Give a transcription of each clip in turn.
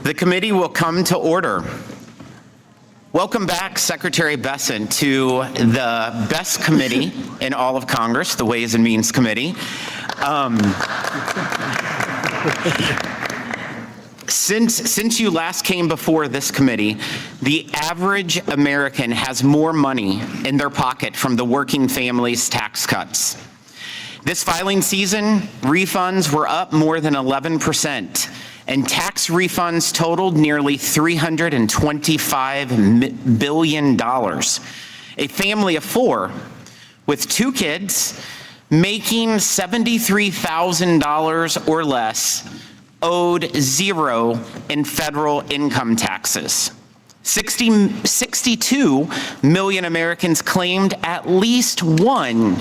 The committee will come to order. Welcome back, Secretary Bessent, to the best committee in all of Congress, the Ways and Means Committee. Since you last came before this committee, the average American has more money in their pocket from the working families' tax cuts. This filing season, refunds were up more than 11%, and tax refunds totaled nearly $325 billion. A family of four with two kids making $73,000 or less owed zero in federal income taxes. 62 million Americans claimed at least one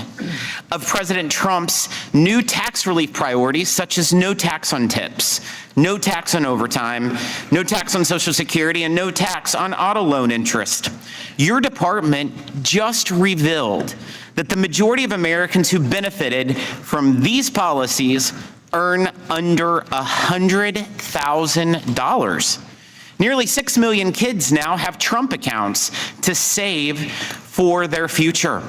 of President Trump's new tax relief priorities, such as no tax on tips, no tax on overtime, no tax on Social Security, and no tax on auto loan interest. Your department just revealed that the majority of Americans who benefited from these policies earn under $100,000. Nearly 6 million kids now have Trump accounts to save for their future.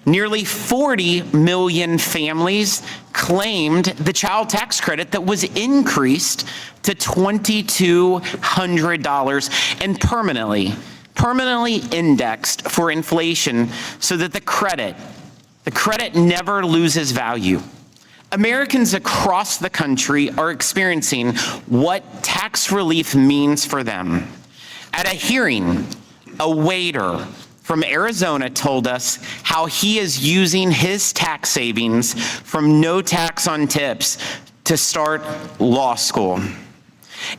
Nearly 40 million families claimed the child tax credit that was increased to $2,200 and permanently indexed for inflation so that the credit never loses value. Americans across the country are experiencing what tax relief means for them. At a hearing, a waiter from Arizona told us how he is using his tax savings from no tax on tips to start law school.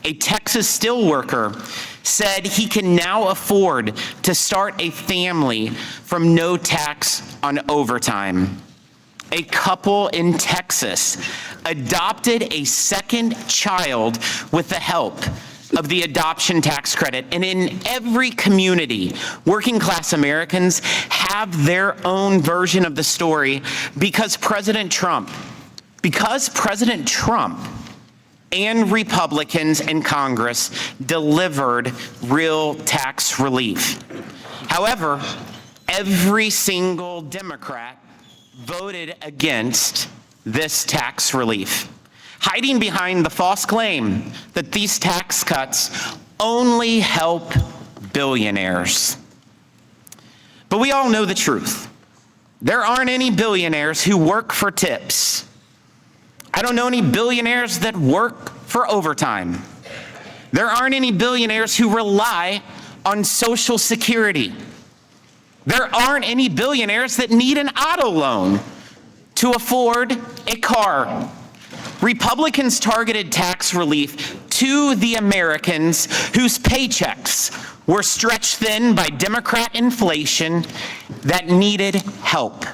A Texas steelworker said he can now afford to start a family from no tax on overtime. A couple in Texas adopted a second child with the help of the adoption tax credit. And in every community, working class Americans have their own version of the story because President Trump and Republicans in Congress delivered real tax relief. However, every single Democrat voted against this tax relief, hiding behind the false claim that these tax cuts only help billionaires. But we all know the truth. There aren't any billionaires who work for tips. I don't know any billionaires that work for overtime. There aren't any billionaires who rely on Social Security. There aren't any billionaires that need an auto loan to afford a car. Republicans targeted tax relief to the Americans whose paychecks were stretched thin by Democrat inflation that needed help.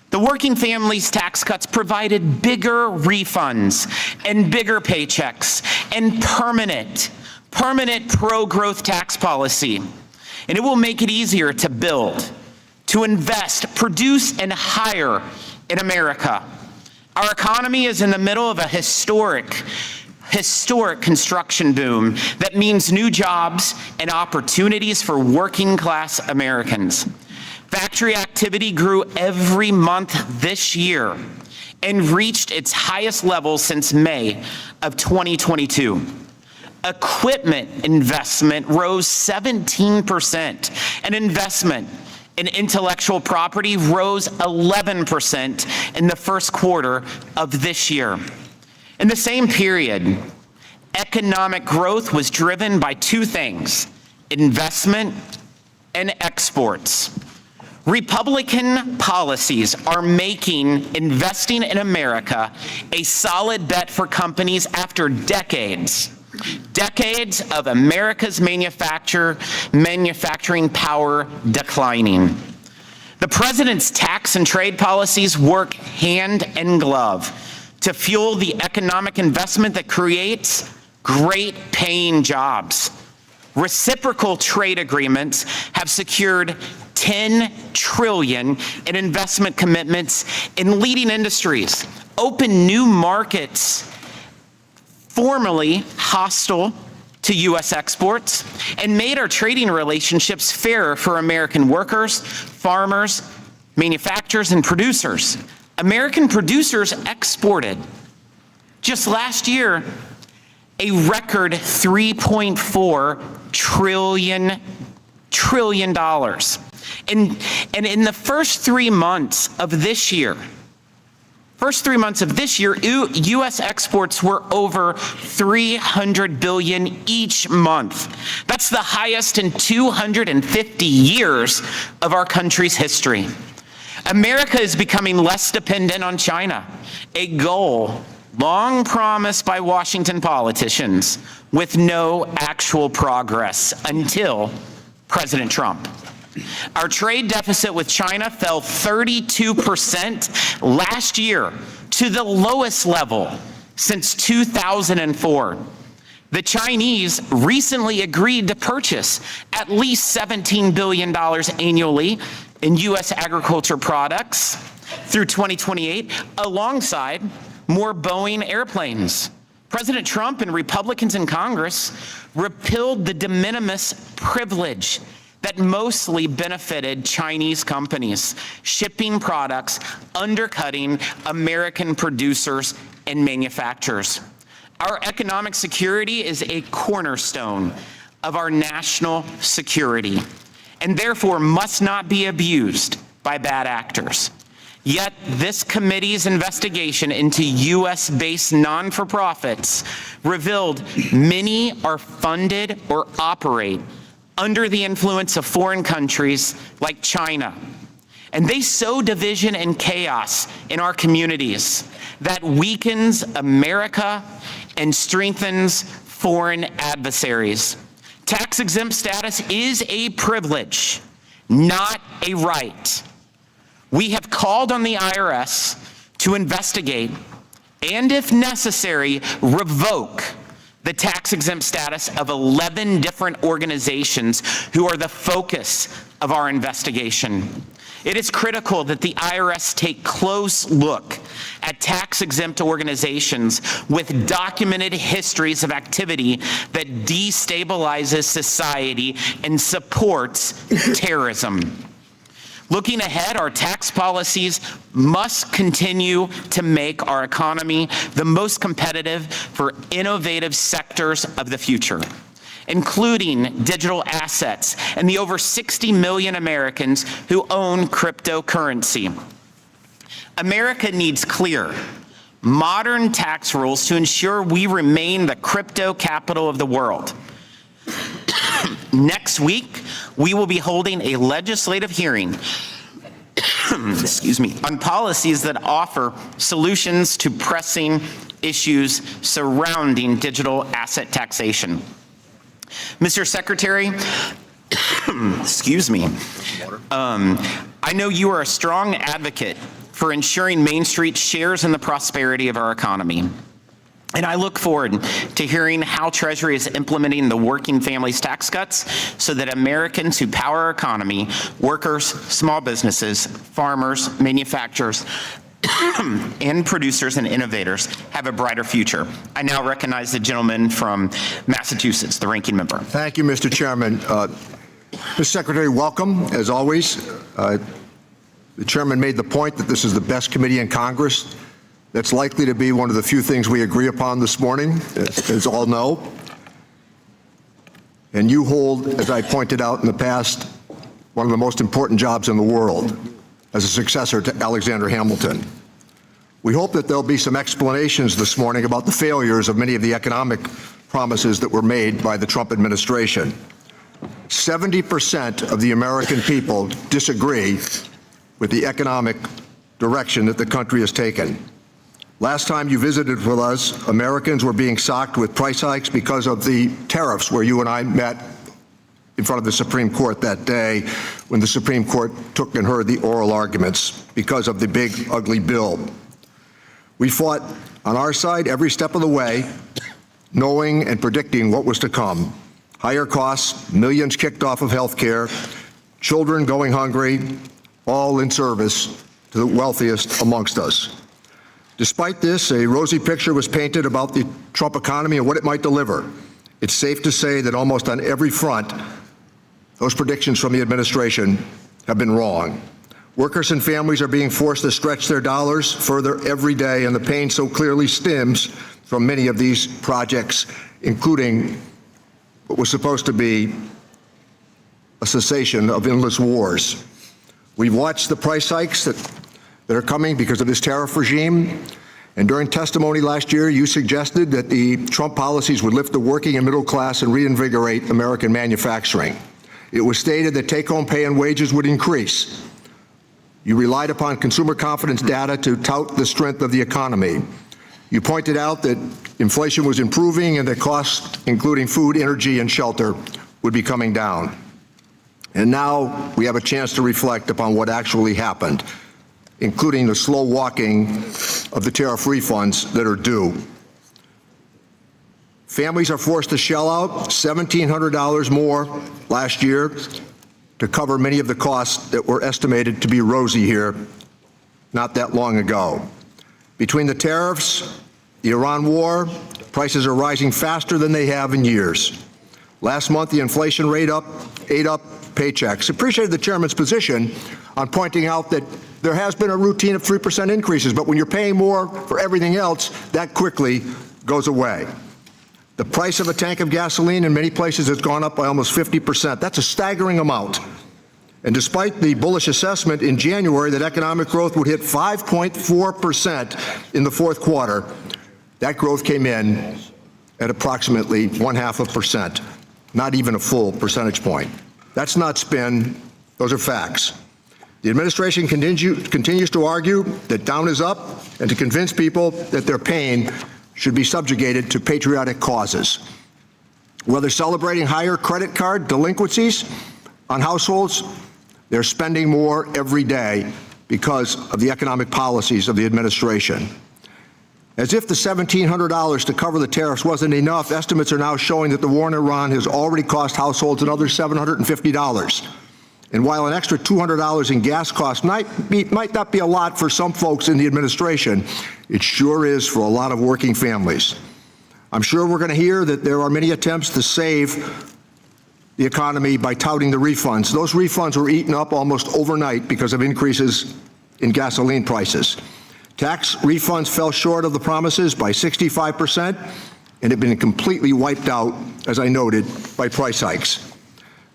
The working families tax cuts provided bigger refunds and bigger paychecks and permanent pro-growth tax policy. And it will make it easier to build, to invest, produce, and hire in America. Our economy is in the middle of a historic construction boom that means new jobs and opportunities for working class Americans. Factory activity grew every month this year and reached its highest level since May of 2022. Equipment investment rose 17%, and investment in intellectual property rose 11% in the first quarter of this year. In the same period, economic growth was driven by two things: investment and exports. Republican policies are making investing in America a solid bet for companies after decades of America's manufacturing power declining. The president's tax and trade policies work hand in glove to fuel the economic investment that creates great paying jobs. Reciprocal trade agreements have secured $10 trillion in investment commitments in leading industries, open new markets formerly hostile to U.S. exports and made our trading relationships fairer for American workers, farmers, manufacturers, and producers. American producers exported, just last year, a record $3.4 trillion. And in the first 3 months of this year, U.S. exports were over $300 billion each month. That's the highest in 250 years of our country's history. America is becoming less dependent on China, a goal long promised by Washington politicians with no actual progress until President Trump. Our trade deficit with China fell 32% last year to the lowest level since 2004. The Chinese recently agreed to purchase at least $17 billion annually in U.S. agriculture products through 2028, alongside more Boeing airplanes. President Trump and Republicans in Congress repealed the de minimis privilege that mostly benefited Chinese companies, shipping products, undercutting American producers and manufacturers. Our economic security is a cornerstone of our national security, and therefore must not be abused by bad actors. Yet this committee's investigation into U.S.-based non-for-profits revealed many are funded or operate under the influence of foreign countries like China. And they sow division and chaos in our communities that weakens America and strengthens foreign adversaries. Tax-exempt status is a privilege, not a right. We have called on the IRS to investigate and, if necessary, revoke the tax-exempt status of 11 different organizations who are the focus of our investigation. It is critical that the IRS take close look at tax-exempt organizations with documented histories of activity that destabilizes society and supports terrorism. Looking ahead, our tax policies must continue to make our economy the most competitive for innovative sectors of the future, including digital assets and the over 60 million Americans who own cryptocurrency. America needs clear, modern tax rules to ensure we remain the crypto capital of the world. Next week, we will be holding a legislative hearing on policies that offer solutions to pressing issues surrounding digital asset taxation. Mr. Secretary, I know you are a strong advocate for ensuring Main Street shares in the prosperity of our economy. And I look forward to hearing how Treasury is implementing the working families tax cuts so that Americans who power our economy, workers, small businesses, farmers, manufacturers, and producers and innovators have a brighter future. I now recognize the gentleman from Massachusetts, the ranking member. Thank you, Mr. Chairman. Mr. Secretary, welcome, as always. The chairman made the point that this is the best committee in Congress. That's likely to be one of the few things we agree upon this morning, as all know. And you hold, as I pointed out in the past, one of the most important jobs in the world as a successor to Alexander Hamilton. We hope that there'll be some explanations this morning about the failures of many of the economic promises that were made by the Trump administration. 70% of the American people disagree with the economic direction that the country has taken. Last time you visited with us, Americans were being socked with price hikes because of the tariffs, where you and I met in front of the Supreme Court that day when the Supreme Court took and heard the oral arguments because of the big, ugly bill. We fought on our side every step of the way, knowing and predicting what was to come. Higher costs, millions kicked off of health care, children going hungry, all in service to the wealthiest amongst us. Despite this, a rosy picture was painted about the Trump economy and what it might deliver. It's safe to say that almost on every front, those predictions from the administration have been wrong. Workers and families are being forced to stretch their dollars further every day, and the pain so clearly stems from many of these projects, including what was supposed to be a cessation of endless wars. We've watched the price hikes that are coming because of this tariff regime. And during testimony last year, you suggested that the Trump policies would lift the working and middle class and reinvigorate American manufacturing. It was stated that take-home pay and wages would increase. You relied upon consumer confidence data to tout the strength of the economy. You pointed out that inflation was improving and that costs, including food, energy, and shelter, would be coming down. And now we have a chance to reflect upon what actually happened, including the slow walking of the tariff refunds that are due. Families are forced to shell out $1,700 more last year to cover many of the costs that were estimated to be rosy here not that long ago. Between the tariffs, the Iran war, prices are rising faster than they have in years. Last month, the inflation rate ate up paychecks. Appreciated the chairman's position on pointing out that there has been a routine of 3% increases, but when you're paying more for everything else, that quickly goes away. The price of a tank of gasoline in many places has gone up by almost 50%. That's a staggering amount. And despite the bullish assessment in January that economic growth would hit 5.4% in the fourth quarter, that growth came in at approximately 0.5%, not even a full percentage point. That's not spin, those are facts. The administration continues to argue that down is up and to convince people that their pain should be subjugated to patriotic causes. Whether celebrating higher credit card delinquencies on households, they're spending more every day because of the economic policies of the administration. As if the $1,700 to cover the tariffs wasn't enough, estimates are now showing that the war in Iran has already cost households another $750. And while an extra $200 in gas costs might not be a lot for some folks in the administration, it sure is for a lot of working families. I'm sure we're going to hear that there are many attempts to save the economy by touting the refunds. Those refunds were eaten up almost overnight because of increases in gasoline prices. Tax refunds fell short of the promises by 65% and have been completely wiped out, as I noted, by price hikes.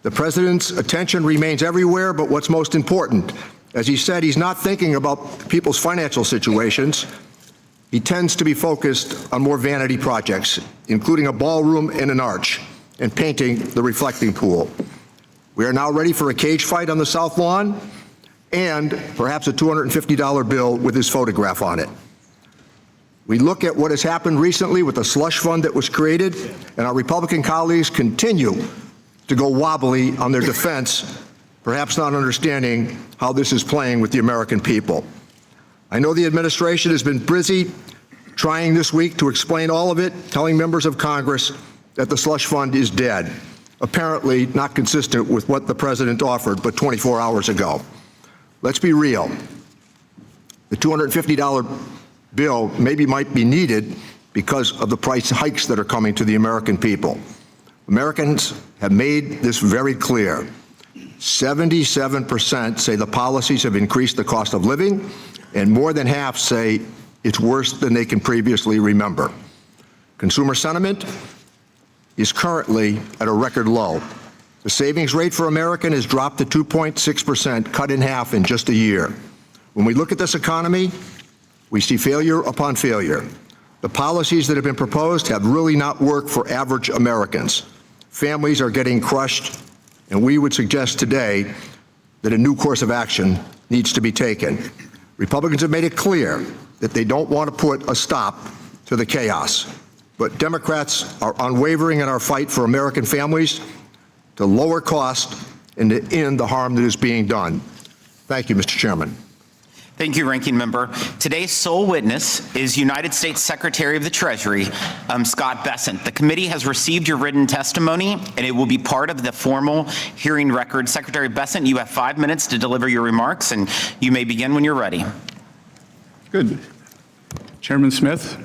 The president's attention remains everywhere but what's most important. As he said, he's not thinking about people's financial situations. He tends to be focused on more vanity projects, including a ballroom and an arch, and painting the reflecting pool. We are now ready for a cage fight on the South Lawn and perhaps a $250 bill with his photograph on it. We look at what has happened recently with the slush fund that was created, and our Republican colleagues continue to go wobbly on their defense, perhaps not understanding how this is playing with the American people. I know the administration has been busy trying this week to explain all of it, telling members of Congress that the slush fund is dead, apparently not consistent with what the president offered but 24 hours ago. Let's be real. The $250 bill might be needed because of the price hikes that are coming to the American people. Americans have made this very clear. 77% say the policies have increased the cost of living, and more than half say it's worse than they can previously remember. Consumer sentiment is currently at a record low. The savings rate for American has dropped to 2.6%, cut in half in just a year. When we look at this economy, we see failure upon failure. The policies that have been proposed have really not worked for average Americans. Families are getting crushed, and we would suggest today that a new course of action needs to be taken. Republicans have made it clear that they don't want to put a stop to the chaos, but Democrats are unwavering in our fight for American families to lower cost and to end the harm that is being done. Thank you, Mr. Chairman. Thank you, Ranking Member. Today's sole witness is United States Secretary of the Treasury, Scott Bessent. The committee has received your written testimony, and it will be part of the formal hearing record. Secretary Bessent, you have 5 minutes to deliver your remarks, and you may begin when you're ready. Good. Chairman Smith,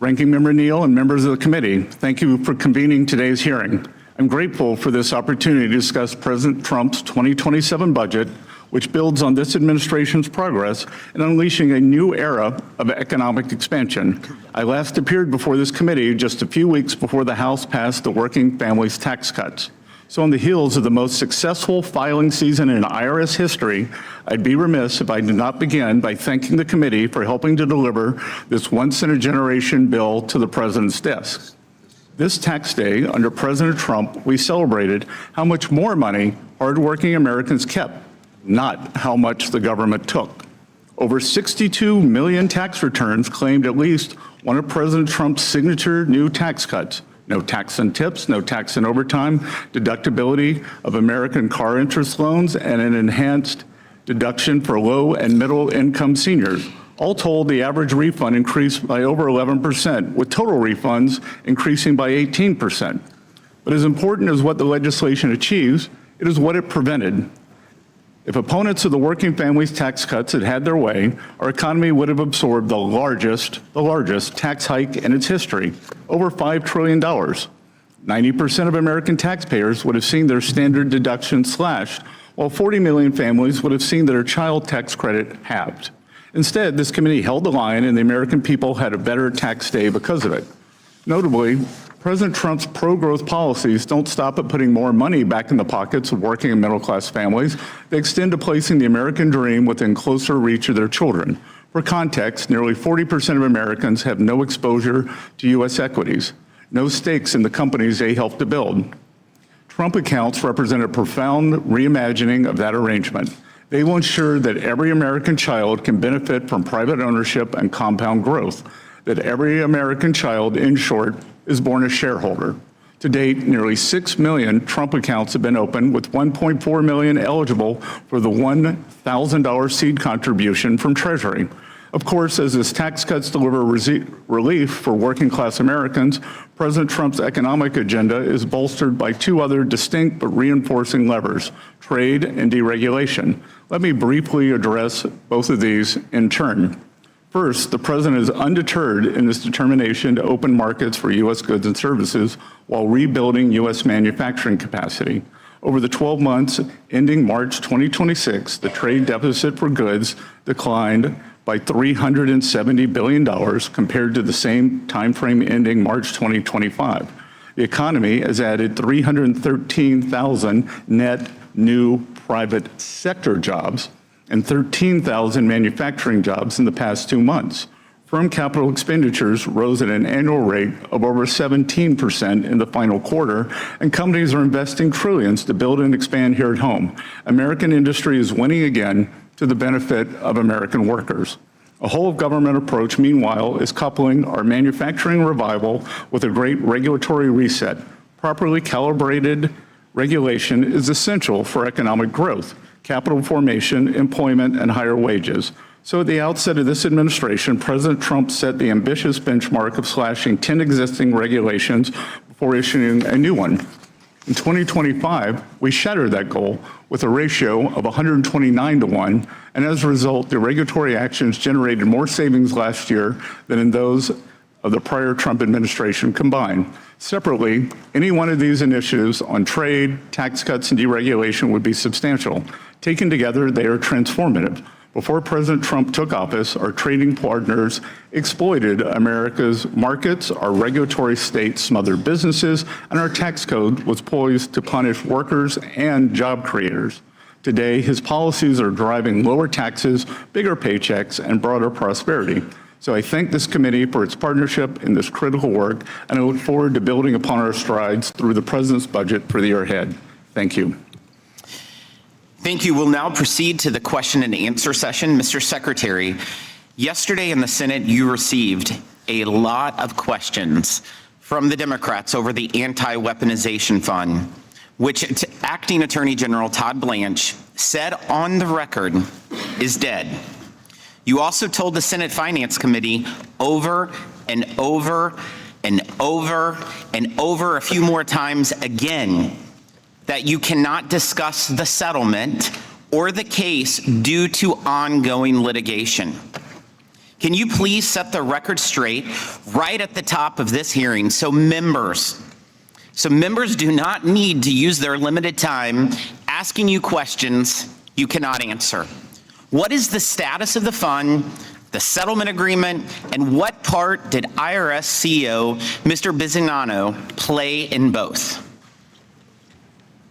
Ranking Member Neal and members of the committee, thank you for convening today's hearing. I'm grateful for this opportunity to discuss President Trump's 2027 budget, which builds on this administration's progress in unleashing a new era of economic expansion. I last appeared before this committee just a few weeks before the House passed the Working Families Tax Cuts. So on the heels of the most successful filing season in IRS history, I'd be remiss if I did not begin by thanking the committee for helping to deliver this once-in-a-generation bill to the president's desk. This tax day, under President Trump, we celebrated how much more money hardworking Americans kept, not how much the government took. Over 62 million tax returns claimed at least one of President Trump's signature new tax cuts. No tax on tips, no tax on overtime, deductibility of American car interest loans, and an enhanced deduction for low and middle income seniors. All told, the average refund increased by over 11%, with total refunds increasing by 18%. But as important as what the legislation achieves, it is what it prevented. If opponents of the Working Families Tax Cuts had had their way, our economy would have absorbed the largest tax hike in its history, over $5 trillion. 90% of American taxpayers would have seen their standard deduction slashed, while 40 million families would have seen their child tax credit halved. Instead, this committee held the line, and the American people had a better tax day because of it. Notably, President Trump's pro-growth policies don't stop at putting more money back in the pockets of working and middle-class families. They extend to placing the American dream within closer reach of their children. For context, nearly 40% of Americans have no exposure to U.S. equities, no stakes in the companies they helped to build. Trump accounts represent a profound reimagining of that arrangement. They will ensure that every American child can benefit from private ownership and compound growth, that every American child, in short, is born a shareholder. To date, nearly 6 million Trump accounts have been opened, with 1.4 million eligible for the $1,000 seed contribution from Treasury. Of course, as his tax cuts deliver relief for working class Americans, President Trump's economic agenda is bolstered by two other distinct but reinforcing levers: trade and deregulation. Let me briefly address both of these in turn. First, the president is undeterred in his determination to open markets for U.S. goods and services while rebuilding U.S. manufacturing capacity. Over the 12 months ending March 2026, the trade deficit for goods declined by $370 billion compared to the same timeframe ending March 2025. The economy has added 313,000 net new private sector jobs and 13,000 manufacturing jobs in the past 2 months. Firm capital expenditures rose at an annual rate of over 17% in the final quarter, and companies are investing trillions to build and expand here at home. American industry is winning again to the benefit of American workers. A whole-of-government approach, meanwhile, is coupling our manufacturing revival with a great regulatory reset. Properly calibrated regulation is essential for economic growth, capital formation, employment, and higher wages. So at the outset of this administration, President Trump set the ambitious benchmark of slashing 10 existing regulations before issuing a new one. In 2025, we shattered that goal with a ratio of 129-1, and as a result, the regulatory actions generated more savings last year than in those of the prior Trump administration combined. Separately, any one of these initiatives on trade, tax cuts, and deregulation would be substantial. Taken together, they are transformative. Before President Trump took office, our trading partners exploited America's markets, our regulatory state smothered businesses, and our tax code was poised to punish workers and job creators. Today, his policies are driving lower taxes, bigger paychecks, and broader prosperity. So I thank this committee for its partnership in this critical work, and I look forward to building upon our strides through the president's budget for the year ahead. Thank you. Thank you. We'll now proceed to the question and answer session. Mr. Secretary, yesterday in the Senate, you received a lot of questions from the Democrats over the anti-weaponization fund, which Acting Attorney General Todd Blanche said on the record is dead. You also told the Senate Finance Committee over and over and over and over a few more times again that you cannot discuss the settlement or the case due to ongoing litigation. Can you please set the record straight right at the top of this hearing so members do not need to use their limited time asking you questions you cannot answer? What is the status of the fund, the settlement agreement, and what part did IRS CEO Mr. Bessent play in both?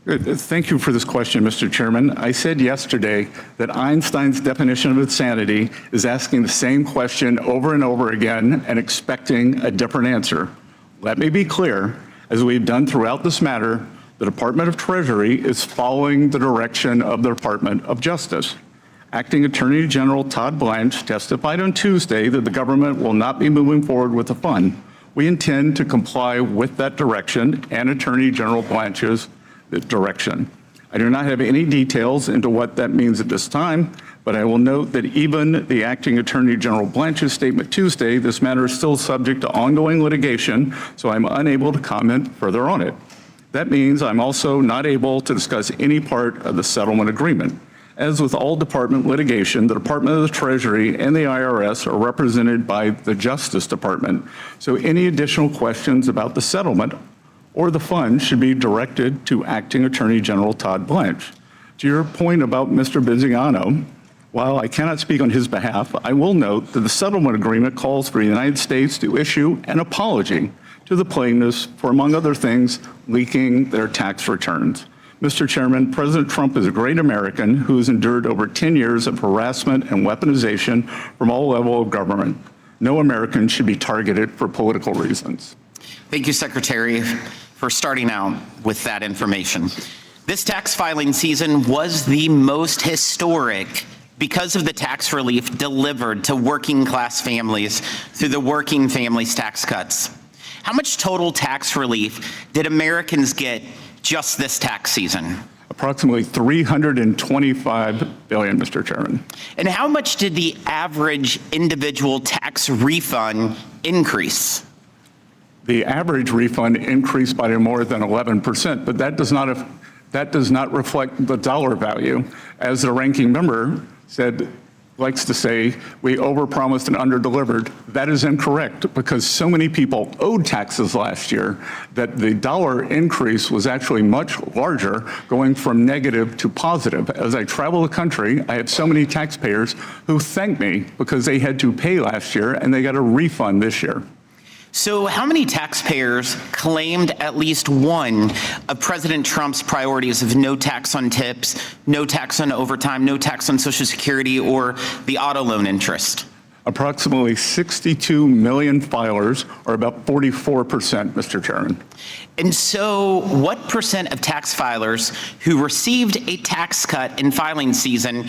Good. Thank you for this question, Mr. Chairman. I said yesterday that Einstein's definition of insanity is asking the same question over and over again and expecting a different answer. Let me be clear, as we've done throughout this matter, the Department of Treasury is following the direction of the Department of Justice. Acting Attorney General Todd Blanche testified on Tuesday that the government will not be moving forward with the fund. We intend to comply with that direction and Attorney General Blanche's direction. I do not have any details into what that means at this time, but I will note that even the Acting Attorney General Blanche's statement Tuesday, this matter is still subject to ongoing litigation, so I'm unable to comment further on it. That means I'm also not able to discuss any part of the settlement agreement. As with all department litigation, the Department of the Treasury and the IRS are represented by the Justice Department, so any additional questions about the settlement or the fund should be directed to Acting Attorney General Todd Blanche. To your point about Mr. Bessent, while I cannot speak on his behalf, I will note that the settlement agreement calls for the United States to issue an apology to the plaintiffs for, among other things, leaking their tax returns. Mr. Chairman, President Trump is a great American who has endured over 10 years of harassment and weaponization from all levels of government. No American should be targeted for political reasons. Thank you, Secretary, for starting out with that information. This tax filing season was the most historic because of the tax relief delivered to working class families through the Working Families Tax Cuts. How much total tax relief did Americans get just this tax season? Approximately $325 billion, Mr. Chairman. And how much did the average individual tax refund increase? The average refund increased by more than 11%, but that does not reflect the dollar value. As the ranking member likes to say, we overpromised and underdelivered. That is incorrect because so many people owed taxes last year that the dollar increase was actually much larger, going from negative to positive. As I travel the country, I have so many taxpayers who thank me because they had to pay last year and they got a refund this year. So how many taxpayers claimed at least one of President Trump's priorities of no tax on tips, no tax on overtime, no tax on Social Security, or the auto loan interest? Approximately 62 million filers, or about 44%, Mr. Chairman. And so what percent of tax filers who received a tax cut in filing season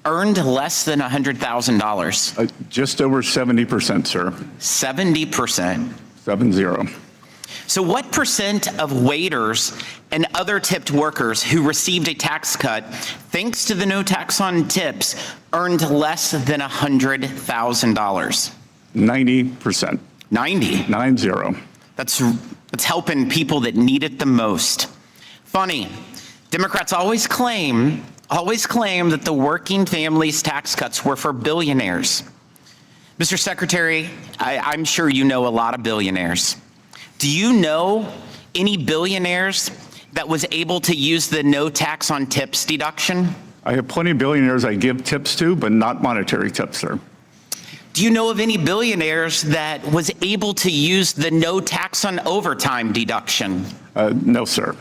earned less than $100,000? Just over 70%, sir. 70%. 70. So what percent of waiters and other tipped workers who received a tax cut, thanks to the no tax on tips, earned less than $100,000? 90%. 90? 90. That's helping people that need it the most. Funny, Democrats always claim that the Working Families tax cuts were for billionaires. Mr. Secretary, I'm sure you know a lot of billionaires. Do you know any billionaires that was able to use the no tax on tips deduction? I have plenty of billionaires I give tips to, but not monetary tips, sir. Do you know of any billionaires that was able to use the no tax on overtime deduction? No, sir.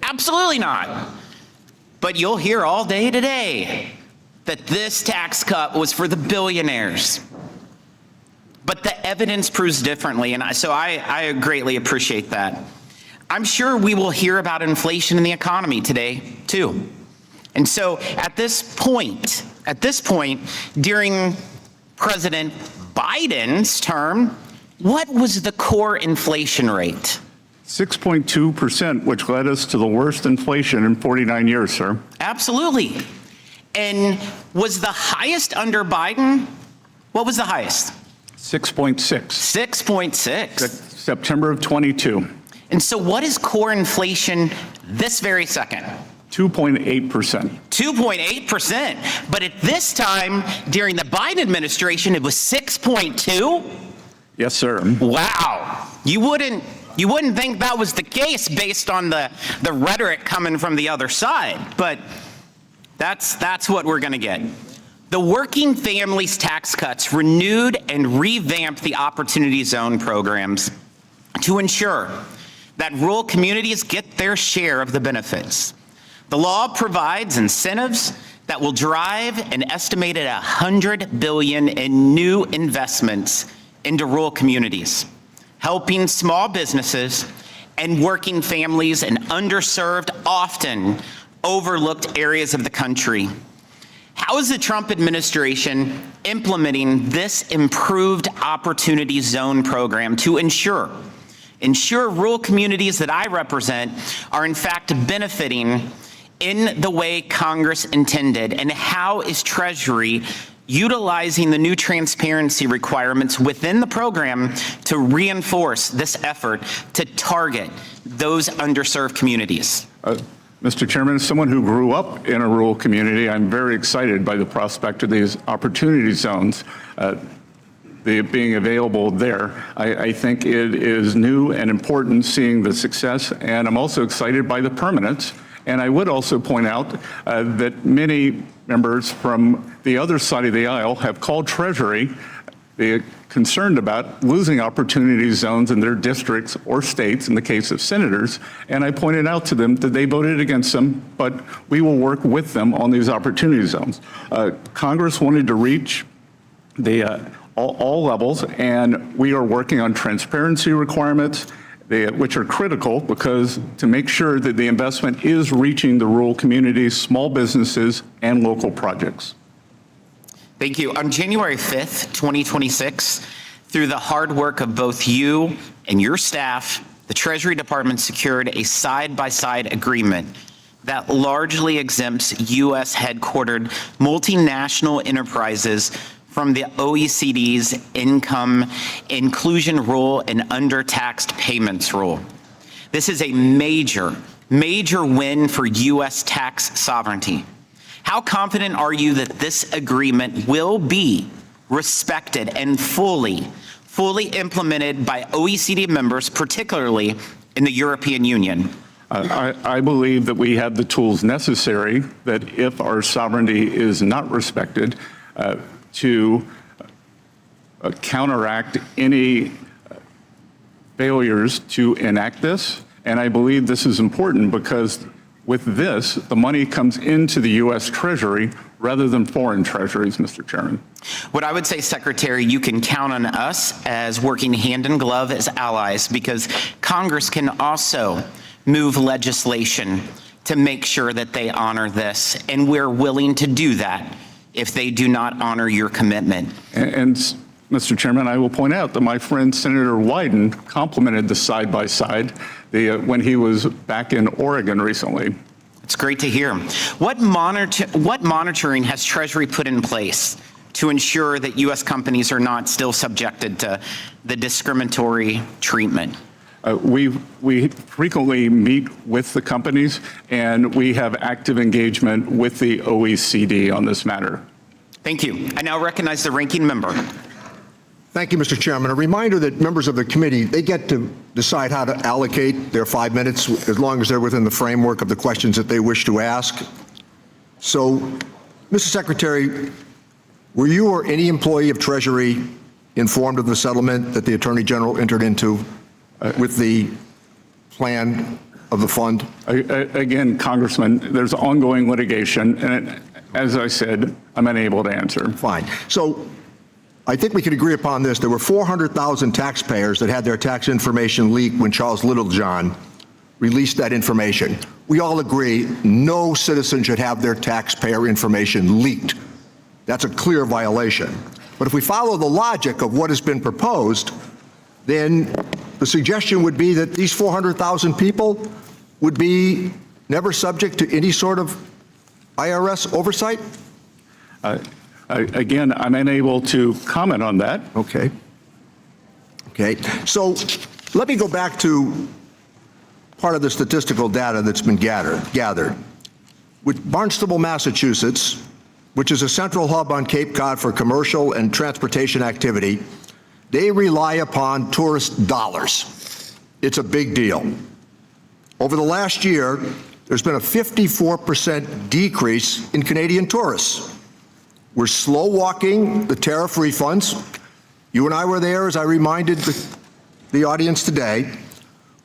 Absolutely not. But you'll hear all day today that this tax cut was for the billionaires. But the evidence proves differently, and so I greatly appreciate that. I'm sure we will hear about inflation in the economy today, too. And so at this point, during President Biden's term, what was the core inflation rate? 6.2%, which led us to the worst inflation in 49 years, sir. Absolutely. And was the highest under Biden? What was the highest? 6.6. 6.6. September of 22. And so what is core inflation this very second? 2.8%. 2.8%. But at this time, during the Biden administration, it was 6.2? Yes, sir. Wow. You wouldn't think that was the case based on the rhetoric coming from the other side, but that's what we're going to get. The Working Families Tax Cuts renewed and revamped the Opportunity Zone programs to ensure that rural communities get their share of the benefits. The law provides incentives that will drive an estimated $100 billion in new investments into rural communities, helping small businesses and working families in underserved, often overlooked areas of the country. How is the Trump administration implementing this improved Opportunity Zone program to ensure rural communities that I represent are in fact benefiting in the way Congress intended? And how is Treasury utilizing the new transparency requirements within the program to reinforce this effort to target those underserved communities? Mr. Chairman, as someone who grew up in a rural community, I'm very excited by the prospect of these opportunity zones being available there. I think it is new and important seeing the success, and I'm also excited by the permanence. And I would also point out that many members from the other side of the aisle have called Treasury concerned about losing opportunity zones in their districts or states in the case of senators. And I pointed out to them that they voted against them, but we will work with them on these opportunity zones. Congress wanted to reach all levels, and we are working on transparency requirements, which are critical because to make sure that the investment is reaching the rural communities, small businesses, and local projects. Thank you. On January 5th, 2026, through the hard work of both you and your staff, the Treasury Department secured a side-by-side agreement that largely exempts U.S. headquartered multinational enterprises from the OECD's income inclusion rule and undertaxed payments rule. This is a major win for U.S. tax sovereignty. How confident are you that this agreement will be respected and fully implemented by OECD members, particularly in the European Union? I believe that we have the tools necessary that if our sovereignty is not respected, to counteract any failures to enact this. And I believe this is important because with this, the money comes into the U.S. Treasury rather than foreign treasuries, Mr. Chairman. What I would say, Secretary, you can count on us as working hand in glove as allies, because Congress can also move legislation to make sure that they honor this. And we're willing to do that if they do not honor your commitment. And Mr. Chairman, I will point out that my friend Senator Wyden complimented the side-by-side when he was back in Oregon recently. It's great to hear. What monitoring has Treasury put in place to ensure that U.S. companies are not still subjected to the discriminatory treatment? We frequently meet with the companies, and we have active engagement with the OECD on this matter. Thank you. I now recognize the ranking member. Thank you, Mr. Chairman. A reminder that members of the committee, they get to decide how to allocate their 5 minutes as long as they're within the framework of the questions that they wish to ask. So, Mr. Secretary, were you or any employee of Treasury informed of the settlement that the Attorney General entered into with the plan of the fund? Again, Congressman, there's ongoing litigation, and as I said, I'm unable to answer. Fine. So I think we can agree upon this. There were 400,000 taxpayers that had their tax information leaked when Charles Littlejohn released that information. We all agree no citizen should have their taxpayer information leaked. That's a clear violation. But if we follow the logic of what has been proposed, then the suggestion would be that these 400,000 people would be never subject to any sort of IRS oversight? Again, I'm unable to comment on that. Okay. So let me go back to part of the statistical data that's been gathered. With Barnstable, Massachusetts, which is a central hub on Cape Cod for commercial and transportation activity, they rely upon tourist dollars. It's a big deal. Over the last year, there's been a 54% decrease in Canadian tourists. We're slow walking the tariff refunds. You and I were there, as I reminded the audience today,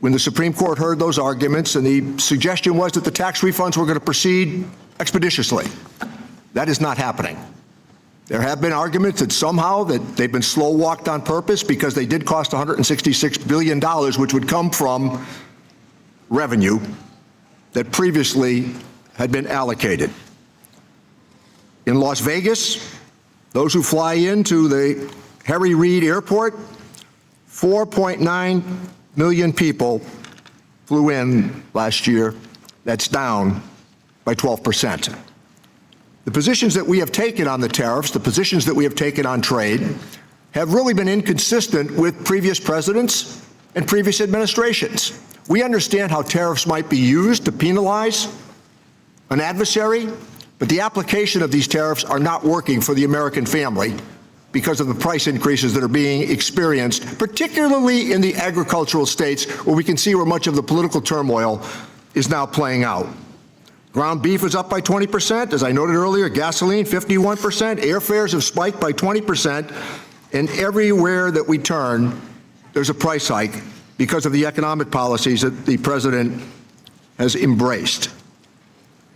when the Supreme Court heard those arguments, and the suggestion was that the tax refunds were going to proceed expeditiously. That is not happening. There have been arguments that somehow that they've been slow walked on purpose because they did cost $166 billion, which would come from revenue that previously had been allocated. In Las Vegas, those who fly into the Harry Reid Airport, 4.9 million people flew in last year. That's down by 12%. The positions that we have taken on the tariffs, the positions that we have taken on trade, have really been inconsistent with previous presidents and previous administrations. We understand how tariffs might be used to penalize an adversary, but the application of these tariffs are not working for the American family because of the price increases that are being experienced, particularly in the agricultural states where we can see where much of the political turmoil is now playing out. Ground beef is up by 20%. As I noted earlier, gasoline 51%. Airfares have spiked by 20%. And everywhere that we turn, there's a price hike because of the economic policies that the president has embraced.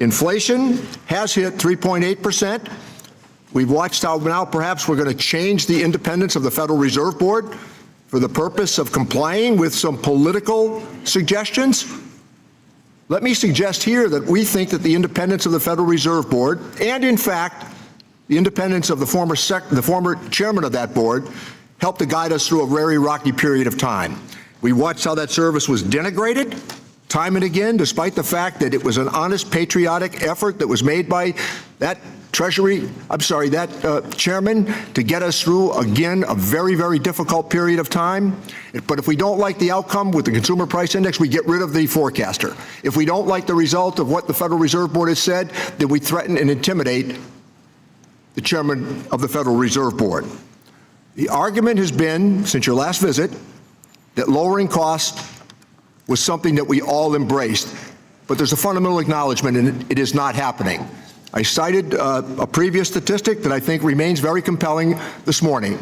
Inflation has hit 3.8%. We've watched how now perhaps we're going to change the independence of the Federal Reserve Board for the purpose of complying with some political suggestions. Let me suggest here that we think that the independence of the Federal Reserve Board, and in fact, the independence of the former chairman of that board, helped to guide us through a very rocky period of time. We watched how that service was denigrated time and again, despite the fact that it was an honest, patriotic effort that was made by that chairman to get us through, again, a very, very difficult period of time. But if we don't like the outcome with the Consumer Price Index, we get rid of the forecaster. If we don't like the result of what the Federal Reserve Board has said, then we threaten and intimidate the chairman of the Federal Reserve Board. The argument has been, since your last visit, that lowering costs was something that we all embraced. But there's a fundamental acknowledgement, and it is not happening. I cited a previous statistic that I think remains very compelling this morning.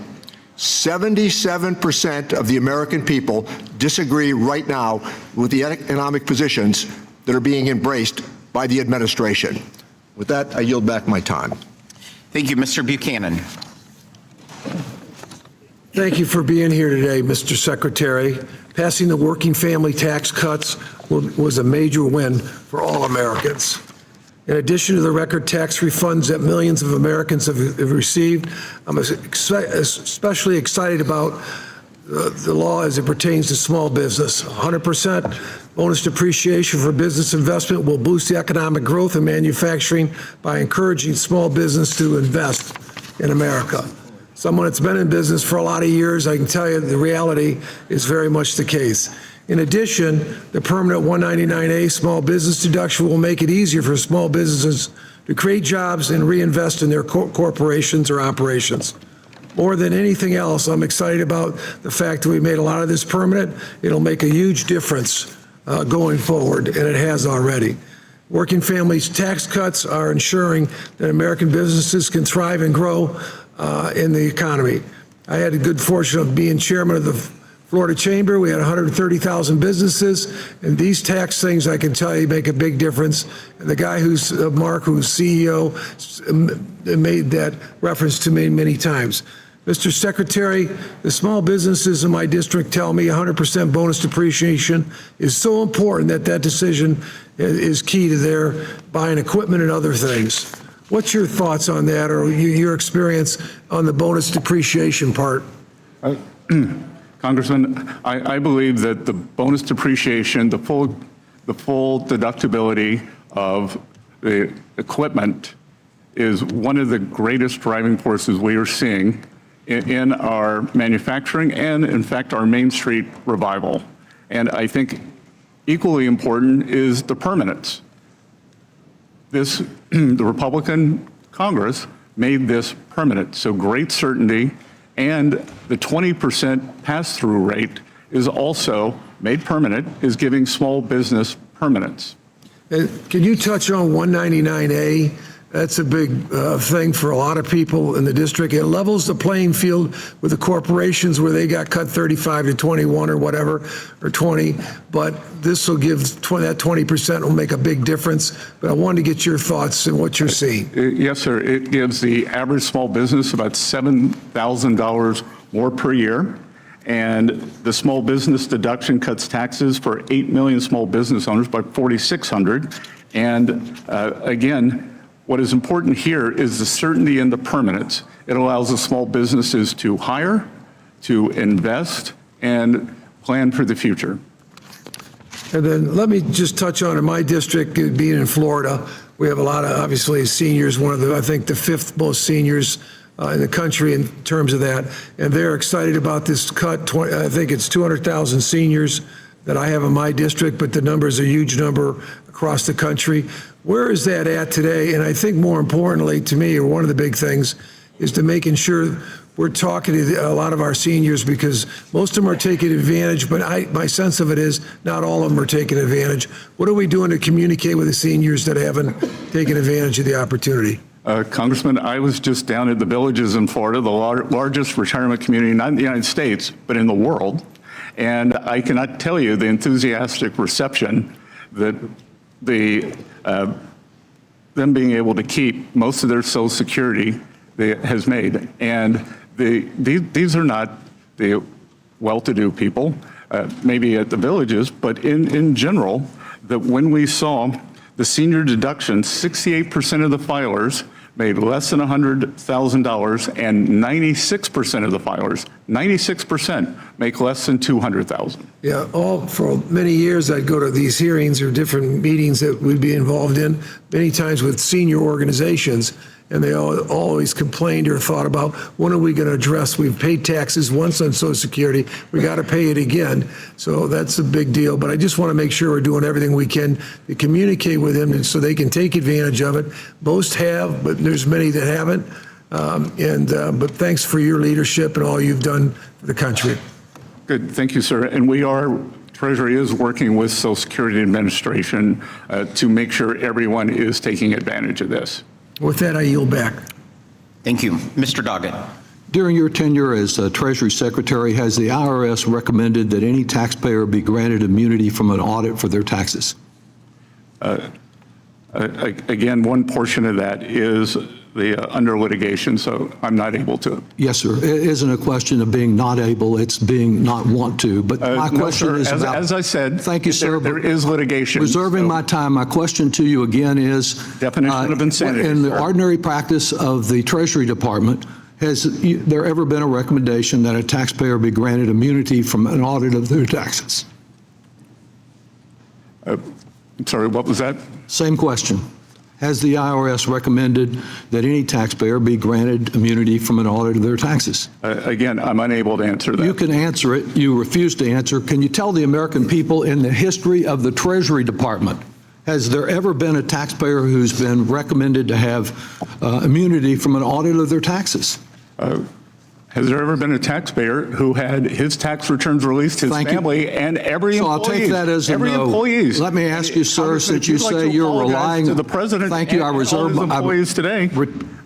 77% of the American people disagree right now with the economic positions that are being embraced by the administration. With that, I yield back my time. Thank you, Mr. Buchanan. Thank you for being here today, Mr. Secretary. Passing the working family tax cuts was a major win for all Americans. In addition to the record tax refunds that millions of Americans have received, I'm especially excited about the law as it pertains to small business. 100% bonus depreciation for business investment will boost the economic growth in manufacturing by encouraging small business to invest in America. Someone that's been in business for a lot of years, I can tell you the reality is very much the case. In addition, the permanent 199A small business deduction will make it easier for small businesses to create jobs and reinvest in their corporations or operations. More than anything else, I'm excited about the fact that we made a lot of this permanent. It'll make a huge difference going forward, and it has already. Working families tax cuts are ensuring that American businesses can thrive and grow in the economy. I had the good fortune of being chairman of the Florida Chamber. We had 130,000 businesses, and these tax things, I can tell you, make a big difference. And the guy who's Mark, who's CEO, made that reference to me many times. Mr. Secretary, the small businesses in my district tell me 100% bonus depreciation is so important that that decision is key to their buying equipment and other things. What's your thoughts on that, or your experience on the bonus depreciation part? Congressman, I believe that the bonus depreciation, the full deductibility of the equipment is one of the greatest driving forces we are seeing in our manufacturing and, in fact, our Main Street revival. And I think equally important is the permanence. the Republican Congress made this permanent. So great certainty, and the 20% pass-through rate is also made permanent, is giving small business permanence. And can you touch on 199A? That's a big thing for a lot of people in the district. It levels the playing field with the corporations where they got cut 35 to 21 or whatever, or 20. But this will give that 20% will make a big difference. But I wanted to get your thoughts and what you're seeing. Yes, sir. It gives the average small business about $7,000 more per year. And the small business deduction cuts taxes for 8 million small business owners by 4,600. And again, what is important here is the certainty and the permanence. It allows the small businesses to hire, to invest, and plan for the future. And then let me just touch on in my district, being in Florida, we have a lot of, obviously, seniors, one of the, I think, the fifth most seniors in the country in terms of that. And they're excited about this cut. I think it's 200,000 seniors that I have in my district, but the number is a huge number across the country. Where is that at today? And I think more importantly to me, or one of the big things, is to making sure we're talking to a lot of our seniors, because most of them are taking advantage, but my sense of it is not all of them are taking advantage. What are we doing to communicate with the seniors that haven't taken advantage of the opportunity? Congressman, I was just down at the Villages in Florida, the largest retirement community, not in the United States, but in the world. And I cannot tell you the enthusiastic reception that them being able to keep most of their Social Security has made. And these are not the well-to-do people, maybe at the Villages, but in general, that when we saw the senior deduction, 68% of the filers made less than $100,000, and 96% of the filers, 96% make less than $200,000. Yeah, for many years I'd go to these hearings or different meetings that we'd be involved in, many times with senior organizations, and they always complained or thought about, when are we going to address, we've paid taxes once on Social Security, we got to pay it again. So that's a big deal. But I just want to make sure we're doing everything we can to communicate with them so they can take advantage of it. Most have, but there's many that haven't. But thanks for your leadership and all you've done for the country. Good, thank you, sir. And Treasury is working with Social Security Administration to make sure everyone is taking advantage of this. With that, I yield back. Thank you. Mr. Doggett. During your tenure as Treasury Secretary, has the IRS recommended that any taxpayer be granted immunity from an audit for their taxes? Again, one portion of that is under litigation, so I'm not able to. Yes, sir. It isn't a question of being not able, it's being not want to. But my question is about, as I said, thank you, sir. There is litigation. Reserving my time, my question to you again is, definition of insanity. In the ordinary practice of the Treasury Department, has there ever been a recommendation that a taxpayer be granted immunity from an audit of their taxes? Sorry, what was that? Same question. Has the IRS recommended that any taxpayer be granted immunity from an audit of their taxes? Again, I'm unable to answer that. You can answer it. You refuse to answer. Can you tell the American people, in the history of the Treasury Department, has there ever been a taxpayer who's been recommended to have immunity from an audit of their taxes? Has there ever been a taxpayer who had his tax returns released to his family and every employee? So I'll take that as a no. Let me ask you, sir, since you say you're relying to the president. Thank you. I reserve my employees today.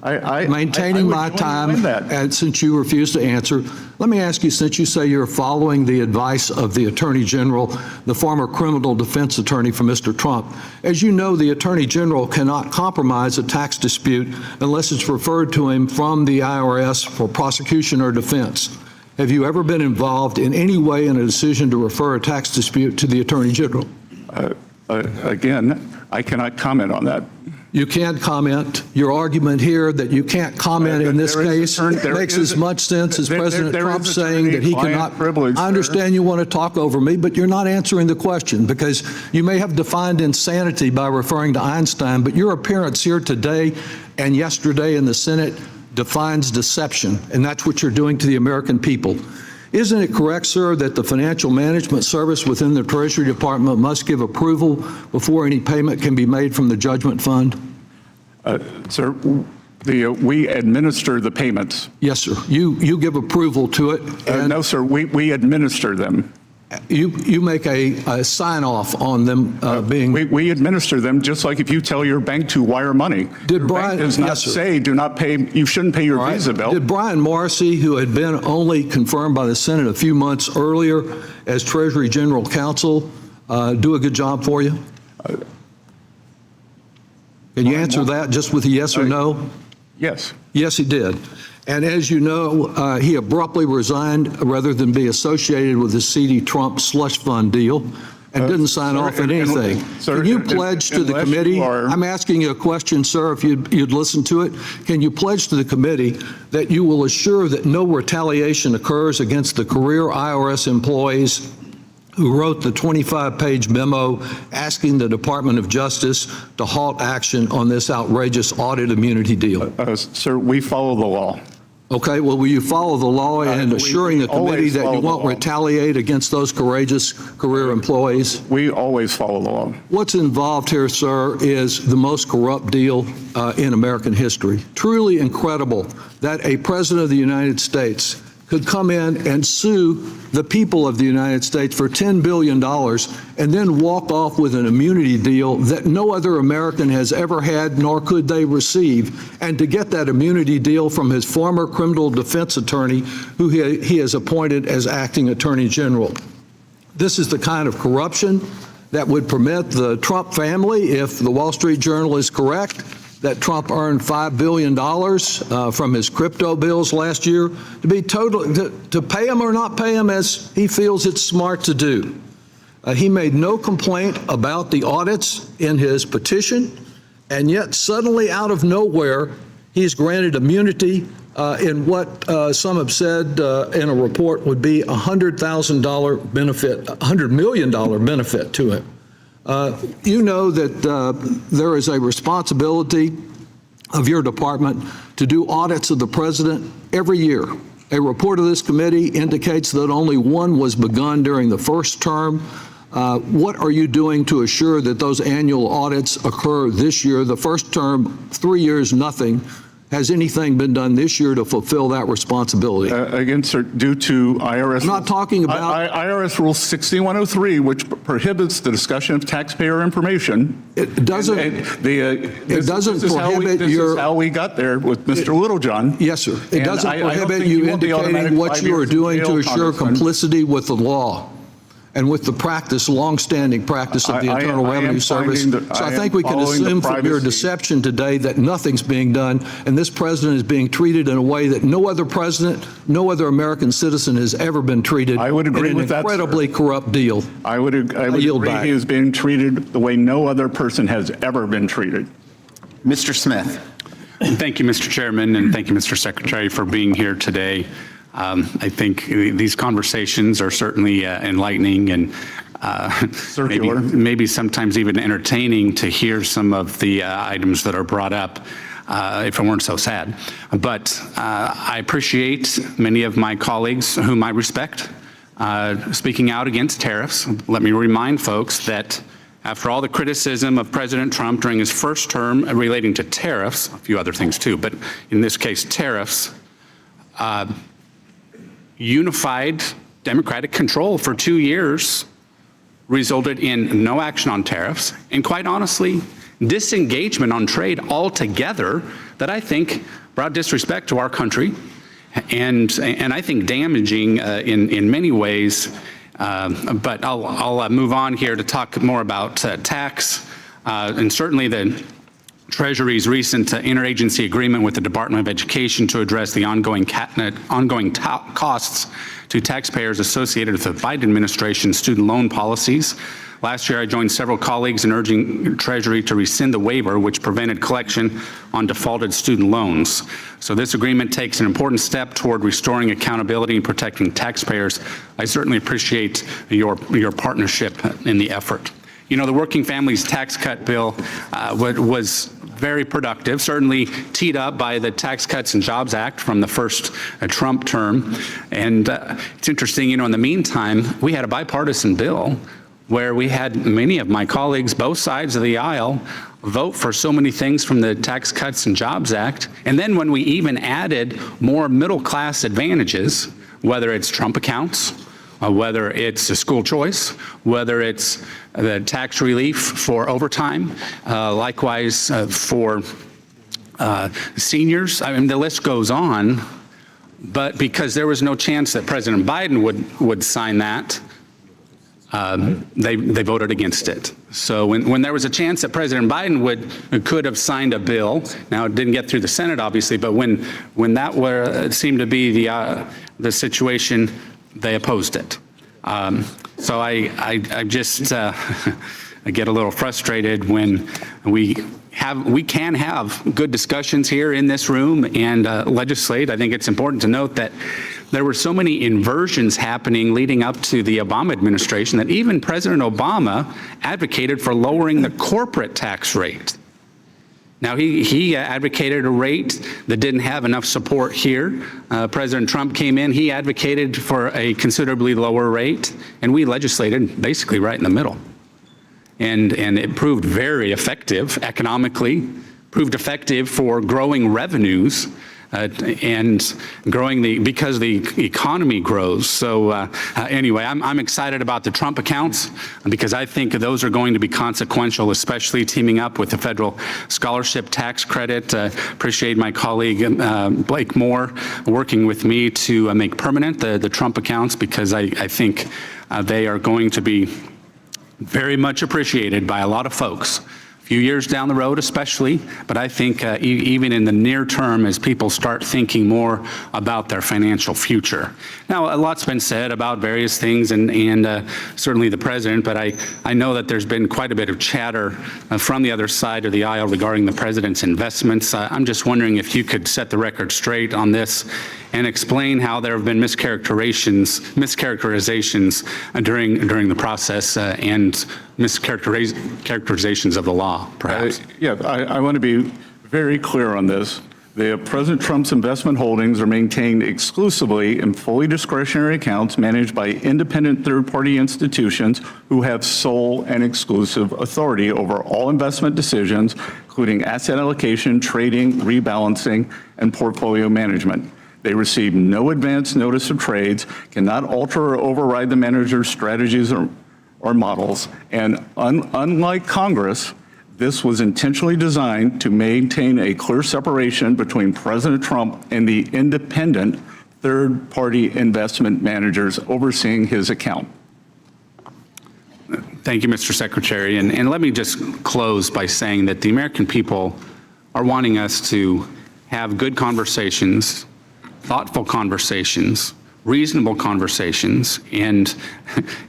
Maintaining my time, and since you refuse to answer, let me ask you, since you say you're following the advice of the Attorney General, the former criminal defense attorney for Mr. Trump, as you know, the Attorney General cannot compromise a tax dispute unless it's referred to him from the IRS for prosecution or defense. Have you ever been involved in any way in a decision to refer a tax dispute to the Attorney General? Again, I cannot comment on that. You can't comment. Your argument here that you can't comment in this case makes as much sense as President Trump saying that he cannot. I understand you want to talk over me, but you're not answering the question, because you may have defined insanity by referring to Einstein, but your appearance here today and yesterday in the Senate defines deception, and that's what you're doing to the American people. Isn't it correct, sir, that the financial management service within the Treasury Department must give approval before any payment can be made from the judgment fund? Sir, we administer the payments. Yes, sir. You give approval to it. And No, sir, we administer them. You make a sign off on them being. We administer them just like if you tell your bank to wire money. Did Brian? Does not Yes, sir. say do not pay. You shouldn't pay your All right. Visa bill. Did Brian Morrissey, who had been only confirmed by the Senate a few months earlier as Treasury General Counsel, do a good job for you? Can you answer that just with a yes or no? Yes. Yes, he did. And as you know, he abruptly resigned rather than be associated with the CD Trump slush fund deal and didn't sign off on anything. Can you pledge to the committee? I'm asking you a question, sir, if you'd listen to it. Can you pledge to the committee that you will assure that no retaliation occurs against the career IRS employees who wrote the 25-page memo asking the Department of Justice to halt action on this outrageous audit immunity deal? Sir, we follow the law. Okay, well, will you follow the law and assuring the committee that you won't retaliate against those courageous career employees? We always follow the law. What's involved here, sir, is the most corrupt deal in American history. Truly incredible that a president of the United States could come in and sue the people of the United States for $10 billion and then walk off with an immunity deal that no other American has ever had, nor could they receive, and to get that immunity deal from his former criminal defense attorney, who he has appointed as acting attorney general. This is the kind of corruption that would permit the Trump family, if the Wall Street Journal is correct, that Trump earned $5 billion from his crypto bills last year, to pay him or not pay him as he feels it's smart to do. He made no complaint about the audits in his petition, and yet suddenly out of nowhere, he's granted immunity in what some have said in a report would be $100,000 benefit, $100 million benefit to him. You know that there is a responsibility of your department to do audits of the president every year. A report of this committee indicates that only one was begun during the first term. What are you doing to assure that those annual audits occur this year? The first term, 3 years, nothing. Has anything been done this year to fulfill that responsibility? Again, sir, due to IRS. I'm not talking about IRS Rule 6103, which prohibits the discussion of taxpayer information. It doesn't. It doesn't prohibit your. This is how we got there with Mr. Littlejohn. Yes, sir. It doesn't prohibit you indicating what you are doing to assure complicity with the law and with the practice, long-standing practice of the Internal Revenue Service. So I think we can assume from your deception today that nothing's being done, and this president is being treated in a way that no other president, no other American citizen has ever been treated. I would agree with that, in an incredibly corrupt deal. I would agree he is being treated the way no other person has ever been treated. Mr. Smith. Thank you, Mr. Chairman, and thank you, Mr. Secretary, for being here today. I think these conversations are certainly enlightening and maybe sometimes even entertaining to hear some of the items that are brought up, if it weren't so sad. But I appreciate many of my colleagues whom I respect speaking out against tariffs. Let me remind folks that after all the criticism of President Trump during his first term relating to tariffs, a few other things too, but in this case tariffs, unified Democratic control for 2 years resulted in no action on tariffs, and quite honestly, disengagement on trade altogether that I think brought disrespect to our country and I think damaging in many ways. But I'll move on here to talk more about tax and certainly the Treasury's recent interagency agreement with the Department of Education to address the ongoing costs to taxpayers associated with the Biden administration's student loan policies. Last year, I joined several colleagues in urging Treasury to rescind the waiver which prevented collection on defaulted student loans. So this agreement takes an important step toward restoring accountability and protecting taxpayers. I certainly appreciate your partnership in the effort. You know, the Working Families Tax Cut bill was very productive, certainly teed up by the Tax Cuts and Jobs Act from the first Trump term. And it's interesting, you know, in the meantime, we had a bipartisan bill where we had many of my colleagues, both sides of the aisle, vote for so many things from the Tax Cuts and Jobs Act. And then when we even added more middle-class advantages, whether it's Trump accounts, whether it's a school choice, whether it's the tax relief for overtime, likewise for seniors, I mean, the list goes on. But because there was no chance that President Biden would sign that, they voted against it. So when there was a chance that President Biden could have signed a bill, now it didn't get through the Senate, obviously, but when that seemed to be the situation, they opposed it. So I just I get a little frustrated when we can have good discussions here in this room and legislate. I think it's important to note that there were so many inversions happening leading up to the Obama administration that even President Obama advocated for lowering the corporate tax rate. Now, he advocated a rate that didn't have enough support here. President Trump came in, he advocated for a considerably lower rate, and we legislated basically right in the middle. And it proved very effective economically, proved effective for growing revenues and growing because the economy grows. So anyway, I'm excited about the Trump accounts because I think those are going to be consequential, especially teaming up with the federal scholarship tax credit. Appreciate my colleague Blake Moore working with me to make permanent the Trump accounts because I think they are going to be very much appreciated by a lot of folks. A few years down the road especially, but I think even in the near term as people start thinking more about their financial future. Now, a lot's been said about various things and certainly the president, but I know that there's been quite a bit of chatter from the other side of the aisle regarding the president's investments. I'm just wondering if you could set the record straight on this and explain how there have been mischaracterizations during the process and mischaracterizations of the law, perhaps. I want to be very clear on this. President Trump's investment holdings are maintained exclusively in fully discretionary accounts managed by independent third-party institutions who have sole and exclusive authority over all investment decisions, including asset allocation, trading, rebalancing, and portfolio management. They receive no advance notice of trades, cannot alter or override the manager's strategies or models, and unlike Congress, this was intentionally designed to maintain a clear separation between President Trump and the independent third-party investment managers overseeing his account. Thank you, Mr. Secretary. And let me just close by saying that the American people are wanting us to have good conversations, thoughtful conversations, reasonable conversations, and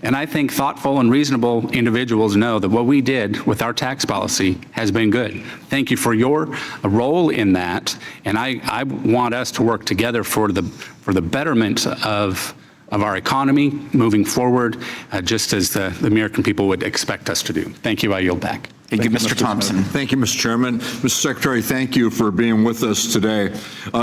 I think thoughtful and reasonable individuals know that what we did with our tax policy has been good. Thank you for your role in that, and I want us to work together for the betterment of our economy moving forward, just as the American people would expect us to do. Thank you. I yield back. Thank you, Mr. Thompson. Thank you, Mr. Chairman. Mr. Secretary, thank you for being with us today.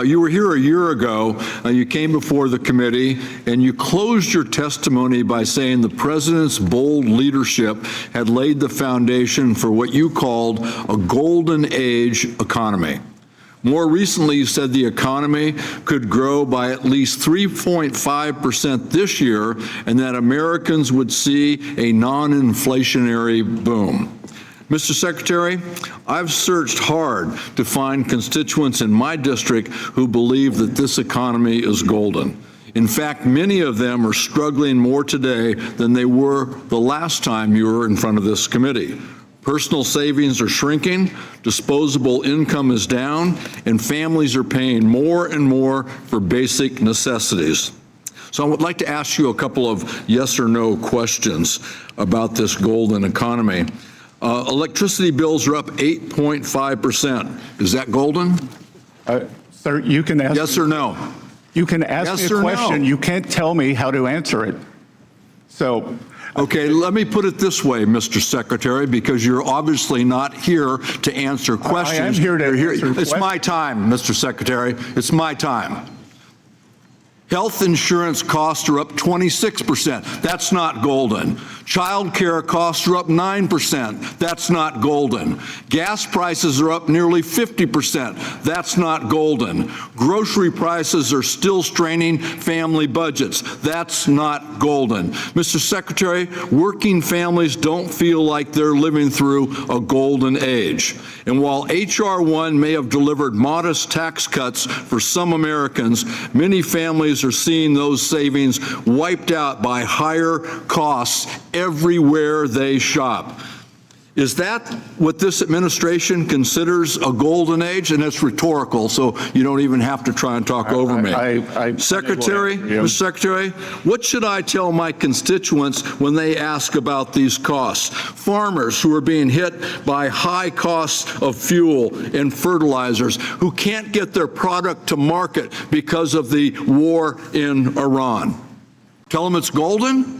You were here a year ago. You came before the committee, and you closed your testimony by saying the president's bold leadership had laid the foundation for what you called a golden age economy. More recently, you said the economy could grow by at least 3.5% this year, and that Americans would see a non-inflationary boom. Mr. Secretary, I've searched hard to find constituents in my district who believe that this economy is golden. In fact, many of them are struggling more today than they were the last time you were in front of this committee. Personal savings are shrinking, disposable income is down, and families are paying more and more for basic necessities. So I would like to ask you a couple of yes or no questions about this golden economy. Electricity bills are up 8.5%. Is that golden? Sir, you can ask. Yes or no? You can ask Yes me a or question. no? You can't tell me how to answer it. So. Okay, let me put it this way, Mr. Secretary, because you're obviously not here to answer questions. I am here to answer questions. It's my time, Mr. Secretary. It's my time. Health insurance costs are up 26%. That's not golden. Child care costs are up 9%. That's not golden. Gas prices are up nearly 50%. That's not golden. Grocery prices are still straining family budgets. That's not golden. Mr. Secretary, working families don't feel like they're living through a golden age. And while H.R. 1 may have delivered modest tax cuts for some Americans, many families are seeing those savings wiped out by higher costs everywhere they shop. Is that what this administration considers a golden age? And it's rhetorical, so you don't even have to try and talk over me. Secretary, Mr. Secretary, what should I tell my constituents when they ask about these costs? Farmers who are being hit by high costs of fuel and fertilizers, who can't get their product to market because of the war in Iran. Tell them it's golden?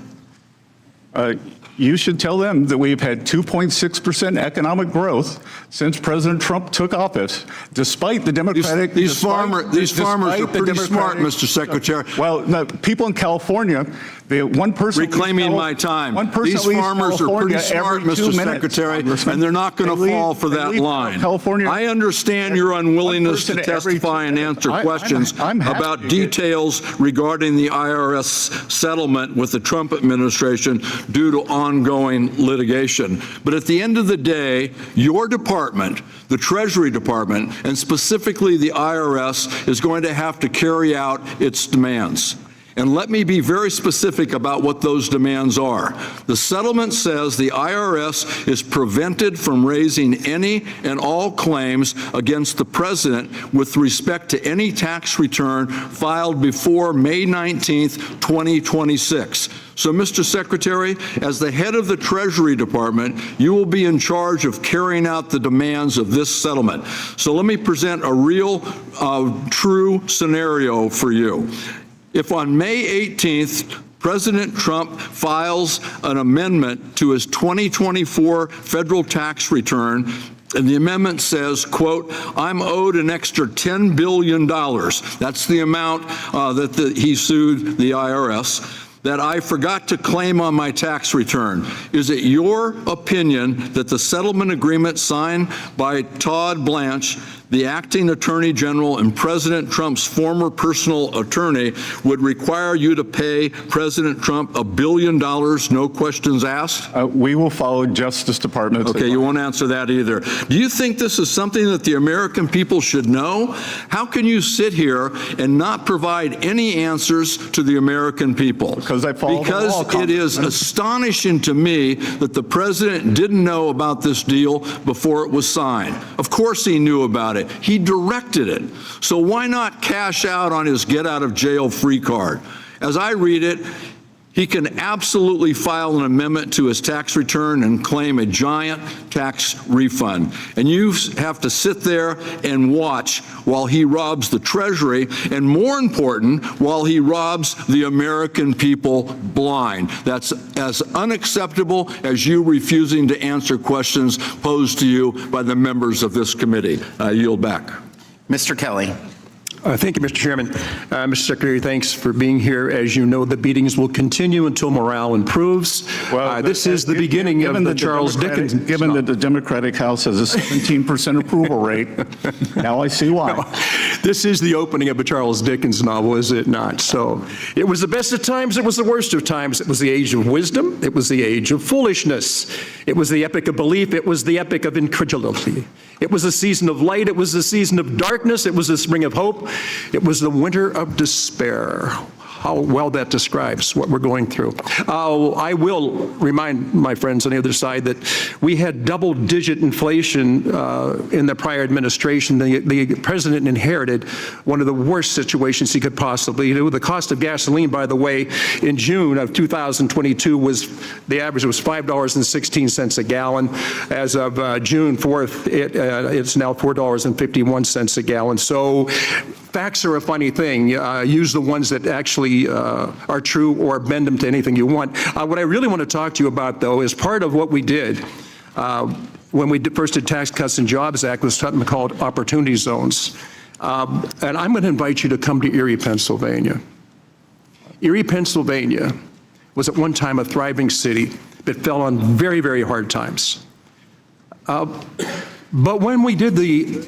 You should tell them that we've had 2.6% economic growth since President Trump took office, despite the Democratic... These farmers are pretty smart, Mr. Secretary. Well, no, people in California, one person... Reclaiming my time. These farmers are pretty smart, Mr. Secretary, and they're not going to fall for that line. I understand your unwillingness to testify and answer questions about details regarding the IRS settlement with the Trump administration due to ongoing litigation. But at the end of the day, your department, the Treasury Department, and specifically the IRS, is going to have to carry out its demands. And let me be very specific about what those demands are. The settlement says the IRS is prevented from raising any and all claims against the president with respect to any tax return filed before May 19th, 2026. So, Mr. Secretary, as the head of the Treasury Department, you will be in charge of carrying out the demands of this settlement. So let me present a real, true scenario for you. If on May 18th, President Trump files an amendment to his 2024 federal tax return, and the amendment says, quote, I'm owed an extra $10 billion. That's the amount that he sued the IRS, that I forgot to claim on my tax return. Is it your opinion that the settlement agreement signed by Todd Blanche, the acting attorney general and President Trump's former personal attorney, would require you to pay President Trump $1 billion, no questions asked? We will follow Justice Department. Okay, you won't answer that either. Do you think this is something that the American people should know? How can you sit here and not provide any answers to the American people? Because I follow the law, Because it is astonishing to me that the president didn't know about this deal before it was signed. Of course he knew about it. He directed it. So why not cash out on his get out of jail free card? As I read it, he can absolutely file an amendment to his tax return and claim a giant tax refund. And you have to sit there and watch while he robs the Treasury, and more important, while he robs the American people blind. That's as unacceptable as you refusing to answer questions posed to you by the members of this committee. I yield back. Mr. Kelly. Thank you, Mr. Chairman. Mr. Secretary, thanks for being here. As you know, the beatings will continue until morale improves. Well, this is the beginning of the Charles Dickens. Given that the Democratic House has a 17% approval rate, now I see why. No, this is the opening of a Charles Dickens novel, is it not? So it was the best of times, it was the worst of times. It was the age of wisdom, it was the age of foolishness. It was the epic of belief, it was the epic of incredulity. It was a season of light, it was a season of darkness, it was the spring of hope, it was the winter of despair. How well that describes what we're going through. I will remind my friends on the other side that we had double-digit inflation in the prior administration. The president inherited one of the worst situations he could possibly do. The cost of gasoline, by the way, in June of 2022 the average was $5.16 a gallon. As of June 4th, it's now $4.51 a gallon. So facts are a funny thing. Use the ones that actually are true, or bend them to anything you want. What I really want to talk to you about, though, is part of what we did when we first did Tax Cuts and Jobs Act was something called opportunity zones. And I'm going to invite you to come to Erie, Pennsylvania. Erie, Pennsylvania was at one time a thriving city, but fell on very, very hard times. But when we did the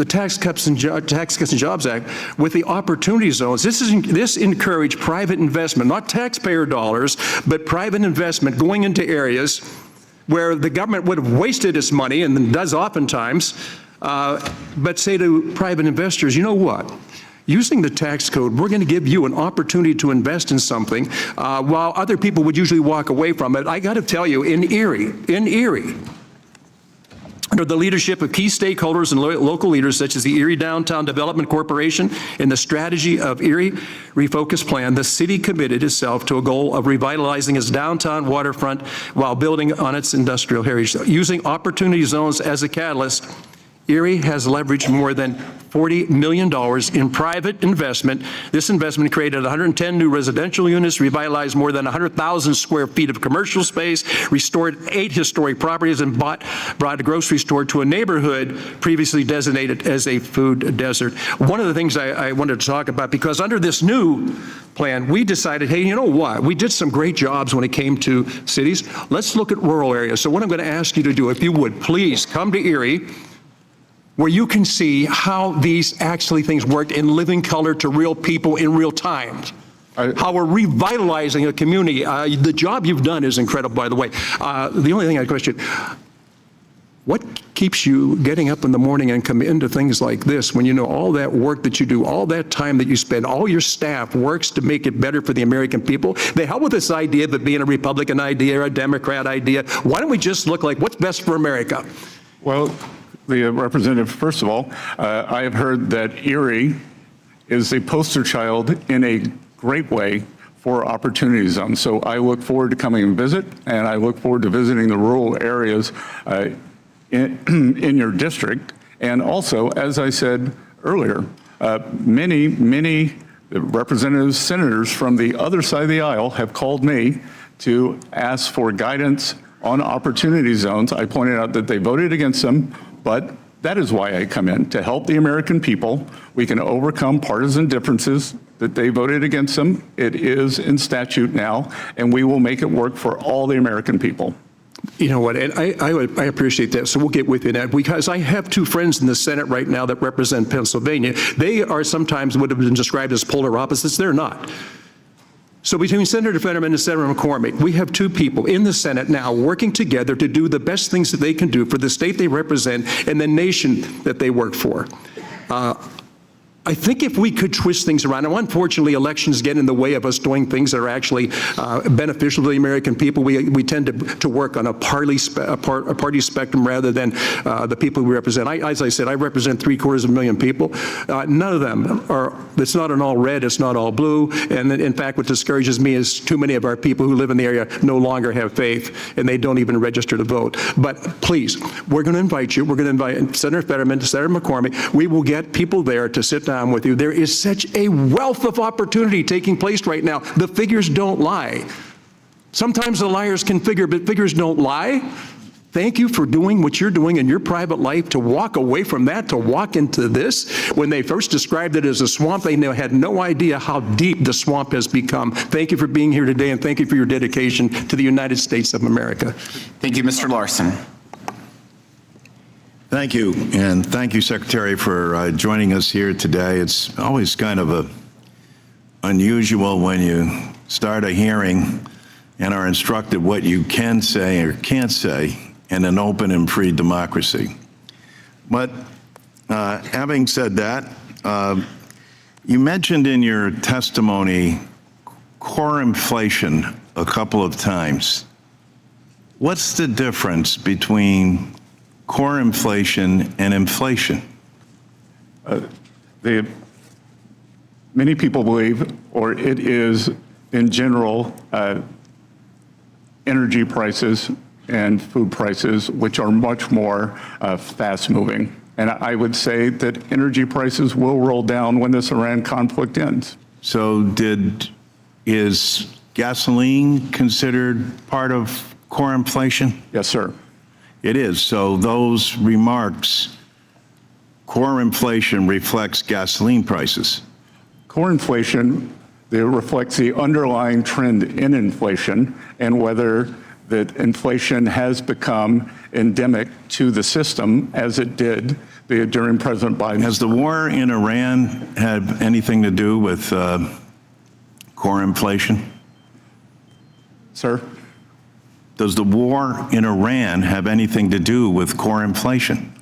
Tax Cuts and Jobs Act with the opportunity zones, this encouraged private investment, not taxpayer dollars, but private investment going into areas where the government would have wasted its money, and does oftentimes, but say to private investors, you know what? Using the tax code, we're going to give you an opportunity to invest in something while other people would usually walk away from it. I got to tell you, in Erie, under the leadership of key stakeholders and local leaders such as the Erie Downtown Development Corporation and the strategy of Erie Refocus Plan, the city committed itself to a goal of revitalizing its downtown waterfront while building on its industrial heritage. Using opportunity zones as a catalyst, Erie has leveraged more than $40 million in private investment. This investment created 110 new residential units, revitalized more than 100,000 square feet of commercial space, restored 8 historic properties, and brought a grocery store to a neighborhood previously designated as a food desert. One of the things I wanted to talk about, because under this new plan, we decided, hey, you know what? We did some great jobs when it came to cities. Let's look at rural areas. So what I'm going to ask you to do, if you would, please come to Erie, where you can see how these things worked in living color to real people in real time. How we're revitalizing a community. The job you've done is incredible, by the way. The only thing I question, what keeps you getting up in the morning and come into things like this when you know all that work that you do, all that time that you spend, all your staff works to make it better for the American people? The hell with this idea of it being a Republican idea or a Democrat idea. Why don't we just look like what's best for America? Well, the representative, first of all, I have heard that Erie is a poster child in a great way for opportunity zones. So I look forward to coming and visit, and I look forward to visiting the rural areas in your district. And also, as I said earlier, many representatives, senators from the other side of the aisle have called me to ask for guidance on opportunity zones. I pointed out that they voted against them, but that is why I come in, to help the American people. We can overcome partisan differences, that they voted against them. It is in statute now, and we will make it work for all the American people. You know what, and I appreciate that, so we'll get with you that, because I have 2 friends in the Senate right now that represent Pennsylvania. They are sometimes would have been described as polar opposites. They're not. So between Senator Fetterman and Senator McCormick, we have 2 people in the Senate now working together to do the best things that they can do for the state they represent and the nation that they work for. I think if we could twist things around, and unfortunately elections get in the way of us doing things that are actually beneficial to the American people. We tend to work on a party spectrum rather than the people we represent. As I said, I represent 750,000 people. None of them are, it's not an all red, it's not all blue. And in fact, what discourages me is too many of our people who live in the area no longer have faith, and they don't even register to vote. But please, we're going to invite you. We're going to invite Senator Fetterman, Senator McCormick. We will get people there to sit down with you. There is such a wealth of opportunity taking place right now. The figures don't lie. Sometimes the liars can figure, but figures don't lie. Thank you for doing what you're doing in your private life, to walk away from that, to walk into this. When they first described it as a swamp, they had no idea how deep the swamp has become. Thank you for being here today, and thank you for your dedication to the United States of America. Thank you, Mr. Larson. Thank you, and thank you, Secretary, for joining us here today. It's always kind of unusual when you start a hearing and are instructed what you can say or can't say in an open and free democracy. But having said that, you mentioned in your testimony core inflation a couple of times. What's the difference between core inflation and inflation? Many people believe, or it is in general, energy prices and food prices, which are much more fast-moving. And I would say that energy prices will roll down when this Iran conflict ends. So is gasoline considered part of core inflation? Yes, sir. It is. So those remarks, core inflation reflects gasoline prices. Core inflation that reflects the underlying trend in inflation and whether that inflation has become endemic to the system as it did during President Biden. Has the war in Iran had anything to do with core inflation? Sir? Does the war in Iran have anything to do with core inflation?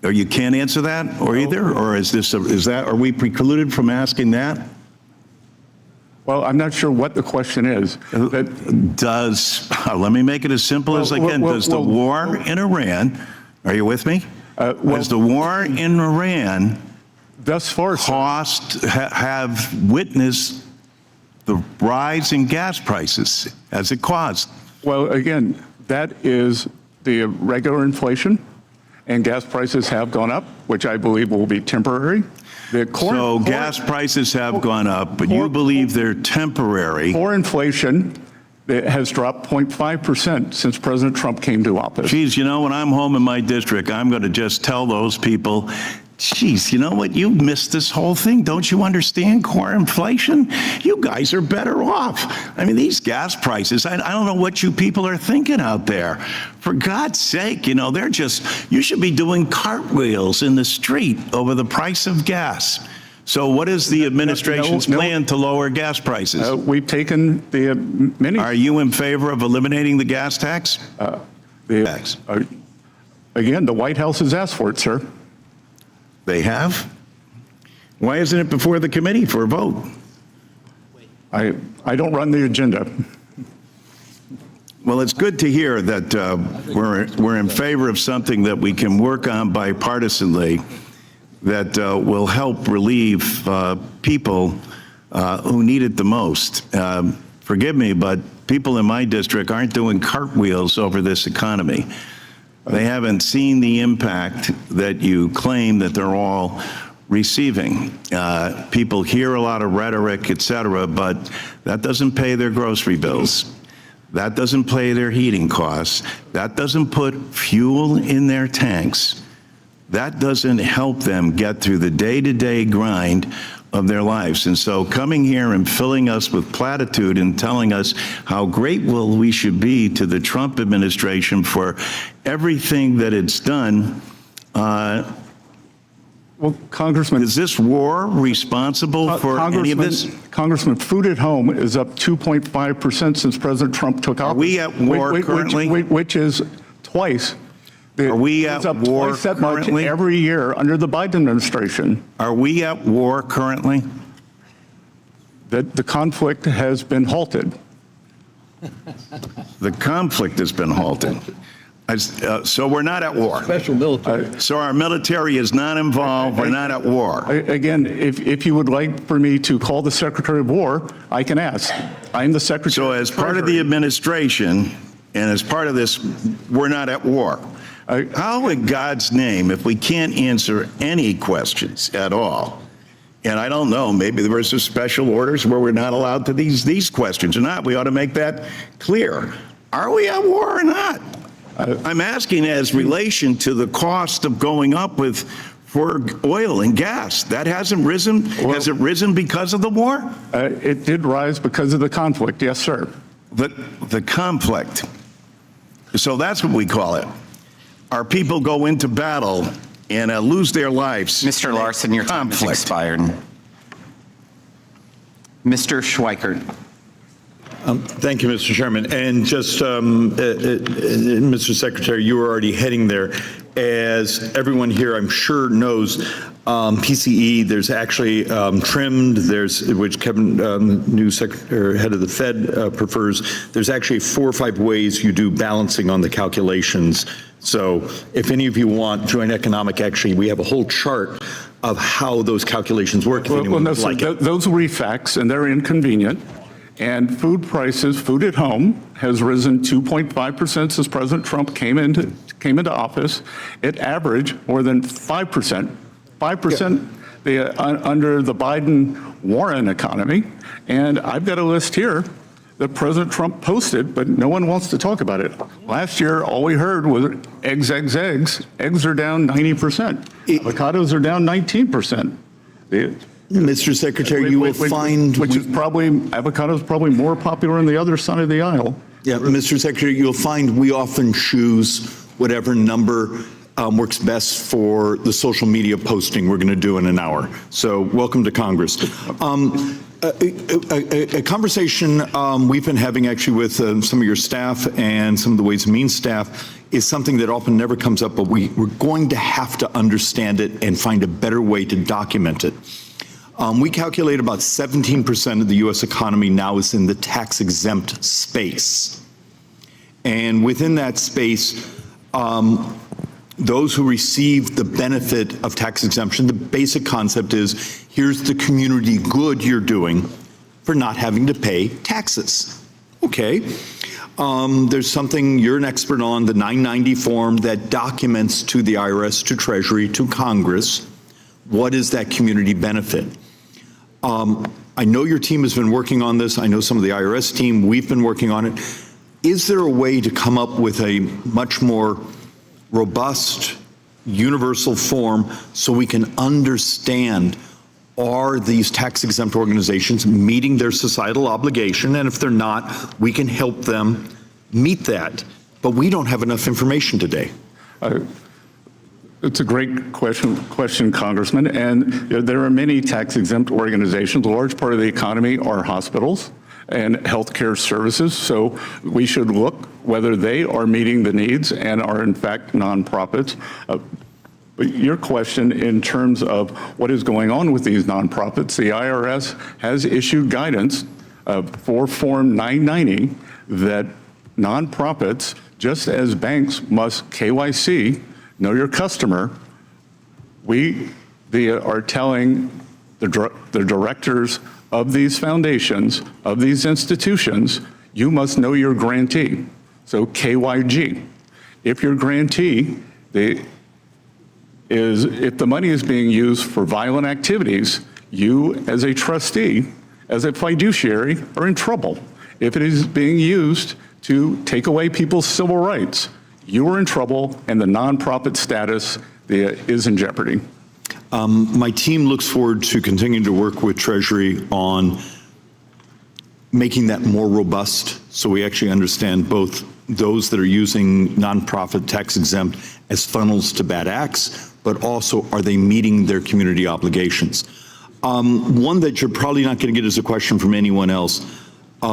Or you can't answer that, or either, or are we precluded from asking that? Well, I'm not sure what the question is. Let me make it as simple as I can. Does the war in Iran, are you with me? Does the war in Iran thus far have witnessed the rise in gas prices as it caused? Well, again, that is the regular inflation, and gas prices have gone up, which I believe will be temporary. Gas prices have gone up, but you believe they're temporary. Core inflation has dropped 0.5% since President Trump came to office. Geez, you know, when I'm home in my district, I'm going to just tell those people, geez, you know what? You missed this whole thing. Don't you understand core inflation? You guys are better off. I mean, these gas prices, I don't know what you people are thinking out there. For God's sake, you know, you should be doing cartwheels in the street over the price of gas. So what is the administration's plan to lower gas prices? We've taken the many. Are you in favor of eliminating the gas tax? Again, the White House has asked for it, sir. They have? Why isn't it before the committee for a vote? I don't run the agenda. Well, it's good to hear that we're in favor of something that we can work on bipartisanly that will help relieve people who need it the most. Forgive me, but people in my district aren't doing cartwheels over this economy. They haven't seen the impact that you claim that they're all receiving. People hear a lot of rhetoric, et cetera, but that doesn't pay their grocery bills. That doesn't pay their heating costs. That doesn't put fuel in their tanks. That doesn't help them get through the day-to-day grind of their lives. And so coming here and filling us with platitude and telling us how grateful we should be to the Trump administration for everything that it's done. Well, Congressman, is this war responsible for any of this? Congressman, food at home is up 2.5% since President Trump took office. Are we at war currently? Which is twice. Are we at war twice that currently? Much every year under the Biden administration. Are we at war currently? The conflict has been halted. The conflict has been halted. So we're not at war. Special military. So our military is not involved. We're not at war. Again, if you would like for me to call the Secretary of War, I can ask. I'm the Secretary. So as part of the administration and as part of this, we're not at war. How in God's name, if we can't answer any questions at all, and I don't know, maybe there were some special orders where we're not allowed to these questions or not, we ought to make that clear. Are we at war or not? I'm asking as relation to the cost of going up for oil and gas. That hasn't risen. Has it risen because of the war? It did rise because of the conflict, yes, sir. The conflict. So that's what we call it. Our people go into battle and lose their lives. Mr. Larson, your time has expired. Mr. Schweikert. Thank you, Mr. Chairman. And just, Mr. Secretary, you were already heading there. As everyone here, I'm sure, knows, PCE, there's actually trimmed, which Kevin, new head of the Fed, prefers. There's actually 4 or 5 ways you do balancing on the calculations. So if any of you want joint economic, actually, we have a whole chart of how those calculations work. If anyone would like it. Those will be facts, and they're inconvenient. And food prices, food at home, has risen 2.5% since President Trump came into office. It averaged more than 5%. 5% under the Biden-Warren economy. And I've got a list here that President Trump posted, but no one wants to talk about it. Last year, all we heard was eggs. Eggs are down 90%. Avocados are down 19%. Mr. Secretary, you will find... Which is probably, avocado is probably more popular on the other side of the aisle. Yeah, Mr. Secretary, you'll find we often choose whatever number works best for the social media posting we're going to do in an hour. So welcome to Congress. A conversation we've been having actually with some of your staff and some of the Ways and Means staff is something that often never comes up, but we're going to have to understand it and find a better way to document it. We calculate about 17% of the U.S. economy now is in the tax-exempt space. And within that space, those who receive the benefit of tax exemption, the basic concept is, here's the community good you're doing for not having to pay taxes. Okay. There's something you're an expert on, the 990 form that documents to the IRS, to Treasury, to Congress, what is that community benefit? I know your team has been working on this. I know some of the IRS team, we've been working on it. Is there a way to come up with a much more robust, universal form so we can understand, are these tax-exempt organizations meeting their societal obligation? And if they're not, we can help them meet that. But we don't have enough information today. It's a great question, Congressman. And there are many tax-exempt organizations. A large part of the economy are hospitals and healthcare services. So we should look whether they are meeting the needs and are in fact nonprofits. But your question in terms of what is going on with these nonprofits, the IRS has issued guidance for Form 990 that nonprofits, just as banks must KYC, know your customer, they are telling the directors of these foundations, of these institutions, you must know your grantee. So KYG. If your grantee if the money is being used for violent activities, you as a trustee, as a fiduciary, are in trouble. If it is being used to take away people's civil rights, you are in trouble and the nonprofit status is in jeopardy. My team looks forward to continuing to work with Treasury on making that more robust so we actually understand both those that are using nonprofit tax exempt as funnels to bad acts, but also are they meeting their community obligations? One that you're probably not going to get as a question from anyone else.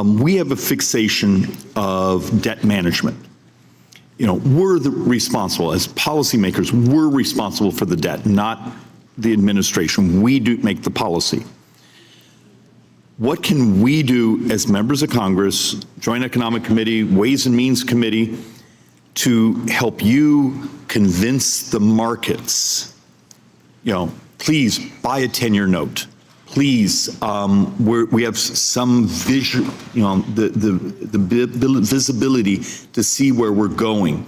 We have a fixation of debt management. You know, we're responsible as policymakers, we're responsible for the debt, not the administration. We do make the policy. What can we do as members of Congress, Joint Economic Committee, Ways and Means Committee, to help you convince the markets, you know, please buy a 10-year note. Please, we have some vision, you know, the visibility to see where we're going.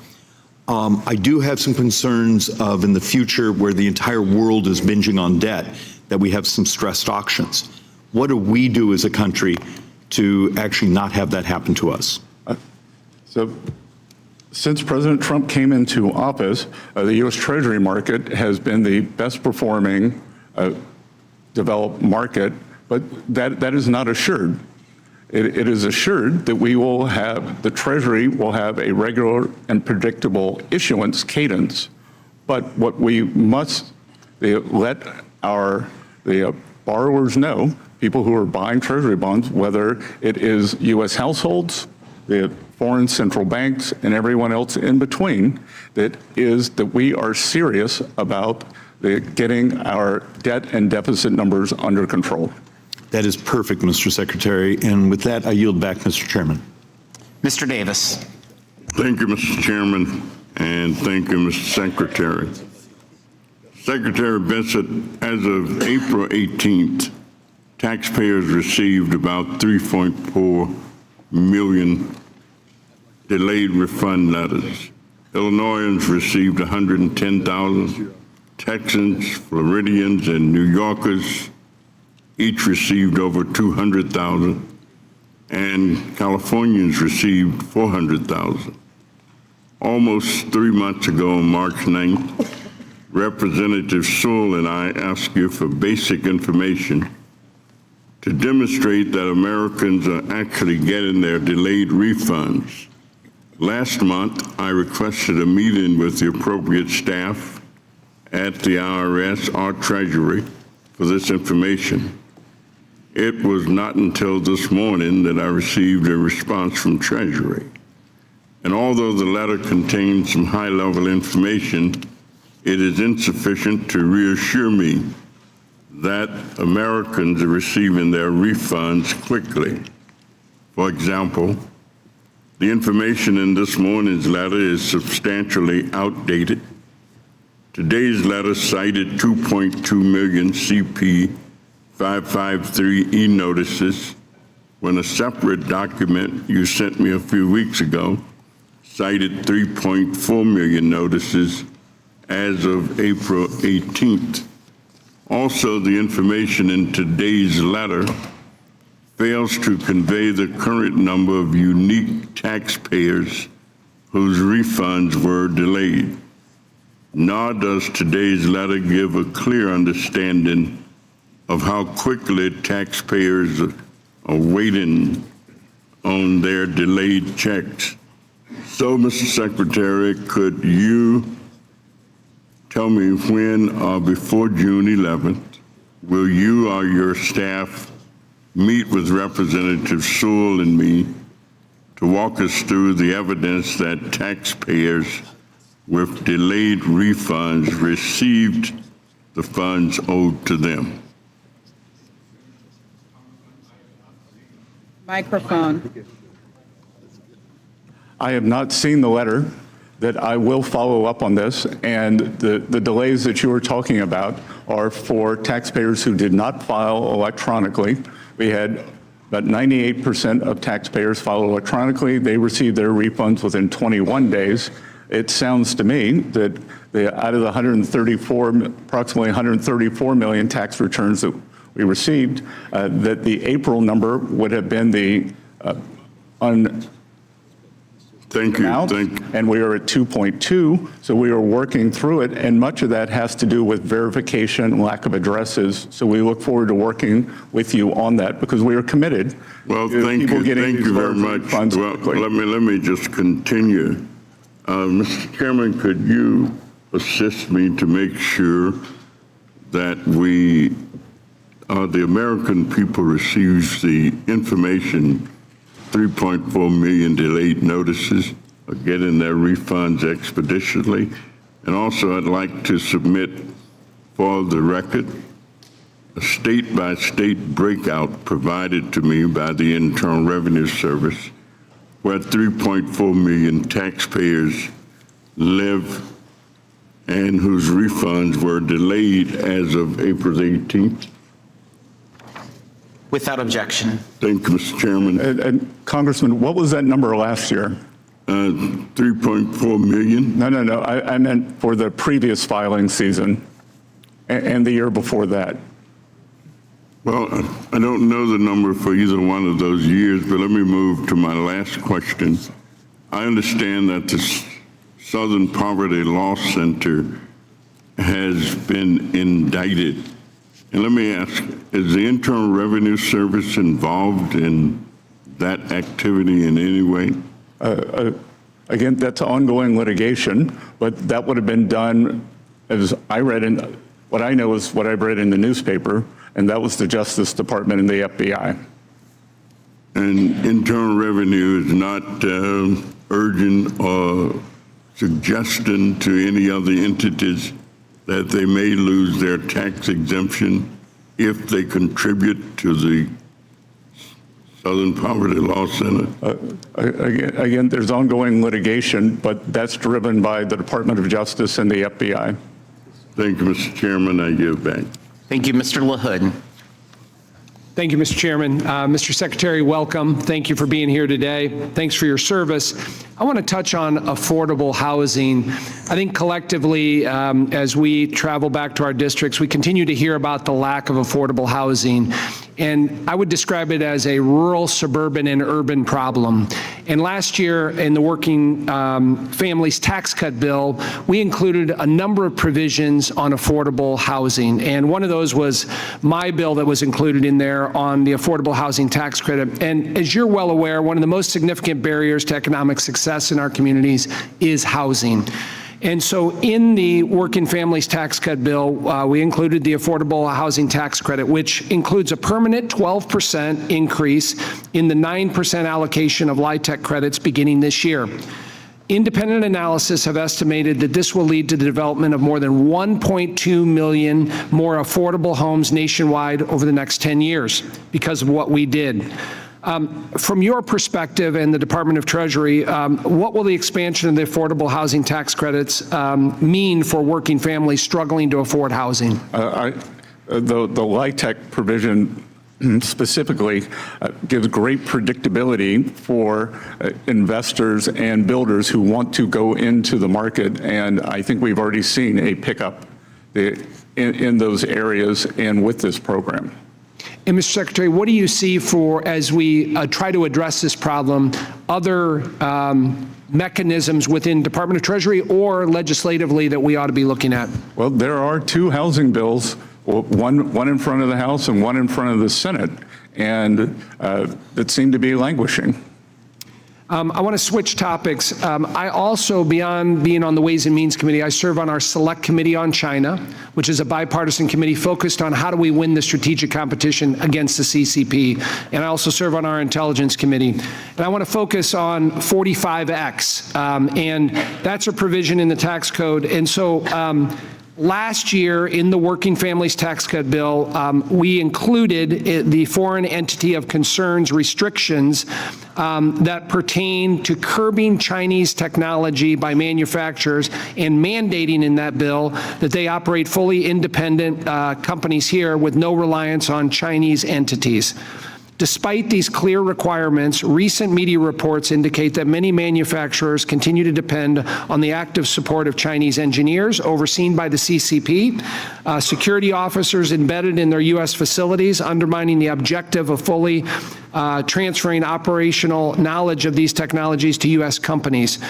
I do have some concerns of in the future where the entire world is binging on debt, that we have some stressed auctions. What do we do as a country to actually not have that happen to us? So since President Trump came into office, the U.S. Treasury market has been the best performing developed market, but that is not assured. It is assured that we will have, the Treasury will have a regular and predictable issuance cadence. But what we must let the borrowers know, people who are buying Treasury bonds, whether it is U.S. households, the foreign central banks, and everyone else in between, that we are serious about getting our debt and deficit numbers under control. That is perfect, Mr. Secretary. And with that, I yield back, Mr. Chairman. Mr. Davis. Thank you, Mr. Chairman, and thank you, Mr. Secretary. Secretary Bessent, as of April 18th, taxpayers received about 3.4 million delayed refund letters. Illinoisans received 110,000. Texans, Floridians, and New Yorkers each received over 200,000, and Californians received 400,000. Almost 3 months ago, on March 9th, Representative Sewell and I ask you for basic information to demonstrate that Americans are actually getting their delayed refunds. Last month, I requested a meeting with the appropriate staff at the IRS or Treasury for this information. It was not until this morning that I received a response from Treasury. And although the letter contains some high-level information, it is insufficient to reassure me that Americans are receiving their refunds quickly. For example, the information in this morning's letter is substantially outdated. Today's letter cited 2.2 million CP 553 e-notices, when a separate document you sent me a few weeks ago cited 3.4 million notices as of April 18th. Also, the information in today's letter fails to convey the current number of unique taxpayers whose refunds were delayed. Nor does today's letter give a clear understanding of how quickly taxpayers are waiting on their delayed checks. So, Mr. Secretary, could you tell me when or before June 11th will you or your staff meet with Representative Sewell and me to walk us through the evidence that taxpayers with delayed refunds received the funds owed to them? Microphone. I have not seen the letter. That I will follow up on this, and the delays that you were talking about are for taxpayers who did not file electronically. We had about 98% of taxpayers file electronically. They received their refunds within 21 days. It sounds to me that out of the approximately 134 million tax returns that we received, that the April number would have been the Thank you. And we are at 2.2, so we are working through it, and much of that has to do with verification, lack of addresses. So we look forward to working with you on that because we are committed. Well, thank you very much. Well, let me just continue. Mr. Chairman, could you assist me to make sure that the American people receives the information? 3.4 million delayed notices are getting their refunds expeditiously. And also, I'd like to submit for the record a state-by-state breakout provided to me by the Internal Revenue Service, where 3.4 million taxpayers live and whose refunds were delayed as of April 18th. Without objection. Thank you, Mr. Chairman. And Congressman, what was that number last year? 3.4 million. No. I meant for the previous filing season and the year before that. Well, I don't know the number for either one of those years, but let me move to my last question. I understand that the Southern Poverty Law Center has been indicted. And let me ask, is the Internal Revenue Service involved in that activity in any way? Again, that's ongoing litigation, but that would have been done, as I read in, what I know is what I've read in the newspaper, and that was the Justice Department and the FBI. And Internal Revenue is not urging or suggesting to any other entities that they may lose their tax exemption if they contribute to the Southern Poverty Law Center? Again, there's ongoing litigation, but that's driven by the Department of Justice and the FBI. Thank you, Mr. Chairman. I yield back. Thank you, Mr. LaHood. Thank you, Mr. Chairman. Mr. Secretary, welcome. Thank you for being here today. Thanks for your service. I want to touch on affordable housing. I think collectively, as we travel back to our districts, we continue to hear about the lack of affordable housing And I would describe it as a rural, suburban, and urban problem. And last year, in the Working Families Tax Cut Bill, we included a number of provisions on affordable housing. And one of those was my bill that was included in there on the affordable housing tax credit. And as you're well aware, one of the most significant barriers to economic success in our communities is housing. And so in the Working Families Tax Cut Bill, we included the Affordable Housing Tax Credit, which includes a permanent 12% increase in the 9% allocation of LIHTC credits beginning this year. Independent analysis have estimated that this will lead to the development of more than 1.2 million more affordable homes nationwide over the next 10 years because of what we did. From your perspective and the Department of Treasury, what will the expansion of the affordable housing tax credits mean for working families struggling to afford housing? The LIHTC provision specifically gives great predictability for investors and builders who want to go into the market, and I think we've already seen a pickup in those areas and with this program. And Mr. Secretary, what do you see for, as we try to address this problem, other mechanisms within Department of Treasury or legislatively that we ought to be looking at? Well, there are two housing bills, one in front of the House and one in front of the Senate, and that seem to be languishing. I want to switch topics. I also, beyond being on the Ways and Means Committee, I serve on our Select Committee on China, which is a bipartisan committee focused on how do we win the strategic competition against the CCP. And I also serve on our Intelligence Committee. And I want to focus on 45X, and that's a provision in the tax code. And so last year, in the Working Families Tax Cut Bill, we included the Foreign Entity of Concerns restrictions that pertain to curbing Chinese technology by manufacturers and mandating in that bill that they operate fully independent companies here with no reliance on Chinese entities. Despite these clear requirements, recent media reports indicate that many manufacturers continue to depend on the active support of Chinese engineers overseen by the CCP, security officers embedded in their U.S. facilities, undermining the objective of fully transferring operational knowledge of these technologies to U.S. companies.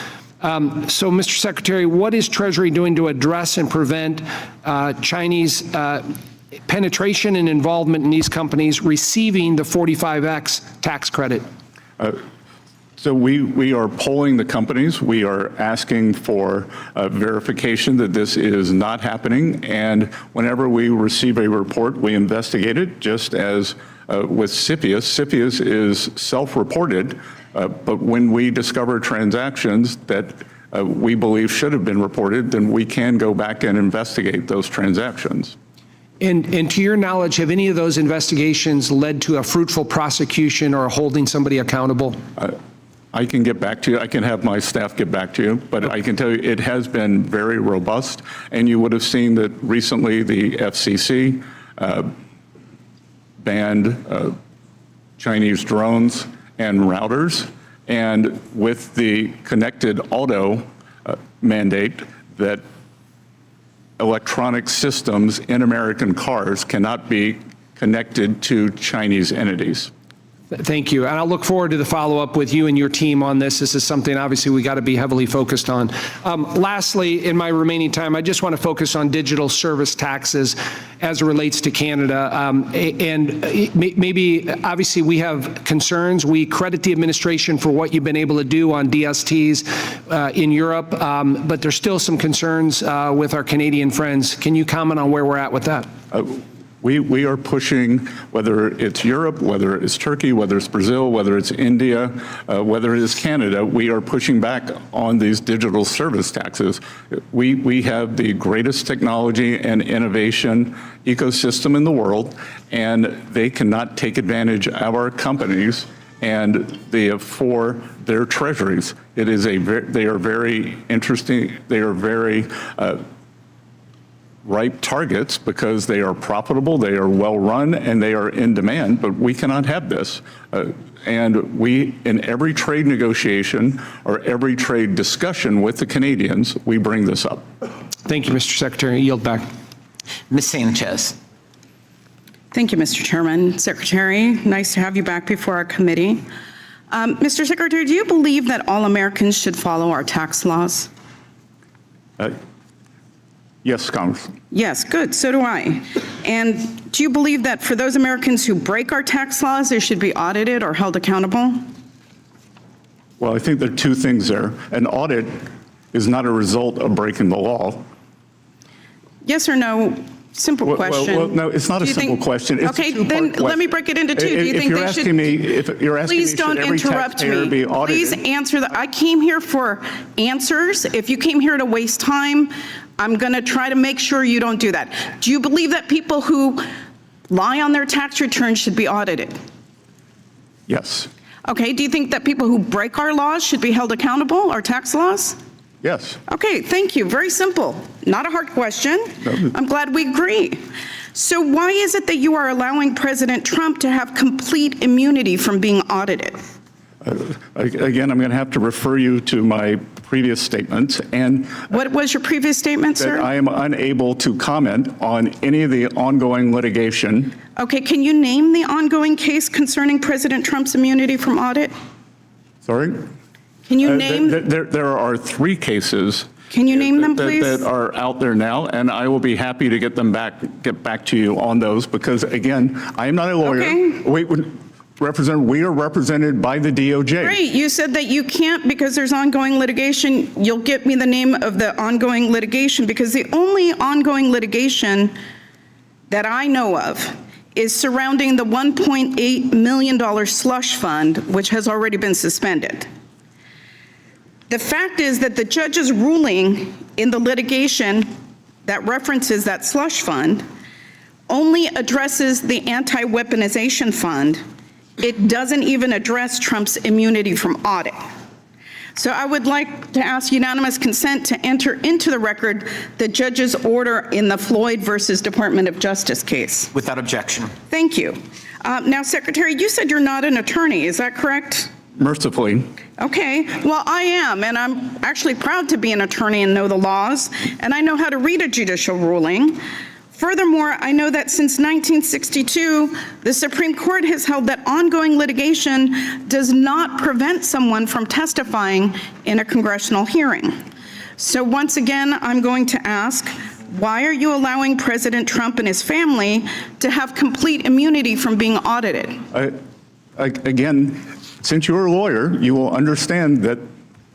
So, Mr. Secretary, what is Treasury doing to address and prevent Chinese penetration and involvement in these companies receiving the 45X tax credit? So we are polling the companies. We are asking for verification that this is not happening. And whenever we receive a report, we investigate it, just as with CFIUS. CFIUS is self-reported, but when we discover transactions that we believe should have been reported, then we can go back and investigate those transactions. And to your knowledge, have any of those investigations led to a fruitful prosecution or holding somebody accountable? I can get back to you. I can have my staff get back to you, but I can tell you it has been very robust. And you would have seen that recently the FCC banned Chinese drones and routers. And with the connected auto mandate, that electronic systems in American cars cannot be connected to Chinese entities. Thank you. And I'll look forward to the follow-up with you and your team on this. This is something, obviously, we got to be heavily focused on. Lastly, in my remaining time, I just want to focus on digital service taxes as it relates to Canada. And maybe, obviously, we have concerns. We credit the administration for what you've been able to do on DSTs in Europe, but there's still some concerns with our Canadian friends. Can you comment on where we're at with that? We are pushing, whether it's Europe, whether it's Turkey, whether it's Brazil, whether it's India, whether it is Canada, we are pushing back on these digital service taxes. We have the greatest technology and innovation ecosystem in the world, and they cannot take advantage of our companies and for their treasuries. They are very interesting. They are very ripe targets because they are profitable, they are well run, and they are in demand, but we cannot have this. And we, in every trade negotiation or every trade discussion with the Canadians, we bring this up. Thank you, Mr. Secretary. I yield back. Ms. Sanchez. Thank you, Mr. Chairman. Secretary, nice to have you back before our committee. Mr. Secretary, do you believe that all Americans should follow our tax laws? Yes, Congressman. Yes, good, so do I. And do you believe that for those Americans who break our tax laws, they should be audited or held accountable? Well, I think there are two things there. An audit is not a result of breaking the law. Yes or no? Simple question. Well, no, it's not a simple question. It's Okay, a two-part then question. let me break it into two. Do you think they should? If you're asking me, Please don't should every interrupt taxpayer be me. audited? Please answer I came here for answers. If you came here to waste time, I'm going to try to make sure you don't do that. Do you believe that people who lie on their tax returns should be audited? Yes. Okay, do you think that people who break our laws should be held accountable, our tax laws? Yes. Okay, thank you. Very simple. Not a hard question. I'm glad we agree. So why is it that you are allowing President Trump to have complete immunity from being audited? Again, I'm going to have to refer you to my previous statements. And what was your previous statement, sir? That I am unable to comment on any of the ongoing litigation. Okay, can you name the ongoing case concerning President Trump's immunity from audit? Sorry? Can you name? There are 3 cases. Can you name them, please? That are out there now, and I will be happy to get back to you on those, because again, I am not a lawyer. Okay. We are represented by the DOJ. Great, you said that you can't because there's ongoing litigation. You'll get me the name of the ongoing litigation, because the only ongoing litigation that I know of is surrounding the $1.8 million slush fund, which has already been suspended. The fact is that the judge's ruling in the litigation that references that slush fund only addresses the anti-weaponization fund. It doesn't even address Trump's immunity from audit. So I would like to ask unanimous consent to enter into the record the judge's order in the Floyd versus Department of Justice case. Without objection. Thank you. Now, Secretary, you said you're not an attorney, is that correct? Mercifully. Okay, well, I am, and I'm actually proud to be an attorney and know the laws, and I know how to read a judicial ruling. Furthermore, I know that since 1962, the Supreme Court has held that ongoing litigation does not prevent someone from testifying in a congressional hearing. So once again, I'm going to ask, why are you allowing President Trump and his family to have complete immunity from being audited? Again, since you're a lawyer, you will understand that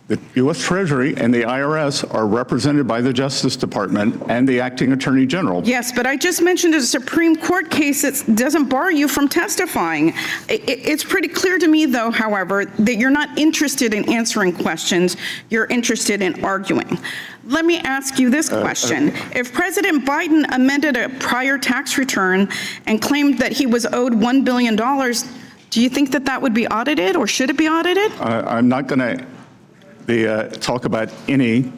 the U.S. Treasury and the IRS are represented by the Justice Department and the Acting Attorney General. Yes, but I just mentioned a Supreme Court case that doesn't bar you from testifying. It's pretty clear to me, though, however, that you're not interested in answering questions. You're interested in arguing. Let me ask you this question. If President Biden amended a prior tax return and claimed that he was owed $1 billion, do you think that that would be audited, or should it be audited? I'm not going to talk about any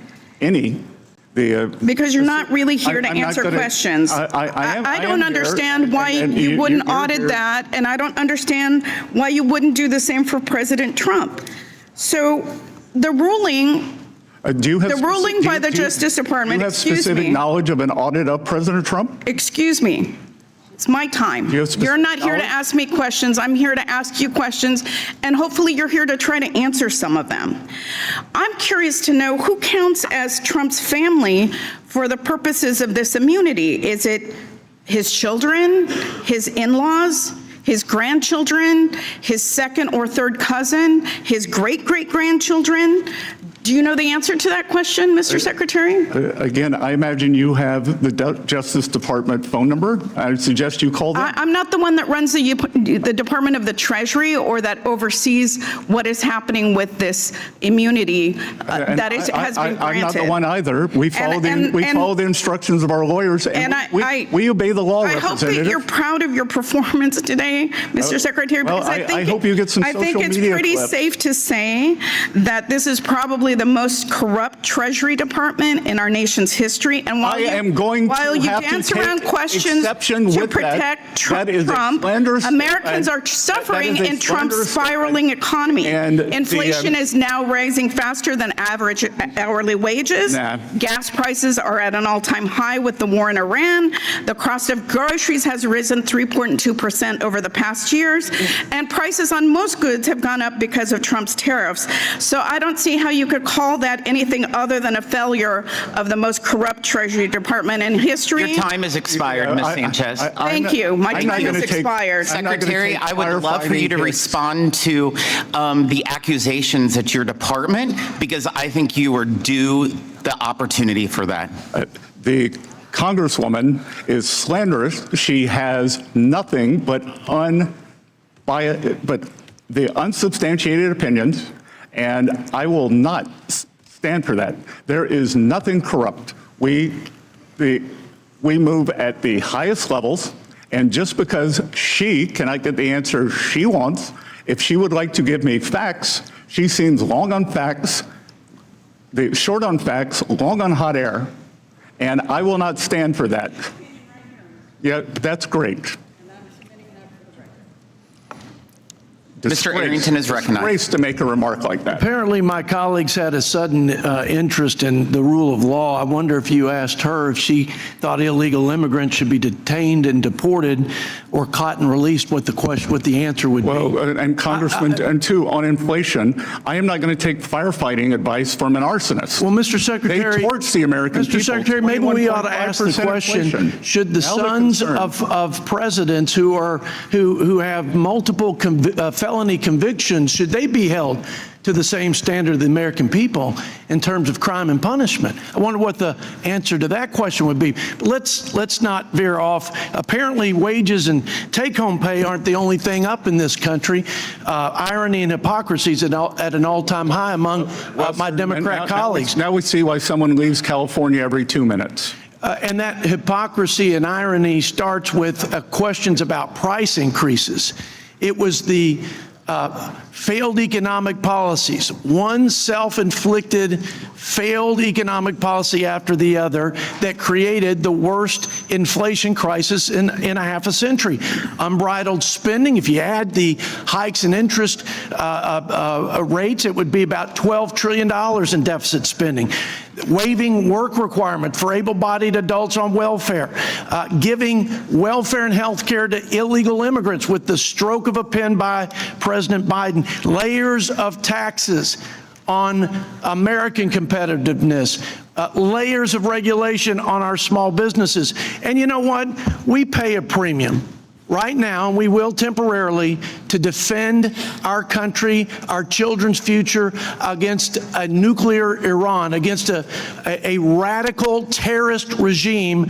because you're not really here to answer questions. I don't understand why you wouldn't audit that, and I don't understand why you wouldn't do the same for President Trump. So the ruling, by the Justice Department, do you have specific knowledge of an audit of President Trump? Excuse me. It's my time. You're not here to ask me questions. I'm here to ask you questions, and hopefully you're here to try to answer some of them. I'm curious to know who counts as Trump's family for the purposes of this immunity. Is it his children, his in-laws, his grandchildren, his second or third cousin, his great-great-grandchildren? Do you know the answer to that question, Mr. Secretary? Again, I imagine you have the Justice Department phone number. I would suggest you call them. I'm not the one that runs the Department of the Treasury or that oversees what is happening with this immunity that has been granted. I'm not the one either. We follow the instructions of our lawyers, and we obey the law, Representative. I hope that you're proud of your performance today, Mr. Secretary, because I hope you get some social media I think it's pretty safe to say that this is probably the most corrupt Treasury Department in our nation's history. And while you dance around questions to protect Trump, Americans are suffering in Trump's spiraling economy. Inflation is now rising faster than average hourly wages. Gas prices are at an all-time high with the war in Iran. The cost of groceries has risen 3.2% over the past years, and prices on most goods have gone up because of Trump's tariffs. So I don't see how you could call that anything other than a failure of the most corrupt Treasury Department in history. Your time has expired, Ms. Sanchez. Thank you. My time has expired. Secretary, I would love for you to respond to the accusations at your department, because I think you are due the opportunity for that. The Congresswoman is slanderous. She has nothing but the unsubstantiated opinions, and I will not stand for that. There is nothing corrupt. We move at the highest levels, and just because she cannot get the answer she wants, if she would like to give me facts, she seems long on facts, short on facts, long on hot air, and I will not stand for that. Yeah, that's great. Mr. Arrington is recognized. Disgrace to make a remark like that. Apparently, my colleagues had a sudden interest in the rule of law. I wonder if you asked her if she thought illegal immigrants should be detained and deported or caught and released, what the answer would be. Well, and Congressman, and two, on inflation, I am not going to take firefighting advice from an arsonist. Well, Mr. Secretary, they torch the American people. Mr. Secretary, maybe we ought to ask the question: inflation. should the sons of presidents who have multiple felony convictions, should they be held to the same standard of the American people in terms of crime and punishment? I wonder what the answer to that question would be. But let's not veer off. Apparently, wages and take-home pay aren't the only thing up in this country. Irony and hypocrisy is at an all-time high among my Democrat colleagues. Now we see why someone leaves California every 2 minutes. And that hypocrisy and irony starts with questions about price increases. It was the failed economic policies, one self-inflicted failed economic policy after the other, that created the worst inflation crisis in a half a century. Unbridled spending, if you add the hikes in interest rates, it would be about $12 trillion in deficit spending. Waiving work requirement for able-bodied adults on welfare, giving welfare and health care to illegal immigrants with the stroke of a pen by President Biden, layers of taxes on American competitiveness, layers of regulation on our small businesses. And you know what? We pay a premium right now, and we will temporarily, to defend our country, our children's future against a nuclear Iran, against a radical terrorist regime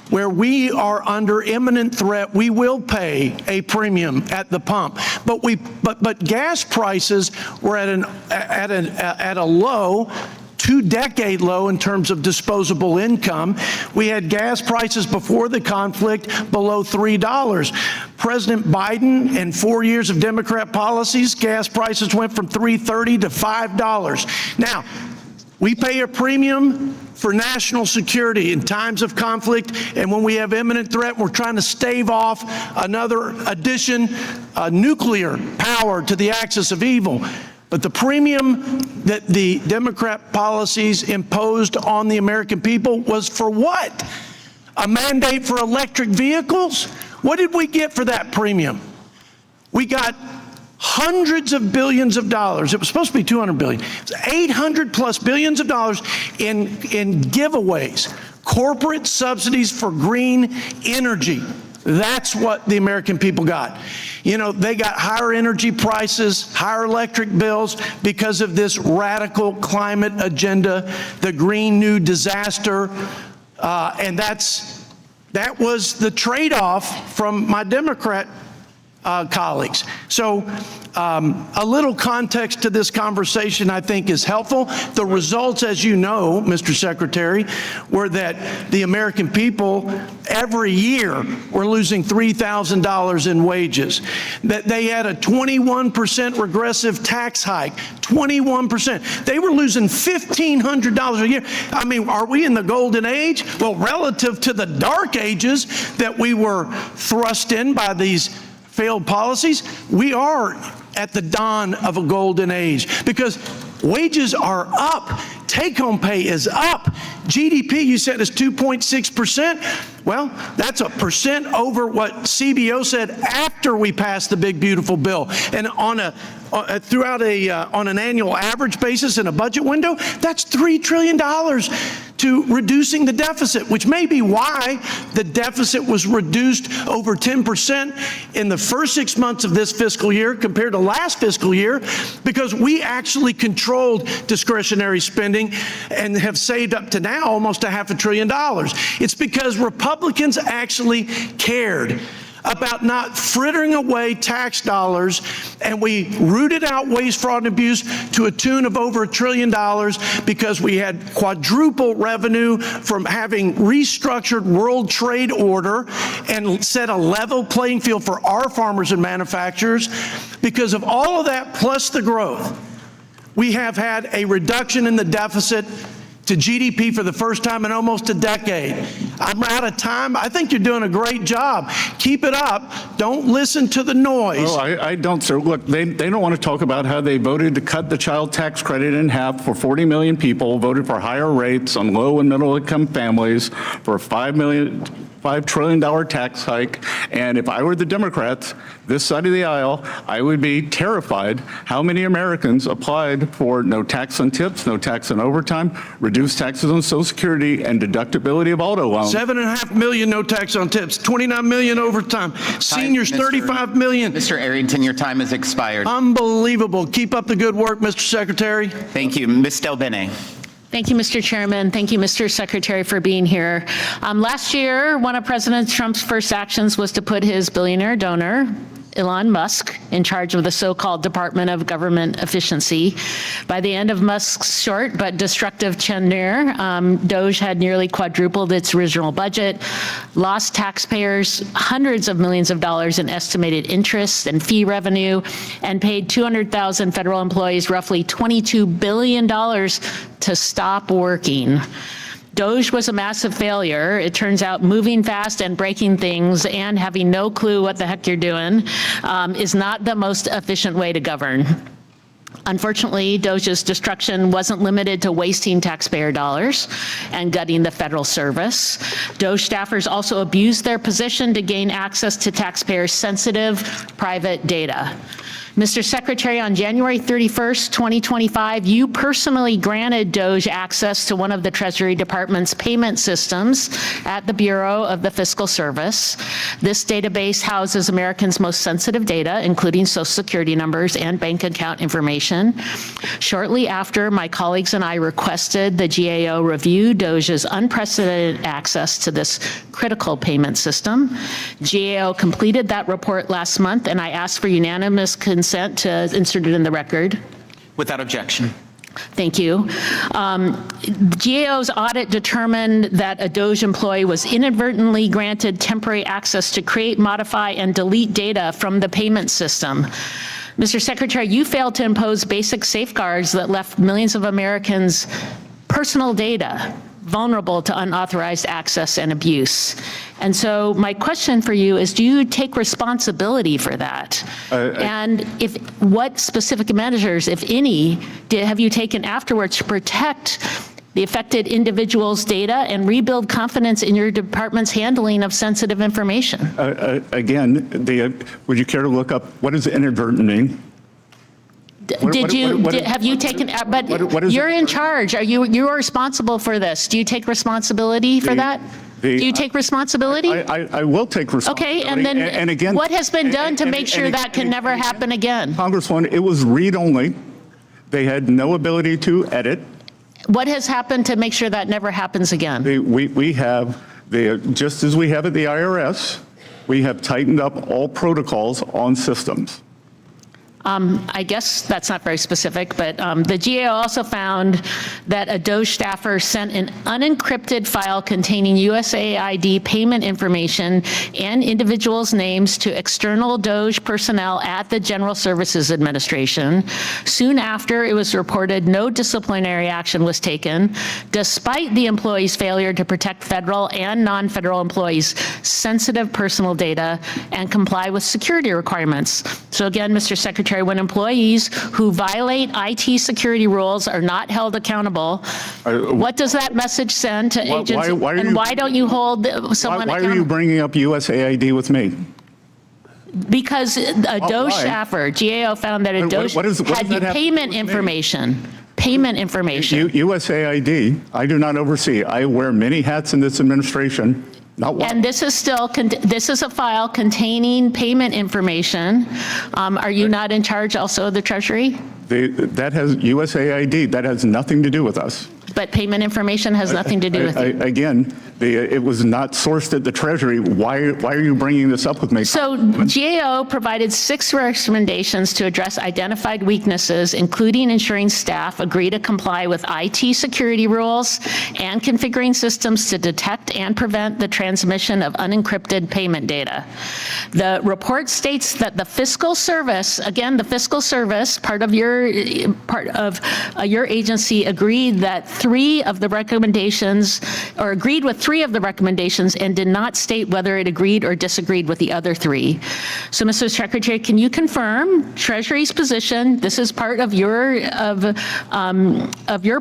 where we are under imminent threat. We will pay a premium at the pump. But gas prices were at a low, two-decade low in terms of disposable income. We had gas prices before the conflict below $3. President Biden and 4 years of Democrat policies, gas prices went from $3.30 to $5. Now, we pay a premium for national security in times of conflict, and when we have imminent threat, we're trying to stave off another addition, nuclear power to the axis of evil. But the premium that the Democrat policies imposed on the American people was for what? A mandate for electric vehicles? What did we get for that premium? We got hundreds of billions of dollars. It was supposed to be 200 billion. It was 800 plus billions of dollars in giveaways, corporate subsidies for green energy. That's what the American people got. You know, they got higher energy prices, higher electric bills because of this radical climate agenda, the Green New Disaster, and that was the trade-off from my Democrat colleagues. So a little context to this conversation, I think, is helpful. The results, as you know, Mr. Secretary, were that the American people every year were losing $3,000 in wages, that they had a 21% regressive tax hike, 21%. They were losing $1,500 a year. I mean, are we in the golden age? Well, relative to the dark ages that we were thrust in by these failed policies, we are at the dawn of a golden age because wages are up. Take-home pay is up. GDP, you said, is 2.6%. Well, that's a percent over what CBO said after we passed the big, beautiful bill. And on an annual average basis in a budget window, that's $3 trillion to reducing the deficit, which may be why the deficit was reduced over 10% in the first 6 months of this fiscal year compared to last fiscal year, because we actually controlled discretionary spending and have saved up to now almost $500 billion. It's because Republicans actually cared about not frittering away tax dollars, and we rooted out waste, fraud, and abuse to a tune of over $1 trillion because we had quadruple revenue from having restructured World Trade Order and set a level playing field for our farmers and manufacturers. Because of all of that plus the growth, we have had a reduction in the deficit to GDP for the first time in almost a decade. I'm out of time. I think you're doing a great job. Keep it up. Don't listen to the noise. Oh, I don't, sir. Look, they don't want to talk about how they voted to cut the child tax credit in half for 40 million people, voted for higher rates on low and middle income families, for $5 trillion tax hike. And if I were the Democrats, this side of the aisle, I would be terrified how many Americans applied for no tax on tips, no tax on overtime, reduced taxes on Social Security, and deductibility of auto loans. 7.5 million no tax on tips, 29 million overtime, seniors 35 million. Mr. Arrington, your time has expired. Unbelievable. Keep up the good work, Mr. Secretary. Thank you. Ms. Del Bene. Thank you, Mr. Chairman. Thank you, Mr. Secretary, for being here. Last year, one of President Trump's first actions was to put his billionaire donor, Elon Musk, in charge of the so-called Department of Government Efficiency. By the end of Musk's short but destructive tenure, DOGE had nearly quadrupled its original budget, lost taxpayers hundreds of millions of dollars in estimated interest and fee revenue, and paid 200,000 federal employees roughly $22 billion to stop working. DOGE was a massive failure. It turns out moving fast and breaking things and having no clue what the heck you're doing is not the most efficient way to govern. Unfortunately, DOGE's destruction wasn't limited to wasting taxpayer dollars and gutting the federal service. DOGE staffers also abused their position to gain access to taxpayers' sensitive private data. Mr. Secretary, on January 31st, 2025, you personally granted DOGE access to one of the Treasury Department's payment systems at the Bureau of the Fiscal Service. This database houses Americans' most sensitive data, including Social Security numbers and bank account information. Shortly after, my colleagues and I requested the GAO review DOGE's unprecedented access to this critical payment system. GAO completed that report last month, and I asked for unanimous consent to insert it in the record. Without objection. Thank you. GAO's audit determined that a DOGE employee was inadvertently granted temporary access to create, modify, and delete data from the payment system. Mr. Secretary, you failed to impose basic safeguards that left millions of Americans' personal data vulnerable to unauthorized access and abuse. And so my question for you is, do you take responsibility for that? And what specific measures, if any, have you taken afterwards to protect the affected individual's data and rebuild confidence in your department's handling of sensitive information? Again, would you care to look up what does inadvertent mean? Have you taken, but you're in charge. You are responsible for this. Do you take responsibility for that? Do you take responsibility? I will take responsibility. Okay, and then again, what has been done to make sure that can never happen again? Congresswoman, it was read-only. They had no ability to edit. What has happened to make sure that never happens again? We have, just as we have at the IRS, We have tightened up all protocols on systems. I guess that's not very specific, but the GAO also found that a DOGE staffer sent an unencrypted file containing USAID payment information and individuals' names to external DOGE personnel at the General Services Administration. Soon after, it was reported no disciplinary action was taken, despite the employee's failure to protect federal and non-federal employees' sensitive personal data and comply with security requirements. So again, Mr. Secretary, when employees who violate IT security rules are not held accountable, what does that message send to agents? And why don't you hold someone accountable? Why are you bringing up USAID with me? Because a DOGE staffer, GAO found that a DOGE had payment information. Payment information. USAID, I do not oversee. I wear many hats in this administration. Not one. And this is still, this is a file containing payment information. Are you not in charge also of the Treasury? That has USAID, that has nothing to do with us. But payment information has nothing to do with it. Again, it was not sourced at the Treasury. Why are you bringing this up with me? So GAO provided 6 recommendations to address identified weaknesses, including ensuring staff agree to comply with IT security rules and configuring systems to detect and prevent the transmission of unencrypted payment data. The report states that the fiscal service, again, the fiscal service, part of your agency agreed that 3 of the recommendations, or agreed with 3 of the recommendations and did not state whether it agreed or disagreed with the other 3. So, Mr. Secretary, can you confirm Treasury's position? This is part of your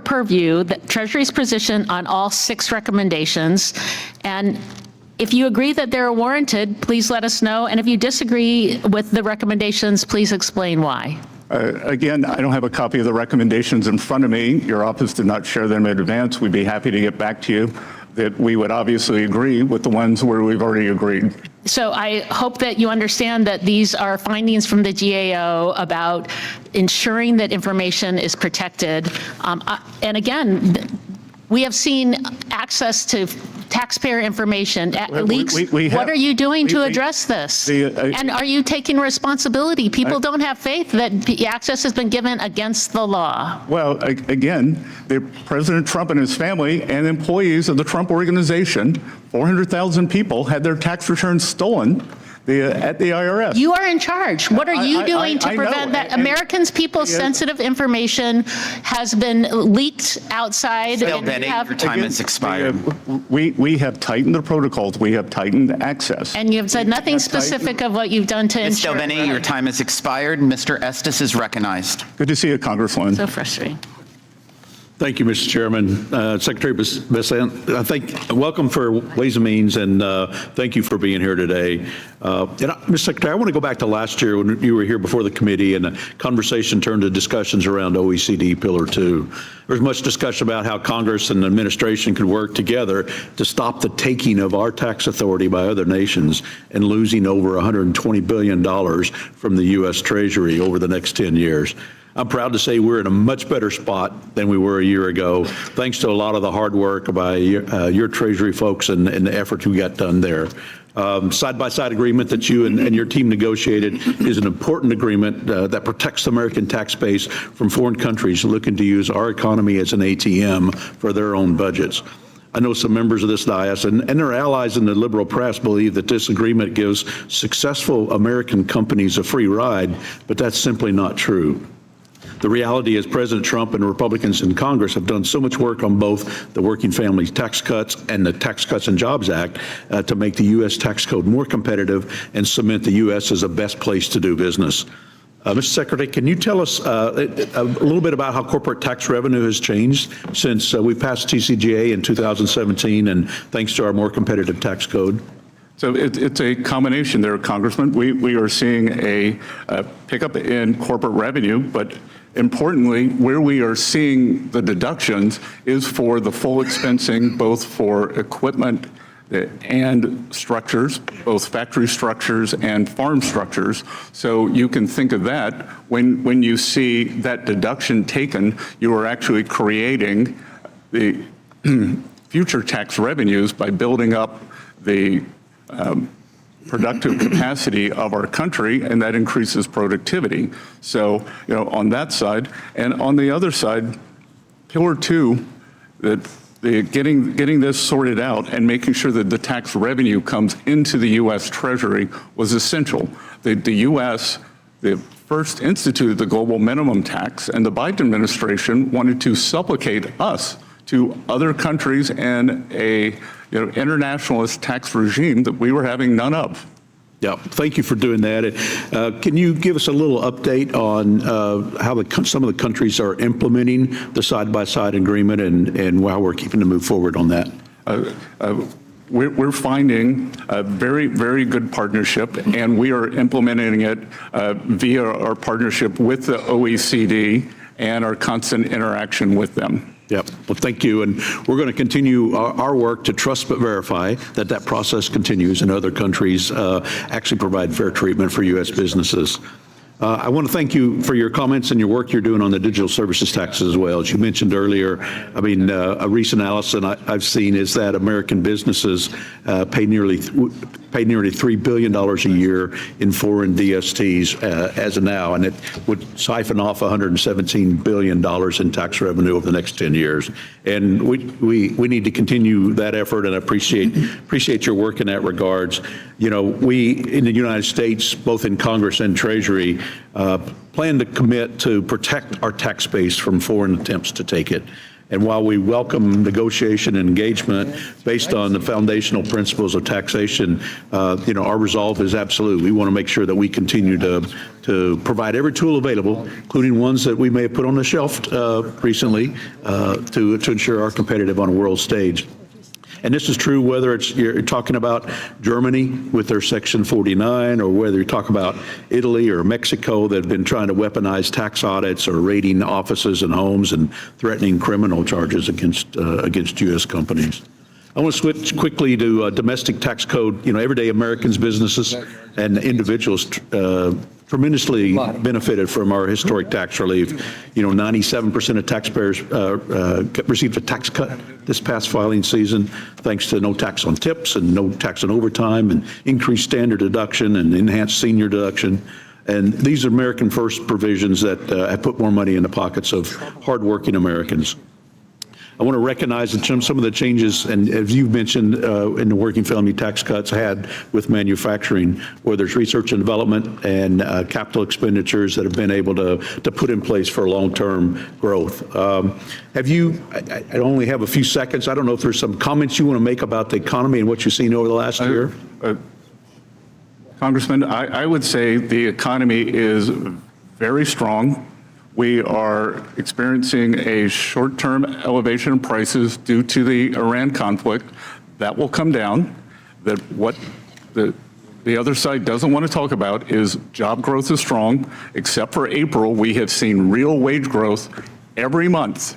purview, that Treasury's position on all 6 recommendations. And if you agree that they're warranted, please let us know. And if you disagree with the recommendations, please explain why. Again, I don't have a copy of the recommendations in front of me. Your office did not share them in advance. We'd be happy to get back to you that we would obviously agree with the ones where we've already agreed. So I hope that you understand that these are findings from the GAO about ensuring that information is protected. And again, we have seen access to taxpayer information leaks. What are you doing to address this? And are you taking responsibility? People don't have faith that the access has been given against the law. Well, again, President Trump and his family and employees of the Trump Organization, 400,000 people had their tax returns stolen at the IRS. You are in charge. What are you doing to prevent that? Americans, people's sensitive information has been leaked outside. Bill Bennett, your time has expired. We have tightened the protocols. We have tightened access. And you've said nothing specific of what you've done to ensure. Ms. Delveni, your time has expired. Mr. Estes is recognized. Good to see you, Congresswoman. So frustrating. Thank you, Mr. Chairman. Secretary Bessent, welcome for Ways and Means, and thank you for being here today. Mr. Secretary, I want to go back to last year when you were here before the committee and the conversation turned to discussions around OECD Pillar 2. There was much discussion about how Congress and the administration could work together to stop the taking of our tax authority by other nations and losing over $120 billion from the U.S. Treasury over the next 10 years. I'm proud to say we're in a much better spot than we were a year ago, thanks to a lot of the hard work by your Treasury folks and the effort we got done there. Side-by-side agreement that you and your team negotiated is an important agreement that protects the American tax base from foreign countries looking to use our economy as an ATM for their own budgets. I know some members of this dais and their allies in the liberal press believe that this agreement gives successful American companies a free ride, but that's simply not true. The reality is President Trump and Republicans in Congress have done so much work on both the Working Families Tax Cuts and the Tax Cuts and Jobs Act to make the U.S. tax code more competitive and cement the U.S. as the best place to do business. Mr. Secretary, can you tell us a little bit about how corporate tax revenue has changed since we passed TCJA in 2017 and thanks to our more competitive tax code? So it's a combination there, Congressman. We are seeing a pickup in corporate revenue, but importantly, where we are seeing the deductions is for the full expensing, both for equipment and structures, both factory structures and farm structures. So you can think of that when you see that deduction taken, you are actually creating the future tax revenues by building up the productive capacity of our country, and that increases productivity. So, on that side, and on the other side, Pillar 2, that getting this sorted out and making sure that the tax revenue comes into the U.S. Treasury was essential. The U.S. first instituted the global minimum tax, and the Biden administration wanted to supplicate us to other countries and a internationalist tax regime that we were having none of. Yeah, thank you for doing that. Can you give us a little update on how some of the countries are implementing the side-by-side agreement and how we're keeping to move forward on that? We're finding a very, very good partnership, and we are implementing it via our partnership with the OECD and our constant interaction with them. Yep. Well, thank you. And we're going to continue our work to trust but verify that process continues and other countries actually provide fair treatment for U.S. businesses. I want to thank you for your comments and your work you're doing on the digital services taxes as well. As you mentioned earlier, I mean, a recent analysis I've seen is that American businesses pay nearly $3 billion a year in foreign DSTs as of now, and it would siphon off $117 billion in tax revenue over the next 10 years. And we need to continue that effort, and I appreciate your work in that regards. We in the United States, both in Congress and Treasury, plan to commit to protect our tax base from foreign attempts to take it. And while we welcome negotiation and engagement based on the foundational principles of taxation, our resolve is absolute. We want to make sure that we continue to provide every tool available, including ones that we may have put on the shelf recently, to ensure our competitive on a world stage. And this is true whether you're talking about Germany with their Section 49, or whether you talk about Italy or Mexico that have been trying to weaponize tax audits or raiding offices and homes and threatening criminal charges against U.S. companies. I want to switch quickly to domestic tax code. Everyday Americans, businesses, and individuals tremendously benefited from our historic tax relief. 97% of taxpayers received a tax cut this past filing season, thanks to no tax on tips and no tax on overtime and increased standard deduction and enhanced senior deduction. And these are American First provisions that have put more money in the pockets of hardworking Americans. I want to recognize some of the changes, and as you've mentioned, in the working family tax cuts had with manufacturing, where there's research and development and capital expenditures that have been able to put in place for long-term growth. I only have a few seconds. I don't know if there's some comments you want to make about the economy and what you've seen over the last year. Congressman, I would say the economy is very strong. We are experiencing a short-term elevation in prices due to the Iran conflict. That will come down. That what the other side doesn't want to talk about is job growth is strong. Except for April, we have seen real wage growth every month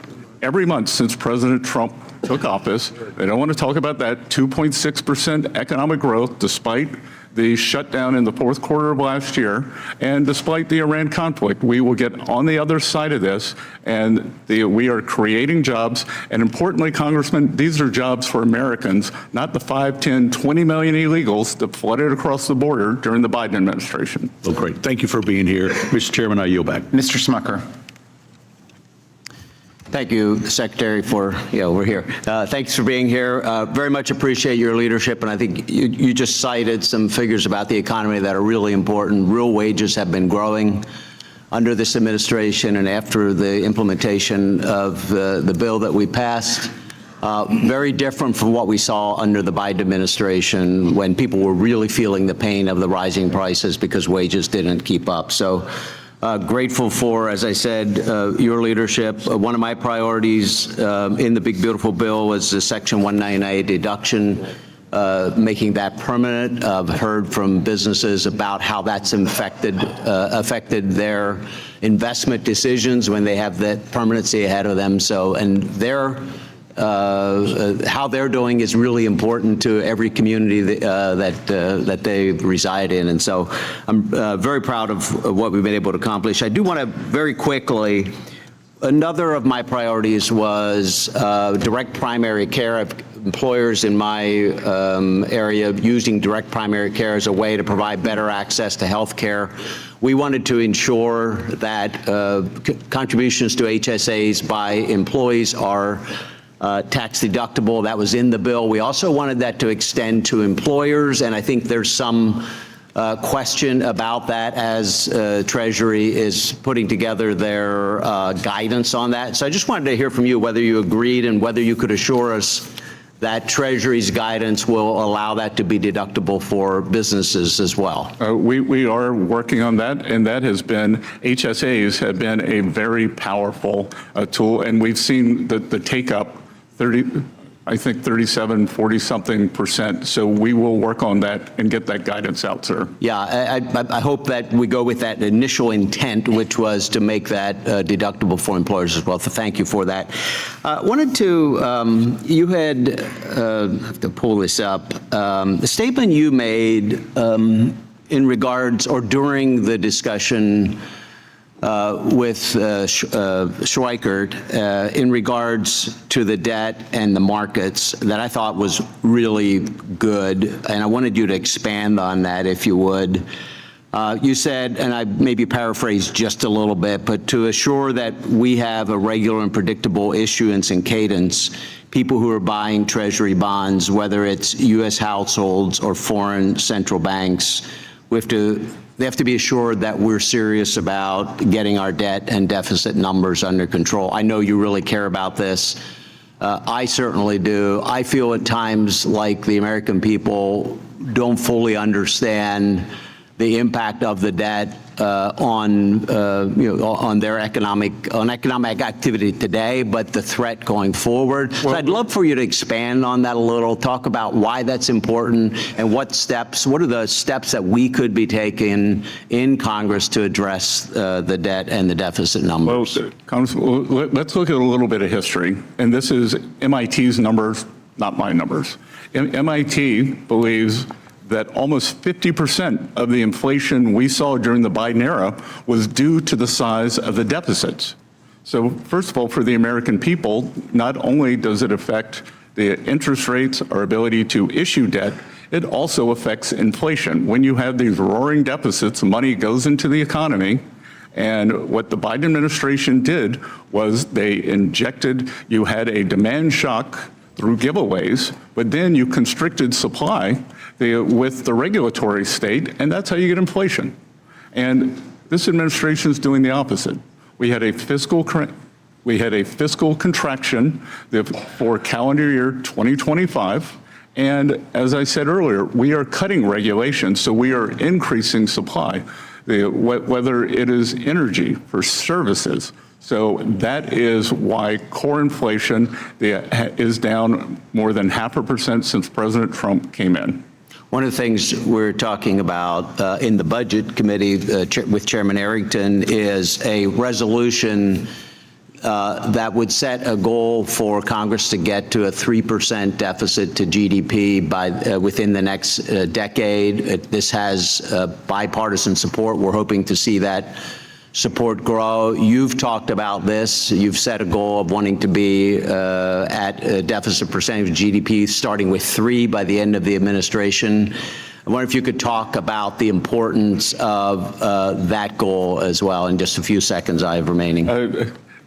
since President Trump took office. They don't want to talk about that 2.6% economic growth despite the shutdown in the fourth quarter of last year, and despite the Iran conflict. We will get on the other side of this, and we are creating jobs, and importantly, Congressman, these are jobs for Americans, not the 5, 10, 20 million illegals that flooded across the border during the Biden administration. Well, great. Thank you for being here. Mr. Chairman, I yield back. Mr. Smucker. Thank you, Secretary, we're here. Thanks for being here. Very much appreciate your leadership, and I think you just cited some figures about the economy that are really important. Real wages have been growing under this administration and after the implementation of the bill that we passed. Very different from what we saw under the Biden administration when people were really feeling the pain of the rising prices because wages didn't keep up. So. Grateful for, as I said, your leadership. One of my priorities in the big, beautiful bill was the Section 199 deduction, making that permanent. I've heard from businesses about how that's affected their investment decisions when they have that permanency ahead of them. So, and how they're doing is really important to every community that they reside in. And so I'm very proud of what we've been able to accomplish. I do want to very quickly, another of my priorities was direct primary care. I've employers in my area using direct primary care as a way to provide better access to health care. We wanted to ensure that contributions to HSAs by employees are tax deductible. That was in the bill. We also wanted that to extend to employers, and I think there's some question about that as Treasury is putting together their guidance on that. So I just wanted to hear from you whether you agreed and whether you could assure us that Treasury's guidance will allow that to be deductible for businesses as well. We are working on that, and that has been, HSAs have been a very powerful tool, and we've seen the take-up 37, 40-something%. So we will work on that and get that guidance out, sir. Yeah, I hope that we go with that initial intent, which was to make that deductible for employers as well. So thank you for that. Wanted to, you had, I have to pull this up, the statement you made in regards or during the discussion with Schweikert in regards to the debt and the markets that I thought was really good, and I wanted you to expand on that if you would. You said, and I maybe paraphrased just a little bit, but to assure that we have a regular and predictable issuance and cadence, people who are buying Treasury bonds, whether it's U.S. households or foreign central banks, they have to be assured that we're serious about getting our debt and deficit numbers under control. I know you really care about this. I certainly do. I feel at times like the American people don't fully understand the impact of the debt on their economic activity today, but the threat going forward. So I'd love for you to expand on that a little, talk about why that's important and what are the steps that we could be taking in Congress to address the debt and the deficit numbers. Well, Congressman, let's look at a little bit of history. And this is MIT's numbers, not my numbers. MIT believes that almost 50% of the inflation we saw during the Biden era was due to the size of the deficits. So first of all, for the American people, not only does it affect the interest rates, our ability to issue debt, it also affects inflation. When you have these roaring deficits, money goes into the economy, and what the Biden administration did was they injected, you had a demand shock through giveaways, but then you constricted supply with the regulatory state, and that's how you get inflation. And this administration is doing the opposite. We had a fiscal contraction for calendar year 2025, and as I said earlier, we are cutting regulations, so we are increasing supply, whether it is energy for services. So that is why core inflation is down more than 0.5% since President Trump came in. One of the things we're talking about in the Budget Committee with Chairman Arrington is a resolution that would set a goal for Congress to get to a 3% deficit to GDP within the next decade. This has bipartisan support. We're hoping to see that support grow. You've talked about this. You've set a goal of wanting to be at a deficit percentage of GDP starting with 3 by the end of the administration. I wonder if you could talk about the importance of that goal as well in just a few seconds I have remaining.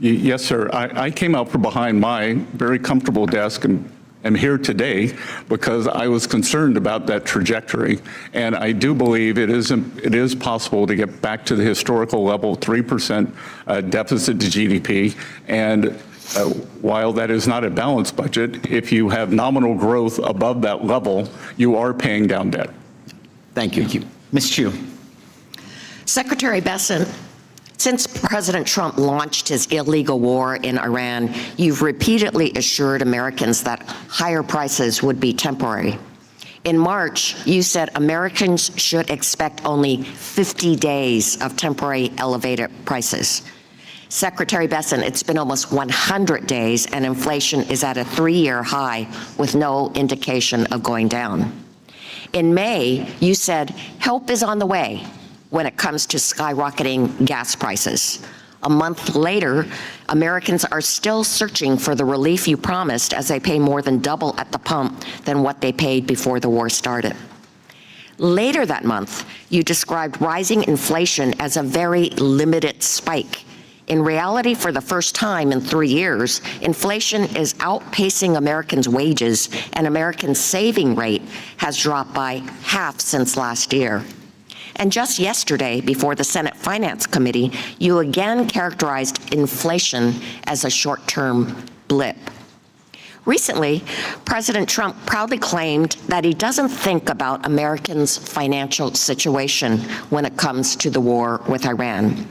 Yes, sir. I came out from behind my very comfortable desk and am here today because I was concerned about that trajectory, and I do believe it is possible to get back to the historical level, 3% deficit to GDP, and while that is not a balanced budget, if you have nominal growth above that level, you are paying down debt. Thank you. Thank you. Ms. Chu. Secretary Bessent, since President Trump launched his illegal war in Iran, you've repeatedly assured Americans that higher prices would be temporary. In March, you said Americans should expect only 50 days of temporary elevated prices. Secretary Bessent, it's been almost 100 days and inflation is at a 3-year high with no indication of going down. In May, you said help is on the way when it comes to skyrocketing gas prices. A month later, Americans are still searching for the relief you promised as they pay more than double at the pump than what they paid before the war started. Later that month, you described rising inflation as a very limited spike. In reality, for the first time in 3 years, inflation is outpacing Americans' wages, and Americans' saving rate has dropped by half since last year. And just yesterday, before the Senate Finance Committee, you again characterized inflation as a short-term blip. Recently, President Trump proudly claimed that he doesn't think about Americans' financial situation when it comes to the war with Iran.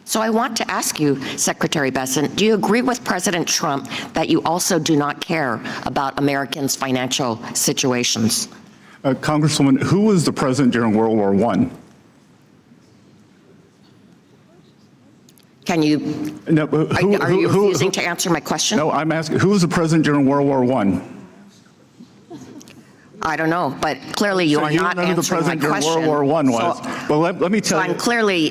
So I want to ask you, Secretary Bessent, do you agree with President Trump that you also do not care about Americans' financial situations? Congresswoman, who was the president during World War I? Can you, No, are you refusing to answer my question? No, I'm asking, who was the president during World War I? I don't know, but clearly you are not answering my question. World War I was. Well, let me tell you. So I'm clearly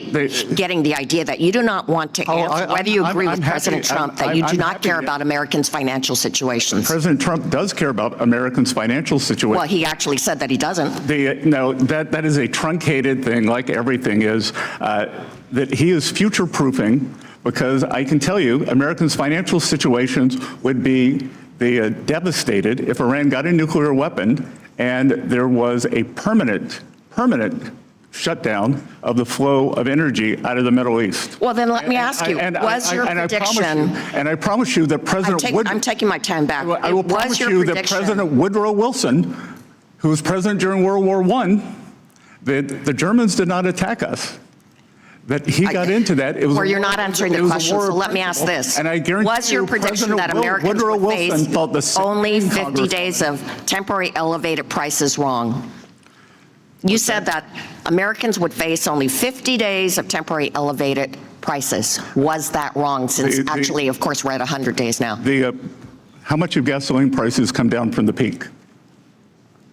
getting the idea that you do not want to answer whether you agree with President Trump that you do not care about Americans' financial situations. President Trump does care about Americans' financial situation. Well, he actually said that he doesn't. No, that is a truncated thing, like everything is, that he is future-proofing, because I can tell you, Americans' financial situations would be devastated if Iran got a nuclear weapon and there was a permanent shutdown of the flow of energy out of the Middle East. Well, then let me ask you, was your prediction... And I promise you that President I'm taking my time back. I will promise you that President Woodrow Wilson, who was president during World War I, the Germans did not attack us. That he got into that. It was well, you're not answering the question, so let me ask this. And I guarantee was your prediction that Americans would face only 50 days of temporary elevated prices wrong? You said that Americans would face only 50 days of temporary elevated prices. Was that wrong, since actually, of course, we're at 100 days now? How much have gasoline prices come down from the peak?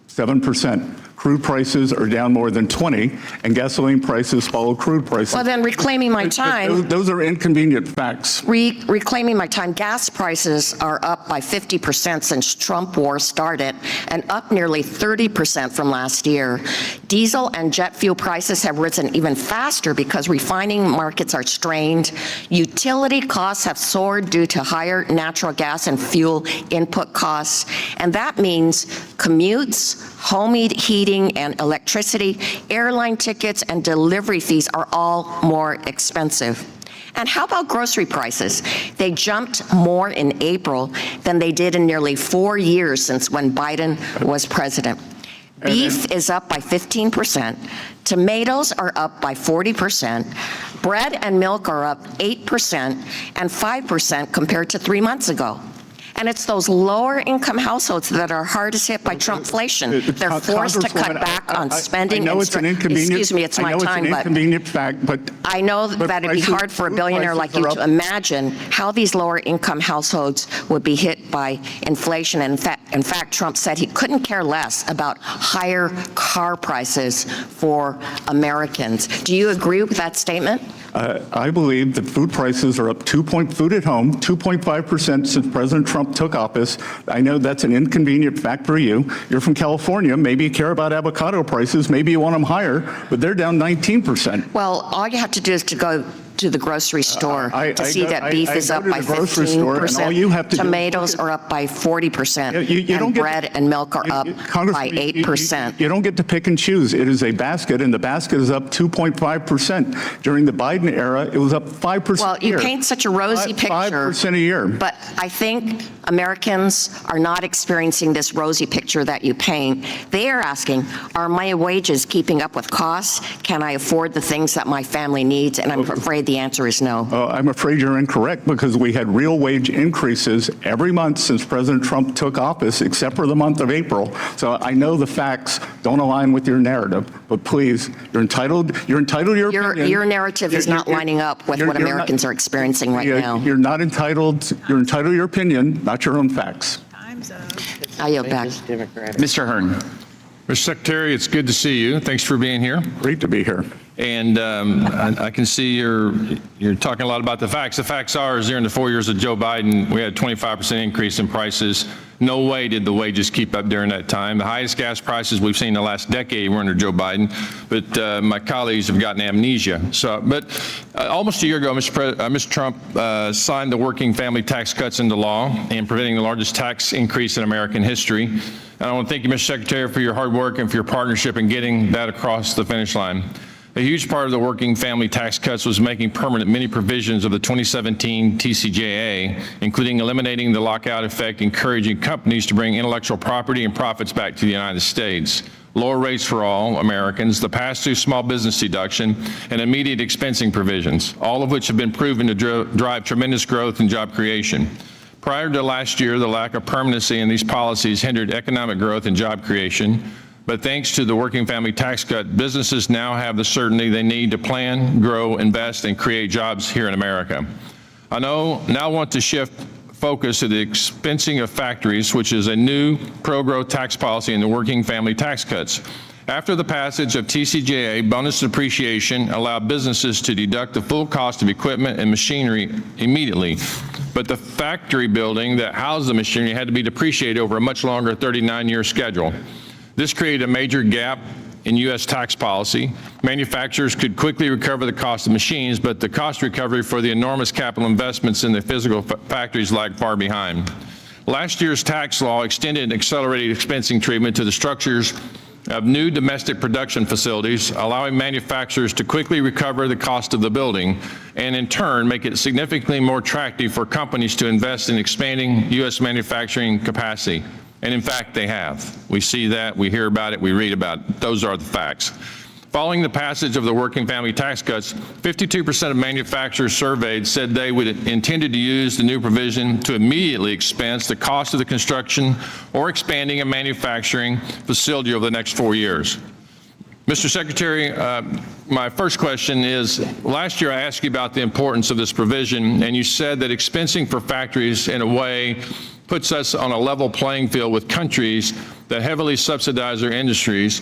7%. Crude prices are down more than 20, and gasoline prices follow crude prices. Well, then reclaiming my time. Those are inconvenient facts. Reclaiming my time, gas prices are up by 50% since Trump war started, and up nearly 30% from last year. Diesel and jet fuel prices have risen even faster because refining markets are strained. Utility costs have soared due to higher natural gas and fuel input costs, and that means commutes, home heating and electricity, airline tickets, and delivery fees are all more expensive. And how about grocery prices? They jumped more in April than they did in nearly 4 years since when Biden was president. Beef is up by 15%, tomatoes are up by 40%, bread and milk are up 8% and 5% compared to 3 months ago. And it's those lower income households that are hardest hit by Trumpflation. They're forced to cut back on spending. I know it's an inconvenient. Excuse me, it's my time, but fact, but I know that it'd be hard for a billionaire like you to imagine how these lower income households would be hit by inflation. And in fact, Trump said he couldn't care less about higher car prices for Americans. Do you agree with that statement? I believe that food prices are up food at home, 2.5% since President Trump took office. I know that's an inconvenient fact for you. You're from California. Maybe you care about avocado prices. Maybe you want them higher, but they're down 19%. Well, all you have to do is to go to the grocery store to see that beef is up by 15%, tomatoes are up by 40%, and bread and milk are up by 8%. You don't get to pick and choose. It is a basket, and the basket is up 2.5%. During the Biden era, it was up 5%. Well, you paint such a rosy picture. 5% a year. But I think Americans are not experiencing this rosy picture that you paint. They are asking, are my wages keeping up with costs? Can I afford the things that my family needs? And I'm afraid the answer is no. I'm afraid you're incorrect, because we had real wage increases every month since President Trump took office, except for the month of April. So I know the facts don't align with your narrative, but please, you're entitled to your opinion. Your narrative is not lining up with what Americans are experiencing right now. You're entitled to your opinion, not your own facts. I yield back. Mr. Hearn. Mr. Secretary, it's good to see you. Thanks for being here. Great to be here. And I can see you're talking a lot about the facts. The facts are, is during the 4 years of Joe Biden, we had a 25% increase in prices. No way did the wages keep up during that time. The highest gas prices we've seen in the last decade were under Joe Biden, but my colleagues have gotten amnesia. But almost a year ago, Mr. Trump signed the working family tax cuts into law and preventing the largest tax increase in American history. And I want to thank you, Mr. Secretary, for your hard work and for your partnership in getting that across the finish line. A huge part of the working family tax cuts was making permanent many provisions of the 2017 TCJA, including eliminating the lockout effect, encouraging companies to bring intellectual property and profits back to the United States, lower rates for all Americans, the pass-through small business deduction, and immediate expensing provisions, all of which have been proven to drive tremendous growth and job creation. Prior to last year, the lack of permanency in these policies hindered economic growth and job creation. But thanks to the working family tax cut, businesses now have the certainty they need to plan, grow, invest, and create jobs here in America. I now want to shift focus to the expensing of factories, which is a new pro-growth tax policy in the working family tax cuts. After the passage of TCJA, bonus depreciation allowed businesses to deduct the full cost of equipment and machinery immediately. But the factory building that housed the machinery had to be depreciated over a much longer 39-year schedule. This created a major gap in U.S. tax policy. Manufacturers could quickly recover the cost of machines, but the cost recovery for the enormous capital investments in the physical factories lagged far behind. Last year's tax law extended and accelerated expensing treatment to the structures of new domestic production facilities, allowing manufacturers to quickly recover the cost of the building and in turn make it significantly more attractive for companies to invest in expanding U.S. manufacturing capacity. And in fact, they have. We see that, we hear about it, we read about it. Those are the facts. Following the passage of the working family tax cuts, 52% of manufacturers surveyed said they would intended to use the new provision to immediately expense the cost of the construction or expanding a manufacturing facility over the next 4 years. Mr. Secretary, my first question is, last year I asked you about the importance of this provision, and you said that expensing for factories in a way puts us on a level playing field with countries that heavily subsidize their industries.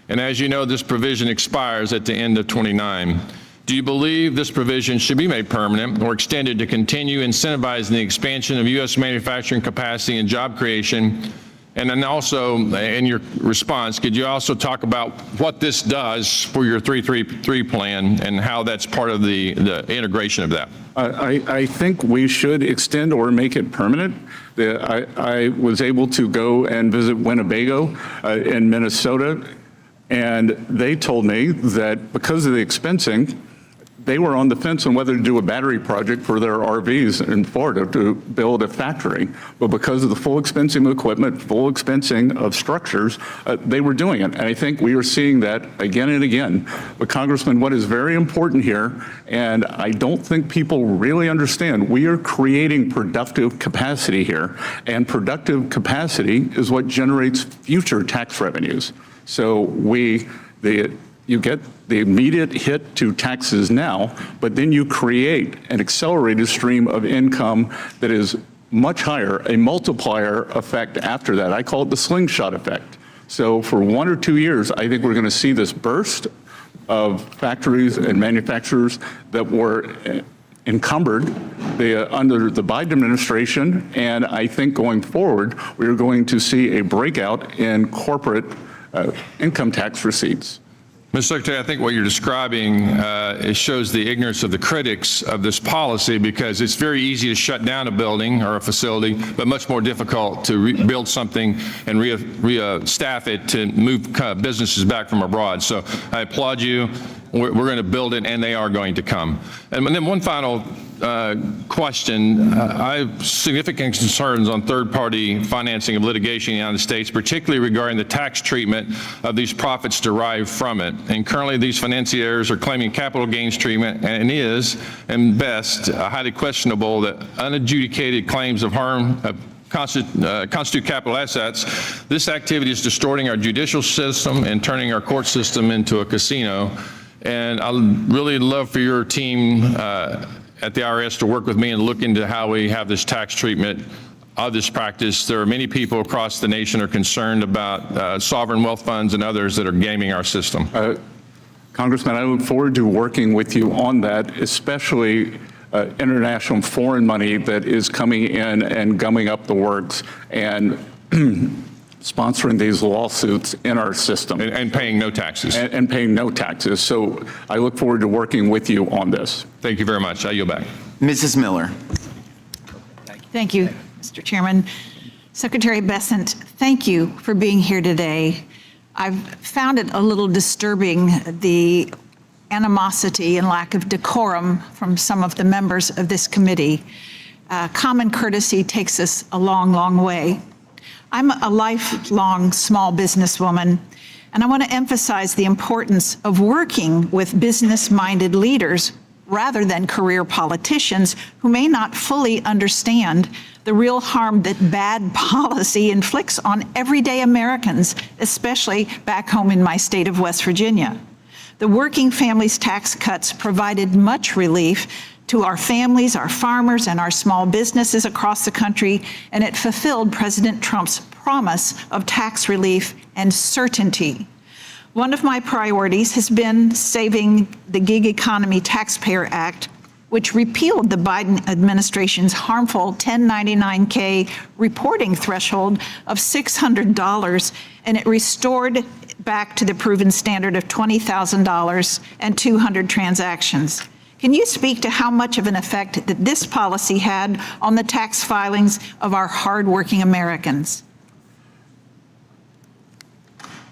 And as you know, this provision expires at the end of 29. Do you believe this provision should be made permanent or extended to continue incentivizing the expansion of U.S. manufacturing capacity and job creation? And then also, in your response, could you also talk about what this does for your 333 plan and how that's part of the integration of that? I think we should extend or make it permanent. I was able to go and visit Winnebago in Minnesota, and they told me that because of the expensing, they were on the fence on whether to do a battery project for their RVs in Florida to build a factory. But because of the full expensing of equipment, full expensing of structures, they were doing it. And I think we are seeing that again and again. But Congressman, what is very important here, and I don't think people really understand, we are creating productive capacity here. And productive capacity is what generates future tax revenues. So you get the immediate hit to taxes now, but then you create an accelerated stream of income that is much higher, a multiplier effect after that. I call it the slingshot effect. So for 1 or 2 years, I think we're going to see this burst of factories and manufacturers that were encumbered under the Biden administration, and I think going forward, we are going to see a breakout in corporate income tax receipts. Mr. Secretary, I think what you're describing it shows the ignorance of the critics of this policy, because it's very easy to shut down a building or a facility, but much more difficult to rebuild something and re-staff it to move businesses back from abroad. So I applaud you. We're going to build it, and they are going to come. And then one final question. I have significant concerns on third-party financing of litigation in the United States, particularly regarding the tax treatment of these profits derived from it. And currently, these financiers are claiming capital gains treatment, and is, and best, highly questionable that unadjudicated claims of harm constitute capital assets. This activity is distorting our judicial system and turning our court system into a casino. And I'd really love for your team at the IRS to work with me and look into how we have this tax treatment of this practice. There are many people across the nation are concerned about sovereign wealth funds and others that are gaming our system. Congressman, I look forward to working with you on that, especially international foreign money that is coming in and gumming up the works and sponsoring these lawsuits in our system. And paying no taxes. And paying no taxes. So I look forward to working with you on this. Thank you very much. I yield back. Mrs. Miller. Thank you, Mr. Chairman. Secretary Bessent, thank you for being here today. I've found it a little disturbing, the animosity and lack of decorum from some of the members of this committee. Common courtesy takes us a long, long way. I'm a lifelong small businesswoman, and I want to emphasize the importance of working with business-minded leaders rather than career politicians who may not fully understand the real harm that bad policy inflicts on everyday Americans, especially back home in my state of West Virginia. The Working Families Tax Cuts provided much relief to our families, our farmers, and our small businesses across the country, and it fulfilled President Trump's promise of tax relief and certainty. One of my priorities has been saving the Gig Economy Taxpayer Act, which repealed the Biden administration's harmful 1099-K reporting threshold of $600, and it restored back to the proven standard of $20,000 and 200 transactions. Can you speak to how much of an effect that this policy had on the tax filings of our hardworking Americans?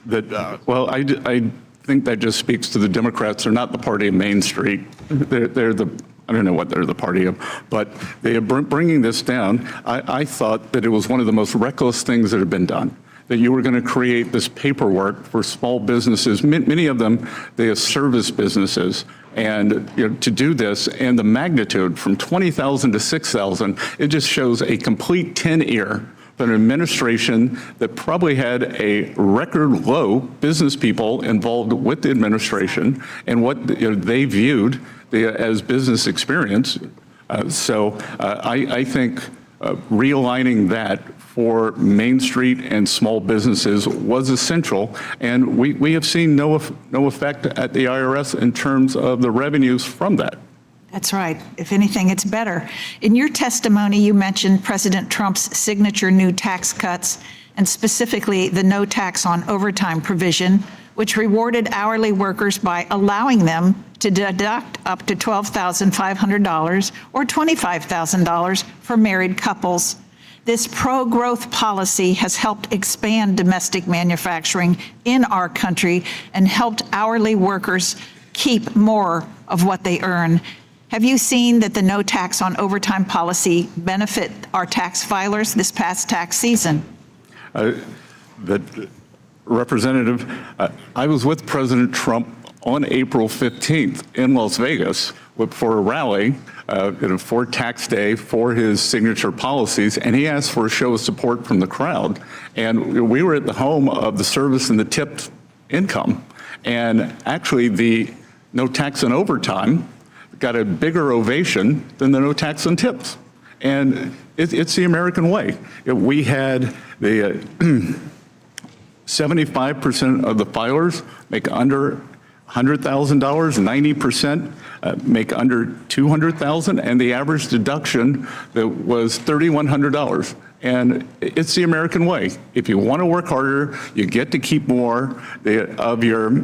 Well, I think that just speaks to the Democrats. They're not the party of Main Street. They're the, I don't know what they're the party of, but they are bringing this down. I thought that it was one of the most reckless things that had been done, that you were going to create this paperwork for small businesses. Many of them, they are service businesses. And to do this, and the magnitude from 20,000 to 6,000, it just shows a complete tin ear for an administration that probably had a record low business people involved with the administration and what they viewed as business experience. So I think realigning that for Main Street and small businesses was essential, and we have seen no effect at the IRS in terms of the revenues from that. That's right. If anything, it's better. In your testimony, you mentioned President Trump's signature new tax cuts, and specifically the no tax on overtime provision, which rewarded hourly workers by allowing them to deduct up to $12,500 or $25,000 for married couples. This pro-growth policy has helped expand domestic manufacturing in our country and helped hourly workers keep more of what they earn. Have you seen that the no tax on overtime policy benefit our tax filers this past tax season? Representative, I was with President Trump on April 15th in Las Vegas for a rally for tax day for his signature policies, and he asked for a show of support from the crowd. And we were at the home of the service and the tipped income. And actually, the no tax on overtime got a bigger ovation than the no tax on tips. And it's the American way. We had the 75% of the filers make under $100,000, 90% make under $200,000, and the average deduction that was $3,100. And it's the American way. If you want to work harder, you get to keep more of your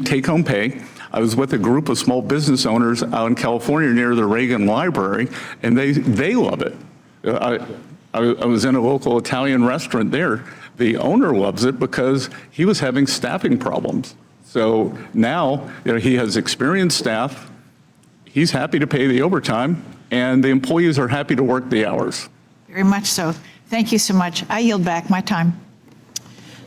take-home pay. I was with a group of small business owners out in California near the Reagan Library, and they love it. I was in a local Italian restaurant there. The owner loves it because he was having staffing problems. So now he has experienced staff. He's happy to pay the overtime, and the employees are happy to work the hours. Very much so. Thank you so much. I yield back my time.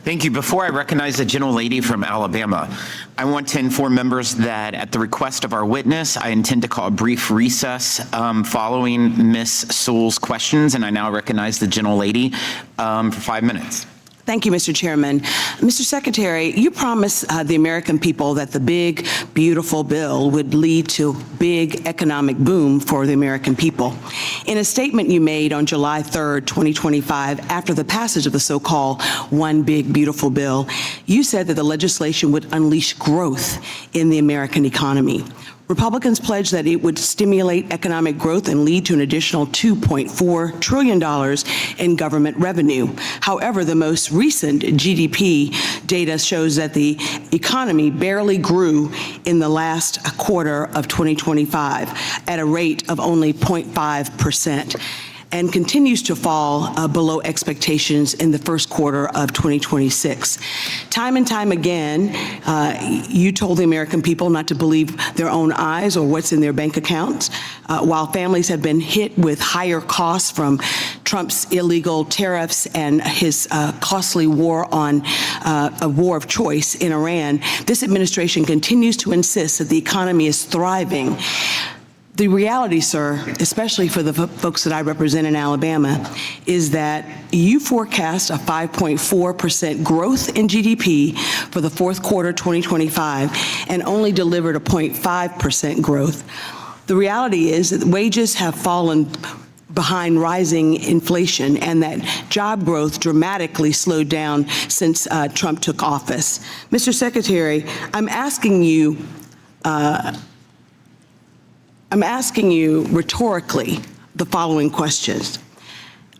Thank you. Before I recognize the gentlelady from Alabama, I want to inform members that at the request of our witness, I intend to call a brief recess following Ms. Sewell's questions, and I now recognize the gentlelady for 5 minutes. Thank you, Mr. Chairman. Mr. Secretary, you promised the American people that the big, beautiful bill would lead to big economic boom for the American people. In a statement you made on July 3rd, 2025, after the passage of the so-called One Big Beautiful Bill, you said that the legislation would unleash growth in the American economy. Republicans pledged that it would stimulate economic growth and lead to an additional $2.4 trillion in government revenue. However, the most recent GDP data shows that the economy barely grew in the last quarter of 2025 at a rate of only 0.5%. and continues to fall below expectations in the first quarter of 2026. Time and time again, you told the American people not to believe their own eyes or what's in their bank accounts, while families have been hit with higher costs from Trump's illegal tariffs and his costly war on a war of choice in Iran. This administration continues to insist that the economy is thriving. The reality, sir, especially for the folks that I represent in Alabama, is that you forecast a 5.4% growth in GDP for the fourth quarter 2025 and only delivered a 0.5% growth. The reality is that wages have fallen behind rising inflation and that job growth dramatically slowed down since Trump took office. Mr. Secretary, I'm asking you rhetorically the following questions.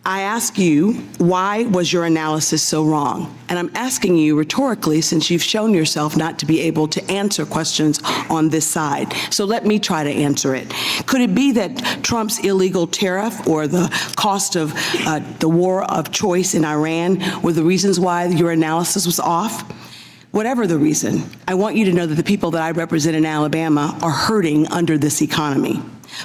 I ask you, why was your analysis so wrong? And I'm asking you rhetorically, since you've shown yourself not to be able to answer questions on this side. So let me try to answer it. Could it be that Trump's illegal tariff or the cost of the war of choice in Iran were the reasons why your analysis was off? Whatever the reason, I want you to know that the people that I represent in Alabama are hurting under this economy.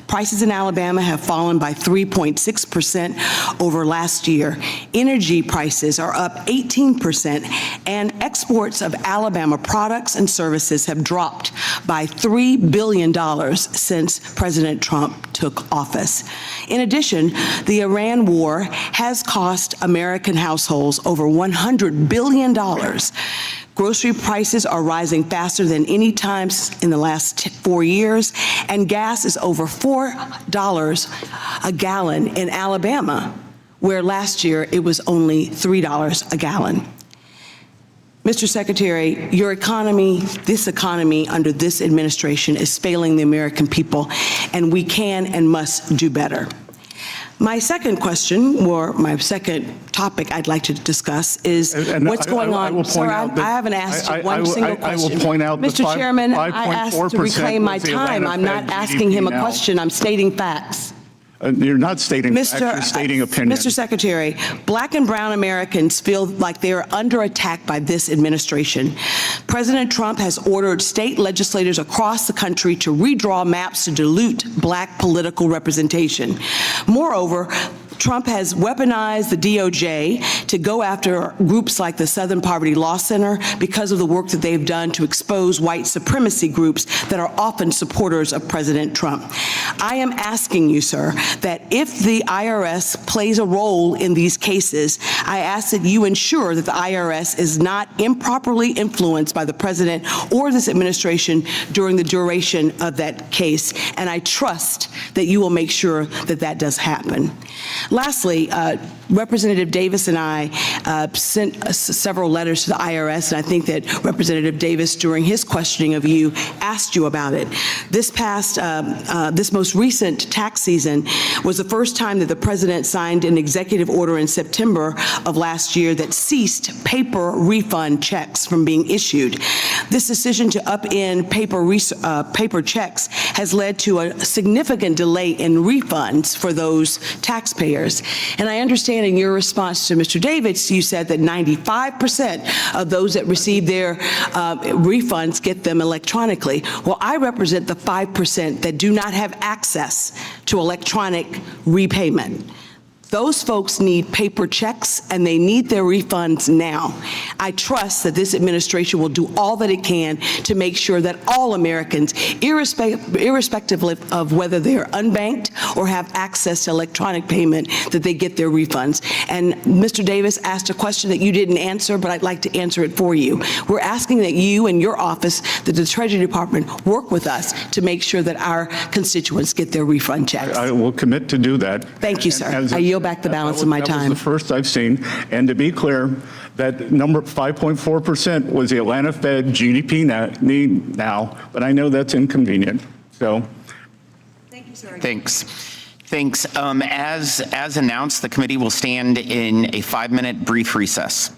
Prices in Alabama have fallen by 3.6% over last year. Energy prices are up 18%, and exports of Alabama products and services have dropped by $3 billion since President Trump took office. In addition, the Iran war has cost American households over $100 billion. Grocery prices are rising faster than any time in the last 4 years, and gas is over $4 a gallon in Alabama, where last year it was only $3 a gallon. Mr. Secretary, your economy, this economy under this administration is failing the American people, and we can and must do better. My second question, or my second topic I'd like to discuss is what's going on. Sir, I haven't asked you one single question. I will point out Mr. Chairman, I asked to reclaim my time. I'm not asking him a question. I'm stating facts. You're not stating facts, you're stating opinion. Mr. Secretary, Black and brown Americans feel like they are under attack by this administration. President Trump has ordered state legislators across the country to redraw maps to dilute Black political representation. Moreover, Trump has weaponized the DOJ to go after groups like the Southern Poverty Law Center because of the work that they've done to expose white supremacy groups that are often supporters of President Trump. I am asking you, sir, that if the IRS plays a role in these cases, I ask that you ensure that the IRS is not improperly influenced by the president or this administration during the duration of that case, and I trust that you will make sure that that does happen. Lastly, Representative Davis and I sent several letters to the IRS, and I think that Representative Davis, during his questioning of you, asked you about it. This most recent tax season was the first time that the president signed an executive order in September of last year that ceased paper refund checks from being issued. This decision to upend paper checks has led to a significant delay in refunds for those taxpayers. And I understand in your response to Mr. Davis, you said that 95% of those that receive their refunds get them electronically. Well, I represent the 5% that do not have access to electronic repayment. Those folks need paper checks and they need their refunds now. I trust that this administration will do all that it can to make sure that all Americans, irrespective of whether they are unbanked or have access to electronic payment, that they get their refunds. And Mr. Davis asked a question that you didn't answer, but I'd like to answer it for you. We're asking that you and your office, that the Treasury Department, work with us to make sure that our constituents get their refund checks. I will commit to do that. Thank you, sir. I yield back the balance of my time. That was the first I've seen. And to be clear, that number 5.4% was the Atlanta Fed GDP need now, but I know that's inconvenient. So. Thank you, sir. Thanks. Thanks. As announced, the committee will stand in a 5-minute brief recess.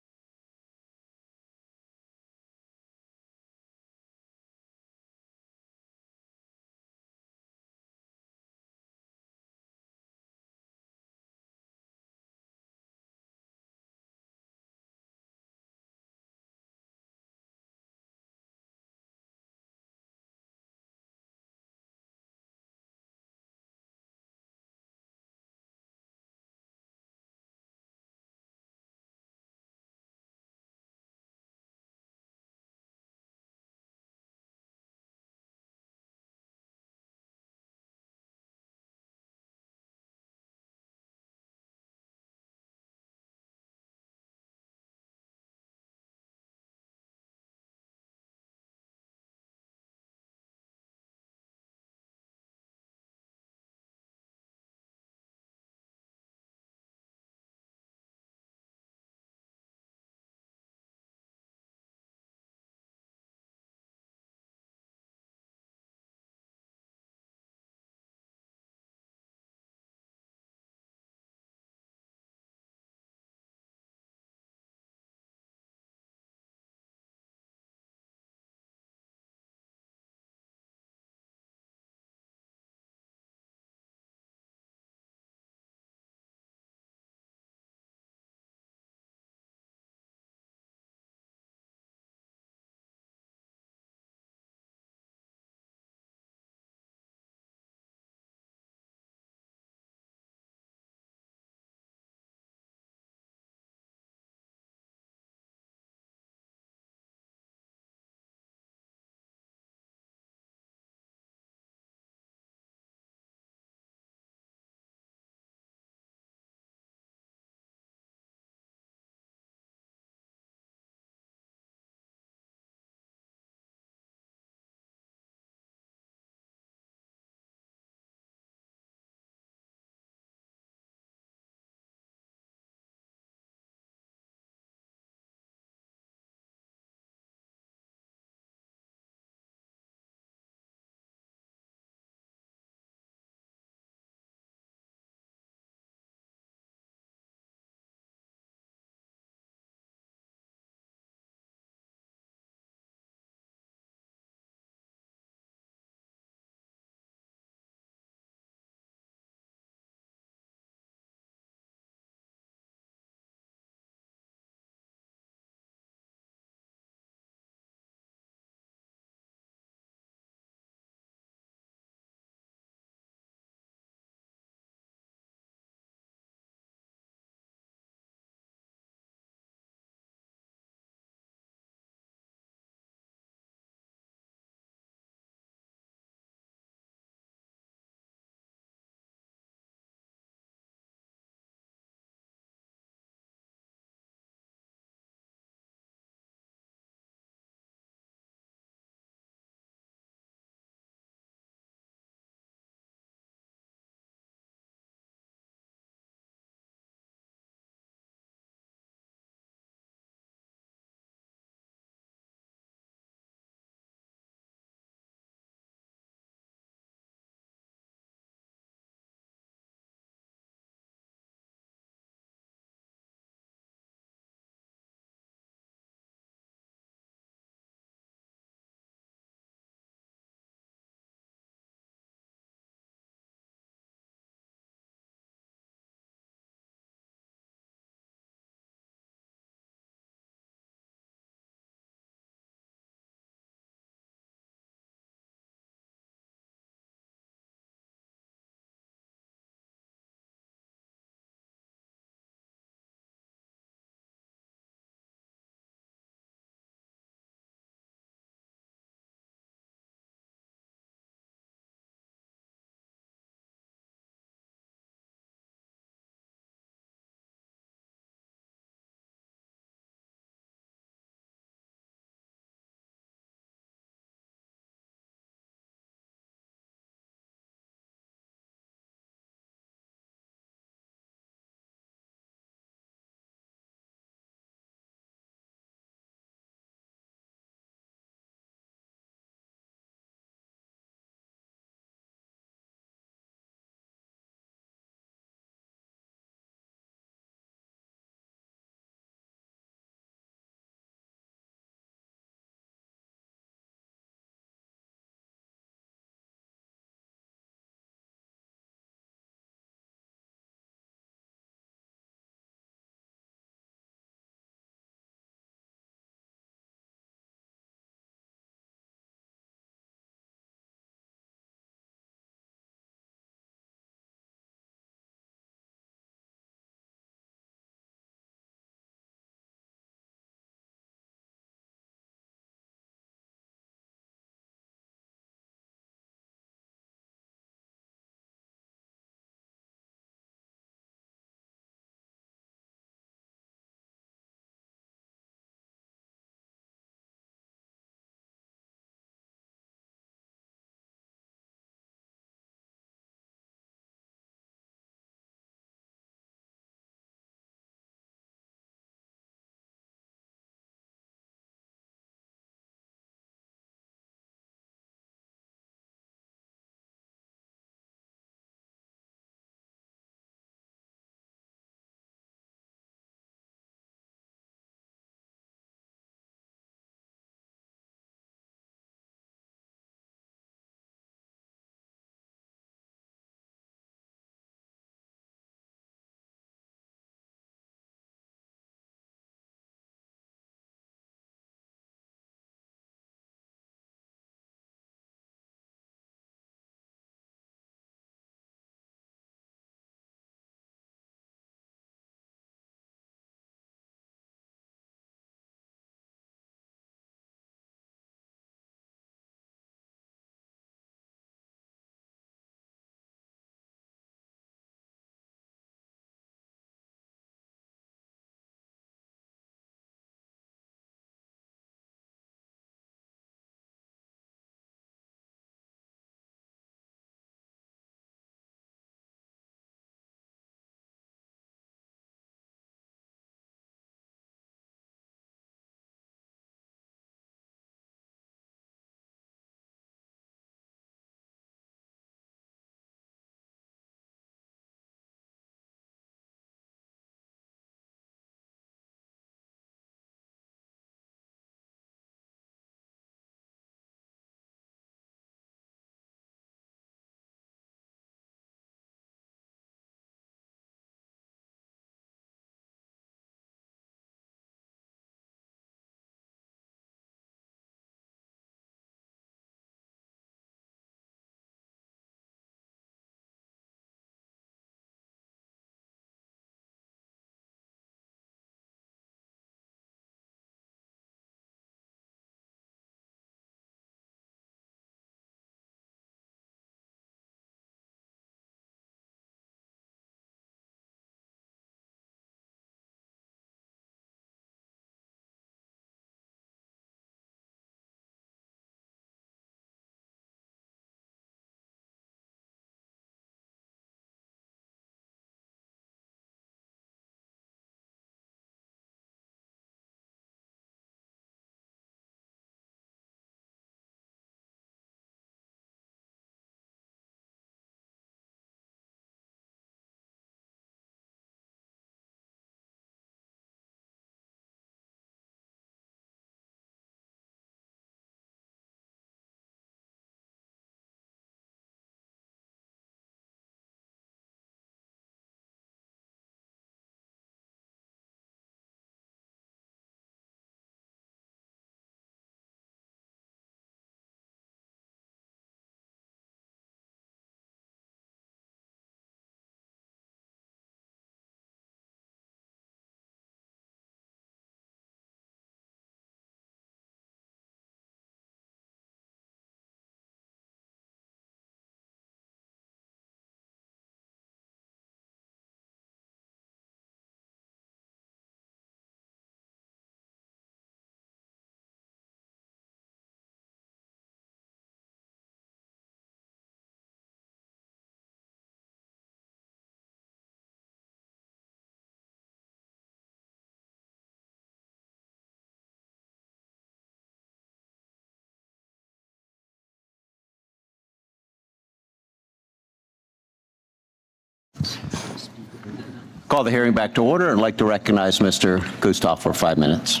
Call the hearing back to order and like to recognize Mr. Gustav for 5 minutes.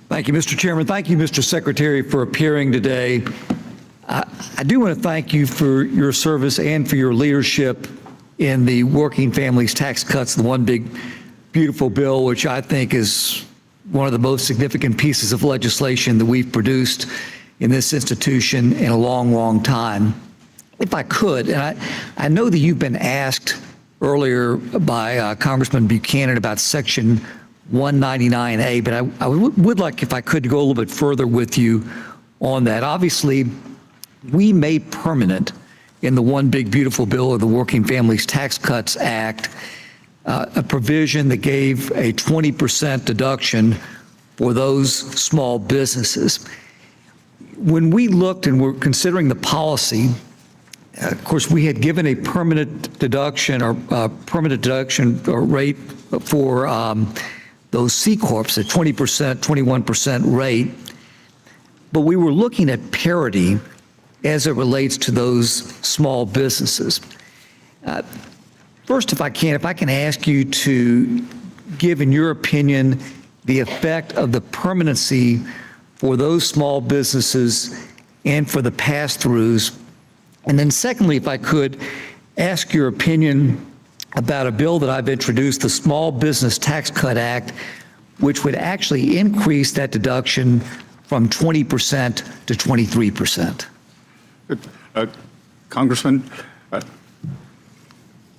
Thank you, Mr. Chairman. Thank you, Mr. Secretary, for appearing today. I do want to thank you for your service and for your leadership in the Working Families Tax Cuts, the One Big Beautiful Bill, which I think is one of the most significant pieces of legislation that we've produced in this institution in a long, long time. If I could, and I know that you've been asked earlier by Congressman Buchanan about Section 199A, but I would like, if I could, go a little bit further with you on that. Obviously, we made permanent in the One Big Beautiful Bill or the Working Families Tax Cuts Act a provision that gave a 20% deduction for those small businesses. When we looked and were considering the policy, of course, we had given a permanent deduction or rate for those C Corps at 20%, 21% rate, but we were looking at parity as it relates to those small businesses. First, if I can ask you to give, in your opinion, the effect of the permanency for those small businesses and for the pass-throughs. And then secondly, if I could ask your opinion about a bill that I've introduced, the Small Business Tax Cut Act, which would actually increase that deduction from 20% to 23%. Congressman,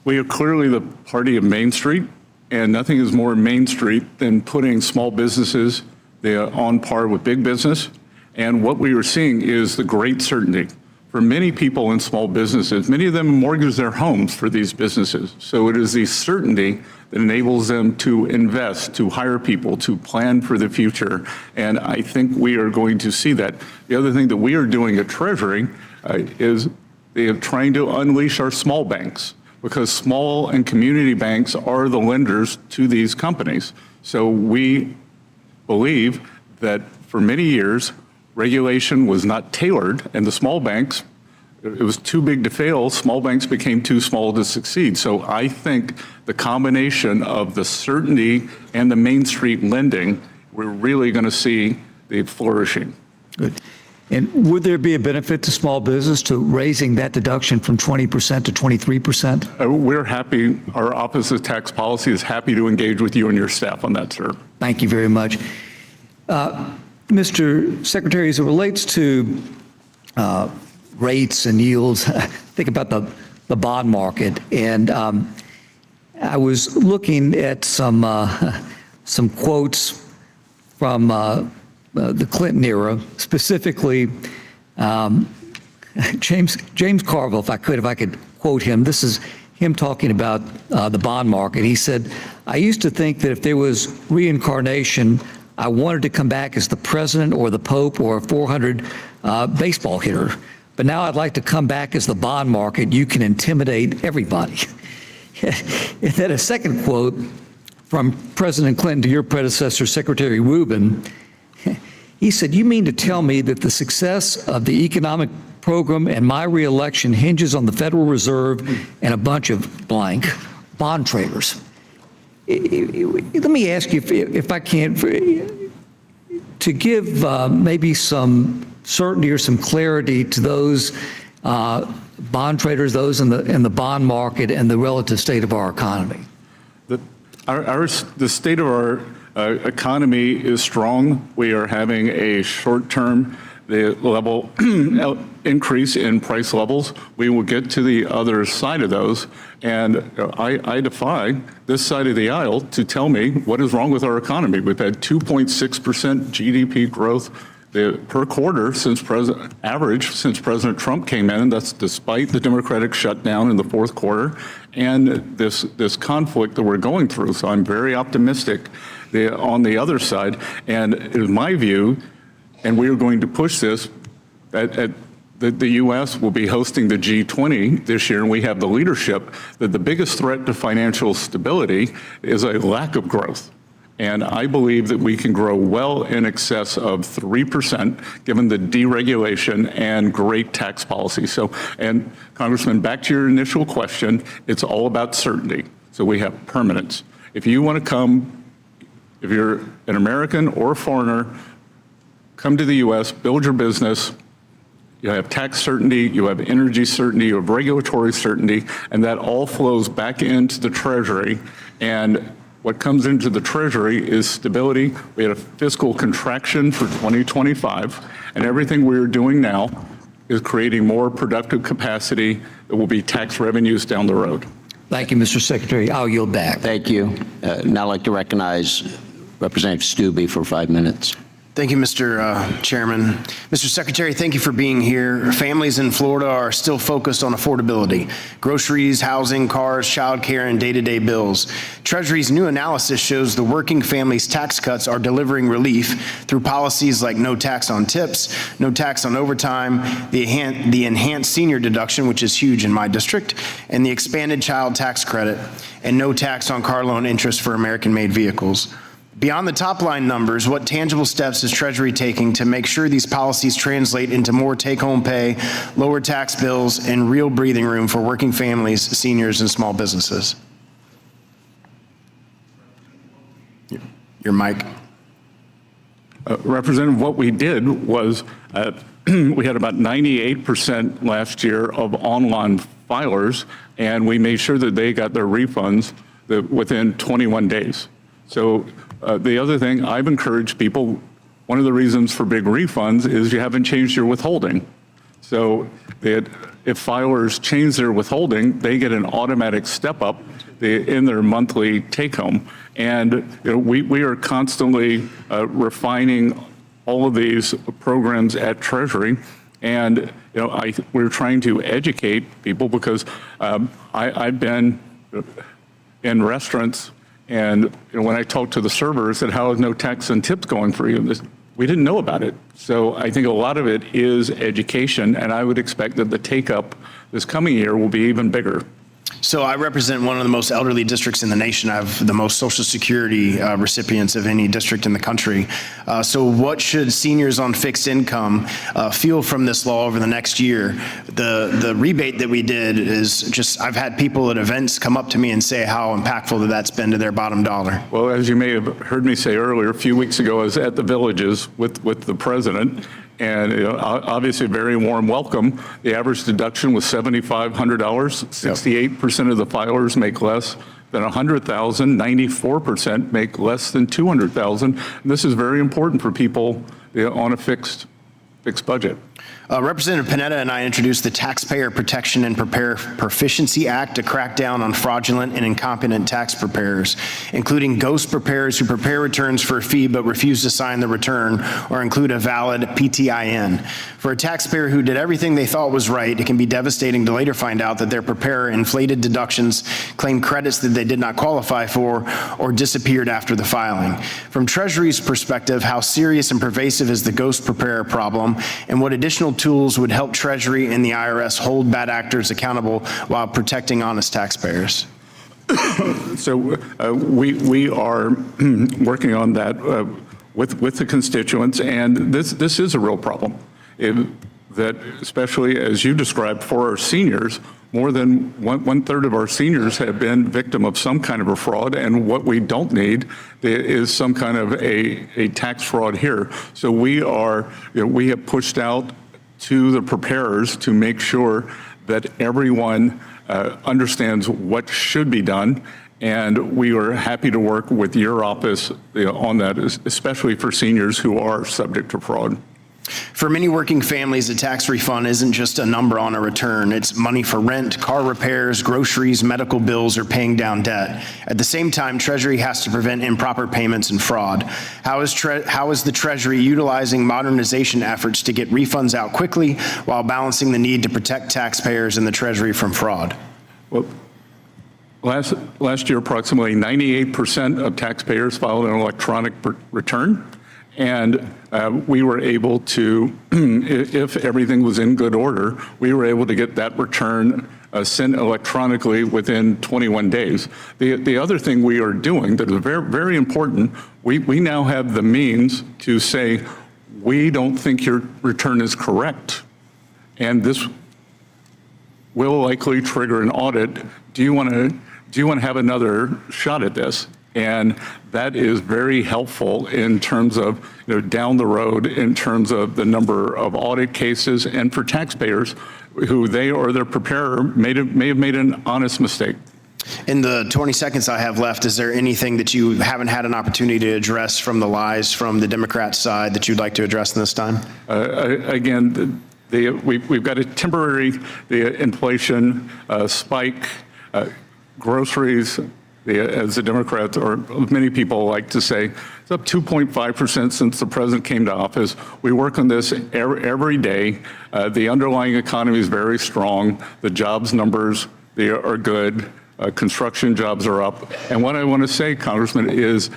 we are clearly the party of Main Street, and nothing is more Main Street than putting small businesses on par with big business. And what we are seeing is the great certainty. For many people in small businesses, many of them mortgage their homes for these businesses. So it is the certainty that enables them to invest, to hire people, to plan for the future. And I think we are going to see that. The other thing that we are doing at Treasury is trying to unleash our small banks, because small and community banks are the lenders to these companies. So we believe that for many years, regulation was not tailored, and the small banks, it was too big to fail. Small banks became too small to succeed. So I think the combination of the certainty and the Main Street lending, we're really going to see the flourishing. Good. And would there be a benefit to small business to raising that deduction from 20% to 23%? We're happy. Our Office of Tax Policy is happy to engage with you and your staff on that, sir. Thank you very much. Mr. Secretary, as it relates to rates and yields, think about the bond market. And I was looking at some quotes from the Clinton era, specifically James Carville, if I could quote him. This is him talking about the bond market. He said, "I used to think that if there was reincarnation, I wanted to come back as the president or the Pope or a 400 baseball hitter. But now I'd like to come back as the bond market. You can intimidate everybody." And then a second quote from President Clinton to your predecessor, Secretary Rubin. He said, "You mean to tell me that the success of the economic program and my reelection hinges on the Federal Reserve and a bunch of blank bond traders?" Let me ask you, if I can, to give maybe some certainty or some clarity to those bond traders, those in the bond market, and the relative state of our economy. The state of our economy is strong. We are having a short-term level increase in price levels. We will get to the other side of those. And I defy this side of the aisle to tell me what is wrong with our economy. We've had 2.6% GDP growth per quarter since President Trump came in, and that's despite the Democratic shutdown in the fourth quarter and this conflict that we're going through. So I'm very optimistic on the other side. And it is my view, and we are going to push this, that the U.S. will be hosting the G20 this year, and we have the leadership, that the biggest threat to financial stability is a lack of growth. And I believe that we can grow well in excess of 3%, given the deregulation and great tax policy. So, and Congressman, back to your initial question, it's all about certainty. So we have permanence. If you want to come, if you're an American or a foreigner, come to the U.S., build your business, you have tax certainty, you have energy certainty, you have regulatory certainty, and that all flows back into the Treasury. And what comes into the Treasury is stability. We had a fiscal contraction for 2025, and everything we are doing now is creating more productive capacity that will be tax revenues down the road. Thank you, Mr. Secretary. I'll yield back. Thank you. Now I'd like to recognize Representative Stubbe for 5 minutes. Thank you, Mr. Chairman. Mr. Secretary, thank you for being here. Families in Florida are still focused on affordability: groceries, housing, cars, childcare, and day-to-day bills. Treasury's new analysis shows the working families' tax cuts are delivering relief through policies like no tax on tips, no tax on overtime, the enhanced senior deduction, which is huge in my district, and the expanded child tax credit, and no tax on car loan interest for American-made vehicles. Beyond the top-line numbers, what tangible steps is Treasury taking to make sure these policies translate into more take-home pay, lower tax bills, and real breathing room for working families, seniors, and small businesses? Your mic. Representative, what we did was we had about 98% last year of online filers, and we made sure that they got their refunds within 21 days. So the other thing, I've encouraged people, one of the reasons for big refunds is you haven't changed your withholding. So if filers change their withholding, they get an automatic step up in their monthly take home. And we are constantly refining all of these programs at Treasury. And we're trying to educate people because I've been in restaurants, and when I talked to the servers, said, "How is no tax and tips going for you?" We didn't know about it. So I think a lot of it is education, and I would expect that the take up this coming year will be even bigger. So I represent one of the most elderly districts in the nation. I have the most Social Security recipients of any district in the country. So what should seniors on fixed income feel from this law over the next year? The rebate that we did is just, I've had people at events come up to me and say how impactful that's been to their bottom dollar. Well, as you may have heard me say earlier, a few weeks ago, I was at the Villages with the president. And obviously a very warm welcome. The average deduction was $7,500. 68% of the filers make less than $100,000. 94% make less than $200,000. And this is very important for people on a fixed budget. Representative Panetta and I introduced the Taxpayer Protection and Proficiency Act to crack down on fraudulent and incompetent tax preparers, including ghost preparers who prepare returns for a fee but refuse to sign the return or include a valid PTIN. For a taxpayer who did everything they thought was right, it can be devastating to later find out that their preparer inflated deductions, claimed credits that they did not qualify for, or disappeared after the filing. From Treasury's perspective, how serious and pervasive is the ghost preparer problem, and what additional tools would help Treasury and the IRS hold bad actors accountable while protecting honest taxpayers? So we are working on that with the constituents, and this is a real problem. That especially as you described for our seniors, more than one third of our seniors have been victim of some kind of a fraud, and what we don't need is some kind of a tax fraud here. So we have pushed out to the preparers to make sure that everyone understands what should be done, and we are happy to work with your office on that, especially for seniors who are subject to fraud. For many working families, a tax refund isn't just a number on a return. It's money for rent, car repairs, groceries, medical bills, or paying down debt. At the same time, Treasury has to prevent improper payments and fraud. How is the Treasury utilizing modernization efforts to get refunds out quickly while balancing the need to protect taxpayers and the Treasury from fraud? Well, last year, approximately 98% of taxpayers filed an electronic return. And we were able to, if everything was in good order, we were able to get that return sent electronically within 21 days. The other thing we are doing that is very, very important, we now have the means to say, we don't think your return is correct. And this will likely trigger an audit. Do do you want to have another shot at this? And that is very helpful in terms of, down the road, in terms of the number of audit cases, and for taxpayers who they or their preparer may have made an honest mistake. In the 20 seconds I have left, is there anything that you haven't had an opportunity to address from the lies from the Democrat side that you'd like to address in this time? Again, we've got a temporary inflation spike, groceries, as the Democrats, or many people like to say, it's up 2.5% since the president came to office. We work on this every day. The underlying economy is very strong. The jobs numbers, they are good. Construction jobs are up. And what I want to say, Congressman, is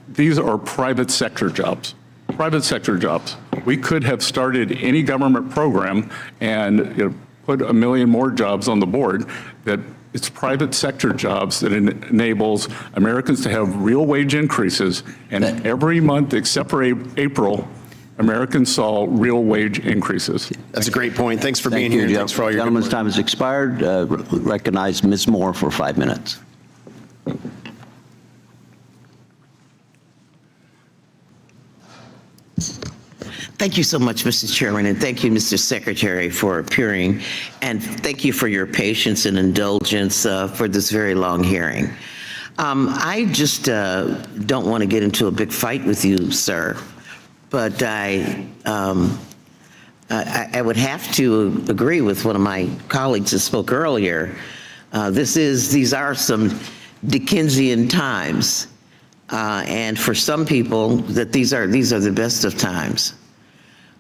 these are private sector jobs. Private sector jobs. We could have started any government program and put 1 million more jobs on the board. That it's private sector jobs that enables Americans to have real wage increases. And every month except for April, Americans saw real wage increases. That's a great point. Thanks for being here. And thanks for all your Gentleman's time has expired. Recognize Ms. Moore for 5 minutes. Thank you so much, Mr. Chairman, and thank you, Mr. Secretary, for appearing, and thank you for your patience and indulgence for this very long hearing. I just don't want to get into a big fight with you, sir, but I would have to agree with one of my colleagues that spoke earlier. These are some Dickensian times, and for some people, that these are the best of times.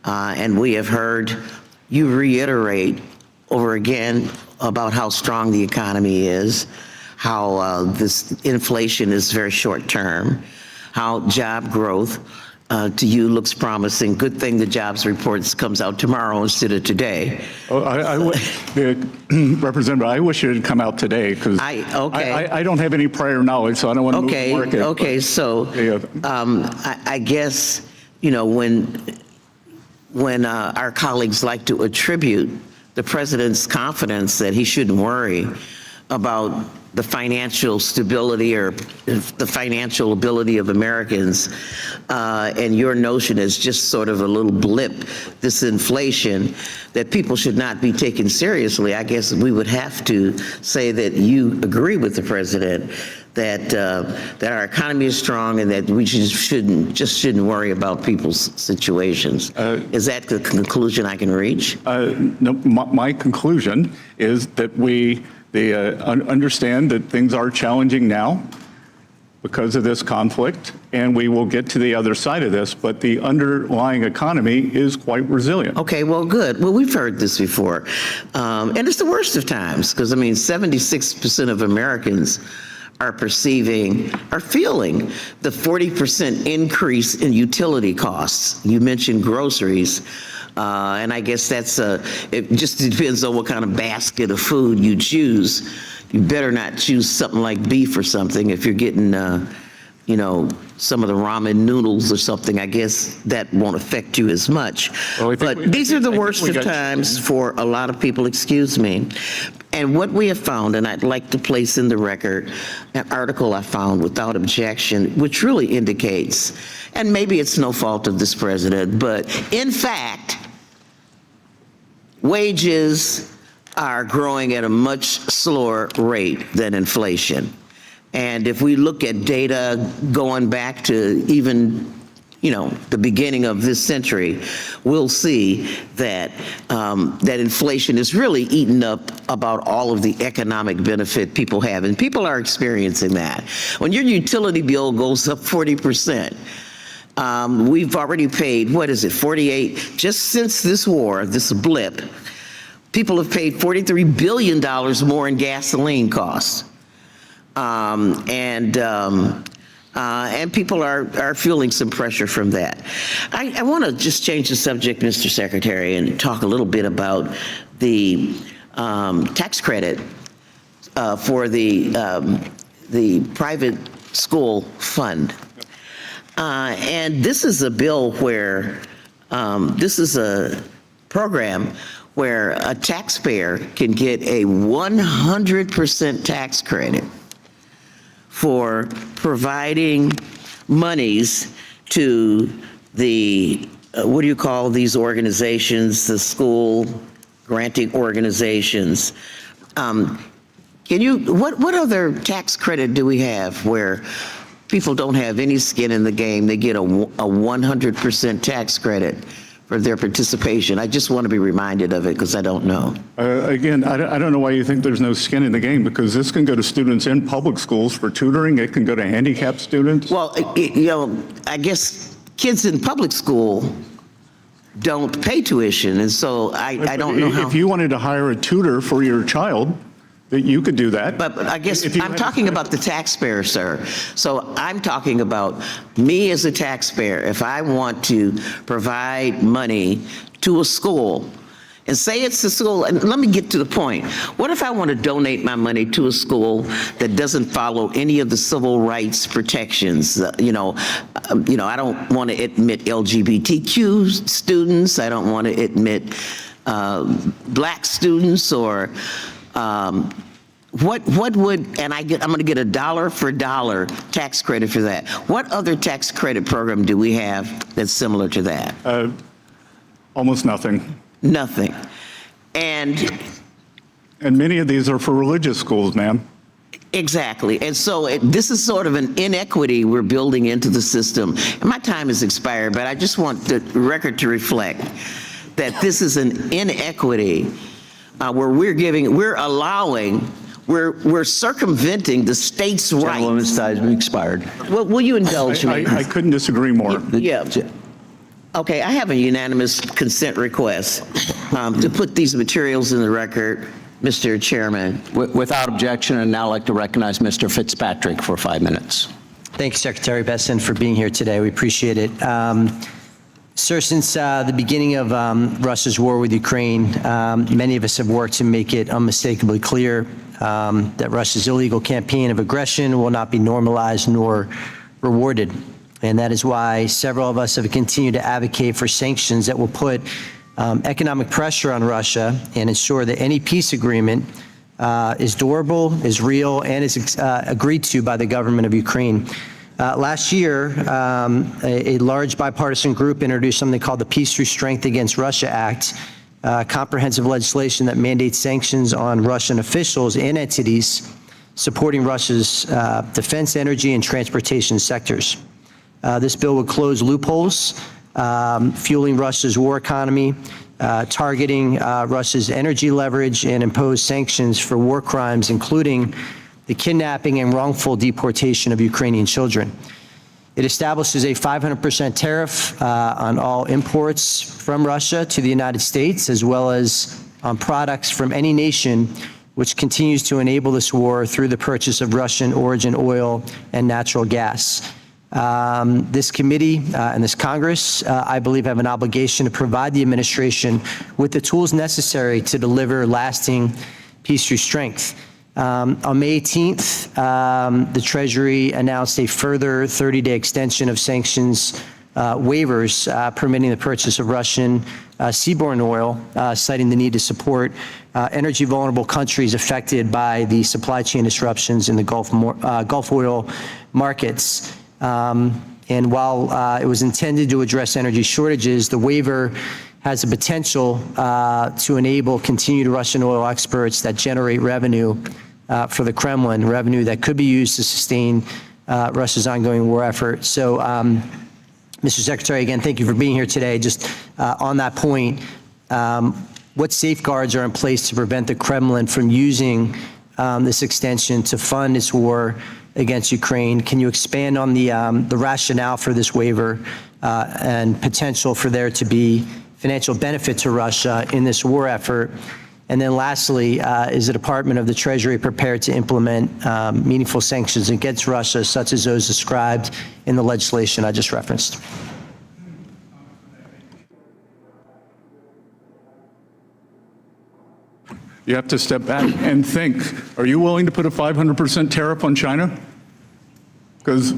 And we have heard you reiterate over again about how strong the economy is, how this inflation is very short term, how job growth to you looks promising. Good thing the jobs reports comes out tomorrow instead of today. Representative, I wish it had come out today because I don't have any prior knowledge, so I don't want to move the market. Okay, so I guess, when our colleagues like to attribute the president's confidence that he shouldn't worry about the financial stability or the financial ability of Americans, and your notion is just sort of a little blip, this inflation, that people should not be taken seriously, I guess we would have to say that you agree with the president that our economy is strong and that we shouldn't worry about people's situations. Is that the conclusion I can reach? No, my conclusion is that we understand that things are challenging now because of this conflict, and we will get to the other side of this, but the underlying economy is quite resilient. Okay, well, good. Well, we've heard this before. And it's the worst of times, because, 76% of Americans are feeling the 40% increase in utility costs. You mentioned groceries. And I guess it just depends on what kind of basket of food you choose. You better not choose something like beef or something. If you're getting, some of the ramen noodles or something, I guess that won't affect you as much. But these are the worst of times for a lot of people, excuse me. And what we have found, and I'd like to place in the record an article I found without objection, which really indicates, and maybe it's no fault of this president, but in fact, wages are growing at a much slower rate than inflation. And if we look at data going back to even, the beginning of this century, we'll see that that inflation is really eating up about all of the economic benefit people have. And people are experiencing that. When your utility bill goes up 40%, we've already paid, 48, just since this war, this blip, people have paid $43 billion more in gasoline costs. And people are feeling some pressure from that. I want to just change the subject, Mr. Secretary, and talk a little bit about the tax credit for the private school fund. And this is a bill where, this is a program where a taxpayer can get a 100% tax credit for providing monies to the, what do you call these organizations, the school granting organizations. What other tax credit do we have where people don't have any skin in the game? They get a 100% tax credit for their participation. I just want to be reminded of it because I don't know. Again, I don't know why you think there's no skin in the game, because this can go to students in public schools for tutoring. It can go to handicapped students. Well, I guess kids in public school don't pay tuition, and so I don't know how. If you wanted to hire a tutor for your child, that you could do that. But I guess I'm talking about the taxpayer, sir. So I'm talking about me as a taxpayer. If I want to provide money to a school, and say it's a school, and let me get to the point. What if I want to donate my money to a school that doesn't follow any of the civil rights protections? I don't want to admit LGBTQ students. I don't want to admit black students, or what would, and I'm going to get a dollar for dollar tax credit for that. What other tax credit program do we have that's similar to that? Almost nothing. Nothing. And many of these are for religious schools, ma'am. Exactly. And so this is sort of an inequity we're building into the system. And my time has expired, but I just want the record to reflect that this is an inequity where we're circumventing the state's rights. Gentlewoman's time expired. Well, will you indulge me? I couldn't disagree more. Yeah. Okay, I have a unanimous consent request to put these materials in the record, Mr. Chairman. Without objection, and now I'd like to recognize Mr. Fitzpatrick for 5 minutes. Thank you, Secretary Bessent, for being here today. We appreciate it. Sir, since the beginning of Russia's war with Ukraine, many of us have worked to make it unmistakably clear that Russia's illegal campaign of aggression will not be normalized nor rewarded. And that is why several of us have continued to advocate for sanctions that will put economic pressure on Russia and ensure that any peace agreement is durable, is real, and is agreed to by the government of Ukraine. Last year, a large bipartisan group introduced something called the Peace Through Strength Against Russia Act, comprehensive legislation that mandates sanctions on Russian officials and entities supporting Russia's defense, energy, and transportation sectors. This bill would close loopholes, fueling Russia's war economy, targeting Russia's energy leverage, and impose sanctions for war crimes, including the kidnapping and wrongful deportation of Ukrainian children. It establishes a 500% tariff on all imports from Russia to the United States, as well as on products from any nation which continues to enable this war through the purchase of Russian origin oil and natural gas. This committee and this Congress, I believe, have an obligation to provide the administration with the tools necessary to deliver lasting peace through strength. On May 18th, the Treasury announced a further 30-day extension of sanctions waivers permitting the purchase of Russian seaborne oil, citing the need to support energy vulnerable countries affected by the supply chain disruptions in the Gulf oil markets. And while it was intended to address energy shortages, the waiver has the potential to enable continued Russian oil exports that generate revenue for the Kremlin, revenue that could be used to sustain Russia's ongoing war effort. So, Mr. Secretary, again, thank you for being here today. Just on that point, what safeguards are in place to prevent the Kremlin from using this extension to fund its war against Ukraine? Can you expand on the rationale for this waiver and potential for there to be financial benefit to Russia in this war effort? And then lastly, is the Department of the Treasury prepared to implement meaningful sanctions against Russia, such as those described in the legislation I just referenced? You have to step back and think, are you willing to put a 500% tariff on China? Because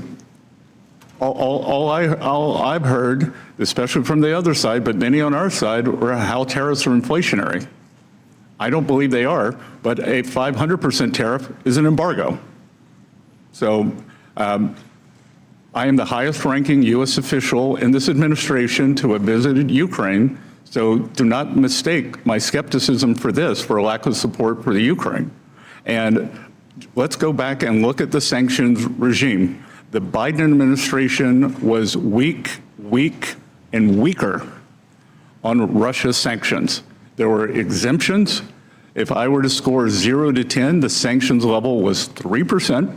all I've heard, especially from the other side, but many on our side, are how tariffs are inflationary. I don't believe they are, but a 500% tariff is an embargo. So I am the highest ranking U.S. official in this administration to have visited Ukraine, so do not mistake my skepticism for this for a lack of support for the Ukraine. And let's go back and look at the sanctions regime. The Biden administration was weak, and weaker on Russia's sanctions. There were exemptions. If I were to score 0 to 10, the sanctions level was 3%.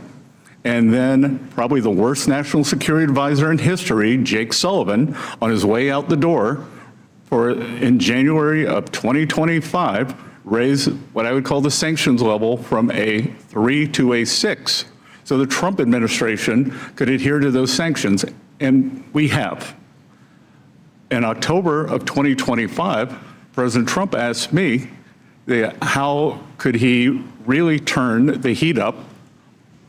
And then probably the worst national security advisor in history, Jake Sullivan, on his way out the door in January of 2025, raised what I would call the sanctions level from a 3 to a 6. So the Trump administration could adhere to those sanctions, and we have. In October of 2025, President Trump asked me how could he really turn the heat up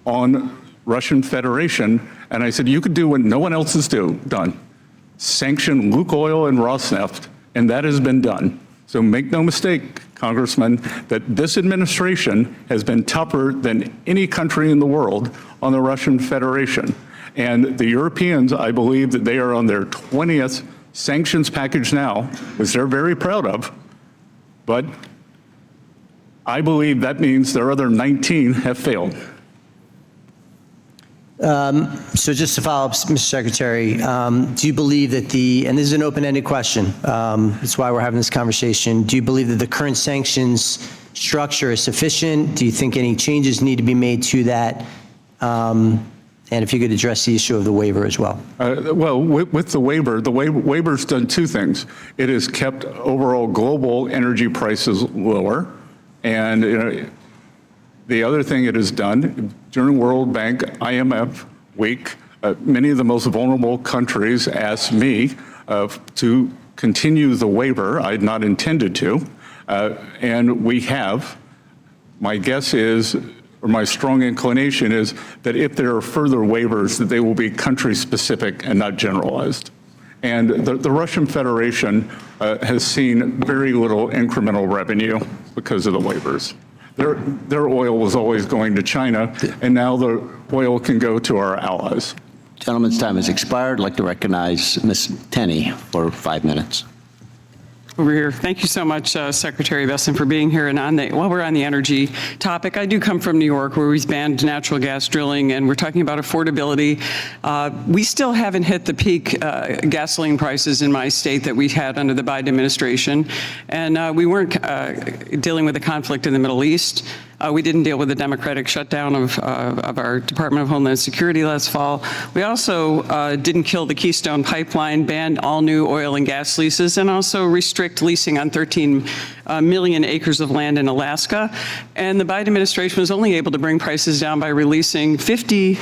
on Russian Federation, and I said, you could do what no one else has done, sanction Lukoil and Rosneft, and that has been done. So make no mistake, Congressman, that this administration has been tougher than any country in the world on the Russian Federation. And the Europeans, I believe that they are on their 20th sanctions package now, which they're very proud of, but I believe that means their other 19 have failed. So just to follow up, Mr. Secretary, do you believe that and this is an open-ended question, that's why we're having this conversation, do you believe that the current sanctions structure is sufficient? Do you think any changes need to be made to that? And if you could address the issue of the waiver as well. Well, with the waiver's done two things. It has kept overall global energy prices lower, and the other thing it has done, during World Bank, IMF week, many of the most vulnerable countries asked me to continue the waiver. I had not intended to, and we have. My guess is, or my strong inclination is, that if there are further waivers, that they will be country-specific and not generalized. And the Russian Federation has seen very little incremental revenue because of the waivers. Their oil was always going to China, and now the oil can go to our allies. Gentleman's time has expired. I'd like to recognize Ms. Tenney for 5 minutes. Over here. Thank you so much, Secretary Bessent, for being here. And while we're on the energy topic, I do come from New York, where we've banned natural gas drilling, and we're talking about affordability. We still haven't hit the peak gasoline prices in my state that we had under the Biden administration, and we weren't dealing with a conflict in the Middle East. We didn't deal with the Democratic shutdown of our Department of Homeland Security last fall. We also didn't kill the Keystone Pipeline, banned all new oil and gas leases, and also restrict leasing on 13 million acres of land in Alaska. And the Biden administration was only able to bring prices down by releasing 50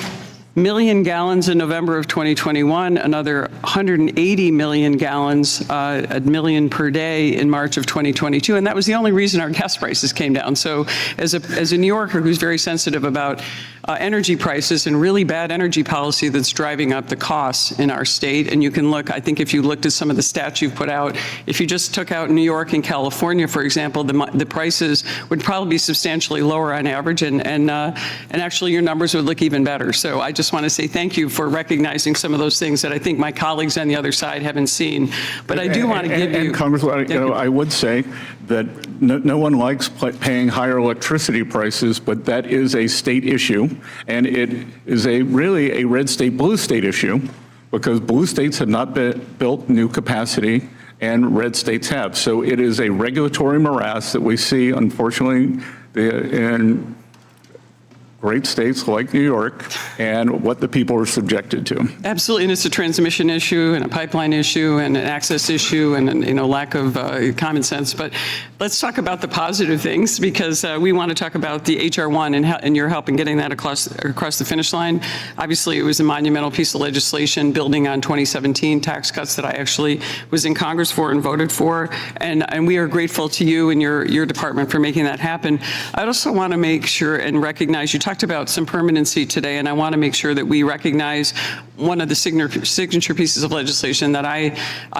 million gallons in November of 2021, another 180 million gallons, a million per day in March of 2022, and that was the only reason our gas prices came down. So as a New Yorker who's very sensitive about energy prices and really bad energy policy that's driving up the costs in our state, and you can look, I think if you looked at some of the stats you've put out, if you just took out New York and California, for example, the prices would probably be substantially lower on average, and actually your numbers would look even better. So I just want to say thank you for recognizing some of those things that I think my colleagues on the other side haven't seen. But I do want to give you... Congressman, I would say that no one likes paying higher electricity prices, but that is a state issue, and it is really a red state, blue state issue, because blue states have not built new capacity and red states have. So it is a regulatory morass that we see, unfortunately, in great states like New York, and what the people are subjected to. Absolutely, and it's a transmission issue and a pipeline issue and an access issue and lack of common sense. But let's talk about the positive things, because we want to talk about the HR 1 and your help in getting that across the finish line. Obviously, it was a monumental piece of legislation building on 2017 tax cuts that I actually was in Congress for and voted for, and we are grateful to you and your department for making that happen. I also want to make sure and recognize, you talked talked about some permanency today, and I want to make sure that we recognize one of the signature pieces of legislation that I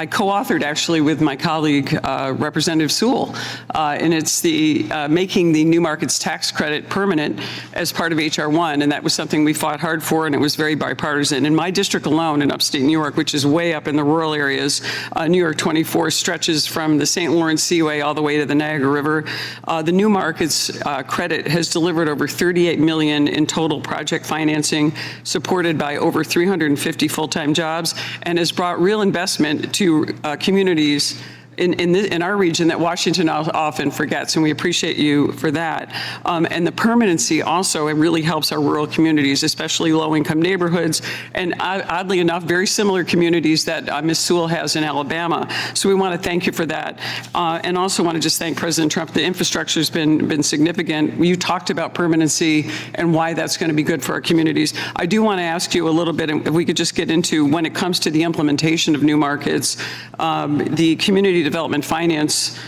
co-authored actually with my colleague, Representative Sewell, and it's the making the new markets tax credit permanent as part of H.R. 1, and that was something we fought hard for, and it was very bipartisan. In my district alone, in upstate New York, which is way up in the rural areas, New York 24 stretches from the St. Lawrence Seaway all the way to the Niagara River. The new markets credit has delivered over $38 million in total project financing, supported by over 350 full-time jobs, and has brought real investment to communities in our region that Washington often forgets, and we appreciate you for that. And the permanency also, it really helps our rural communities, especially low-income neighborhoods, and oddly enough, very similar communities that Ms. Sewell has in Alabama. So we want to thank you for that. And also want to just thank President Trump. The infrastructure has been significant. You talked about permanency and why that's going to be good for our communities. I do want to ask you a little bit, if we could just get into, when it comes to the implementation of new markets, the community development finance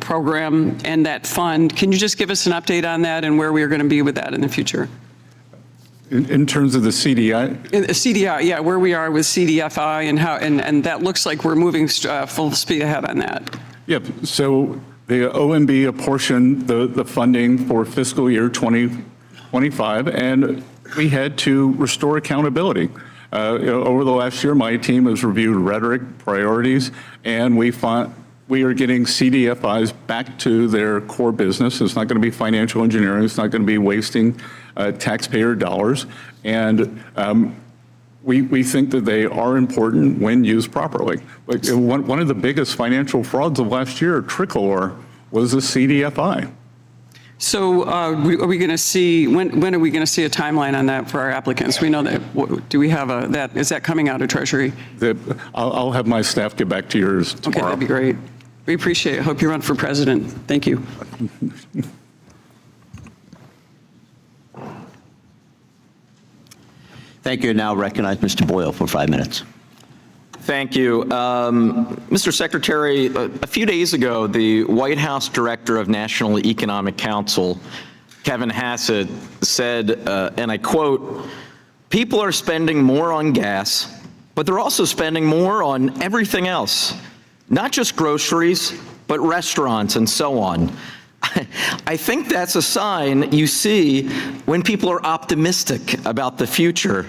program and that fund. Can you just give us an update on that and where we are going to be with that in the future? In terms of the CDI? CDI, yeah, where we are with CDFI and how, and that looks like we're moving full speed ahead on that. Yep. So the OMB apportioned the funding for fiscal year 2025, and we had to restore accountability. Over the last year, my team has reviewed rhetoric, priorities, and we are getting CDFIs back to their core business. It's not going to be financial engineering. It's not going to be wasting taxpayer dollars. And we think that they are important when used properly. But one of the biggest financial frauds of last year, tricolor, was the CDFI. So are we going to see, when are we going to see a timeline on that for our applicants? We know that, do we have is that coming out of Treasury? I'll have my staff get back to yours tomorrow. Okay, that'd be great. We appreciate it. Hope you run for president. Thank you. Thank you. Now recognize Mr. Boyle for 5 minutes. Thank you. Mr. Secretary, a few days ago, the White House Director of National Economic Council, Kevin Hassett, said, and I quote, "People are spending more on gas, but they're also spending more on everything else, not just groceries, but restaurants and so on." I think that's a sign you see when people are optimistic about the future.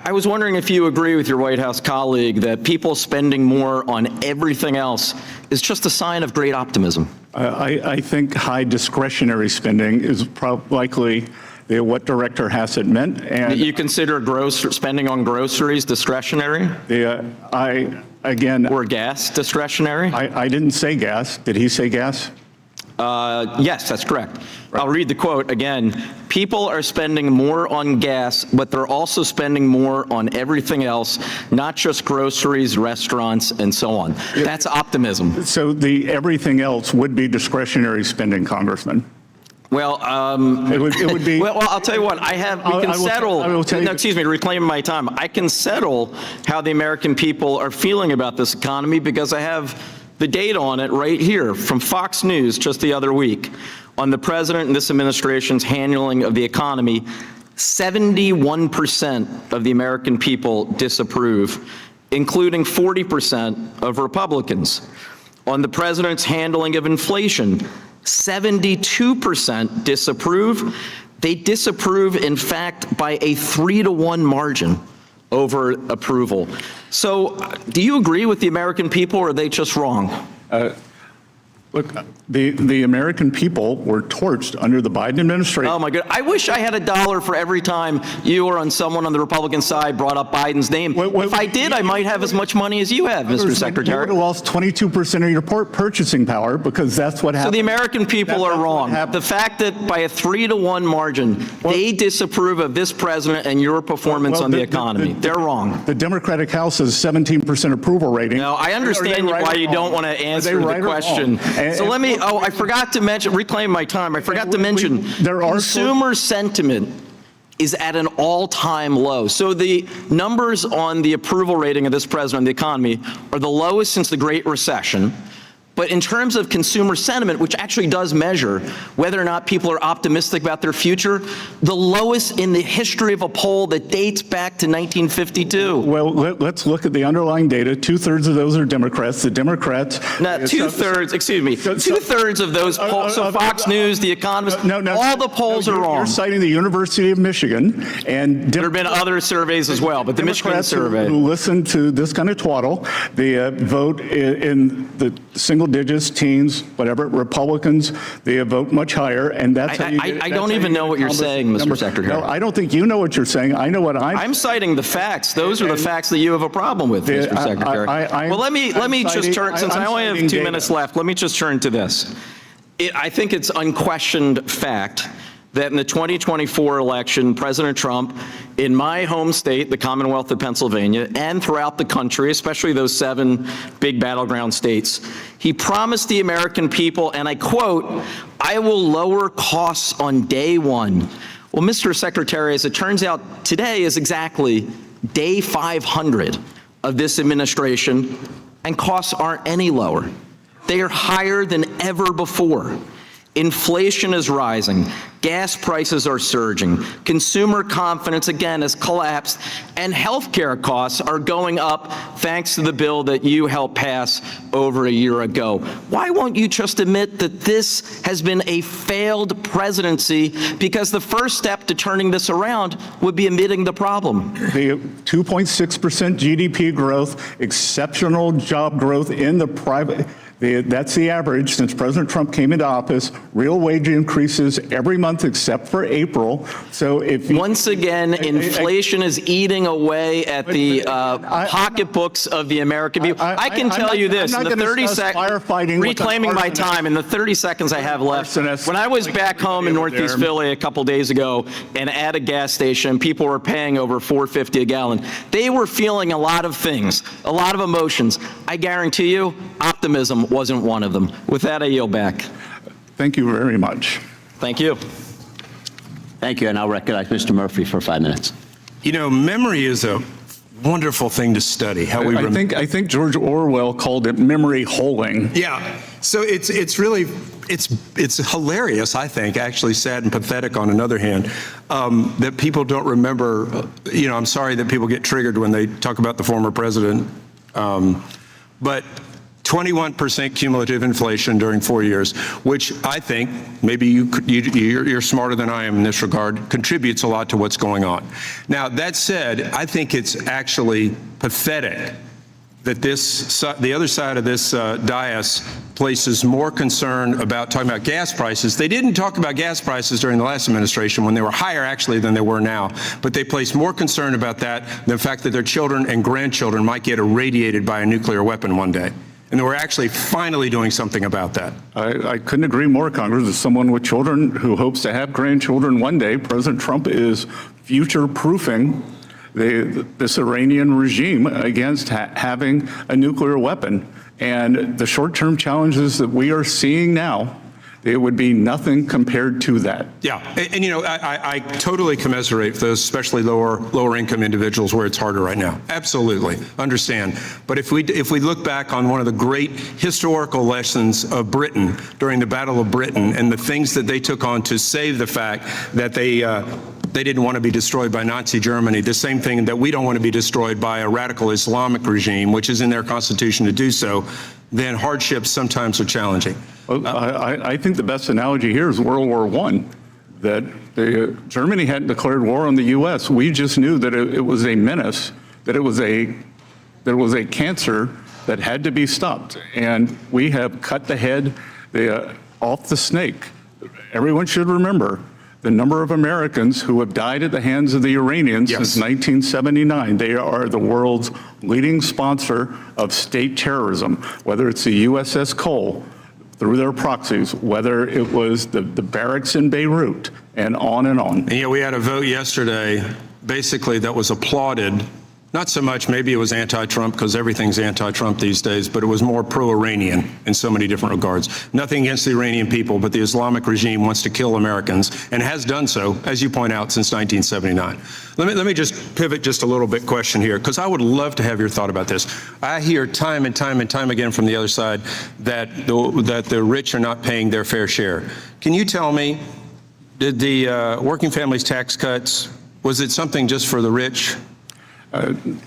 I was wondering if you agree with your White House colleague that people spending more on everything else is just a sign of great optimism. I think high discretionary spending is likely what Director Hassett meant. And you consider spending on groceries discretionary? Or gas discretionary? I didn't say gas. Did he say gas? Yes, that's correct. I'll read the quote again. "People are spending more on gas, but they're also spending more on everything else, not just groceries, restaurants, and so on." That's optimism. So the everything else would be discretionary spending, Congressman. Well, it would be. Well, I'll tell you what. Reclaim my time. I can settle how the American people are feeling about this economy because I have the data on it right here from Fox News just the other week on the president and this administration's handling of the economy. 71% of the American people disapprove, including 40% of Republicans. On the president's handling of inflation, 72% disapprove. They disapprove, in fact, by a 3-to-1 margin over approval. So do you agree with the American people, or are they just wrong? Look, the American people were torched under the Biden administration. Oh my God! I wish I had $1 for every time you or someone on the Republican side brought up Biden's name. If I did, I might have as much money as you have, Mr. Secretary. You would have lost 22% of your purchasing power because that's what happened. So the American people are wrong. The fact that by a 3-to-1 margin, they disapprove of this president and your performance on the economy. They're wrong. The Democratic House has 17% approval rating. No, I understand why you don't want to answer the question. So let me, I forgot to mention, reclaim my time, I forgot to mention, consumer sentiment is at an all-time low. So the numbers on the approval rating of this president of the economy are the lowest since the Great Recession, But in terms of consumer sentiment, which actually does measure whether or not people are optimistic about their future, the lowest in the history of a poll that dates back to 1952. Well, let's look at the underlying data. 2/3 of those are Democrats. The Democrats. No, 2/3, excuse me, 2/3 of those polls, so Fox News, The Economist, all the polls are wrong. You're citing the University of Michigan, and there have been other surveys as well, but the Michigan survey. Who listen to this kind of twaddle, they vote in the single digits, teens, whatever. Republicans, they vote much higher, and that's how you get, I don't even know what you're saying, Mr. Secretary. No, I don't think you know what you're saying. I know what I'm citing the facts. Those are the facts that you have a problem with, Mr. Secretary. Well, let me just turn, since I only have 2 minutes left, let me just turn to this. I think it's unquestioned fact that in the 2024 election, President Trump, in my home state, the Commonwealth of Pennsylvania, and throughout the country, especially those 7 big battleground states, he promised the American people, and I quote, "I will lower costs on day one." Well, Mr. Secretary, as it turns out, today is exactly day 500 of this administration, and costs aren't any lower. They are higher than ever before. Inflation is rising, gas prices are surging, consumer confidence again has collapsed, and healthcare costs are going up thanks to the bill that you helped pass over a year ago. Why won't you just admit that this has been a failed presidency, because the first step to turning this around would be admitting the problem? The 2.6% GDP growth, exceptional job growth in the private. That's the average since President Trump came into office. Real wage increases every month except for April. So if once again, inflation is eating away at the pocketbooks of the American people. I can tell you this: in the 30 seconds, reclaiming my time, in the 30 seconds I have left, when I was back home in Northeast Philly a couple days ago, and at a gas station, people were paying over $4.50 a gallon. They were feeling a lot of things, a lot of emotions. I guarantee you, optimism wasn't one of them. With that, I yield back. Thank you very much. Thank you. Thank you, and I'll recognize Mr. Murphy for 5 minutes. You know, memory is a wonderful thing to study. How we I think George Orwell called it memory holing. Yeah. So it's really hilarious, I think, actually sad and pathetic on another hand, that people don't remember. You know, I'm sorry that people get triggered when they talk about the former president, but 21% cumulative inflation during 4 years, which I think, maybe you're smarter than I am in this regard, contributes a lot to what's going on. Now, that said, I think it's actually pathetic that the other side of this dais places more concern about talking about gas prices. They didn't talk about gas prices during the last administration when they were higher actually than they were now, but they place more concern about that than the fact that their children and grandchildren might get irradiated by a nuclear weapon one day. And we're actually finally doing something about that. I couldn't agree more, Congress. As someone with children who hopes to have grandchildren one day, President Trump is future-proofing this Iranian regime against having a nuclear weapon. And the short-term challenges that we are seeing now, it would be nothing compared to that. Yeah, and you know, I totally commiserate those, especially lower income individuals where it's harder right now. Absolutely, understand. But if we look back on one of the great historical lessons of Britain during the Battle of Britain and the things that they took on to save the fact that they didn't want to be destroyed by Nazi Germany, the same thing that we don't want to be destroyed by a radical Islamic regime, which is in their constitution to do so, then hardships sometimes are challenging. Well, I think the best analogy here is World War I, that Germany hadn't declared war on the U.S. We just knew that it was a menace, that it was a cancer that had to be stopped. And we have cut the head off the snake. Everyone should remember the number of Americans who have died at the hands of the Iranians since 1979. They are the world's leading sponsor of state terrorism, whether it's the USS Cole through their proxies, whether it was the barracks in Beirut, and on and on. And yet we had a vote yesterday, basically, that was applauded Not so much, maybe it was anti-Trump, because everything's anti-Trump these days, but it was more pro-Iranian in so many different regards. Nothing against the Iranian people, but the Islamic regime wants to kill Americans, and has done so, as you point out, since 1979. Let me just pivot just a little bit question here, because I would love to have your thought about this. I hear time and time and time again from the other side that the rich are not paying their fair share. Can you tell me, did the working families tax cuts, was it something just for the rich?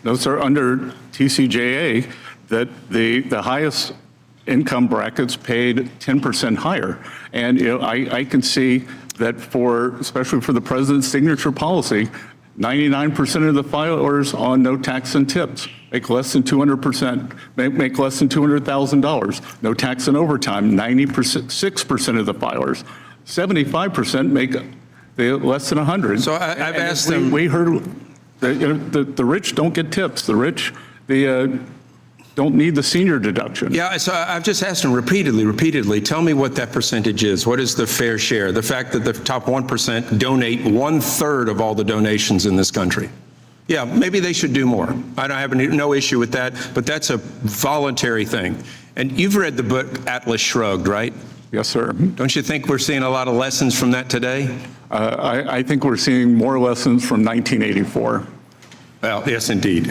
No, sir. Under TCJA, that the highest income brackets paid 10% higher. And I can see that especially for the president's signature policy, 99% of the filers on no tax and tips make less than 200%, make less than $200,000. No tax and overtime, 6% of the filers. 75% make less than 100. So I've asked them. We heard. The rich don't get tips. The rich, don't need the senior deduction. Yeah, so I've just asked them repeatedly, tell me what that percentage is. What is the fair share? The fact that the top 1% donate 1/3 of all the donations in this country. Yeah, maybe they should do more. I don't have no issue with that, but that's a voluntary thing. And you've read the book Atlas Shrugged, right? Yes, sir. Don't you think we're seeing a lot of lessons from that today? I think we're seeing more lessons from 1984. Well, yes, indeed.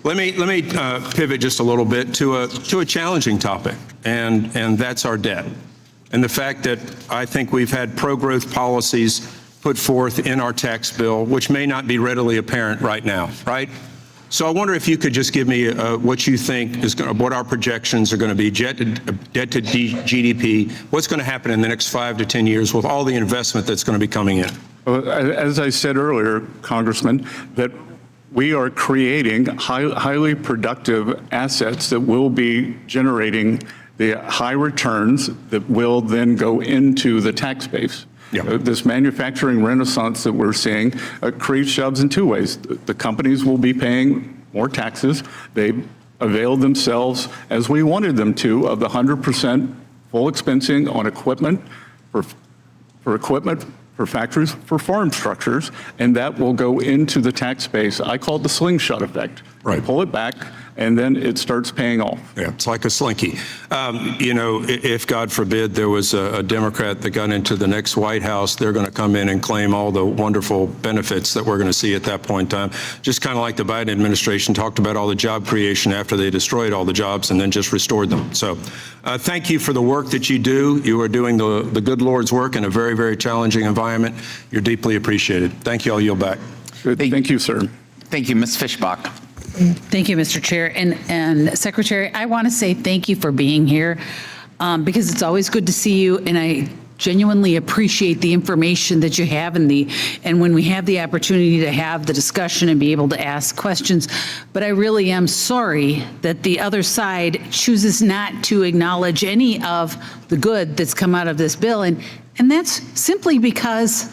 Let me pivot just a little bit to a challenging topic, and that's our debt, and the fact that I think we've had pro-growth policies put forth in our tax bill, which may not be readily apparent right now, right? So I wonder if you could just give me what you think what our projections are going to be, debt to GDP, what's going to happen in the next 5 to 10 years with all the investment that's going to be coming in. Well, as I said earlier, Congressman, that we are creating highly productive assets that will be generating the high returns that will then go into the tax base. Yeah. This manufacturing renaissance that we're seeing creates jobs in two ways. The companies will be paying more taxes. They availed themselves, as we wanted them to, of the 100% full expensing on equipment, for equipment, for factories, for farm structures, and that will go into the tax base. I call it the slingshot effect. Right. You pull it back, and then it starts paying off. Yeah, it's like a slinky. If God forbid there was a Democrat that got into the next White House, they're going to come in and claim all the wonderful benefits that we're going to see at that point in time. Just kind of like the Biden administration talked about all the job creation after they destroyed all the jobs and then just restored them. So thank you for the work that you do. You are doing the good Lord's work in a very, very challenging environment. You're deeply appreciated. Thank you. I'll yield back. Thank you, sir. Thank you, Ms. Fischbach. Thank you, Mr. Chair. And Secretary, I want to say thank you for being here because it's always good to see you, and I genuinely appreciate the information that you have and when we have the opportunity to have the discussion and be able to ask questions. But I really am sorry that the other side chooses not to acknowledge any of the good that's come out of this bill, and that's simply because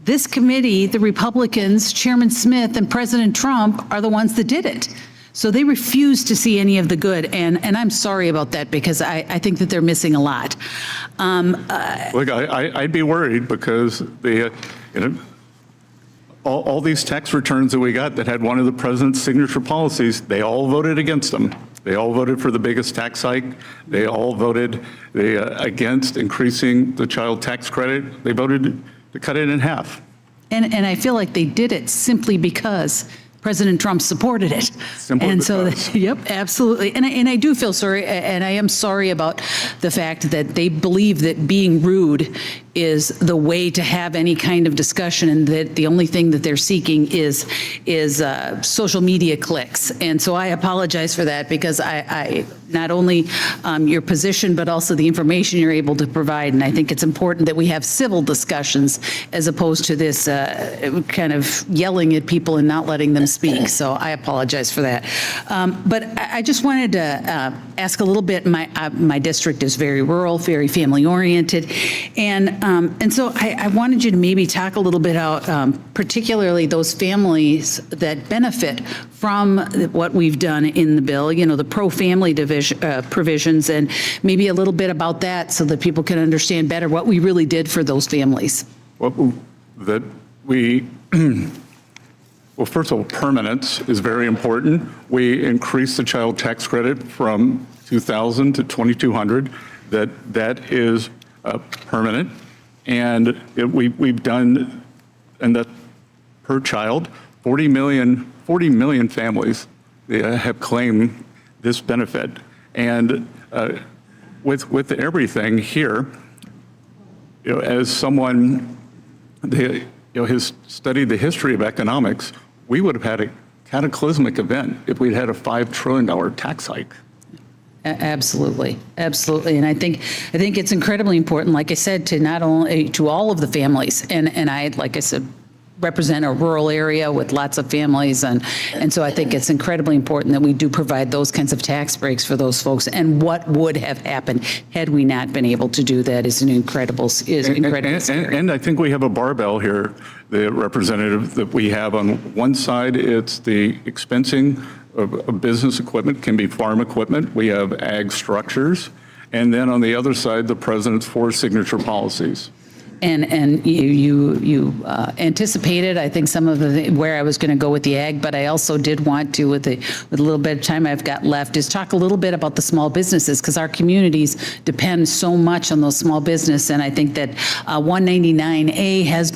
this committee, the Republicans, Chairman Smith and President Trump are the ones that did it. So they refuse to see any of the good, and I'm sorry about that because I think that they're missing a lot. Look, I'd be worried because all these tax returns that we got that had one of the president's signature policies, they all voted against them. They all voted for the biggest tax hike. They all voted against increasing the child tax credit. They voted to cut it in half. And I feel like they did it simply because President Trump supported it. Yep, absolutely. And I do feel sorry, and I am sorry about the fact that they believe that being rude is the way to have any kind of discussion, and that the only thing that they're seeking is social media clicks. And so I apologize for that because I not only your position, but also the information you're able to provide. And I think it's important that we have civil discussions as opposed to this kind of yelling at people and not letting them speak. So I apologize for that. But I just wanted to ask a little bit. My district is very rural, very family oriented. And so I wanted you to maybe talk a little bit about particularly those families that benefit from what we've done in the bill, the pro-family provisions, and maybe a little bit about that so that people can understand better what we really did for those families. That we Well, first of all, permanence is very important. We increased the child tax credit from $2,000 to $2,200. That is permanent. And we've done, and that per child, 40 million families have claimed this benefit. And with everything here, as someone has studied the history of economics, we would have had a cataclysmic event if we'd had a $5 trillion tax hike. Absolutely, absolutely, and I think it's incredibly important, like I said, to not only to all of the families, and I, like I said, represent a rural area with lots of families, and so I think it's incredibly important that we do provide those kinds of tax breaks for those folks. And what would have happened had we not been able to do that is incredible. And I think we have a barbell here, the representative that we have on one side. It's the expensing of business equipment, can be farm equipment. We have ag structures, and then on the other side, the president's 4 signature policies. And you anticipated, I think, some of where I was going to go with the ag, but I also did want to, with a little bit of time I've got left, is talk a little bit about the small businesses, because our communities depend so much on those small business. And I think that 199A has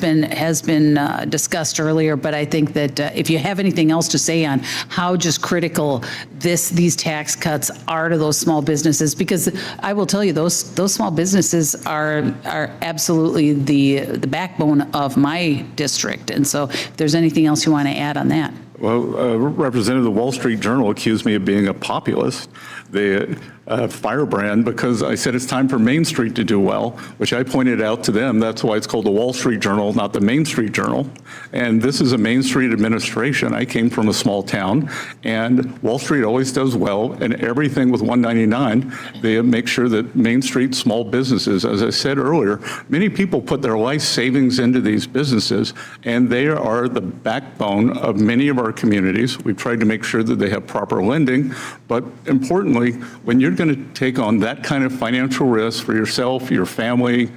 been discussed earlier, but I think that if you have anything else to say on how just critical these tax cuts are to those small businesses, because I will tell you, those small businesses are absolutely the backbone of my district. And so if there's anything else you want to add on that. Well, Representative of the Wall Street Journal accused me of being a populist, the firebrand, because I said it's time for Main Street to do well, which I pointed out to them. That's why it's called the Wall Street Journal, not the Main Street Journal. And this is a Main Street administration. I came from a small town, and Wall Street always does well, and everything with 199, they make sure that Main Street small businesses, as I said earlier, many people put their life savings into these businesses, and they are the backbone of many of our communities. We've tried to make sure that they have proper lending, but importantly, when you're going to take on that kind of financial risk for yourself, your family,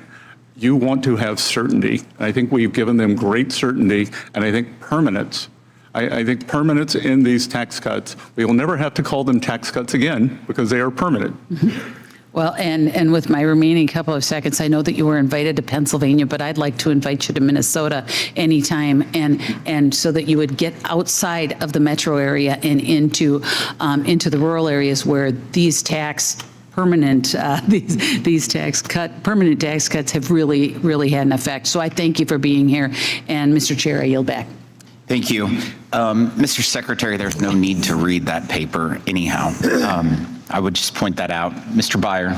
you want to have certainty. And I think we've given them great certainty, and I think permanence. I think permanence in these tax cuts, we will never have to call them tax cuts again because they are permanent. Well, and with my remaining couple of seconds, I know that you were invited to Pennsylvania, but I'd like to invite you to Minnesota anytime, and so that you would get outside of the metro area and into the rural areas where these permanent tax cuts have really had an effect. So I thank you for being here, and Mr. Chair, I yield back. Thank you. Mr. Secretary, there's no need to read that paper anyhow. I would just point that out. Mr. Byer.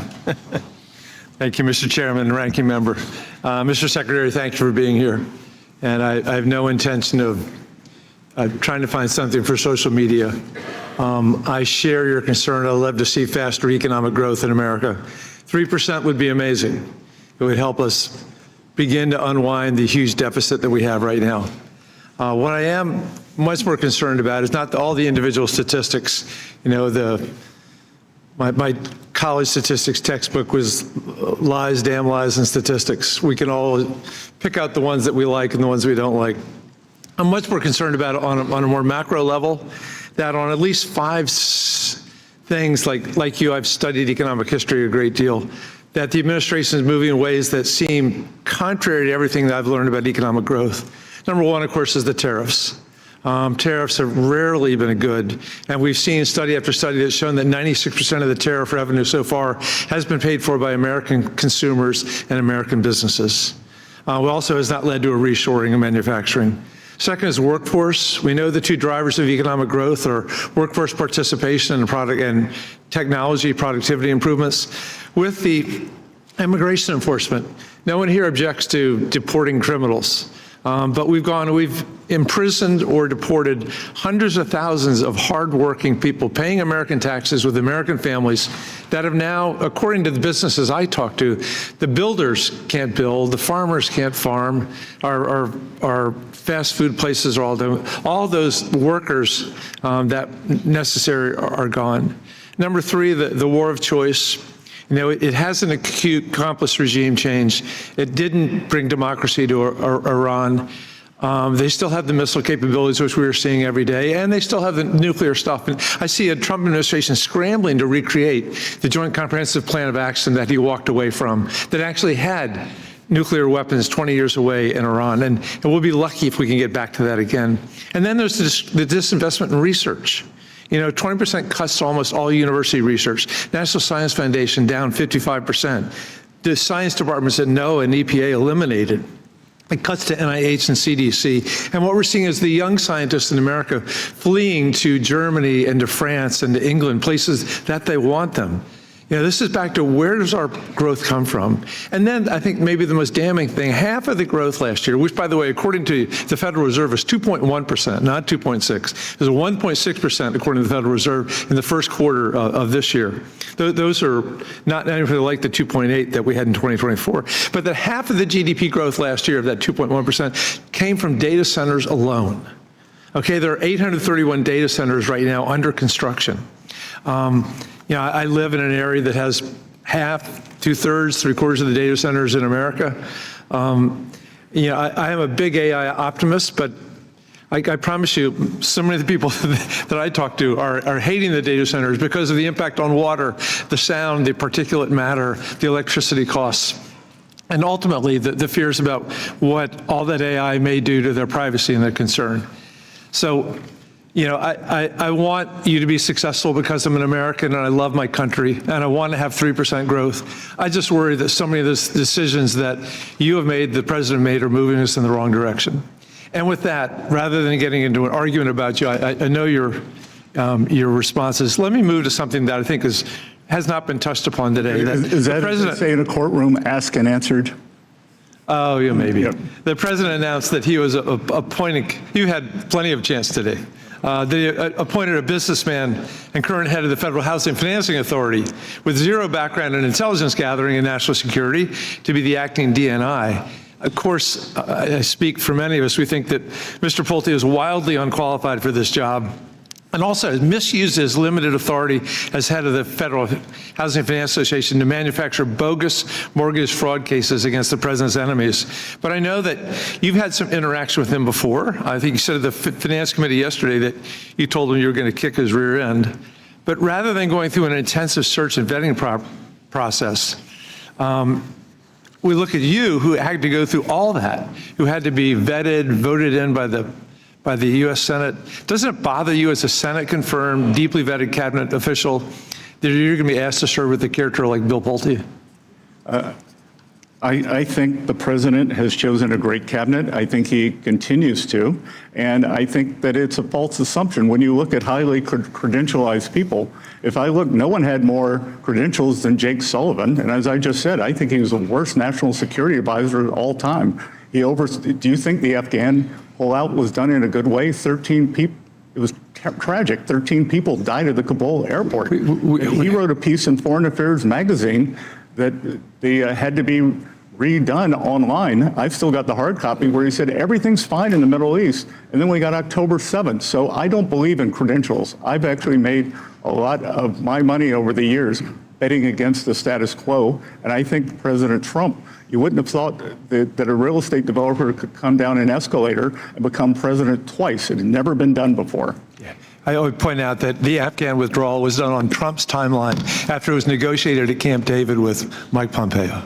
Thank you, Mr. Chairman and Ranking Member. Mr. Secretary, thank you for being here. And I have no intention of trying to find something for social media. I share your concern. I'd love to see faster economic growth in America. 3% would be amazing. It would help us begin to unwind the huge deficit that we have right now. What I am much more concerned about is not all the individual statistics. You know, my college statistics textbook was lies, damn lies, and statistics. We can all pick out the ones that we like and the ones we don't like. I'm much more concerned about it on a more macro level, that on at least 5 things, like you, I've studied economic history a great deal, that the administration is moving in ways that seem contrary to everything that I've learned about economic growth. Number one, of course, is the tariffs. Tariffs have rarely been good, and we've seen study after study that's shown that 96% of the tariff revenue so far has been paid for by American consumers and American businesses. It also has not led to a reshoring of manufacturing. Second is workforce. We know the 2 drivers of economic growth are workforce participation and product and technology productivity improvements. With the immigration enforcement, no one here objects to deporting criminals. But we've imprisoned or deported hundreds of thousands of hardworking people paying American taxes with American families that have now, according to the businesses I talk to, the builders can't build, the farmers can't farm, our fast food places are all those workers that necessary are gone. Number 3, the war of choice. You know, it hasn't accomplished regime change. It didn't bring democracy to Iran. They still have the missile capabilities, which we are seeing every day, and they still have the nuclear stuff. And I see a Trump administration scrambling to recreate the Joint Comprehensive Plan of Action that he walked away from, that actually had nuclear weapons 20 years away in Iran. And we'll be lucky if we can get back to that again. And then there's the disinvestment in research. 20% cuts to almost all university research. National Science Foundation down 55%. The science departments at NOAA and EPA eliminated. It cuts to NIH and CDC. And what we're seeing is the young scientists in America fleeing to Germany and to France and to England, places that they want them. This is back to where does our growth come from? And then I think maybe the most damning thing, half of the growth last year, which by the way, according to the Federal Reserve is 2.1%, not 2.6. It was 1.6% according to the Federal Reserve in the first quarter of this year. Those are not anything like the 2.8 that we had in 2024. But that half of the GDP growth last year of that 2.1% came from data centers alone. Okay, there are 831 data centers right now under construction. I live in an area that has half, 2/3, 3/4 of the data centers in America. I am a big AI optimist, but I promise you, so many of the people that I talk to are hating the data centers because of the impact on water, the sound, the particulate matter, the electricity costs, and ultimately the fears about what all that AI may do to their privacy and their concern. So, I want you to be successful because I'm an American and I love my country and I want to have 3% growth. I just worry that so many of the decisions that you have made, the president made, are moving us in the wrong direction. And with that, rather than getting into an argument about you, I know your responses. Let me move to something that I think has not been touched upon today. Is that, as they say in a courtroom, asked and answered? Oh, yeah, maybe. Yep. The president announced that he was appointing, you had plenty of chance today, that he appointed a businessman and current head of the Federal Housing Financing Authority with zero background in intelligence gathering and national security to be the acting DNI. Of course, I speak for many of us, we think that Mr. Pulte is wildly unqualified for this job, and also has misused his limited authority as head of the Federal Housing Finance Association to manufacture bogus mortgage fraud cases against the president's enemies. But I know that you've had some interaction with him before. I think you said at the Finance Committee yesterday that you told him you were going to kick his rear end. But rather than going through an intensive search and vetting process, we look at you, who had to go through all that, who had to be vetted, voted in by the U.S. Senate. Doesn't it bother you as a Senate-confirmed, deeply vetted cabinet official that you're going to be asked to serve with a character like Bill Pulte? I think the president has chosen a great cabinet. I think he continues to. And I think that it's a false assumption. When you look at highly credentialized people, if I look, no one had more credentials than Jake Sullivan. And as I just said, I think he was the worst national security advisor of all time. Do you think the Afghan pullout was done in a good way? 13 people, it was tragic. 13 people died at the Kabul airport. He wrote a piece in Foreign Affairs magazine that they had to be redone online. I've still got the hard copy where he said everything's fine in the Middle East. And then we got October 7th. So I don't believe in credentials. I've actually made a lot of my money over the years betting against the status quo. And I think President Trump, you wouldn't have thought that a real estate developer could come down an escalator and become president twice. It had never been done before. Yeah. I would point out that the Afghan withdrawal was done on Trump's timeline after it was negotiated at Camp David with Mike Pompeo.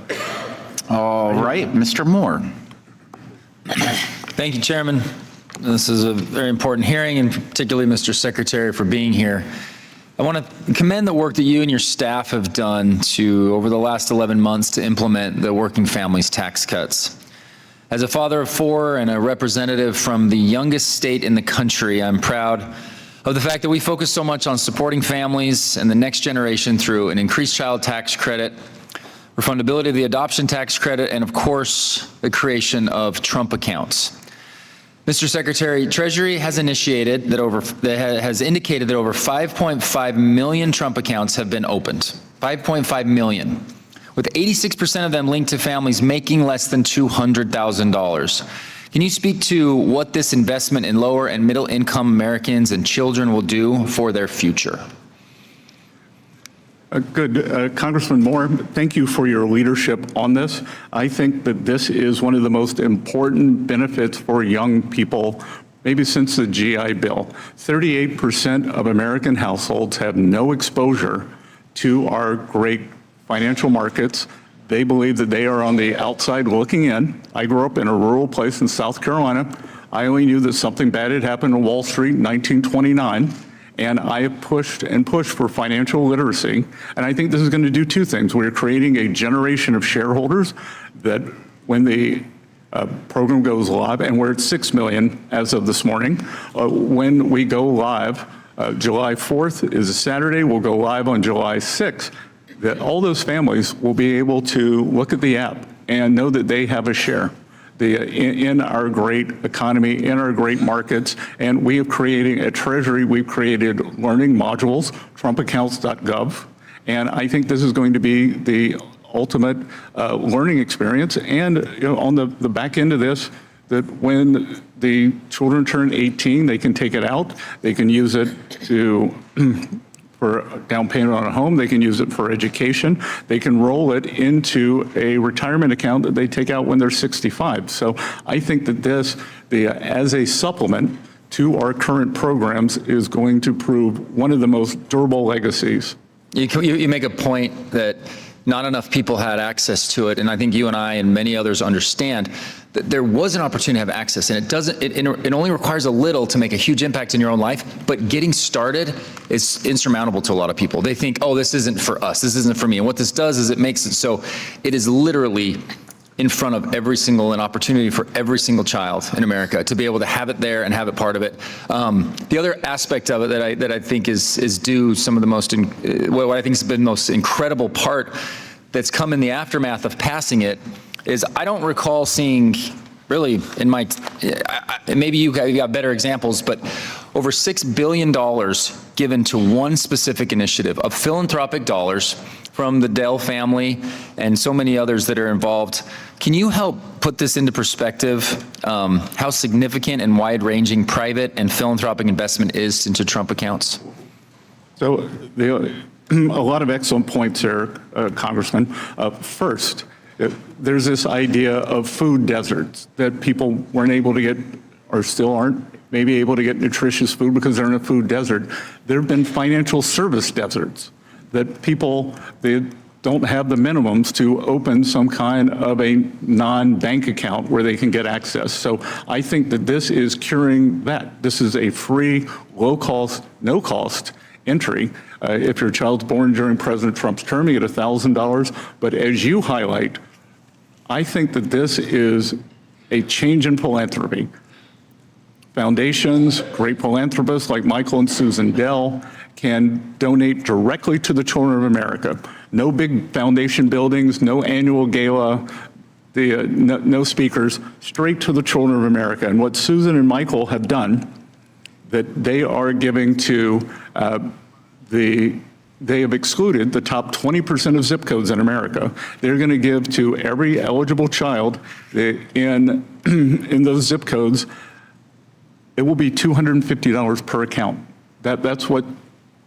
All right, Mr. Moore. Thank you, Chairman. This is a very important hearing, and particularly Mr. Secretary for being here. I want to commend the work that you and your staff have done over the last 11 months to implement the working families tax cuts. As a father of 4 and a representative from the youngest state in the country, I'm proud of the fact that we focus so much on supporting families and the next generation through an increased child tax credit, refundability of the adoption tax credit, and of course, the creation of Trump accounts. Mr. Secretary, Treasury has indicated that over 5.5 million Trump accounts have been opened. 5.5 million, with 86% of them linked to families making less than $200,000. Can you speak to what this investment in lower and middle income Americans and children will do for their future? Good. Congressman Moore, thank you for your leadership on this. I think that this is one of the most important benefits for young people, maybe since the GI Bill. 38% of American households have no exposure to our great financial markets. They believe that they are on the outside looking in. I grew up in a rural place in South Carolina. I only knew that something bad had happened on Wall Street in 1929. And I have pushed and pushed for financial literacy. And I think this is going to do two things. We're creating a generation of shareholders that when the program goes live, and we're at 6 million as of this morning, when we go live, July 4th is a Saturday, we'll go live on July 6th, that all those families will be able to look at the app and know that they have a share in our great economy, in our great markets. And we have created, at Treasury, we've created learning modules, trumpaccounts.gov. And I think this is going to be the ultimate learning experience. And on the back end of this, that when the children turn 18, they can take it out. They can use it to for a down payment on a home. They can use it for education. They can roll it into a retirement account that they take out when they're 65. So I think that this, as a supplement to our current programs, is going to prove one of the most durable legacies. You make a point that not enough people had access to it, and I think you and I and many others understand that there was an opportunity to have access, and it only requires a little to make a huge impact in your own life, but getting started is insurmountable to a lot of people. They think, oh, this isn't for us, this isn't for me, and what this does is it makes it so it is literally in front of every single an opportunity for every single child in America to be able to have it there and have it part of it. The other aspect of it that I think is due some of the most, what I think has been the most incredible part that's come in the aftermath of passing it is I don't recall seeing really in my, maybe you got better examples, but over $6 billion given to one specific initiative of philanthropic dollars from the Dell family and so many others that are involved. Can you help put this into perspective, how significant and wide-ranging private and philanthropic investment is into Trump accounts? So a lot of excellent points here, Congressman. First, there's this idea of food deserts that people weren't able to get, or still aren't maybe able to get nutritious food because they're in a food desert. There have been financial service deserts that people, they don't have the minimums to open some kind of a non-bank account where they can get access. So I think that this is curing that. This is a free, low cost, no cost entry. If your child's born during President Trump's term, you get $1,000. But as you highlight, I think that this is a change in philanthropy. Foundations, great philanthropists like Michael and Susan Dell can donate directly to the children of America. No big foundation buildings, no annual gala, no speakers, straight to the children of America. And what Susan and Michael have done, that they are giving to they have excluded the top 20% of zip codes in America. They're going to give to every eligible child in those zip codes. It will be $250 per account. That's what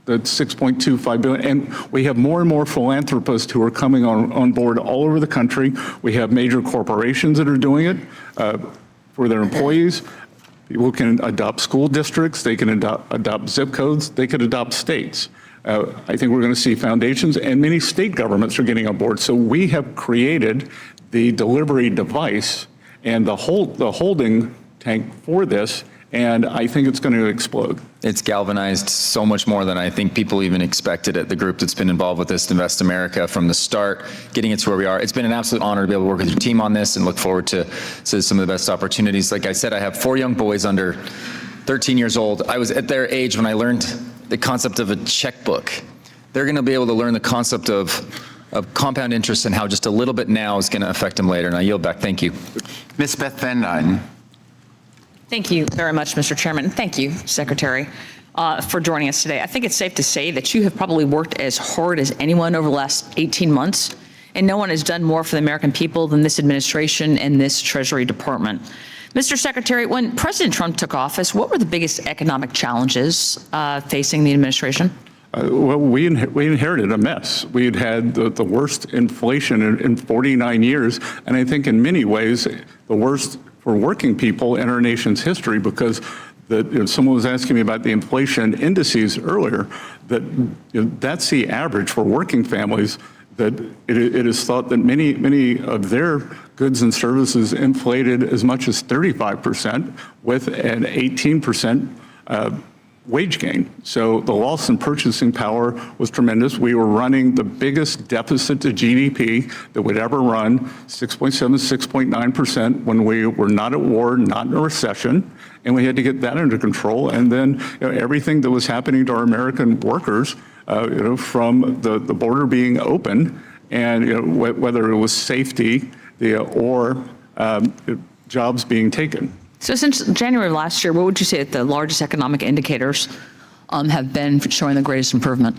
the $6.25 billion, and we have more and more philanthropists who are coming on board all over the country. We have major corporations that are doing it for their employees. People can adopt school districts, they can adopt zip codes, they could adopt states. I think we're going to see foundations, and many state governments are getting on board. So we have created the delivery device and the holding tank for this, and I think it's going to explode. It's galvanized so much more than I think people even expected it. The group that's been involved with this, Invest America, from the start, getting it to where we are. It's been an absolute honor to be able to work with your team on this and look forward to some of the best opportunities. Like I said, I have 4 young boys under 13 years old. I was at their age when I learned the concept of a checkbook. They're going to be able to learn the concept of compound interest and how just a little bit now is going to affect them later. And I yield back. Thank you. Ms. Beth Van Dyne. Thank you very much, Mr. Chairman. Thank you, Secretary, for joining us today. I think it's safe to say that you have probably worked as hard as anyone over the last 18 months, and no one has done more for the American people than this administration and this Treasury Department. Mr. Secretary, when President Trump took office, what were the biggest economic challenges facing the administration? Well, we inherited a mess. We had had the worst inflation in 49 years, and I think in many ways the worst for working people in our nation's history, because someone was asking me about the inflation indices earlier, that's the average for working families, that it is thought that many of their goods and services inflated as much as 35% with an 18% wage gain. So the loss in purchasing power was tremendous. We were running the biggest deficit to GDP that would ever run, 6.7, 6.9%, when we were not at war, not in a recession, and we had to get that under control. And then everything that was happening to our American workers, from the border being open, and whether it was safety or jobs being taken. So since January of last year, what would you say that the largest economic indicators have been showing the greatest improvement?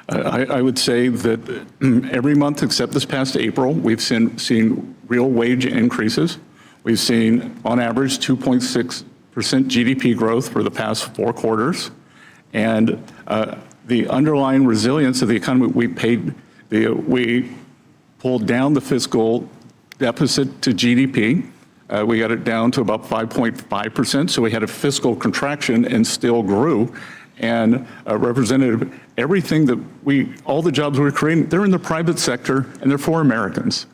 I would say that every month except this past April, we've seen real wage increases. We've seen, on average, 2.6% GDP growth for the past 4 quarters. And the underlying resilience of the economy, we pulled down the fiscal deficit to GDP. We got it down to about 5.5%, so we had a fiscal contraction and still grew. And Representative, everything all the jobs we're creating, they're in the private sector and they're for Americans.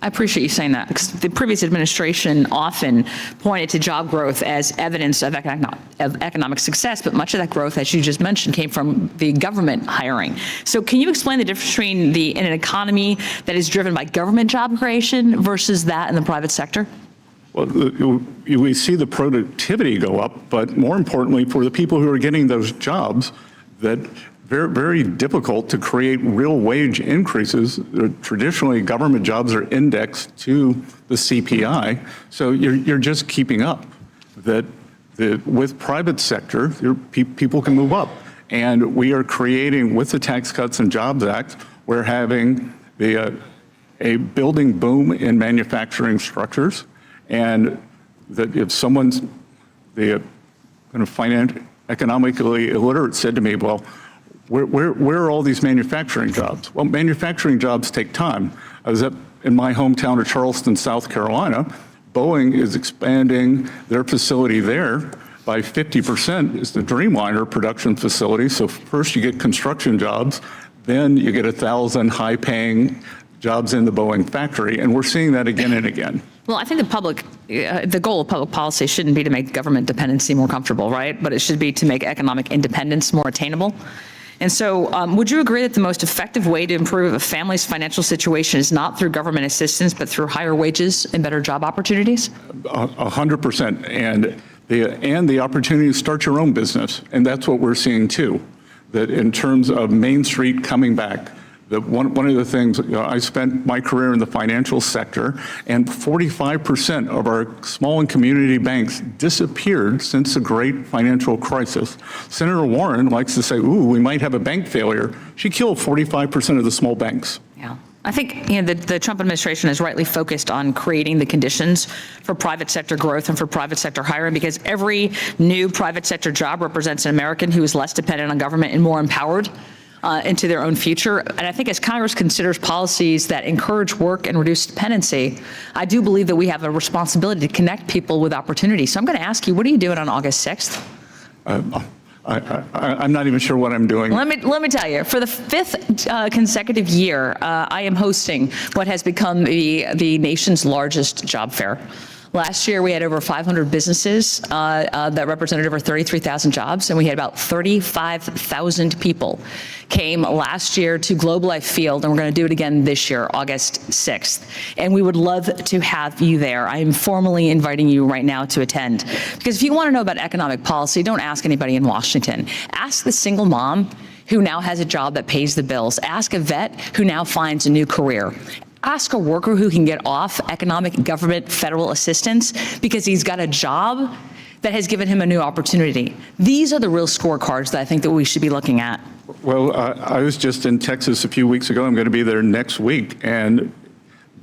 I appreciate you saying that, because the previous administration often pointed to job growth as evidence of economic success, but much of that growth, as you just mentioned, came from the government hiring. So can you explain the difference between in an economy that is driven by government job creation versus that in the private sector? Well, we see the productivity go up, but more importantly, for the people who are getting those jobs, that very, very difficult to create real wage increases. Traditionally, government jobs are indexed to the CPI, so you're just keeping up. With private sector, people can move up, and we are creating, with the Tax Cuts and Jobs Act, we're having a building boom in manufacturing structures. And that if someone's economically illiterate said to me, well, where are all these manufacturing jobs? Well, manufacturing jobs take time. I was up in my hometown of Charleston, South Carolina. Boeing is expanding their facility there by 50%. It's the Dreamliner production facility. So first you get construction jobs, then you get 1,000 high-paying jobs in the Boeing factory, and we're seeing that again and again. Well, I think the goal of public policy shouldn't be to make government dependency more comfortable, right? But it should be to make economic independence more attainable. And so would you agree that the most effective way to improve a family's financial situation is not through government assistance, but through higher wages and better job opportunities? 100%. And the opportunity to start your own business. And that's what we're seeing too, that in terms of Main Street coming back, one of the things, I spent my career in the financial sector, and 45% of our small and community banks disappeared since the great financial crisis. Senator Warren likes to say, ooh, we might have a bank failure. She killed 45% of the small banks. Yeah. I think the Trump administration is rightly focused on creating the conditions for private sector growth and for private sector hiring, because every new private sector job represents an American who is less dependent on government and more empowered into their own future. And I think as Congress considers policies that encourage work and reduce dependency, I do believe that we have a responsibility to connect people with opportunity. So I'm going to ask you, what are you doing on August 6th? I'm not even sure what I'm doing. Let me tell you, for the 5th consecutive year, I am hosting what has become the nation's largest job fair. Last year, we had over 500 businesses that represented over 33,000 jobs, and we had about 35,000 people came last year to Globe Life Field, and we're going to do it again this year, August 6th. And we would love to have you there. I am formally inviting you right now to attend. Because if you want to know about economic policy, don't ask anybody in Washington. Ask the single mom who now has a job that pays the bills. Ask a vet who now finds a new career. Ask a worker who can get off economic, government, federal assistance because he's got a job that has given him a new opportunity. These are the real scorecards that I think that we should be looking at. Well, I was just in Texas a few weeks ago. I'm going to be there next week, and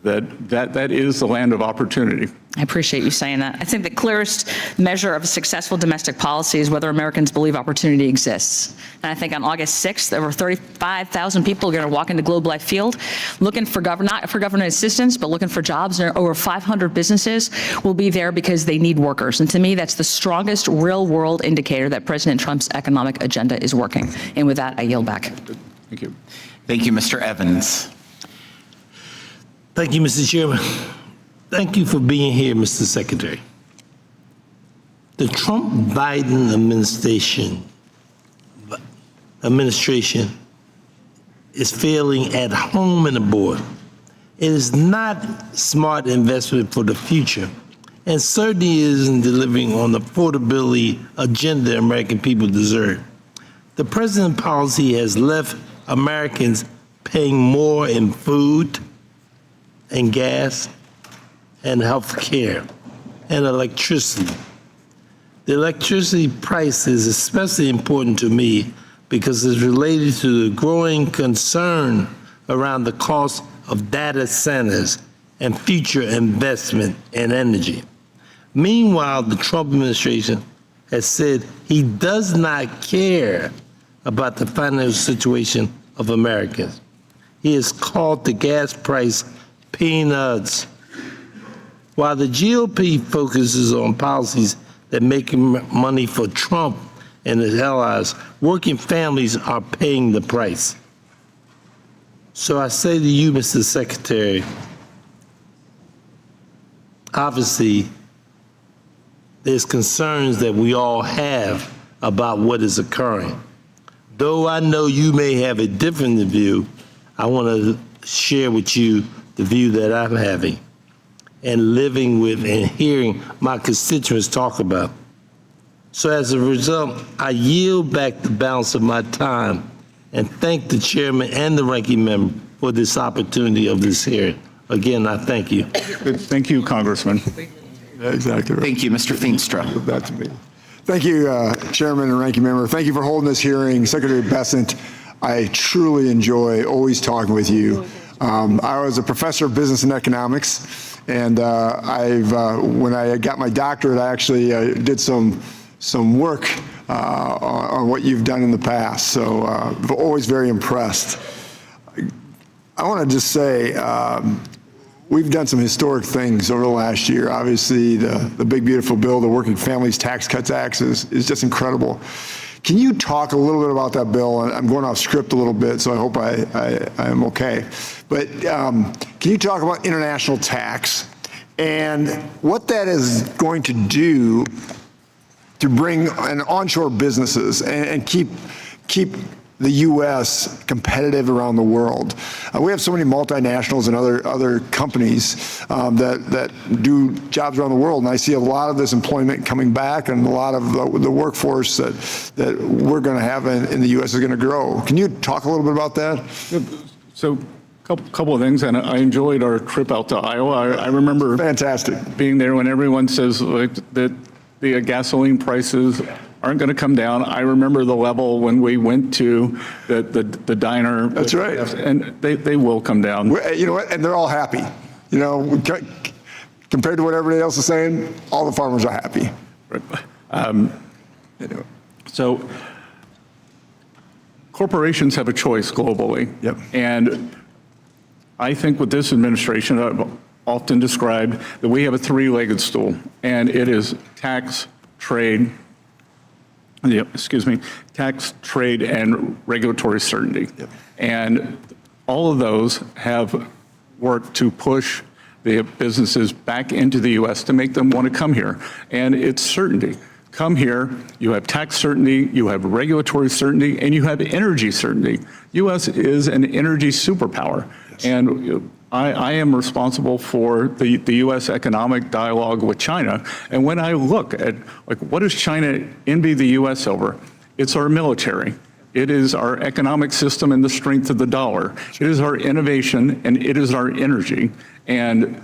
that is the land of opportunity. I appreciate you saying that. I think the clearest measure of a successful domestic policy is whether Americans believe opportunity exists. And I think on August 6th, over 35,000 people are going to walk into Globe Life Field looking for not for government assistance, but looking for jobs. And over 500 businesses will be there because they need workers. And to me, that's the strongest real-world indicator that President Trump's economic agenda is working. And with that, I yield back. Thank you. Thank you, Mr. Evans. Thank you, Mr. Chairman. Thank you for being here, Mr. Secretary. The Trump-Biden administration is failing at home and abroad. It is not smart investment for the future, and certainly isn't delivering on the affordability agenda American people deserve. The president's policy has left Americans paying more in food and gas and health care and electricity. The electricity price is especially important to me because it's related to the growing concern around the cost of data centers and future investment in energy. Meanwhile, the Trump administration has said he does not care about the financial situation of Americans. He has called the gas price peanuts. While the GOP focuses on policies that make money for Trump and his allies, working families are paying the price. So I say to you, Mr. Secretary, obviously, there's concerns that we all have about what is occurring. Though I know you may have a different view, I want to share with you the view that I'm having and living with and hearing my constituents talk about. So as a result, I yield back the balance of my time and thank the chairman and the ranking member for this opportunity of this hearing. Again, I thank you. Thank you, Congressman. Exactly right. Thank you, Mr. Feenstra. That to me. Thank you, Chairman and Ranking Member. Thank you for holding this hearing. Secretary Bessent, I truly enjoy always talking with you. I was a professor of business and economics, and when I got my doctorate, I actually did some work on what you've done in the past. So I'm always very impressed. I want to just say, we've done some historic things over the last year. Obviously, the big, beautiful bill, the Working Families Tax Cuts Act is just incredible. Can you talk a little bit about that bill? And I'm going off script a little bit, so I hope I am okay. But can you talk about international tax and what that is going to do to bring in onshore businesses and keep the U.S. competitive around the world? We have so many multinationals and other companies that do jobs around the world, and I see a lot of this employment coming back, and a lot of the workforce that we're going to have in the U.S. is going to grow. Can you talk a little bit about that? So, couple of things, and I enjoyed our trip out to Iowa. I remember being there when everyone says that the gasoline prices aren't going to come down. I remember the level when we went to the diner. That's right. And they will come down. You know what? And they're all happy. You know, compared to what everybody else is saying, all the farmers are happy. Right. Anyway. So corporations have a choice globally. Yep. And I think with this administration, I've often described that we have a three-legged stool, and it is tax, trade, tax, trade, and regulatory certainty. Yep. And all of those have worked to push the businesses back into the U.S. to make them want to come here. And it's certainty. Come here, you have tax certainty, you have regulatory certainty, and you have energy certainty. U.S. is an energy superpower. Yes. And I am responsible for the U.S. economic dialogue with China. And when I look at, what does China envy the U.S. over? It's our military. It is our economic system and the strength of the dollar. It is our innovation, and it is our energy. And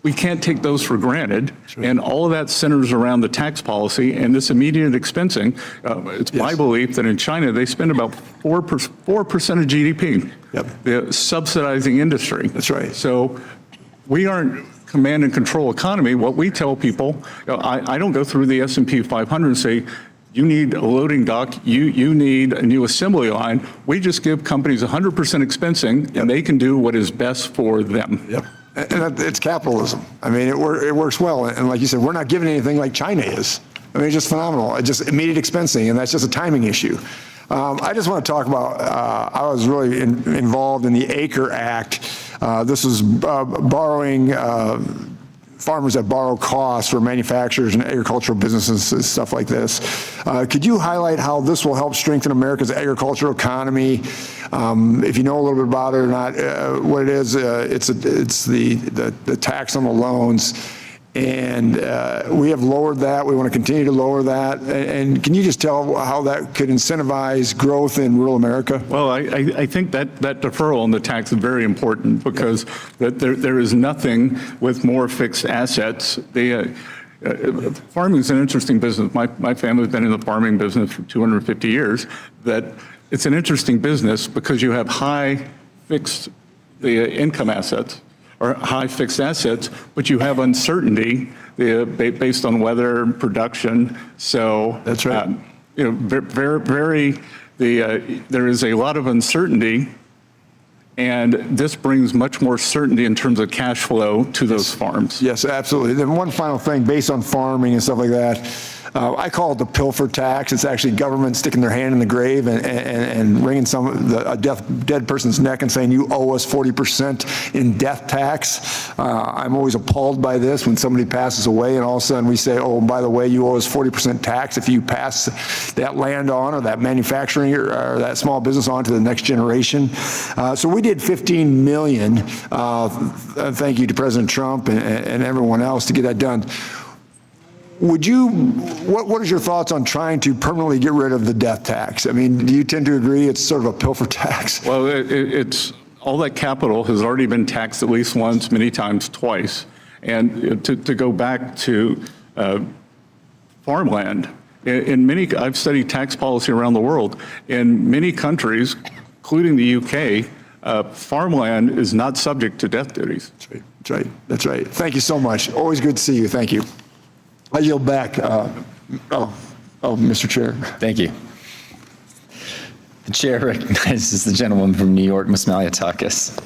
we can't take those for granted. And all of that centers around the tax policy and this immediate expensing. It's my belief that in China, they spend about 4% of GDP, subsidizing industry. That's right. So we aren't command and control economy, what we tell people, I don't go through the S&P 500 and say, you need a loading dock, you need a new assembly line. We just give companies 100% expensing, and they can do what is best for them. Yep. And it's capitalism. I mean, it works well. And like you said, we're not giving anything like China is. I mean, it's just phenomenal. It's just immediate expensing, and that's just a timing issue. I just want to talk about, I was really involved in the ACRE Act. This was borrowing, farmers that borrow costs for manufacturers and agricultural businesses and stuff like this. Could you highlight how this will help strengthen America's agricultural economy? If you know a little bit about it or not, what it is, it's the tax on the loans. And we have lowered that. We want to continue to lower that. And can you just tell how that could incentivize growth in rural America? Well, I think that deferral on the tax is very important because there is nothing with more fixed assets. Farming is an interesting business. My family's been in the farming business for 250 years. That it's an interesting business because you have high fixed income assets, or high fixed assets, but you have uncertainty based on weather and production. So that's right. There is a lot of uncertainty, and this brings much more certainty in terms of cash flow to those farms. Yes, absolutely. Then one final thing, based on farming and stuff like that, I call it the pilfer tax. It's actually government sticking their hand in the grave and wringing a dead person's neck and saying, you owe us 40% in death tax. I'm always appalled by this when somebody passes away and all of a sudden we say, oh, by the way, you owe us 40% tax if you pass that land on or that manufacturing or that small business on to the next generation. So we did $15 million. Thank you to President Trump and everyone else to get that done. What is your thoughts on trying to permanently get rid of the death tax? I mean, do you tend to agree it's sort of a pilfer tax? Well, it's all that capital has already been taxed at least once, many times twice. And to go back to farmland, I've studied tax policy around the world. In many countries, including the UK, farmland is not subject to death duties. That's right. Thank you so much. Always good to see you. Thank you. I yield back. Mr. Chair. Thank you. The chair recognizes the gentleman from New York, Ms. Malliotakis.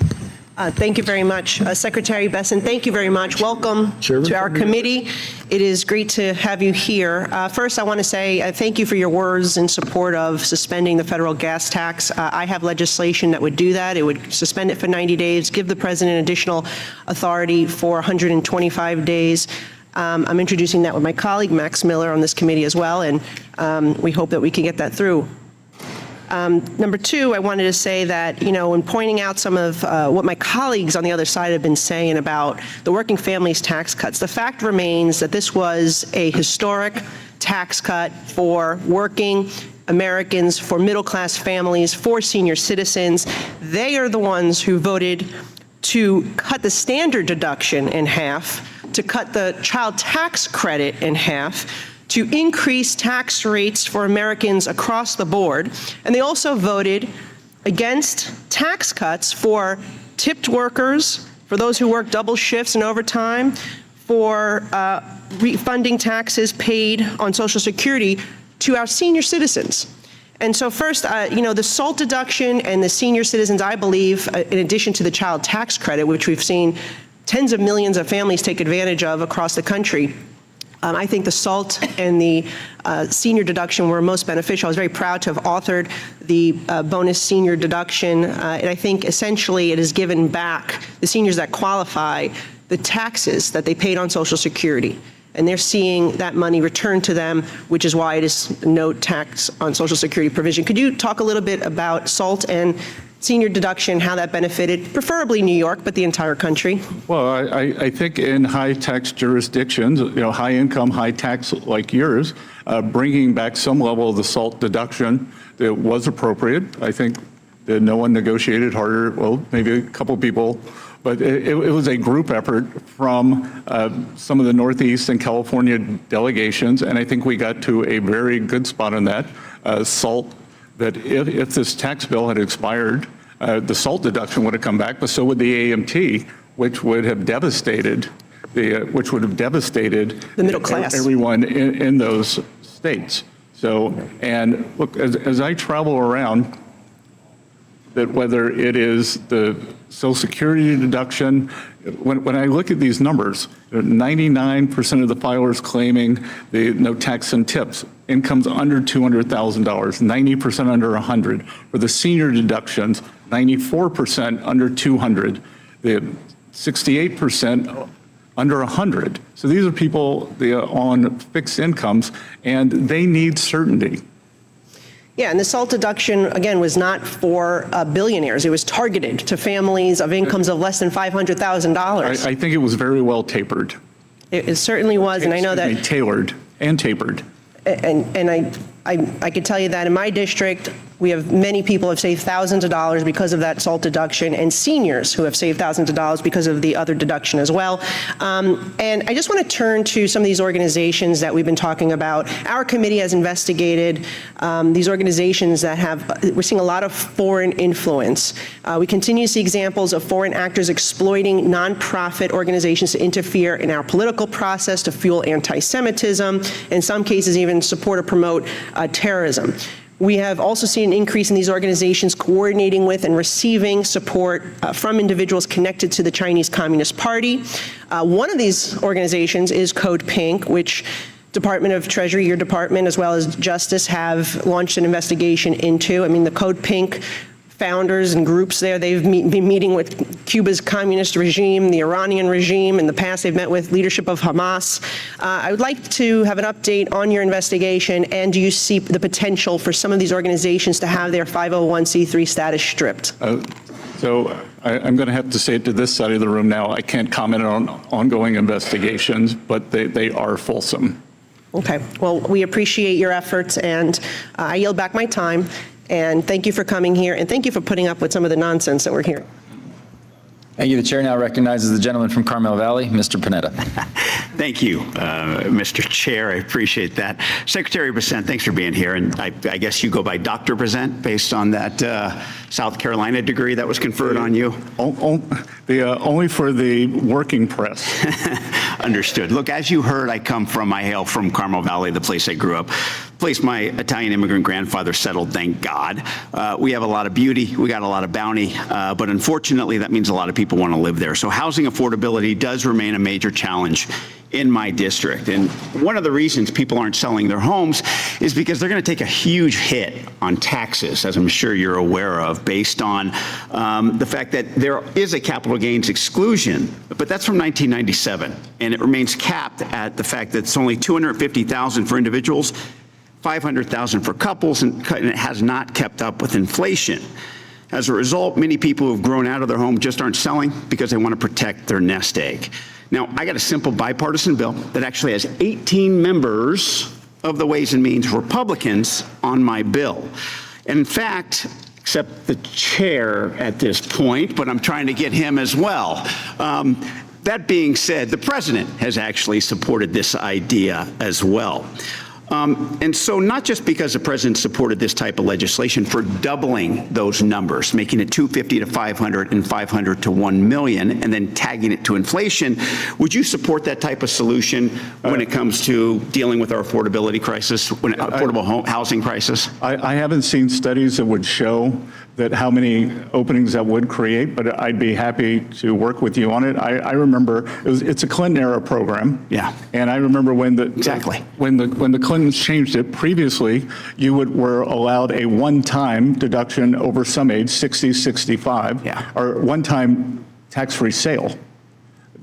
Thank you very much. Secretary Bessent, thank you very much. Welcome to our committee. It is great to have you here. First, I want to say thank you for your words in support of suspending the federal gas tax. I have legislation that would do that. It would suspend it for 90 days, give the president additional authority for 125 days. I'm introducing that with my colleague, Max Miller, on this committee as well, and we hope that we can get that through. Number two, I wanted to say that, in pointing out some of what my colleagues on the other side have been saying about the working families tax cuts, the fact remains that this was a historic tax cut for working Americans, for middle-class families, for senior citizens. They are the ones who voted to cut the standard deduction in half, to cut the child tax credit in half, to increase tax rates for Americans across the board. And they also voted against tax cuts for tipped workers, for those who work double shifts and overtime, for refunding taxes paid on Social Security to our senior citizens. And so first, the SALT deduction and the senior citizens, I believe, in addition to the child tax credit, which we've seen tens of millions of families take advantage of across the country, I think the SALT and the senior deduction were most beneficial. I was very proud to have authored the bonus senior deduction, and I think essentially it has given back the seniors that qualify the taxes that they paid on Social Security. And they're seeing that money returned to them, which is why it is no tax on Social Security provision. Could you talk a little bit about SALT and senior deduction, how that benefited, preferably New York, but the entire country? Well, I think in high tax jurisdictions, high income, high tax like yours, bringing back some level of the SALT deduction that was appropriate. I think that no one negotiated harder, well, maybe a couple people, but it was a group effort from some of the Northeast and California delegations, and I think we got to a very good spot on that. SALT, that if this tax bill had expired, the SALT deduction would have come back, but so would the AMT, which would have devastated which would have devastated the middle class, everyone in those states. So, and look, as I travel around, that whether it is the Social Security deduction, when I look at these numbers, 99% of the filers claiming no tax and tips, incomes under $200,000, 90% under 100. For the senior deductions, 94% under 200, the 68% under 100. So these are people on fixed incomes, and they need certainty. Yeah, and the SALT deduction, again, was not for billionaires. It was targeted to families of incomes of less than $500,000. I think it was very well tapered. It certainly was, and I know that. Tailored and tapered. And I can tell you that in my district, we have many people who have saved thousands of dollars because of that SALT deduction, and seniors who have saved thousands of dollars because of the other deduction as well. And I just want to turn to some of these organizations that we've been talking about. Our committee has investigated these organizations that we're seeing a lot of foreign influence. We continue to see examples of foreign actors exploiting nonprofit organizations to interfere in our political process, to fuel anti-Semitism, in some cases even support or promote terrorism. We have also seen an increase in these organizations coordinating with and receiving support from individuals connected to the Chinese Communist Party. One of these organizations is Code Pink, which Department of Treasury, your department, as well as Justice, have launched an investigation into. I mean, the Code Pink founders and groups there, they've been meeting with Cuba's communist regime, the Iranian regime. In the past, they've met with leadership of Hamas. I would like to have an update on your investigation, and do you see the potential for some of these organizations to have their 501c3 status stripped? So I'm going to have to say it to this side of the room now. I can't comment on ongoing investigations, but they are fulsome. Okay. Well, we appreciate your efforts, and I yield back my time. And thank you for coming here, and thank you for putting up with some of the nonsense that we're hearing. Thank you. The chair now recognizes the gentleman from Carmel Valley, Mr. Panetta. Thank you, Mr. Chair. I appreciate that. Secretary Bessent, thanks for being here. And I guess you go by Dr. Bessent based on that South Carolina degree that was conferred on you? Only for the working press. Understood. Look, as you heard, I hail from Carmel Valley, the place I grew up. Place my Italian immigrant grandfather settled, thank God. We have a lot of beauty, we got a lot of bounty, but unfortunately that means a lot of people want to live there. So housing affordability does remain a major challenge in my district. And one of the reasons people aren't selling their homes is because they're going to take a huge hit on taxes, as I'm sure you're aware of, based on the fact that there is a capital gains exclusion, but that's from 1997, and it remains capped at the fact that it's only $250,000 for individuals, $500,000 for couples, and it has not kept up with inflation. As a result, many people who have grown out of their home just aren't selling because they want to protect their nest egg. Now, I got a simple bipartisan bill that actually has 18 members of the Ways and Means Republicans on my bill. And in fact, except the chair at this point, but I'm trying to get him as well. That being said, the president has actually supported this idea as well. And so not just because the president supported this type of legislation for doubling those numbers, making it 250 to 500 and 500 to 1 million, and then tagging it to inflation, would you support that type of solution when it comes to dealing with our affordability crisis, affordable housing crisis? I haven't seen studies that would show that how many openings that would create, but I'd be happy to work with you on it. I remember it's a Clinton era program. Yeah. And I remember when the when the Clintons changed it previously, you were allowed a one-time deduction over some age, 60, 65, or one-time tax-free sale.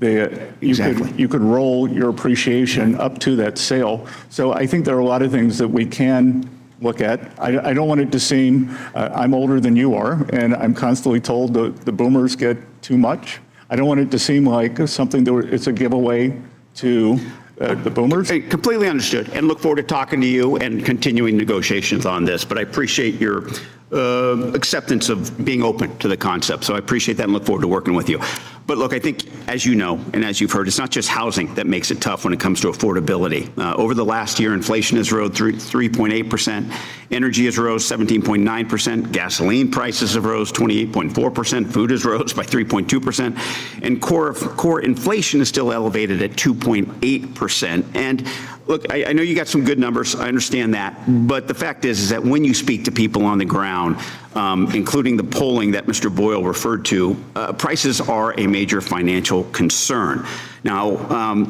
You could roll your appreciation up to that sale. So I think there are a lot of things that we can look at. I don't want it to seem, I'm older than you are, and I'm constantly told the boomers get too much. I don't want it to seem like something that it's a giveaway to the boomers. Hey, completely understood, and look forward to talking to you and continuing negotiations on this. But I appreciate your acceptance of being open to the concept. So I appreciate that and look forward to working with you. But look, I think, as you know, and as you've heard, it's not just housing that makes it tough when it comes to affordability. Over the last year, inflation has rose 3.8%, energy has rose 17.9%, gasoline prices have rose 28.4%, food has rose by 3.2%, and core inflation is still elevated at 2.8%. And look, I know you got some good numbers. I understand that. But the fact is that when you speak to people on the ground, including the polling that Mr. Boyle referred to, prices are a major financial concern. Now,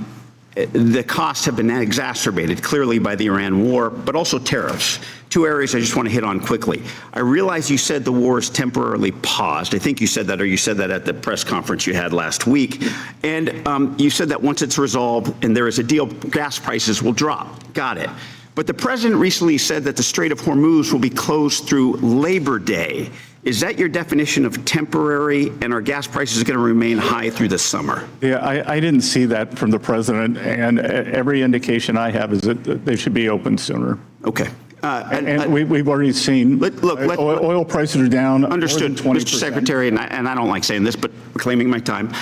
the costs have been exacerbated clearly by the Iran war, but also tariffs. Two areas I just want to hit on quickly. I realize you said the war is temporarily paused. I think you said that, or you said that at the press conference you had last week. And you said that once it's resolved and there is a deal, gas prices will drop. Got it. But the president recently said that the Strait of Hormuz will be closed through Labor Day. Is that your definition of temporary, and are gas prices going to remain high through the summer? Yeah, I didn't see that from the president, and every indication I have is that they should be open sooner. Okay. And we've already seen oil prices are down. Understood, more than 20%. Mr. Secretary, and I don't like saying this, but reclaiming my time.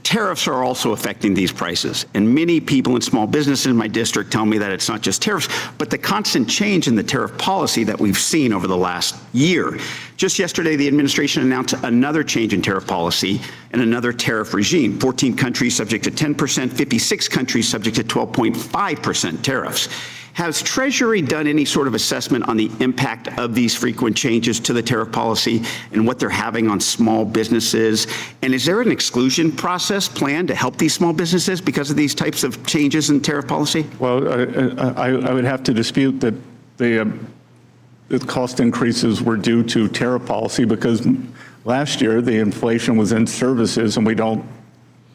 Tariffs are also affecting these prices. And many people in small businesses in my district tell me that it's not just tariffs, but the constant change in the tariff policy that we've seen over the last year. Just yesterday, the administration announced another change in tariff policy and another tariff regime. 14 countries subject to 10%, 56 countries subject to 12.5% tariffs. Has Treasury done any sort of assessment on the impact of these frequent changes to the tariff policy and what they're having on small businesses? And is there an exclusion process planned to help these small businesses because of these types of changes in tariff policy? Well, I would have to dispute that the cost increases were due to tariff policy, because last year the inflation was in services and we don't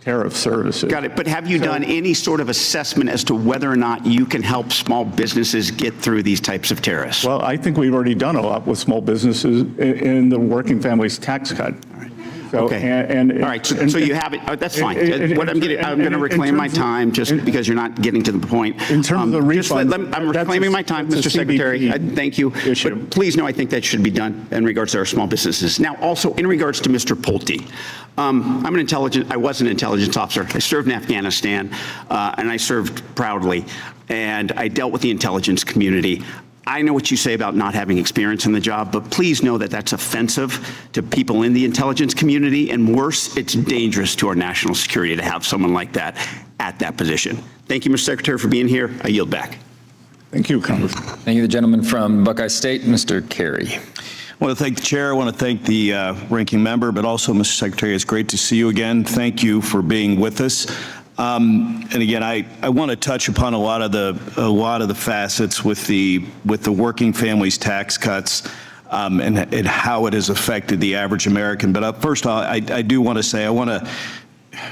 tariff services. Got it. But have you done any sort of assessment as to whether or not you can help small businesses get through these types of tariffs? Well, I think we've already done a lot with small businesses in the working families tax cut. So, okay. All right. So you have it. That's fine. What I'm going to reclaim my time just because you're not getting to the point. In terms of the refund, I'm reclaiming my time, Mr. Secretary. Thank you. But please know I think that should be done in regards to our small businesses. Now, also in regards to Mr. Pulte, I was an intelligence officer. I served in Afghanistan, and I served proudly. And I dealt with the intelligence community. I know what you say about not having experience in the job, but please know that that's offensive to people in the intelligence community, and worse, it's dangerous to our national security to have someone like that at that position. Thank you, Mr. Secretary, for being here. I yield back. Thank you, Congressman. Thank you. The gentleman from Buckeye State, Mr. Carey. I want to thank the chair. I want to thank the ranking member, but also, Mr. Secretary, it's great to see you again. Thank you for being with us. And again, I want to touch upon a lot of the facets with the working families tax cuts and how it has affected the average American. But first, I do want to say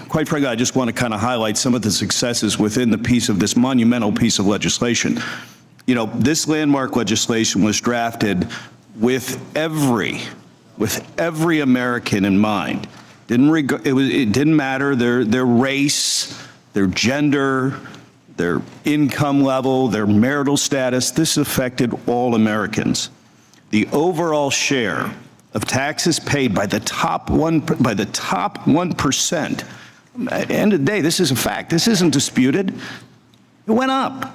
quite frankly, I just want to kind of highlight some of the successes within this monumental piece of legislation. You know, this landmark legislation was drafted with every American in mind. It didn't matter their race, their gender, their income level, their marital status. This affected all Americans. The overall share of taxes paid by the top 1%. At the end of the day, this is a fact. This isn't disputed. It went up.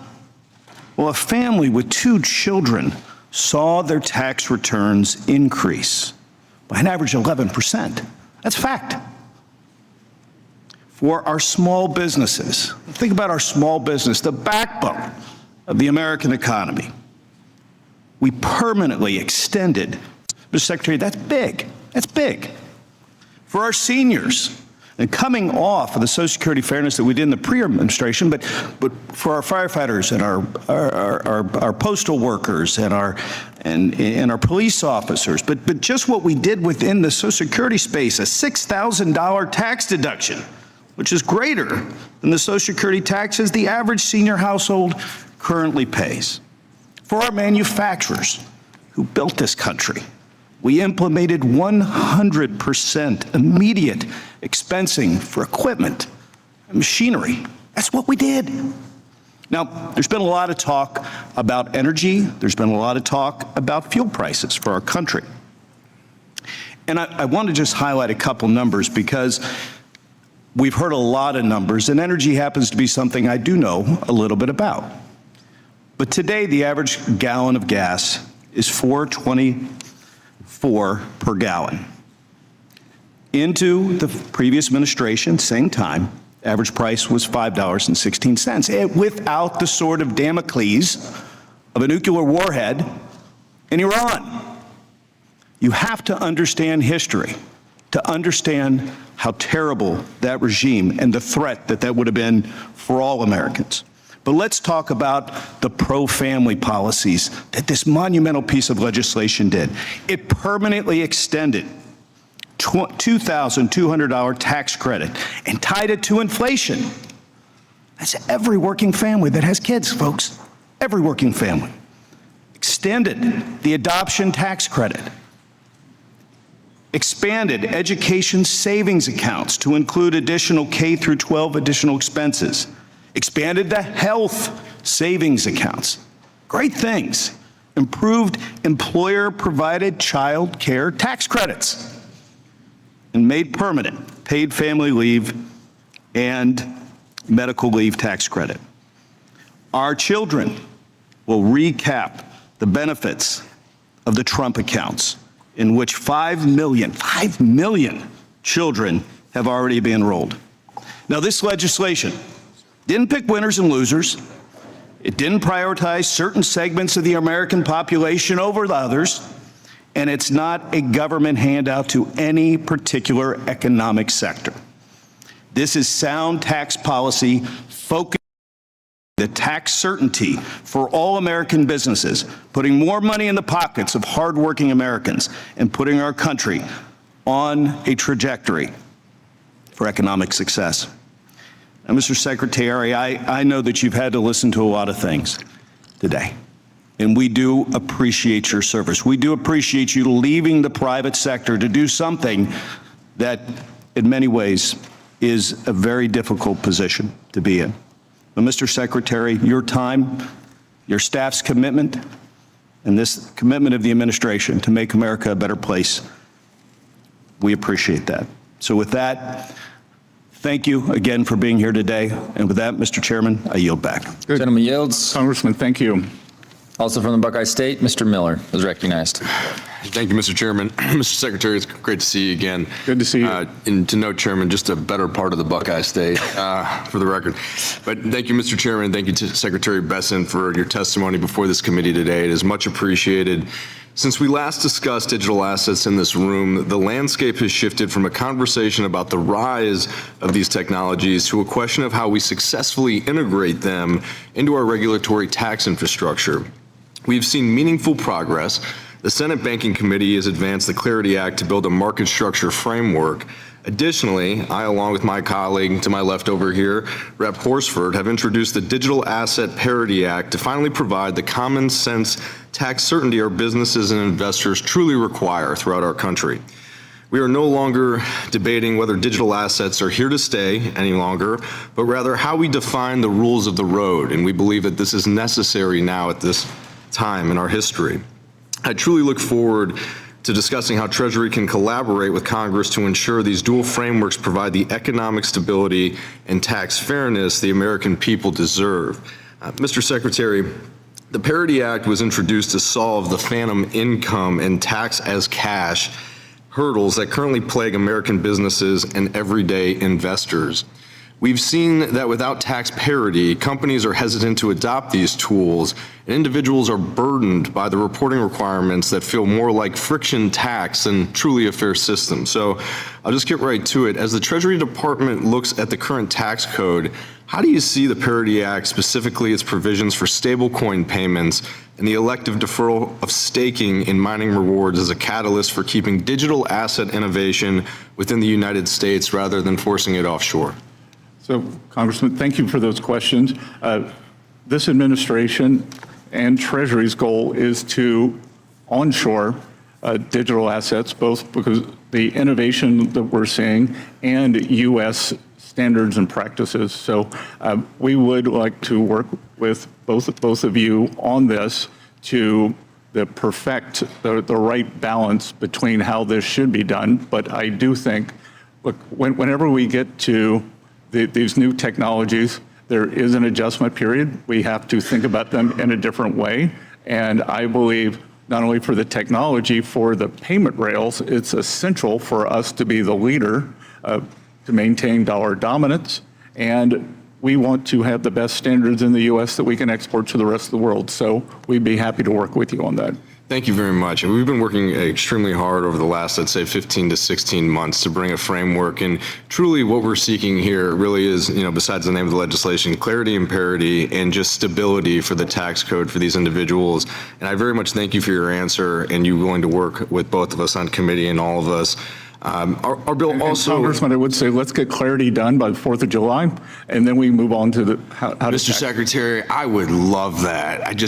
Well, a family with 2 children saw their tax returns increase by an average of 11%. That's fact. For our small businesses, think about our small business, the backbone of the American economy. We permanently extended, Mr. Secretary, that's big. That's big. For our seniors, and coming off of the Social Security fairness that we did in the pre-administration, but for our firefighters and our postal workers and our police officers, but just what we did within the Social Security space, a $6,000 tax deduction, which is greater than the Social Security taxes the average senior household currently pays. For our manufacturers who built this country, we implemented 100% immediate expensing for equipment and machinery. That's what we did. Now, there's been a lot of talk about energy. There's been a lot of talk about fuel prices for our country. And I want to just highlight a couple numbers because we've heard a lot of numbers, and energy happens to be something I do know a little bit about. But today, the average gallon of gas is $4.24 per gallon. Into the previous administration, same time, average price was $5.16, without the sword of Damocles of a nuclear warhead in Iran. You have to understand history to understand how terrible that regime and the threat that that would have been for all Americans. But let's talk about the pro-family policies that this monumental piece of legislation did. It permanently extended $2,200 tax credit and tied it to inflation. That's every working family that has kids, folks. Every working family. Extended the adoption tax credit. Expanded education savings accounts to include additional K through 12 additional expenses. Expanded the health savings accounts. Great things. Improved employer-provided child care tax credits. And made permanent paid family leave and medical leave tax credit. Our children will recap the benefits of the Trump accounts, in which 5 million children have already been enrolled. Now, this legislation didn't pick winners and losers. It didn't prioritize certain segments of the American population over the others. And it's not a government handout to any particular economic sector. This is sound tax policy focused on the tax certainty for all American businesses, putting more money in the pockets of hardworking Americans and putting our country on a trajectory for economic success. Now, Mr. Secretary, I know that you've had to listen to a lot of things today. And we do appreciate your service. We do appreciate you leaving the private sector to do something that, in many ways, is a very difficult position to be in. But, Mr. Secretary, your time, your staff's commitment, and this commitment of the administration to make America a better place, we appreciate that. So with that, thank you again for being here today. And with that, Mr. Chairman, I yield back. Good. Gentleman yields. Congressman, thank you. Also from the Buckeye State, Mr. Miller is recognized. Thank you, Mr. Chairman. Mr. Secretary, it's great to see you again. Good to see you. And to note, Chairman, just a better part of the Buckeye State, for the record. But thank you, Mr. Chairman. Thank you to Secretary Bessent for your testimony before this committee today. It is much appreciated. Since we last discussed digital assets in this room, the landscape has shifted from a conversation about the rise of these technologies to a question of how we successfully integrate them into our regulatory tax infrastructure. We've seen meaningful progress. The Senate Banking Committee has advanced the Clarity Act to build a market structure framework. Additionally, I, along with my colleague to my left over here, Rep. Horsford, have introduced the Digital Asset Parity Act to finally provide the common sense tax certainty our businesses and investors truly require throughout our country. We are no longer debating whether digital assets are here to stay any longer, but rather how we define the rules of the road, and we believe that this is necessary now at this time in our history. I truly look forward to discussing how Treasury can collaborate with Congress to ensure these dual frameworks provide the economic stability and tax fairness the American people deserve. Mr. Secretary, the Parity Act was introduced to solve the phantom income and tax as cash hurdles that currently plague American businesses and everyday investors. We've seen that without tax parity, companies are hesitant to adopt these tools, and individuals are burdened by the reporting requirements that feel more like friction tax than truly a fair system. So I'll just get right to it. As the Treasury Department looks at the current tax code, how do you see the Parity Act, specifically its provisions for stablecoin payments and the elective deferral of staking in mining rewards, as a catalyst for keeping digital asset innovation within the United States rather than forcing it offshore? So, Congressman, thank you for those questions. This administration and Treasury's goal is to onshore digital assets, both because the innovation that we're seeing and U.S. standards and practices. So we would like to work with both of you on this to perfect the right balance between how this should be done. But I do think, look, whenever we get to these new technologies, there is an adjustment period. We have to think about them in a different way. And I believe not only for the technology, for the payment rails, it's essential for us to be the leader to maintain dollar dominance. And we want to have the best standards in the U.S. that we can export to the rest of the world. So we'd be happy to work with you on that. Thank you very much. And we've been working extremely hard over the last, I'd say, 15 to 16 months to bring a framework. And truly what we're seeking here really is, besides the name of the legislation, clarity and parity and just stability for the tax code for these individuals. And I very much thank you for your answer and you willing to work with both of us on committee and all of us. Our bill also, Congressman, I would say let's get clarity done by the 4th of July, and then we move on to how to Mr. Secretary, I would love that.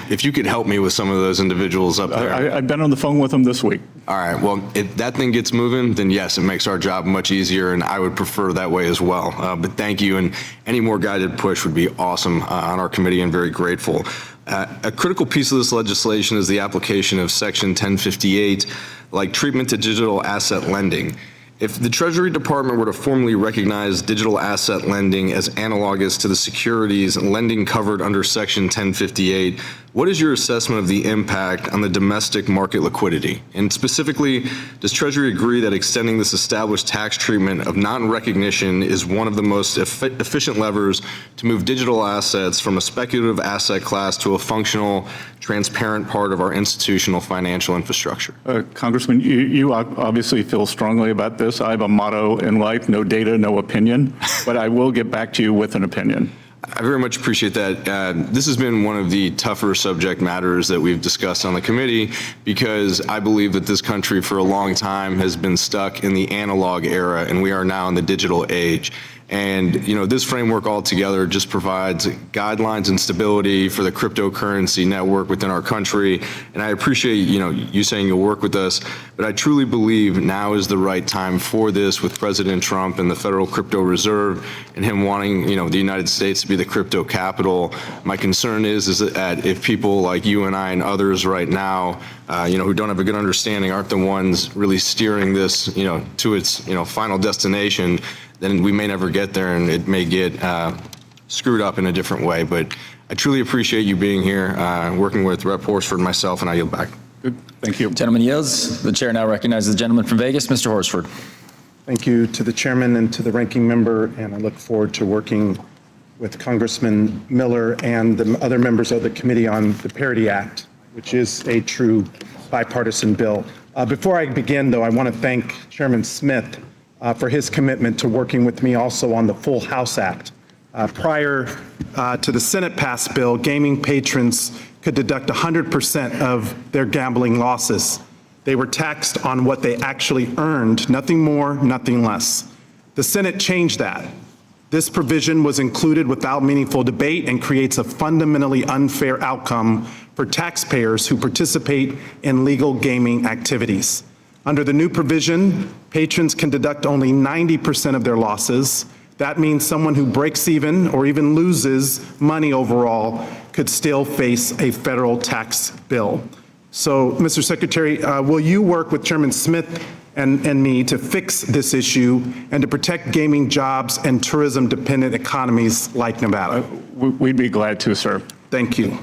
If you could help me with some of those individuals up there. I've been on the phone with them this week. All right. Well, if that thing gets moving, then yes, it makes our job much easier, and I would prefer that way as well. But thank you, and any more guided push would be awesome on our committee, and very grateful. A critical piece of this legislation is the application of Section 1058, like treatment to digital asset lending. If the Treasury Department were to formally recognize digital asset lending as analogous to the securities lending covered under Section 1058, what is your assessment of the impact on the domestic market liquidity? And specifically, does Treasury agree that extending this established tax treatment of non-recognition is one of the most efficient levers to move digital assets from a speculative asset class to a functional, transparent part of our institutional financial infrastructure? Congressman, you obviously feel strongly about this. I have a motto in life: no data, no opinion, but I will get back to you with an opinion. I very much appreciate that. This has been one of the tougher subject matters that we've discussed on the committee, because I believe that this country for a long time has been stuck in the analog era, and we are now in the digital age. And, this framework altogether just provides guidelines and stability for the cryptocurrency network within our country. And I appreciate, you saying you'll work with us, but I truly believe now is the right time for this with President Trump and the Federal Crypto Reserve and him wanting, the United States to be the crypto capital. My concern is that if people like you and I and others right now, who don't have a good understanding, aren't the ones really steering this, to its, final destination, then we may never get there, and it may get screwed up in a different way. But I truly appreciate you being here, working with Rep. Horsford and myself, and I yield back. Good. Thank you. Gentleman yields. The chair now recognizes the gentleman from Vegas, Mr. Horsford. Thank you to the chairman and to the ranking member, and I look forward to working with Congressman Miller and the other members of the committee on the Parity Act, which is a true bipartisan bill. Before I begin, though, I want to thank Chairman Smith for his commitment to working with me also on the Full House Act. Prior to the Senate-passed bill, gaming patrons could deduct 100% of their gambling losses. They were taxed on what they actually earned, nothing more, nothing less. The Senate changed that. This provision was included without meaningful debate and creates a fundamentally unfair outcome for taxpayers who participate in legal gaming activities. Under the new provision, patrons can deduct only 90% of their losses. That means someone who breaks even or even loses money overall could still face a federal tax bill. So, Mr. Secretary, will you work with Chairman Smith and me to fix this issue and to protect gaming jobs and tourism-dependent economies like Nevada? We'd be glad to, sir. Thank you.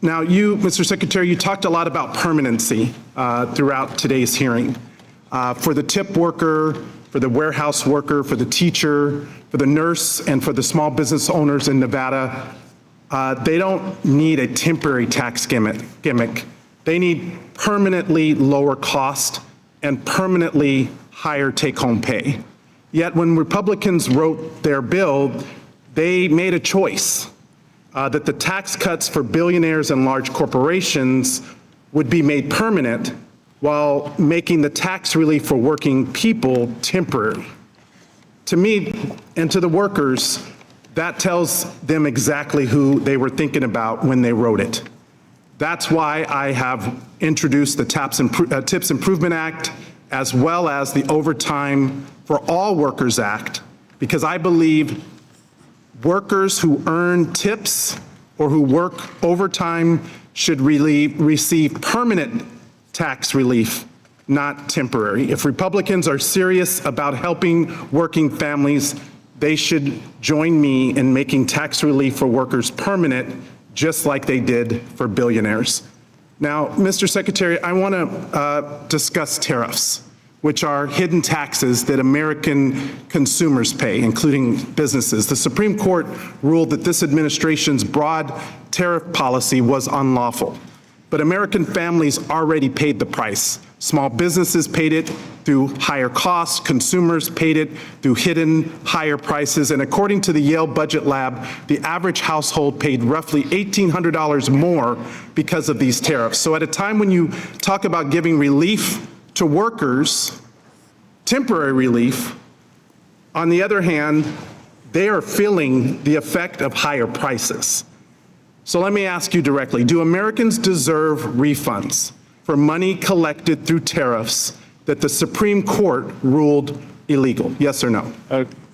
Now, you, Mr. Secretary, you talked a lot about permanency throughout today's hearing. For the tip worker, for the warehouse worker, for the teacher, for the nurse, and for the small business owners in Nevada, they don't need a temporary tax gimmick. They need permanently lower cost and permanently higher take-home pay. Yet when Republicans wrote their bill, they made a choice that the tax cuts for billionaires and large corporations would be made permanent while making the tax relief for working people temporary. To me and to the workers, that tells them exactly who they were thinking about when they wrote it. That's why I have introduced the TIPS Improvement Act, as well as the Overtime for All Workers Act, because I believe Workers who earn tips or who work overtime should receive permanent tax relief, not temporary. If Republicans are serious about helping working families, they should join me in making tax relief for workers permanent, just like they did for billionaires. Now, Mr. Secretary, I want to discuss tariffs, which are hidden taxes that American consumers pay, including businesses. The Supreme Court ruled that this administration's broad tariff policy was unlawful, but American families already paid the price. Small businesses paid it through higher costs, consumers paid it through hidden higher prices, and according to the Yale Budget Lab, the average household paid roughly $1,800 more because of these tariffs. So at a time when you talk about giving relief to workers, temporary relief, on the other hand, they are feeling the effect of higher prices. So let me ask you directly, do Americans deserve refunds for money collected through tariffs that the Supreme Court ruled illegal? Yes or no?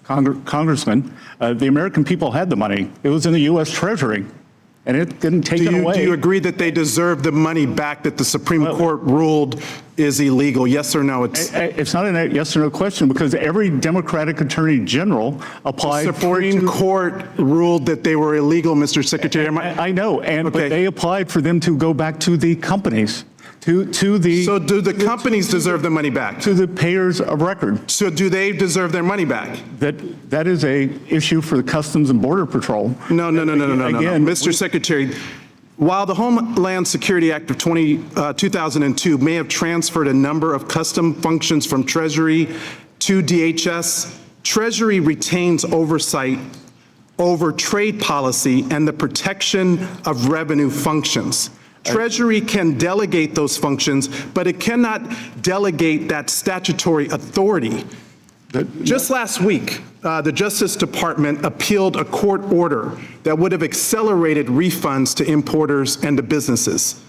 Congressman, the American people had the money. It was in the U.S. Treasury, and it didn't take it away. Do you agree that they deserve the money back that the Supreme Court ruled is illegal? Yes or no? It's not a yes or no question, because every Democratic Attorney General applied the Supreme Court ruled that they were illegal, Mr. Secretary. I know, but they applied for them to go back to the companies. So do the companies deserve the money back? To the payers of record. So do they deserve their money back? That is a issue for the Customs and Border Patrol. No. Again, Mr. Secretary, while the Homeland Security Act of 2002 may have transferred a number of custom functions from Treasury to DHS, Treasury retains oversight over trade policy and the protection of revenue functions. Treasury can delegate those functions, but it cannot delegate that statutory authority. Just last week, the Justice Department appealed a court order that would have accelerated refunds to importers and to businesses.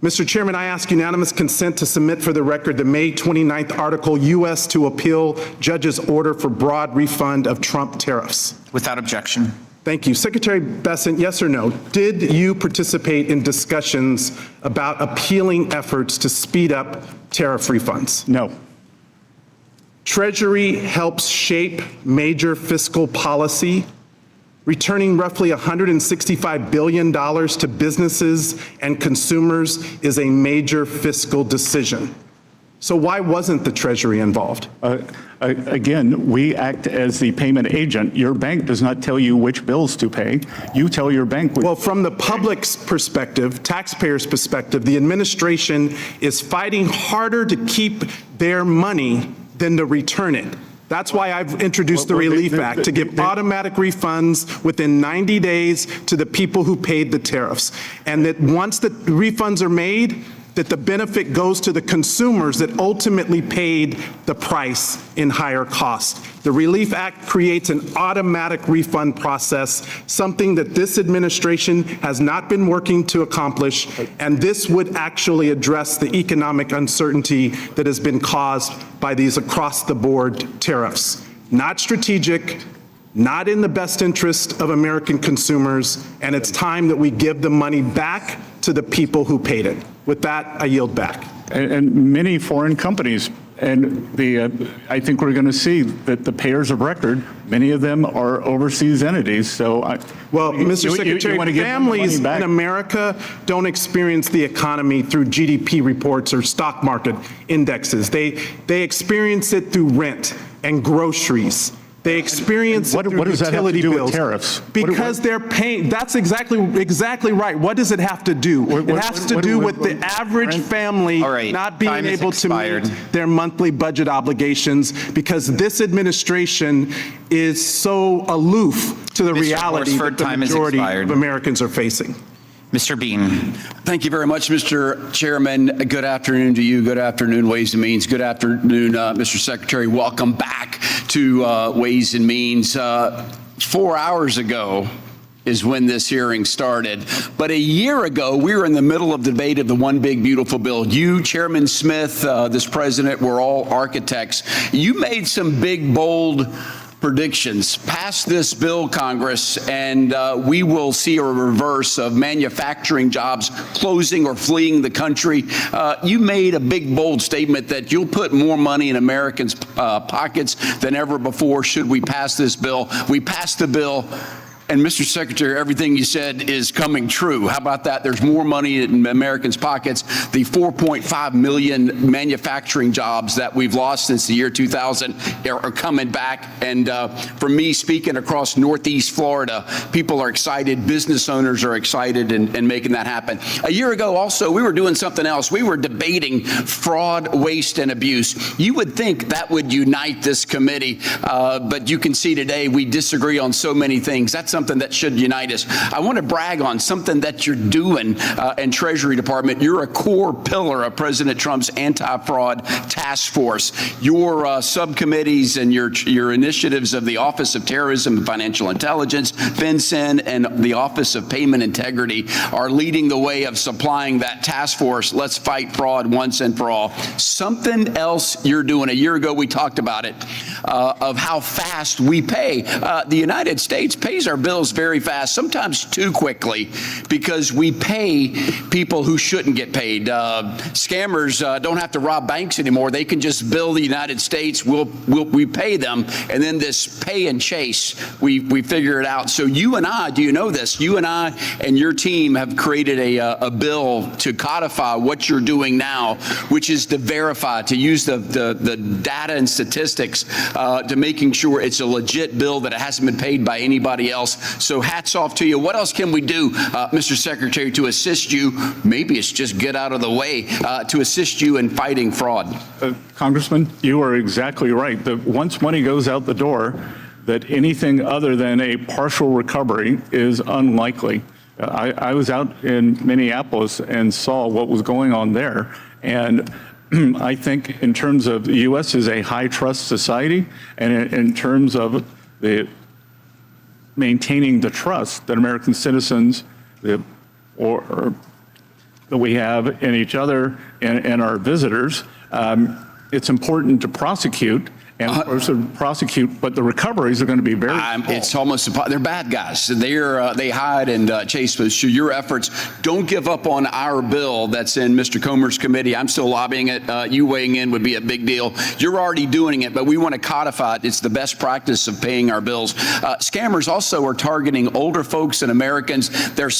Mr. Chairman, I ask unanimous consent to submit for the record the May 29th article, U.S. to appeal judge's order for broad refund of Trump tariffs. Without objection. Thank you. Secretary Bessent, yes or no? Did you participate in discussions about appealing efforts to speed up tariff refunds? No. Treasury helps shape major fiscal policy, returning roughly $165 billion to businesses and consumers is a major fiscal decision. So why wasn't the Treasury involved? Again, we act as the payment agent. Your bank does not tell you which bills to pay. You tell your bank. Well, from the public's perspective, taxpayers' perspective, the administration is fighting harder to keep their money than to return it. That's why I've introduced the Relief Act, to give automatic refunds within 90 days to the people who paid the tariffs. And that once the refunds are made, that the benefit goes to the consumers that ultimately paid the price in higher costs. The Relief Act creates an automatic refund process, something that this administration has not been working to accomplish, and this would actually address the economic uncertainty that has been caused by these across-the-board tariffs. Not strategic, not in the best interest of American consumers, and it's time that we give the money back to the people who paid it. With that, I yield back. And many foreign companies, and I think we're going to see that the payers of record, many of them are overseas entities. So, Mr. Secretary, families in America don't experience the economy through GDP reports or stock market indexes. They experience it through rent and groceries. They experience it through utility bills. Tariffs? Because they're paying. That's exactly right. What does it have to do? It has to do with the average family not being able to meet their monthly budget obligations, because this administration is so aloof to the reality that the majority of Americans are facing. Mr. Bean. Thank you very much, Mr. Chairman. Good afternoon to you. Good afternoon, Ways and Means. Good afternoon, Mr. Secretary. Welcome back to Ways and Means. 4 hours ago is when this hearing started. But a year ago, we were in the middle of the debate of the One Big Beautiful Bill. You, Chairman Smith, this president, were all architects. You made some big, bold predictions. Pass this bill, Congress, and we will see a reverse of manufacturing jobs closing or fleeing the country. You made a big, bold statement that you'll put more money in Americans' pockets than ever before should we pass this bill. We passed the bill. And Mr. Secretary, everything you said is coming true. How about that? There's more money in Americans' pockets. The 4.5 million manufacturing jobs that we've lost since the year 2000 are coming back. And for me, speaking across Northeast Florida, people are excited. Business owners are excited and making that happen. A year ago, also, we were doing something else. We were debating fraud, waste, and abuse. You would think that would unite this committee, but you can see today we disagree on so many things. That's something that should unite us. I want to brag on something that you're doing in Treasury Department. You're a core pillar of President Trump's anti-fraud task force. Your subcommittees and your initiatives of the Office of Terrorism and Financial Intelligence, FinCEN, and the Office of Payment Integrity are leading the way of supplying that task force. Let's fight fraud once and for all. Something else you're doing. A year ago, we talked about it, of how fast we pay. The United States pays our bills very fast, sometimes too quickly, because we pay people who shouldn't get paid. Scammers don't have to rob banks anymore. They can just bill the United States. We pay them, and then this pay and chase, we figure it out. So you and I, do you know this? You and I and your team have created a bill to codify what you're doing now, which is to verify, to use the data and statistics to making sure it's a legit bill, that it hasn't been paid by anybody else. So hats off to you. What else can we do, Mr. Secretary, to assist you? Maybe it's just get out of the way, to assist you in fighting fraud. Congressman, you are exactly right. Once money goes out the door, that anything other than a partial recovery is unlikely. I was out in Minneapolis and saw what was going on there. And I think in terms of the U.S. is a high trust society, and in terms of the maintaining the trust that American citizens or that we have in each other and our visitors, it's important to prosecute. And of course, prosecute, but the recoveries are going to be very small. It's almost, they're bad guys. They hide and chase. So your efforts, don't give up on our bill that's in Mr. Comer's committee. I'm still lobbying it. You weighing in would be a big deal. You're already doing it, but we want to codify it. It's the best practice of paying our bills. Scammers also are targeting older folks and Americans. They're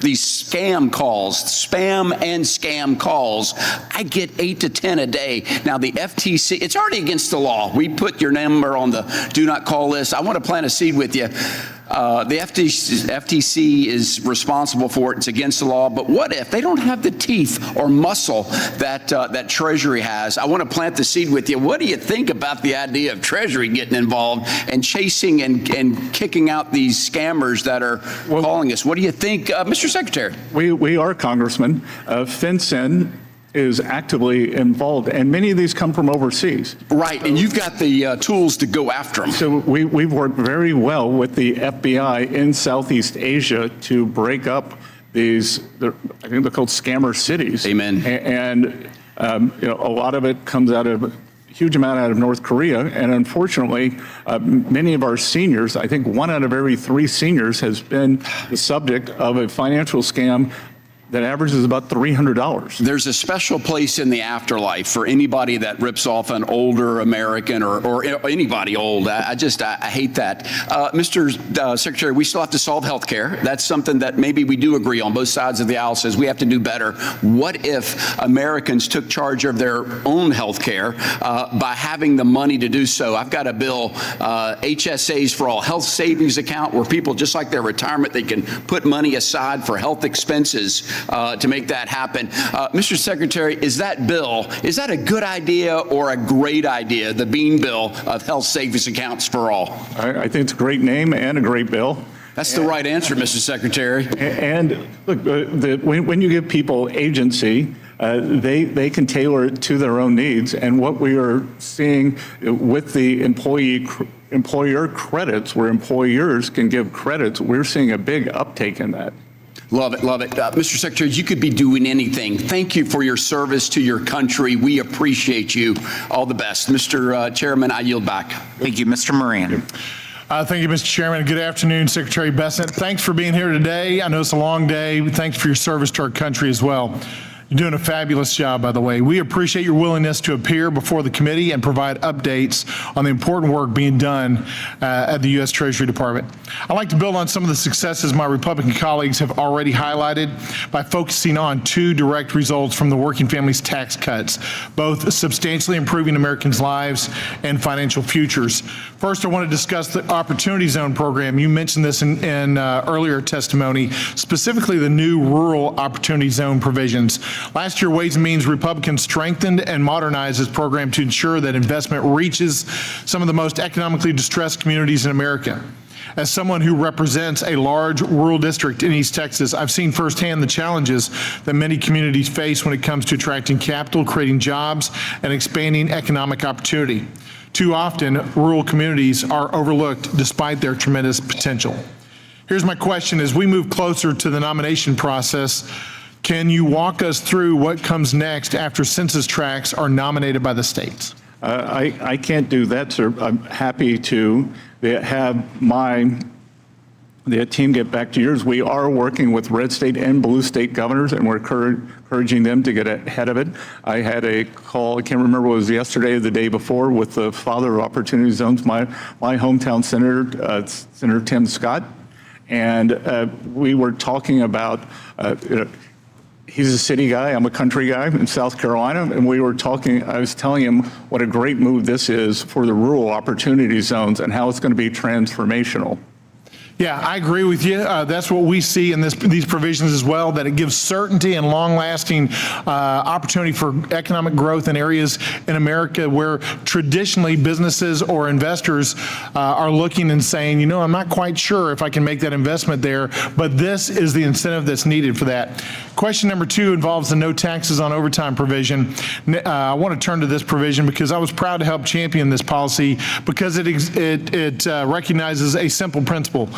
these scam calls, spam and scam calls. I get 8 to 10 a day. Now the FTC, it's already against the law. We put your number on the do not call list. I want to plant a seed with you. The FTC is responsible for it. It's against the law. But what if they don't have the teeth or muscle that Treasury has? I want to plant the seed with you. What do you think about the idea of Treasury getting involved and chasing and kicking out these scammers that are calling us? What do you think, Mr. Secretary? We are, Congressman. FinCEN is actively involved, and many of these come from overseas. Right, and you've got the tools to go after them. So we've worked very well with the FBI in Southeast Asia to break up these, I think they're called scammer cities. Amen. And a lot of it comes out of, huge amount out of North Korea, and unfortunately, many of our seniors, I think 1 out of every 3 seniors has been the subject of a financial scam that averages about $300. There's a special place in the afterlife for anybody that rips off an older American or anybody old. I hate that. Mr. Secretary, we still have to solve health care. That's something that maybe we do agree on. Both sides of the aisle says we have to do better. What if Americans took charge of their own health care by having the money to do so? I've got a bill, HSAs for all, health savings account, where people, just like their retirement, they can put money aside for health expenses to make that happen. Mr. Secretary, is that a good idea or a great idea, the Bean Bill of health savings accounts for all? I think it's a great name and a great bill. That's the right answer, Mr. Secretary. And look, when you give people agency, they can tailor it to their own needs. And what we are seeing with the employer credits, where employers can give credits, we're seeing a big uptake in that. Love it, love it. Mr. Secretary, you could be doing anything. Thank you for your service to your country. We appreciate you. All the best. Mr. Chairman, I yield back. Thank you, Mr. Moran. Thank you, Mr. Chairman. Good afternoon, Secretary Bessent. Thanks for being here today. I know it's a long day. Thanks for your service to our country as well. You're doing a fabulous job, by the way. We appreciate your willingness to appear before the committee and provide updates on the important work being done at the U.S. Treasury Department. I'd like to build on some of the successes my Republican colleagues have already highlighted by focusing on two direct results from the working families tax cuts, both substantially improving Americans' lives and financial futures. First, I want to discuss the Opportunity Zone program. You mentioned this in earlier testimony, specifically the new Rural Opportunity Zone provisions. Last year, Ways and Means Republicans strengthened and modernized this program to ensure that investment reaches some of the most economically distressed communities in America. As someone who represents a large rural district in East Texas, I've seen firsthand the challenges that many communities face when it comes to attracting capital, creating jobs, and expanding economic opportunity. Too often, rural communities are overlooked despite their tremendous potential. Here's my question: as we move closer to the nomination process, can you walk us through what comes next after census tracts are nominated by the states? I can't do that, sir. I'm happy to have the team get back to yours. We are working with red state and blue state governors, and we're encouraging them to get ahead of it. I had a call, I can't remember if it was yesterday or the day before, with the father of Opportunity Zones, my hometown senator, Senator Tim Scott, and we were talking about, he's a city guy, I'm a country guy in South Carolina, and I was telling him what a great move this is for the rural opportunity zones and how it's going to be transformational. Yeah, I agree with you. That's what we see in these provisions as well, that it gives certainty and long-lasting opportunity for economic growth in areas in America where traditionally businesses or investors are looking and saying, you know, I'm not quite sure if I can make that investment there, but this is the incentive that's needed for that. Question number 2 involves the no taxes on overtime provision. I want to turn to this provision because I was proud to help champion this policy because it recognizes a simple principle.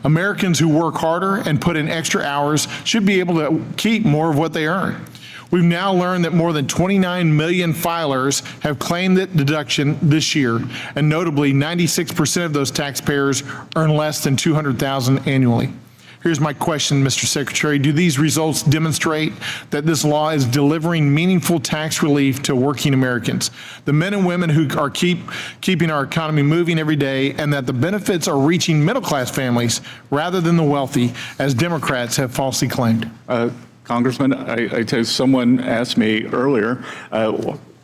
Americans who work harder and put in extra hours should be able to keep more of what they earn. We've now learned that more than 29 million filers have claimed that deduction this year, and notably 96% of those taxpayers earn less than $200,000 annually. Here's my question, Mr. Secretary. Do these results demonstrate that this law is delivering meaningful tax relief to working Americans, the men and women who are keeping our economy moving every day, and that the benefits are reaching middle-class families rather than the wealthy, as Democrats have falsely claimed? Congressman, I tell you, someone asked me earlier,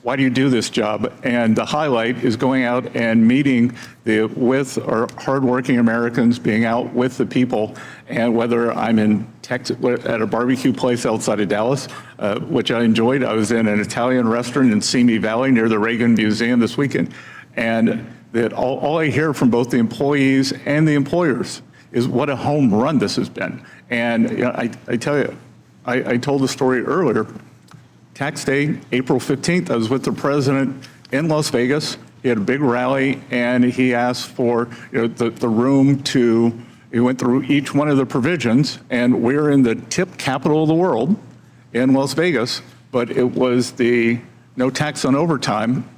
why do you do this job? And the highlight is going out and meeting with our hardworking Americans, being out with the people, and whether I'm in Texas at a barbecue place outside of Dallas, which I enjoyed. I was in an Italian restaurant in Simi Valley near the Reagan Museum this weekend, and that all I hear from both the employees and the employers is what a home run this has been. And you know, I tell you, I told the story earlier. Tax day, April 15th, I was with the president in Las Vegas. He had a big rally, and he asked for the room to, he went through each one of the provisions, and we're in the tip capital of the world in Las Vegas, but it was the no tax on overtime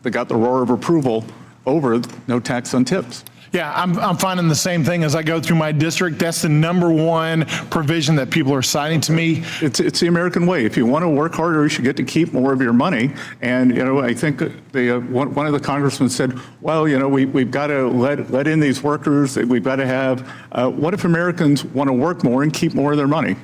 that got the roar of approval over no tax on tips. Yeah, I'm finding the same thing as I go through my district. That's the #1 provision that people are citing to me. It's the American way. If you want to work harder, you should get to keep more of your money. And you know, I think one of the congressmen said, well, you know, we've got to let in these workers. We've got to have. What if Americans want to work more and keep more of their money?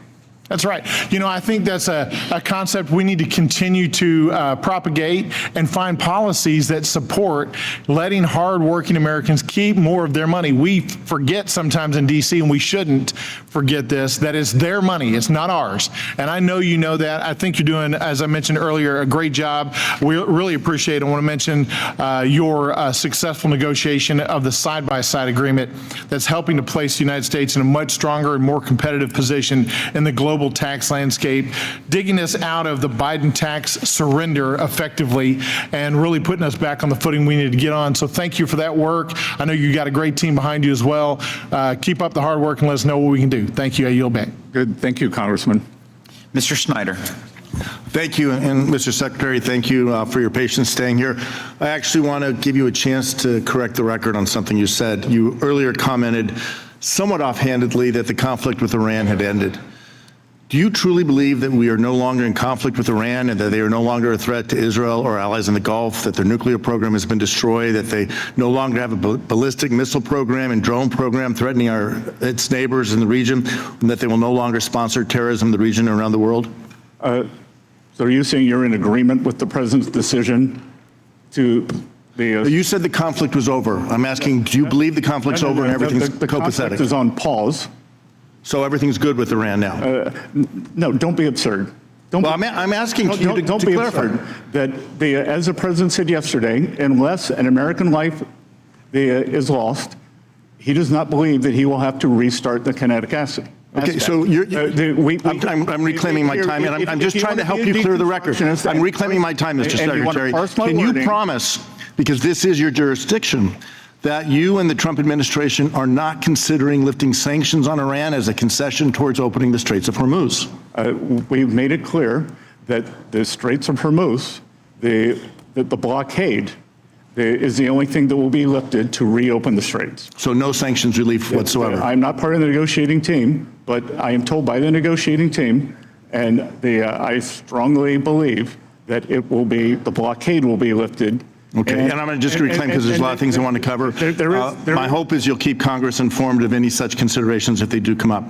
That's right. You know, I think that's a concept we need to continue to propagate and find policies that support letting hardworking Americans keep more of their money. We forget sometimes in D.C., and we shouldn't forget this, that it's their money, it's not ours. And I know you know that. I think you're doing, as I mentioned earlier, a great job. We really appreciate it. I want to mention your successful negotiation of the side-by-side agreement that's helping to place the United States in a much stronger and more competitive position in the global global tax landscape, digging us out of the Biden tax surrender effectively, and really putting us back on the footing we need to get on. So thank you for that work. I know you got a great team behind you as well. Keep up the hard work and let us know what we can do. Thank you. I yield back. Good. Thank you, Congressman. Mr. Snyder. Thank you, and Mr. Secretary, thank you for your patience staying here. I actually want to give you a chance to correct the record on something you said. You earlier commented somewhat offhandedly that the conflict with Iran had ended. Do you truly believe that we are no longer in conflict with Iran and that they are no longer a threat to Israel or allies in the Gulf, that their nuclear program has been destroyed, that they no longer have a ballistic missile program and drone program threatening its neighbors in the region, and that they will no longer sponsor terrorism in the region and around the world? So are you saying you're in agreement with the president's decision to You said the conflict was over. I'm asking, do you believe the conflict's over and everything's the copacetic? conflict is on pause. So everything's good with Iran now? No, don't be absurd. I'm asking you to don't be clarify. absurd. That as the president said yesterday, unless an American life is lost, he does not believe that he will have to restart the kinetic acid. Okay, so I'm reclaiming my time, and I'm just trying to help you clear the record. I'm reclaiming my time, Mr. Secretary. Can you promise, because this is your jurisdiction, that you and the Trump administration are not considering lifting sanctions on Iran as a concession towards opening the Straits of Hormuz? We've made it clear that the Straits of Hormuz, the blockade, is the only thing that will be lifted to reopen the straits. So no sanctions relief whatsoever? I'm not part of the negotiating team, but I am told by the negotiating team, and I strongly believe that the blockade will be lifted. Okay, and I'm going to just reclaim because there's a lot of things I want to cover. My hope is you'll keep Congress informed of any such considerations if they do come up.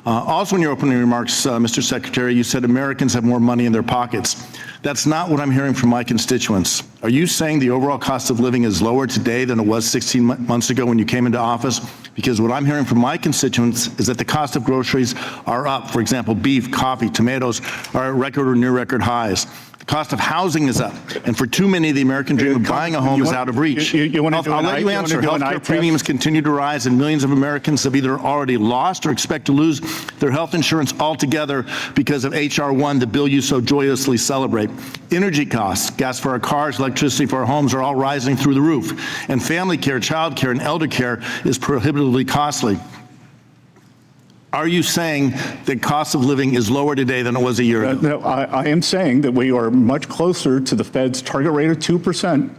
Also in your opening remarks, Mr. Secretary, you said Americans have more money in their pockets. That's not what I'm hearing from my constituents. Are you saying the overall cost of living is lower today than it was 16 months ago when you came into office? Because what I'm hearing from my constituents is that the cost of groceries are up. For example, beef, coffee, tomatoes are at record or near record highs. The cost of housing is up, and for too many, the American dream of buying a home is out of reach. I'll let you answer. Healthcare premiums continue to rise, and millions of Americans have either already lost or expect to lose their health insurance altogether because of H.R. 1, the bill you so joyously celebrate. Energy costs, gas for our cars, electricity for our homes are all rising through the roof, and family care, child care, and elder care is prohibitively costly. Are you saying that cost of living is lower today than it was a year ago? No, I am saying that we are much closer to the Fed's target rate of 2%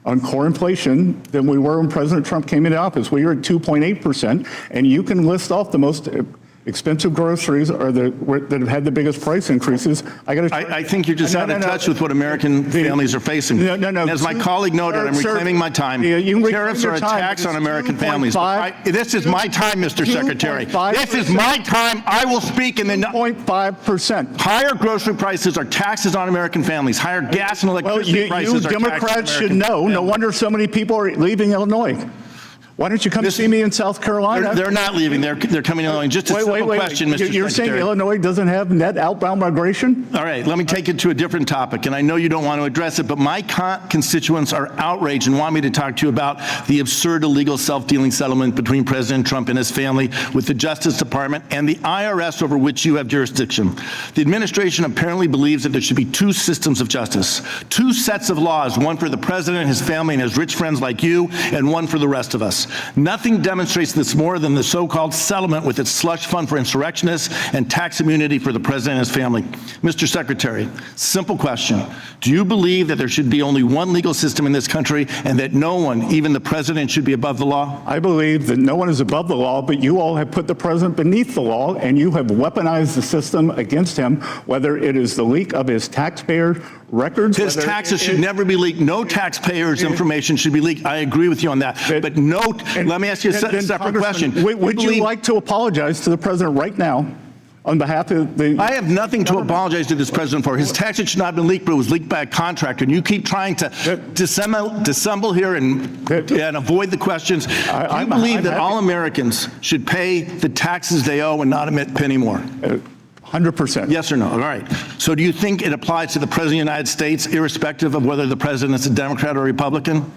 on core inflation than we were when President Trump came into office. We are at 2.8%, and you can list off the most expensive groceries or that have had the biggest price increases. I think you're just out of touch with what American families are facing. No. As my colleague noted, I'm reclaiming my time. Tariffs are a tax on American families. This is my time, Mr. Secretary. This is my time. I will speak and then 2.5%. Higher grocery prices are taxes on American families. Higher gas and electricity prices are taxes on American families. Democrats should know. No wonder so many people are leaving Illinois. Why don't you come see me in South Carolina? They're not leaving. They're coming to Illinois. Just a simple question, Mr. Secretary. You're saying Illinois doesn't have net outbound migration? All right, let me take it to a different topic, and I know you don't want to address it, but my constituents are outraged and want me to talk to you about the absurd illegal self-dealing settlement between President Trump and his family with the Justice Department and the IRS over which you have jurisdiction. The administration apparently believes that there should be two systems of justice, two sets of laws, one for the president, his family, and his rich friends like you, and one for the rest of us. Nothing demonstrates this more than the so-called settlement with its slush fund for insurrectionists and tax immunity for the president and his family. Mr. Secretary, simple question. Do you believe that there should be only one legal system in this country and that no one, even the president, should be above the law? I believe that no one is above the law, but you all have put the president beneath the law, and you have weaponized the system against him, whether it is the leak of his taxpayer records. His taxes should never be leaked. No taxpayers' information should be leaked. I agree with you on that. But let me ask you a separate question. Would you like to apologize to the president right now on behalf of the... I have nothing to apologize to this president for. His taxes should not have been leaked, but it was leaked by a contractor. And you keep trying to dissemble here and avoid the questions. Do you believe that all Americans should pay the taxes they owe and not emit a penny more? 100%. Yes or no? All right. So do you think it applies to the President of the United States, irrespective of whether the President is a Democrat or Republican?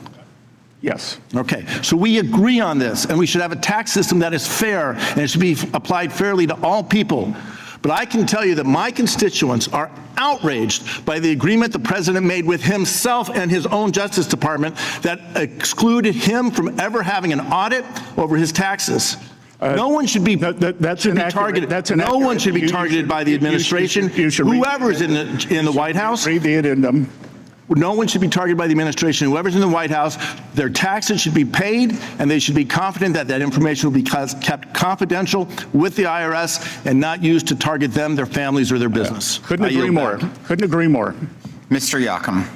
Yes. Okay. So we agree on this, and we should have a tax system that is fair, and it should be applied fairly to all people. But I can tell you that my constituents are outraged by the agreement the president made with himself and his own Justice Department that excluded him from ever having an audit over his taxes. No one should be targeted. No one should be targeted by the administration. Whoever's in the White House. Read the addendum. No one should be targeted by the administration. Whoever's in the White House, their taxes should be paid, and they should be confident that that information will be kept confidential with the IRS and not used to target them, their families, or their business. Couldn't agree more. Couldn't agree more. Mr. Yakum.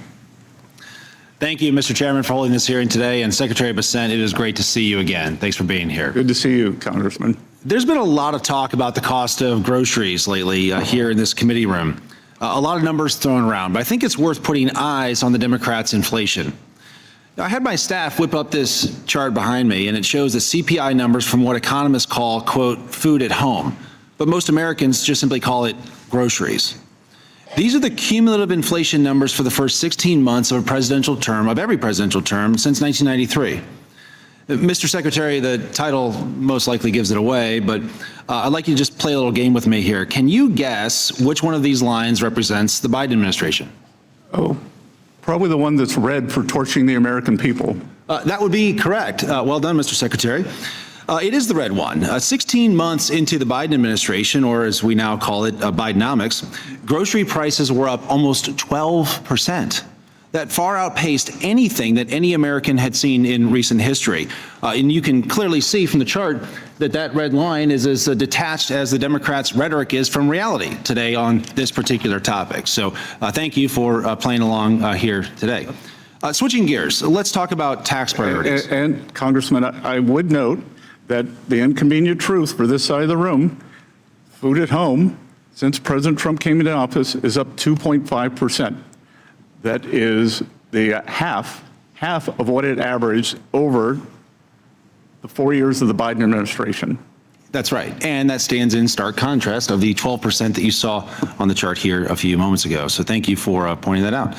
Thank you, Mr. Chairman, for holding this hearing today. And Secretary Bessent, it is great to see you again. Thanks for being here. Good to see you, Congressman. There's been a lot of talk about the cost of groceries lately here in this committee room. A lot of numbers thrown around, but I think it's worth putting eyes on the Democrats' inflation. Now, I had my staff whip up this chart behind me, and it shows the CPI numbers from what economists call, quote, food at home. But most Americans just simply call it groceries. These are the cumulative inflation numbers for the first 16 months of a presidential term, of every presidential term since 1993. Mr. Secretary, the title most likely gives it away, but I'd like you to just play a little game with me here. Can you guess which one of these lines represents the Biden administration? Oh, probably the one that's red for torching the American people. That would be correct. Well done, Mr. Secretary. It is the red one. 16 months into the Biden administration, or as we now call it, Bidenomics, grocery prices were up almost 12%. That far outpaced anything that any American had seen in recent history. And you can clearly see from the chart that that red line is as detached as the Democrats' rhetoric is from reality today on this particular topic. So thank you for playing along here today. Switching gears, let's talk about tax priorities. And Congressman, I would note that the inconvenient truth for this side of the room, food at home, since President Trump came into office, is up 2.5%. That is the half of what it averaged over the 4 years of the Biden administration. That's right. And that stands in stark contrast of the 12% that you saw on the chart here a few moments ago. So thank you for pointing that out.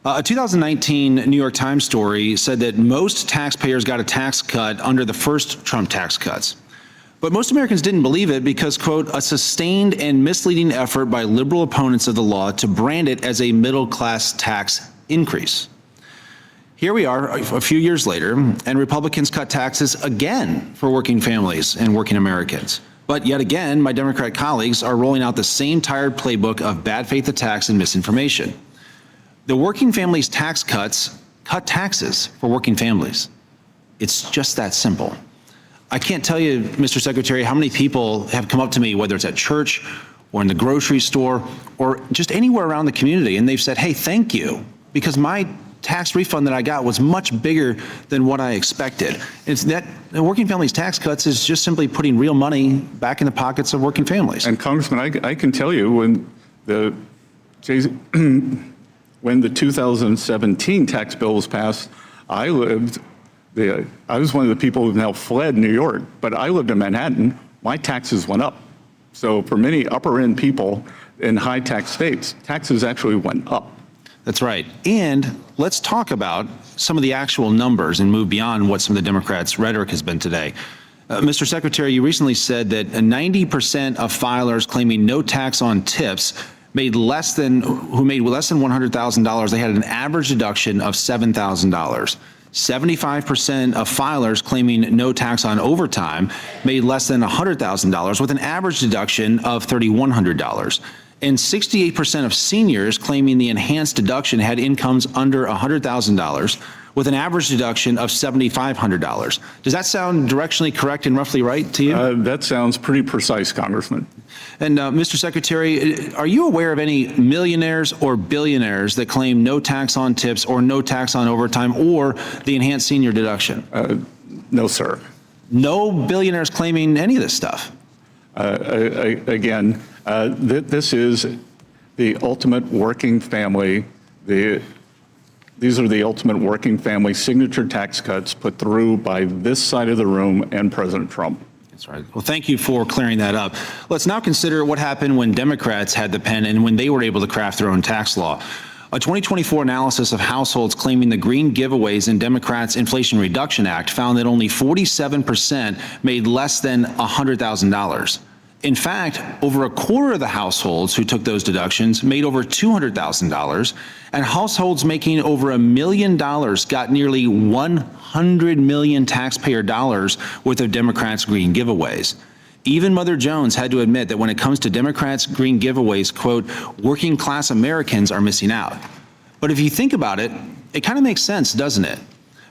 A 2019 New York Times story said that most taxpayers got a tax cut under the first Trump tax cuts. But most Americans didn't believe it because, quote, a sustained and misleading effort by liberal opponents of the law to brand it as a middle-class tax increase. Here we are a few years later, and Republicans cut taxes again for working families and working Americans. But yet again, my Democrat colleagues are rolling out the same tired playbook of bad faith attacks and misinformation. The working families tax cuts cut taxes for working families. It's just that simple. I can't tell you, Mr. Secretary, how many people have come up to me, whether it's at church or in the grocery store or just anywhere around the community, and they've said, hey, thank you, because my tax refund that I got was much bigger than what I expected. It's that the working families tax cuts is just simply putting real money back in the pockets of working families. And Congressman, I can tell you when the 2017 tax bill was passed, I was one of the people who've now fled New York, but I lived in Manhattan. My taxes went up. So for many upper end people in high tax states, taxes actually went up. That's right. And let's talk about some of the actual numbers and move beyond what some of the Democrats' rhetoric has been today. Mr. Secretary, you recently said that 90% of filers claiming no tax on tips who made less than $100,000, they had an average deduction of $7,000. 75% of filers claiming no tax on overtime made less than $100,000 with an average deduction of $3,100. And 68% of seniors claiming the enhanced deduction had incomes under $100,000 with an average deduction of $7,500. Does that sound directionally correct and roughly right to you? That sounds pretty precise, Congressman. And Mr. Secretary, are you aware of any millionaires or billionaires that claim no tax on tips or no tax on overtime or the enhanced senior deduction? No, sir. No billionaires claiming any of this stuff? Again, this is the ultimate working family. These are the ultimate working family signature tax cuts put through by this side of the room and President Trump. That's right. Well, thank you for clearing that up. Let's now consider what happened when Democrats had the pen and when they were able to craft their own tax law. A 2024 analysis of households claiming the green giveaways in Democrats' Inflation Reduction Act found that only 47% made less than $100,000. In fact, over a quarter of the households who took those deductions made over $200,000, and households making over $1 million got nearly 100 million taxpayer dollars worth of Democrats' green giveaways. Even Mother Jones had to admit that when it comes to Democrats' green giveaways, quote, working class Americans are missing out. But if you think about it, it kind of makes sense, doesn't it?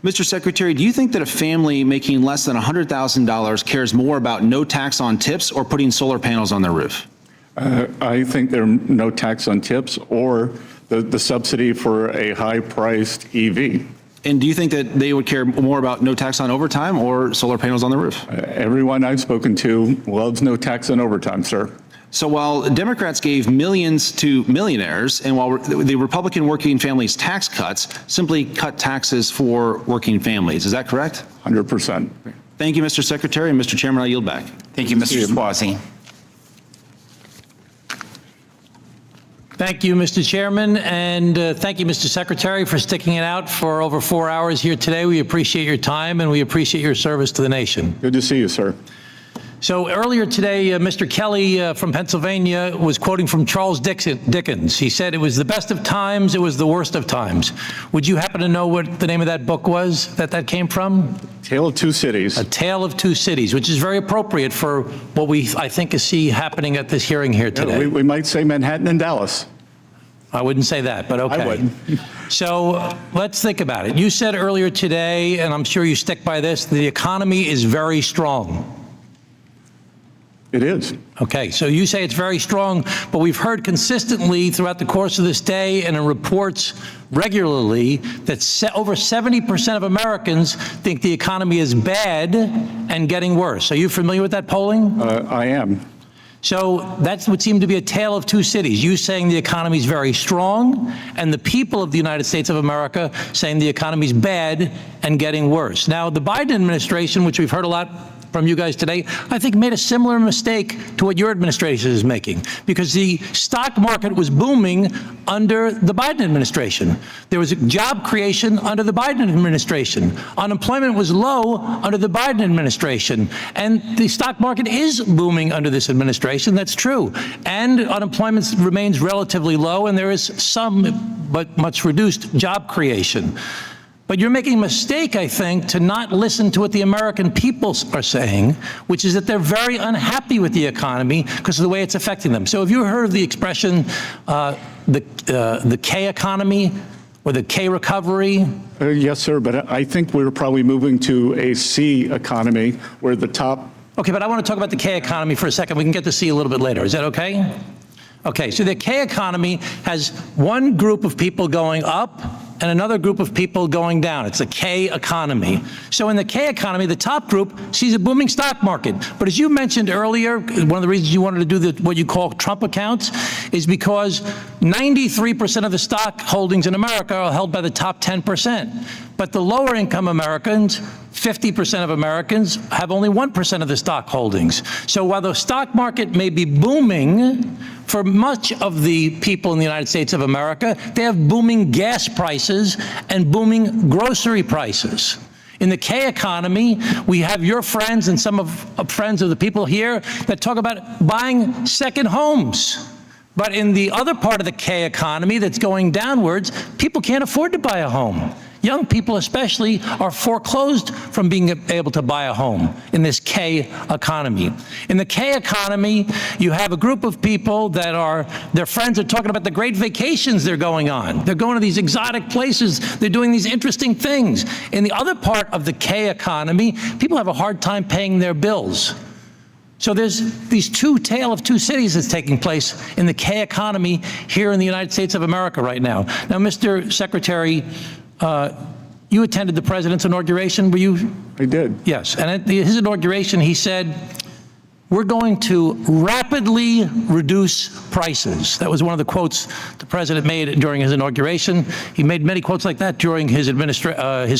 Mr. Secretary, do you think that a family making less than $100,000 cares more about no tax on tips or putting solar panels on their roof? I think there are no tax on tips or the subsidy for a high-priced EV. And do you think that they would care more about no tax on overtime or solar panels on the roof? Everyone I've spoken to loves no tax on overtime, sir. So while Democrats gave millions to millionaires, and while the Republican working families tax cuts simply cut taxes for working families, is that correct? 100%. Thank you, Mr. Secretary, and Mr. Chairman, I yield back. Thank you, Mr. Suozzi. Thank you, Mr. Chairman, and thank you, Mr. Secretary, for sticking it out for over 4 hours here today. We appreciate your time, and we appreciate your service to the nation. Good to see you, sir. So earlier today, Mr. Kelly from Pennsylvania was quoting from Charles Dickens. He said, it was the best of times, it was the worst of times. Would you happen to know what the name of that book was that came from? Tale of Two Cities. A Tale of Two Cities, which is very appropriate for what I think, see happening at this hearing here today. Yeah, we might say Manhattan and Dallas. I wouldn't say that, but okay. I would. So let's think about it. You said earlier today, and I'm sure you stick by this, the economy is very strong. It is. Okay, so you say it's very strong, but we've heard consistently throughout the course of this day and in reports regularly that over 70% of Americans think the economy is bad and getting worse. Are you familiar with that polling? I am. So that would seem to be a tale of two cities. You saying the economy is very strong, and the people of the United States of America saying the economy is bad and getting worse. Now, the Biden administration, which we've heard a lot from you guys today, I think made a similar mistake to what your administration is making, because the stock market was booming under the Biden administration. There was job creation under the Biden administration. Unemployment was low under the Biden administration. And the stock market is booming under this administration, that's true. And unemployment remains relatively low, and there is some, but much reduced, job creation. But you're making a mistake, I think, to not listen to what the American people are saying, which is that they're very unhappy with the economy because of the way it's affecting them. So have you heard of the expression, the K economy or the K recovery? Yes, sir, but I think we're probably moving to a C economy where the top... Okay, but I want to talk about the K economy for a second. We can get to C a little bit later. Is that okay? Okay, so the K economy has one group of people going up and another group of people going down. It's a K economy. So in the K economy, the top group sees a booming stock market. But as you mentioned earlier, one of the reasons you wanted to do what you call Trump accounts is because 93% of the stock holdings in America are held by the top 10%. But the lower income Americans, 50% of Americans, have only 1% of the stock holdings. So while the stock market may be booming, for much of the people in the United States of America, they have booming gas prices and booming grocery prices. In the K economy, we have your friends and some of friends of the people here that talk about buying second homes. But in the other part of the K economy that's going downwards, people can't afford to buy a home. Young people especially are foreclosed from being able to buy a home in this K economy. In the K economy, you have a group of people that their friends are talking about the great vacations they're going on. They're going to these exotic places. They're doing these interesting things. In the other part of the K economy, people have a hard time paying their bills. So there's these tale of two cities that's taking place in the K economy here in the United States of America right now. Now, Mr. Secretary, you attended the president's inauguration, were you? I did. Yes, and at his inauguration, he said, we're going to rapidly reduce prices. That was one of the quotes the president made during his inauguration. He made many quotes like that during his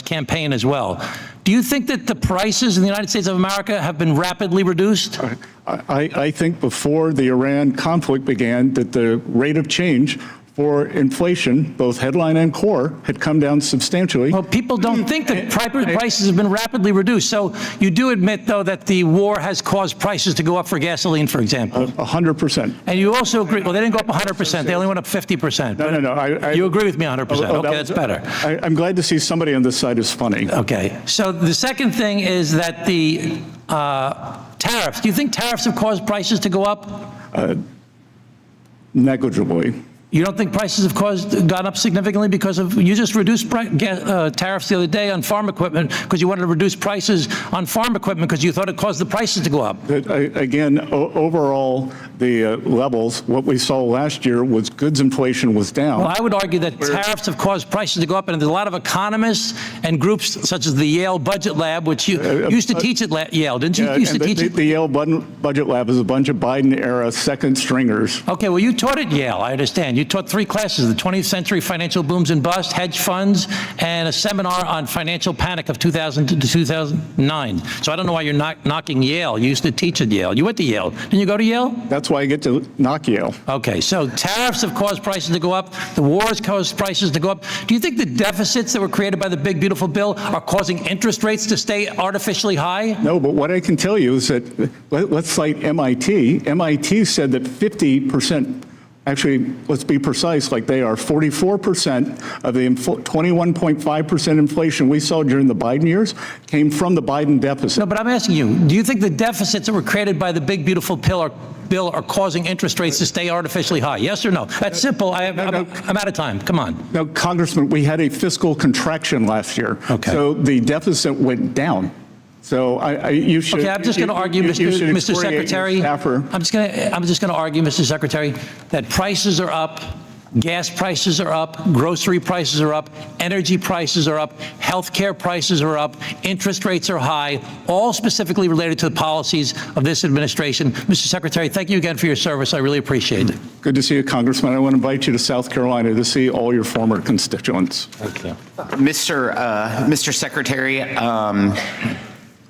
campaign as well. Do you think that the prices in the United States of America have been rapidly reduced? I think before the Iran conflict began that the rate of change for inflation, both headline and core, had come down substantially. Well, people don't think that prices have been rapidly reduced. So you do admit, though, that the war has caused prices to go up for gasoline, for example. 100%. And you also agree, well, they didn't go up 100%. They only went up 50%. No. You agree with me 100%. Okay, that's better. I'm glad to see somebody on this side is funny. Okay. So the second thing is that the tariffs. Do you think tariffs have caused prices to go up? Negligibly. You don't think prices have gone up significantly because of, you just reduced tariffs the other day on farm equipment because you wanted to reduce prices on farm equipment because you thought it caused the prices to go up. Again, overall, the levels, what we saw last year was goods inflation was down. Well, I would argue that tariffs have caused prices to go up, and there's a lot of economists and groups such as the Yale Budget Lab, which you used to teach at Yale, didn't you? Used to teach it? The Yale Budget Lab is a bunch of Biden-era second stringers. Okay, well, you taught at Yale, I understand. You taught 3 classes, the 20th Century Financial Booms and Bust, Hedge Funds, and a seminar on financial panic of 2000 to 2009. So I don't know why you're not knocking Yale. You used to teach at Yale. You went to Yale. Didn't you go to Yale? That's why I get to knock Yale. Okay, so tariffs have caused prices to go up. The war has caused prices to go up. Do you think the deficits that were created by the big, beautiful bill are causing interest rates to stay artificially high? No, but what I can tell you is that, let's cite MIT. MIT said that 50%, actually, let's be precise, like they are 44% of the 21.5% inflation we saw during the Biden years came from the Biden deficit. No, but I'm asking you, do you think the deficits that were created by the big, beautiful bill are causing interest rates to stay artificially high? Yes or no? That's simple. I'm out of time. Come on. No, Congressman, we had a fiscal contraction last year. Okay. So the deficit went down. So you should. Okay, I'm just going to argue, Mr. Secretary. I'm just going to argue, Mr. Secretary, that prices are up, gas prices are up, grocery prices are up, energy prices are up, healthcare prices are up, interest rates are high, all specifically related to the policies of this administration. Mr. Secretary, thank you again for your service. I really appreciate it. Good to see you, Congressman. I want to invite you to South Carolina to see all your former constituents. Thank you. Mr. Secretary,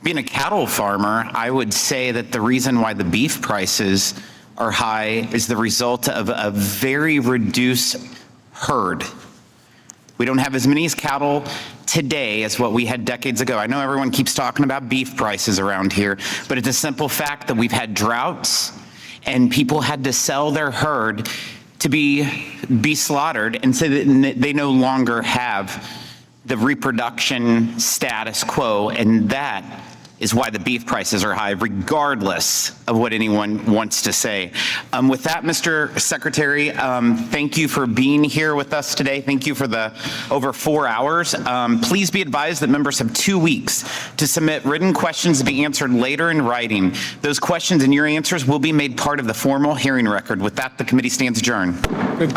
being a cattle farmer, I would say that the reason why the beef prices are high is the result of a very reduced herd. We don't have as many cattle today as what we had decades ago. I know everyone keeps talking about beef prices around here, but it's a simple fact that we've had droughts and people had to sell their herd to be slaughtered, and so that they no longer have the reproduction status quo, and that is why the beef prices are high, regardless of what anyone wants to say. With that, Mr. Secretary, thank you for being here with us today. Thank you for the over 4 hours. Please be advised that members have 2 weeks to submit written questions to be answered later in writing. Those questions and your answers will be made part of the formal hearing record. With that, the committee stands adjourned. Good.